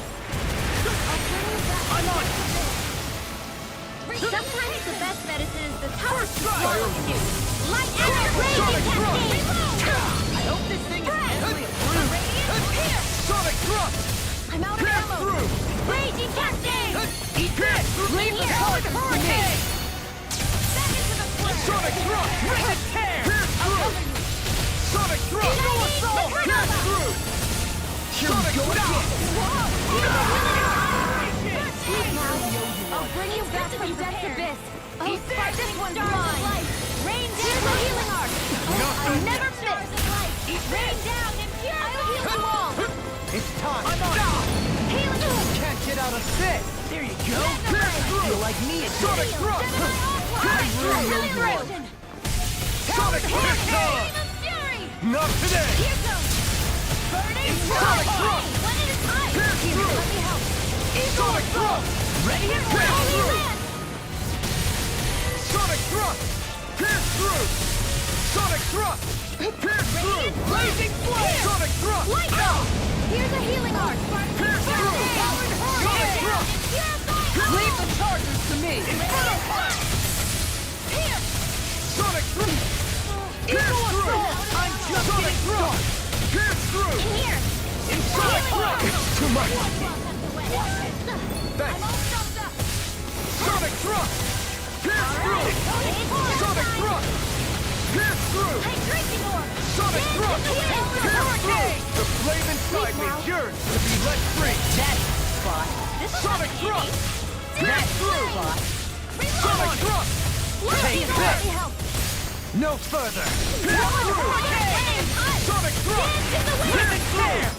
best medicine is the toughest swallow you do. Light and raging cascade! I hope this thing is mentally approved. Here! Sonic thrust! I'm out of ammo! Raging cascade! Eat this! Leave the target to me! Back into the square! Sonic thrust! Rip and tear! Pierce through! Sonic thrust! Go assault! Pierce through! Sonic thrust! Sleep now! I'll bring you back from death's abyss! Oh, but this one's mine! Rain down the healing arc! I'll never miss! Rain down and pure! I'll heal you all! It's time. I'm on! Healing! Can't get out of this. There you go. Feel like me again. Sonic thrust! Sonic thrust! Not today! Here goes! Burning Sonic thrust! One at a time! Pierce through! Let me help! Sonic thrust! Ready and Pierce through! land! Sonic thrust! Pierce through! Sonic thrust! Pierce through! Blazing flame! Sonic thrust! Light off! Here's a healing arc! Pierce through! Sonic thrust! Leave the charges to me. Inferno blast! Here! Sonic thrust! Pierce through! I'm just Sonic getting thrust! Pierce through! In here! Sonic thrust! It's too much! I'm all stuffed up! Sonic thrust! Pierce through! Sonic thrust! Pierce through! Hey, drinking orb! Sonic thrust! Pierce through! The flame inside me yearns to be let free! That's spot. Sonic thrust! Pierce through! Sonic thrust! Take Let me this. help! No further. Pierce through! Sonic thrust! Rip and tear!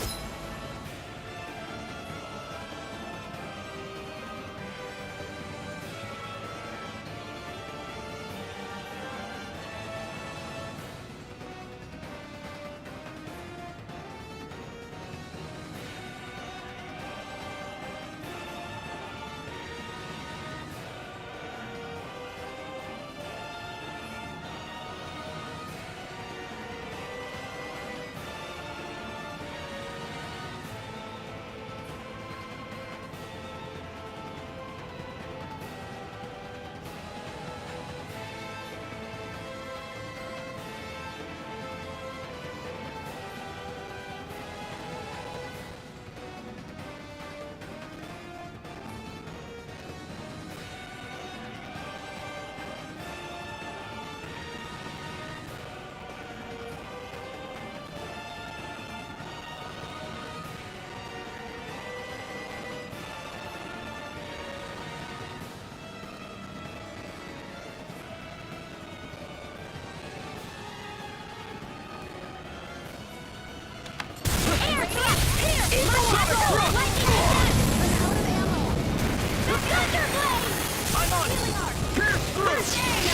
I'm on it! Pierce through!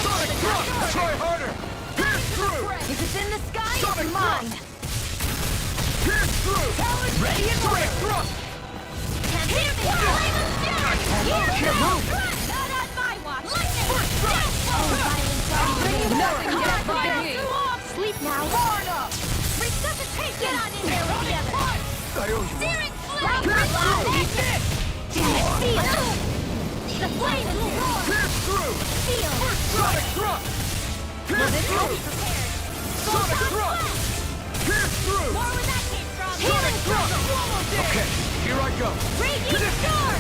Sonic thrust! Try harder! Pierce through! If it's in the sky, Sonic it's mine! Pierce through! Ready and Sonic thrust! Can't hit me! Can't move! Not on my watch! Lightning! First strike! Nothing gets by me! Sleep now! Line up! Resuscitate! Get on in there together! I owe you Searing one. flame! Pierce through! Eat this! Seal! The flame will roar! Pierce through! Seal! First Sonic thrust! Pierce through! Sonic thrust! Pierce through! More where that came from! Sonic thrust! Okay, here I go! Raging storm!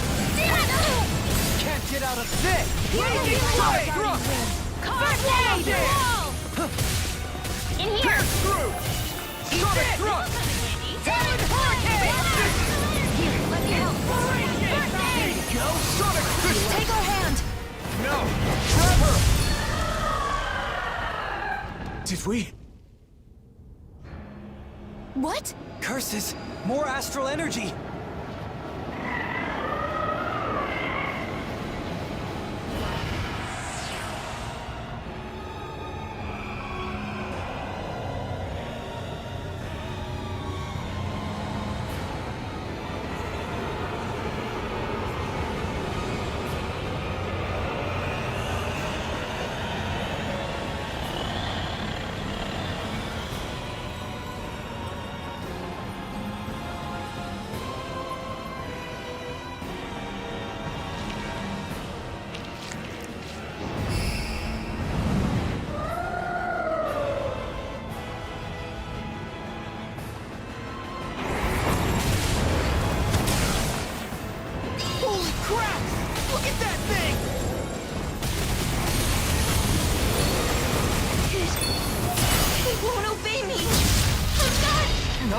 Can't get out of this. Raging Sonic thrust! Carnage! In here! Pierce through! Sonic thrust! Talon hurricane! Here, let me help! There you go! Sonic fist! Take our hand! No! Trevor! Did we? What? Curses! More astral energy!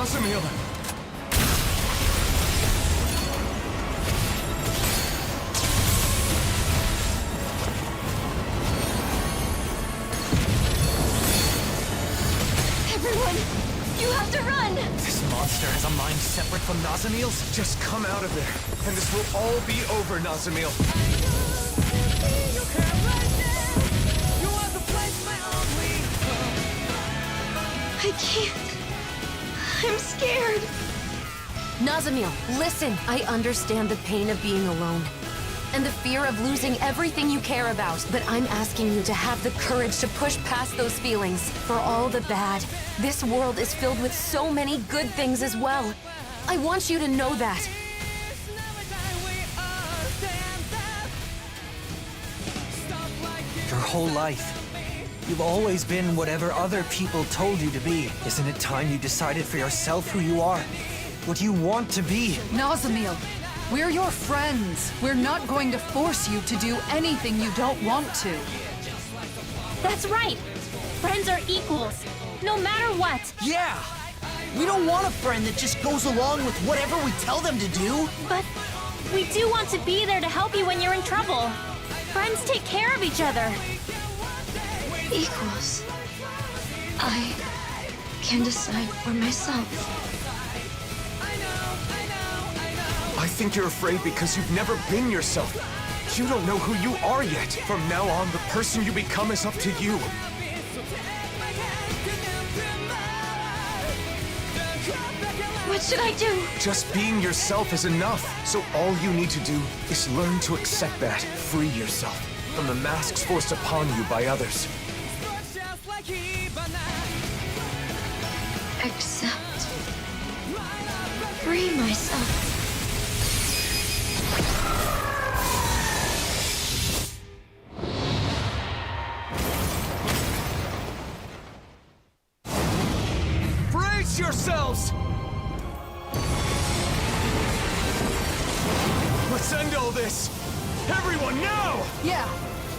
Nazamil! Everyone, you have to run! This monster has a mind separate from Nazamil's? Just come out of there, and this will all be over, Nazamil. I can't. I'm scared. Nazamil, listen. I understand the pain of being alone and the fear of losing everything you care about. But I'm asking you to have the courage to push past those feelings. For all the bad, this world is filled with so many good things as well. I want you to know that. Your whole life, you've always been whatever other people told you to be. Isn't it time you decided for yourself who you are? What you want to be? Nazamil, we're your friends. We're not going to force you to do anything you don't want to. That's right. Friends are equals, no matter what. Yeah! We don't want a friend that just goes along with whatever we tell them to do. But we do want to be there to help you when you're in trouble. Friends take care of each other. Equals. I can decide for myself. I think you're afraid because you've never been yourself. You don't know who you are yet. From now on, the person you become is up to you. What should I do? Just being yourself is enough. So all you need to do is learn to accept that. Free yourself from the masks forced upon you by others. Accept. Free myself. Brace yourselves! Let's end all this! Everyone now! Yeah,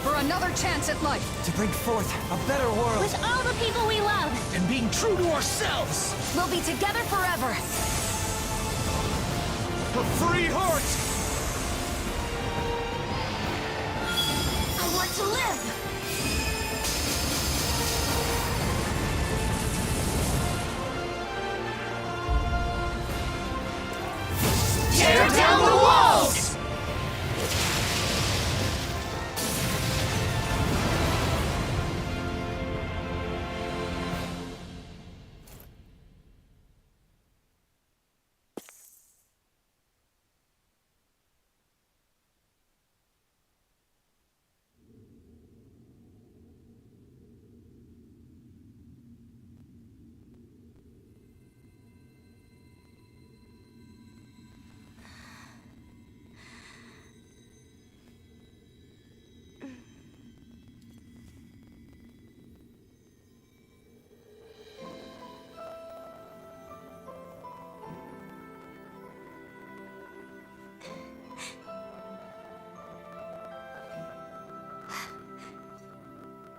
for another chance at life. To bring forth a better world. With all the people we love. And being true to ourselves. We'll be together forever. A free heart! I want to live. Tear down the walls!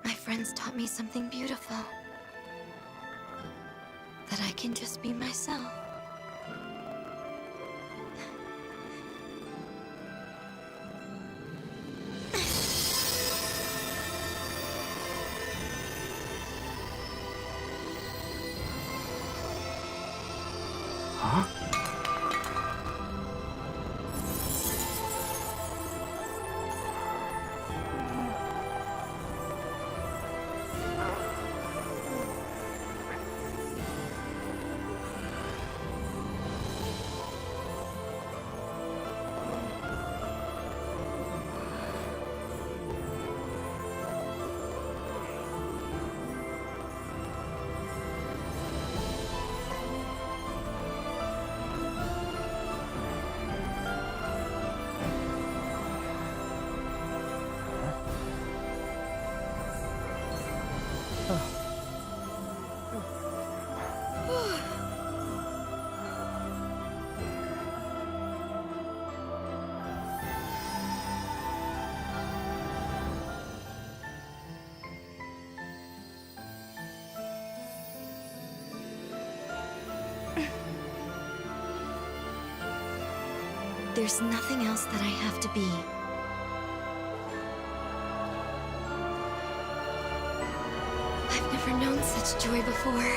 My friends taught me something beautiful. That I can just be myself. Huh? there's nothing else that I have to be. I've never known such joy before.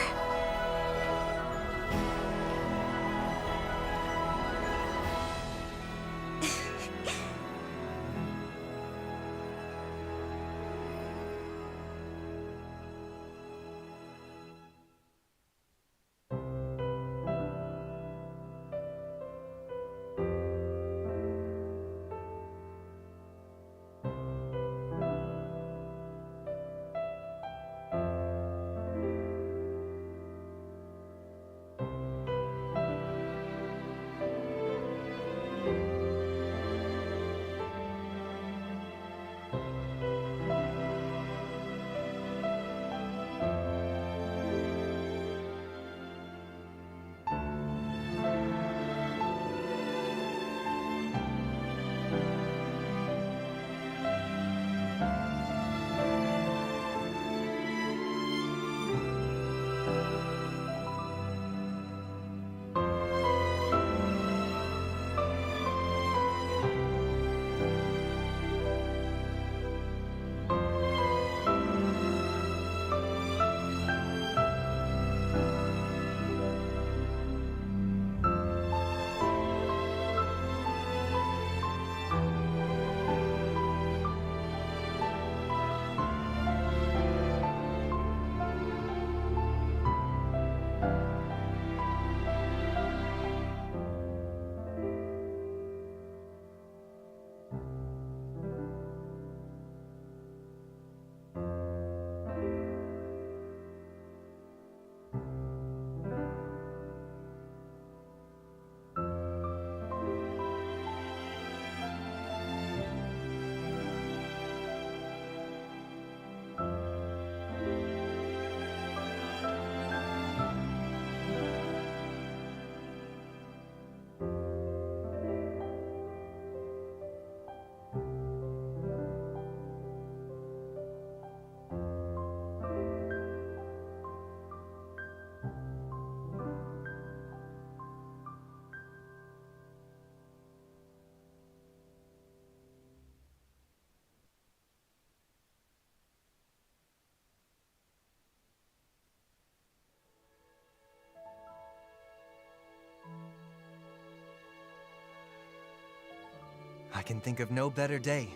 I can think of no better day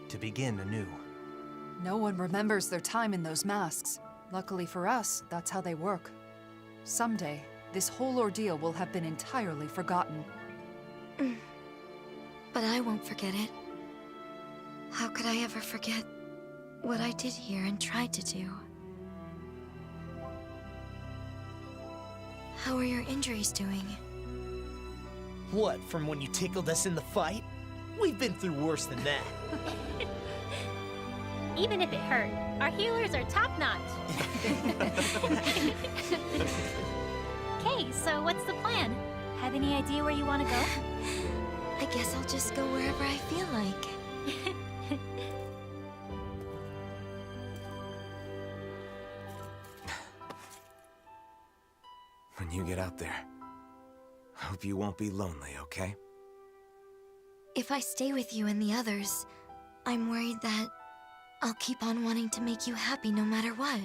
to begin anew. No one remembers their time in those masks. Luckily for us, that's how they work. Someday, this whole ordeal will have been entirely forgotten. But I won't forget it. How could I ever forget what I did here and tried to do? How are your injuries doing? What, from when you tickled us in the fight? We've been through worse than that. Even if it hurt, our healers are top-notch. Okay, so what's the plan? Have any idea where you want to go? I guess I'll just go wherever I feel like. When you get out there, I hope you won't be lonely, okay? If I stay with you and the others, I'm worried that I'll keep on wanting to make you happy no matter what.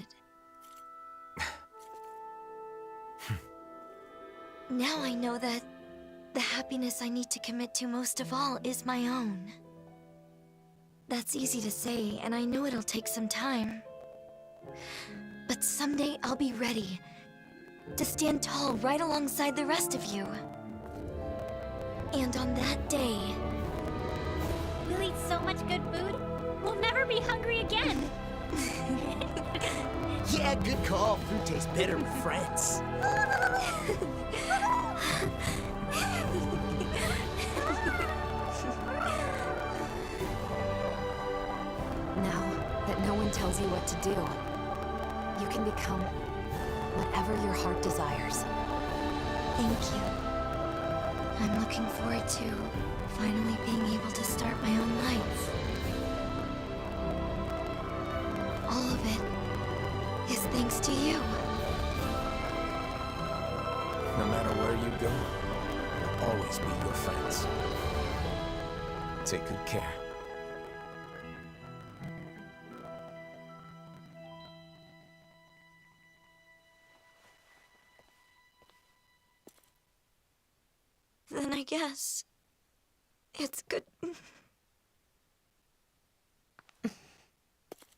Now I know that the happiness I need to commit to most of all is my own. That's easy to say, and I know it'll take some time. But someday I'll be ready to stand tall right alongside the rest of you. And on that day... We'll eat so much good food, we'll never be hungry again. Yeah, good call. Food tastes better with friends. Now that no one tells you what to do, you can become whatever your heart desires. Thank you. I'm looking forward to finally being able to start my own life. All of it is thanks to you. No matter where you go, we'll always be your friends. Take good care. Then I guess it's good.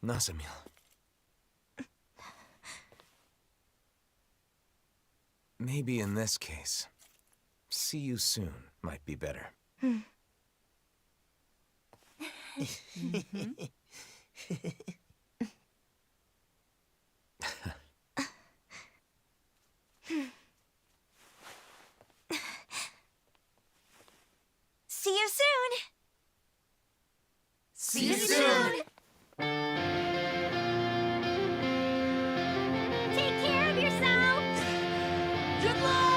Nazamil. Maybe in this case, see you soon might be better. See you soon! See you soon! Take care of yourself! Good luck!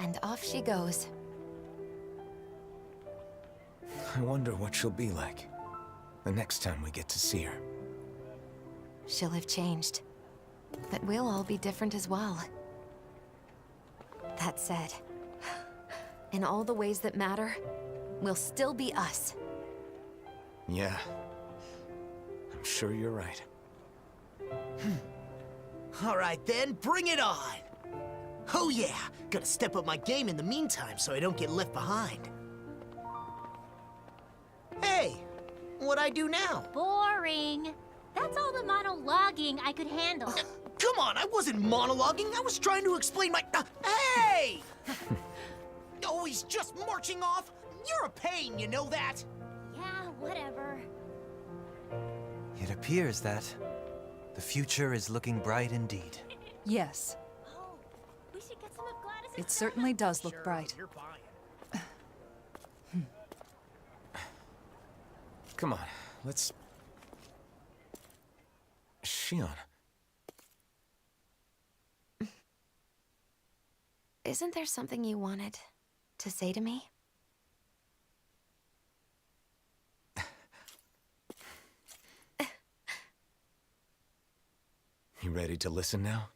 And off she goes. I wonder what she'll be like the next time we get to see her. She'll have changed. But we'll all be different as well. That said, in all the ways that matter, we'll still be us. Yeah. I'm sure you're right. All right then, bring it on! Oh yeah, gotta step up my game in the meantime so I don't get left behind. Hey, what'd I do now? Boring. That's all the monologuing I could handle. Come on, I wasn't monologuing, I was trying to explain my... hey! Always just marching off? You're a pain, you know that? Yeah, whatever. It appears that the future is looking bright indeed. Yes, We should get some of Gladys's... it certainly does look bright. Come on, let's... Shion. Isn't there something you wanted to say to me? You ready to listen now?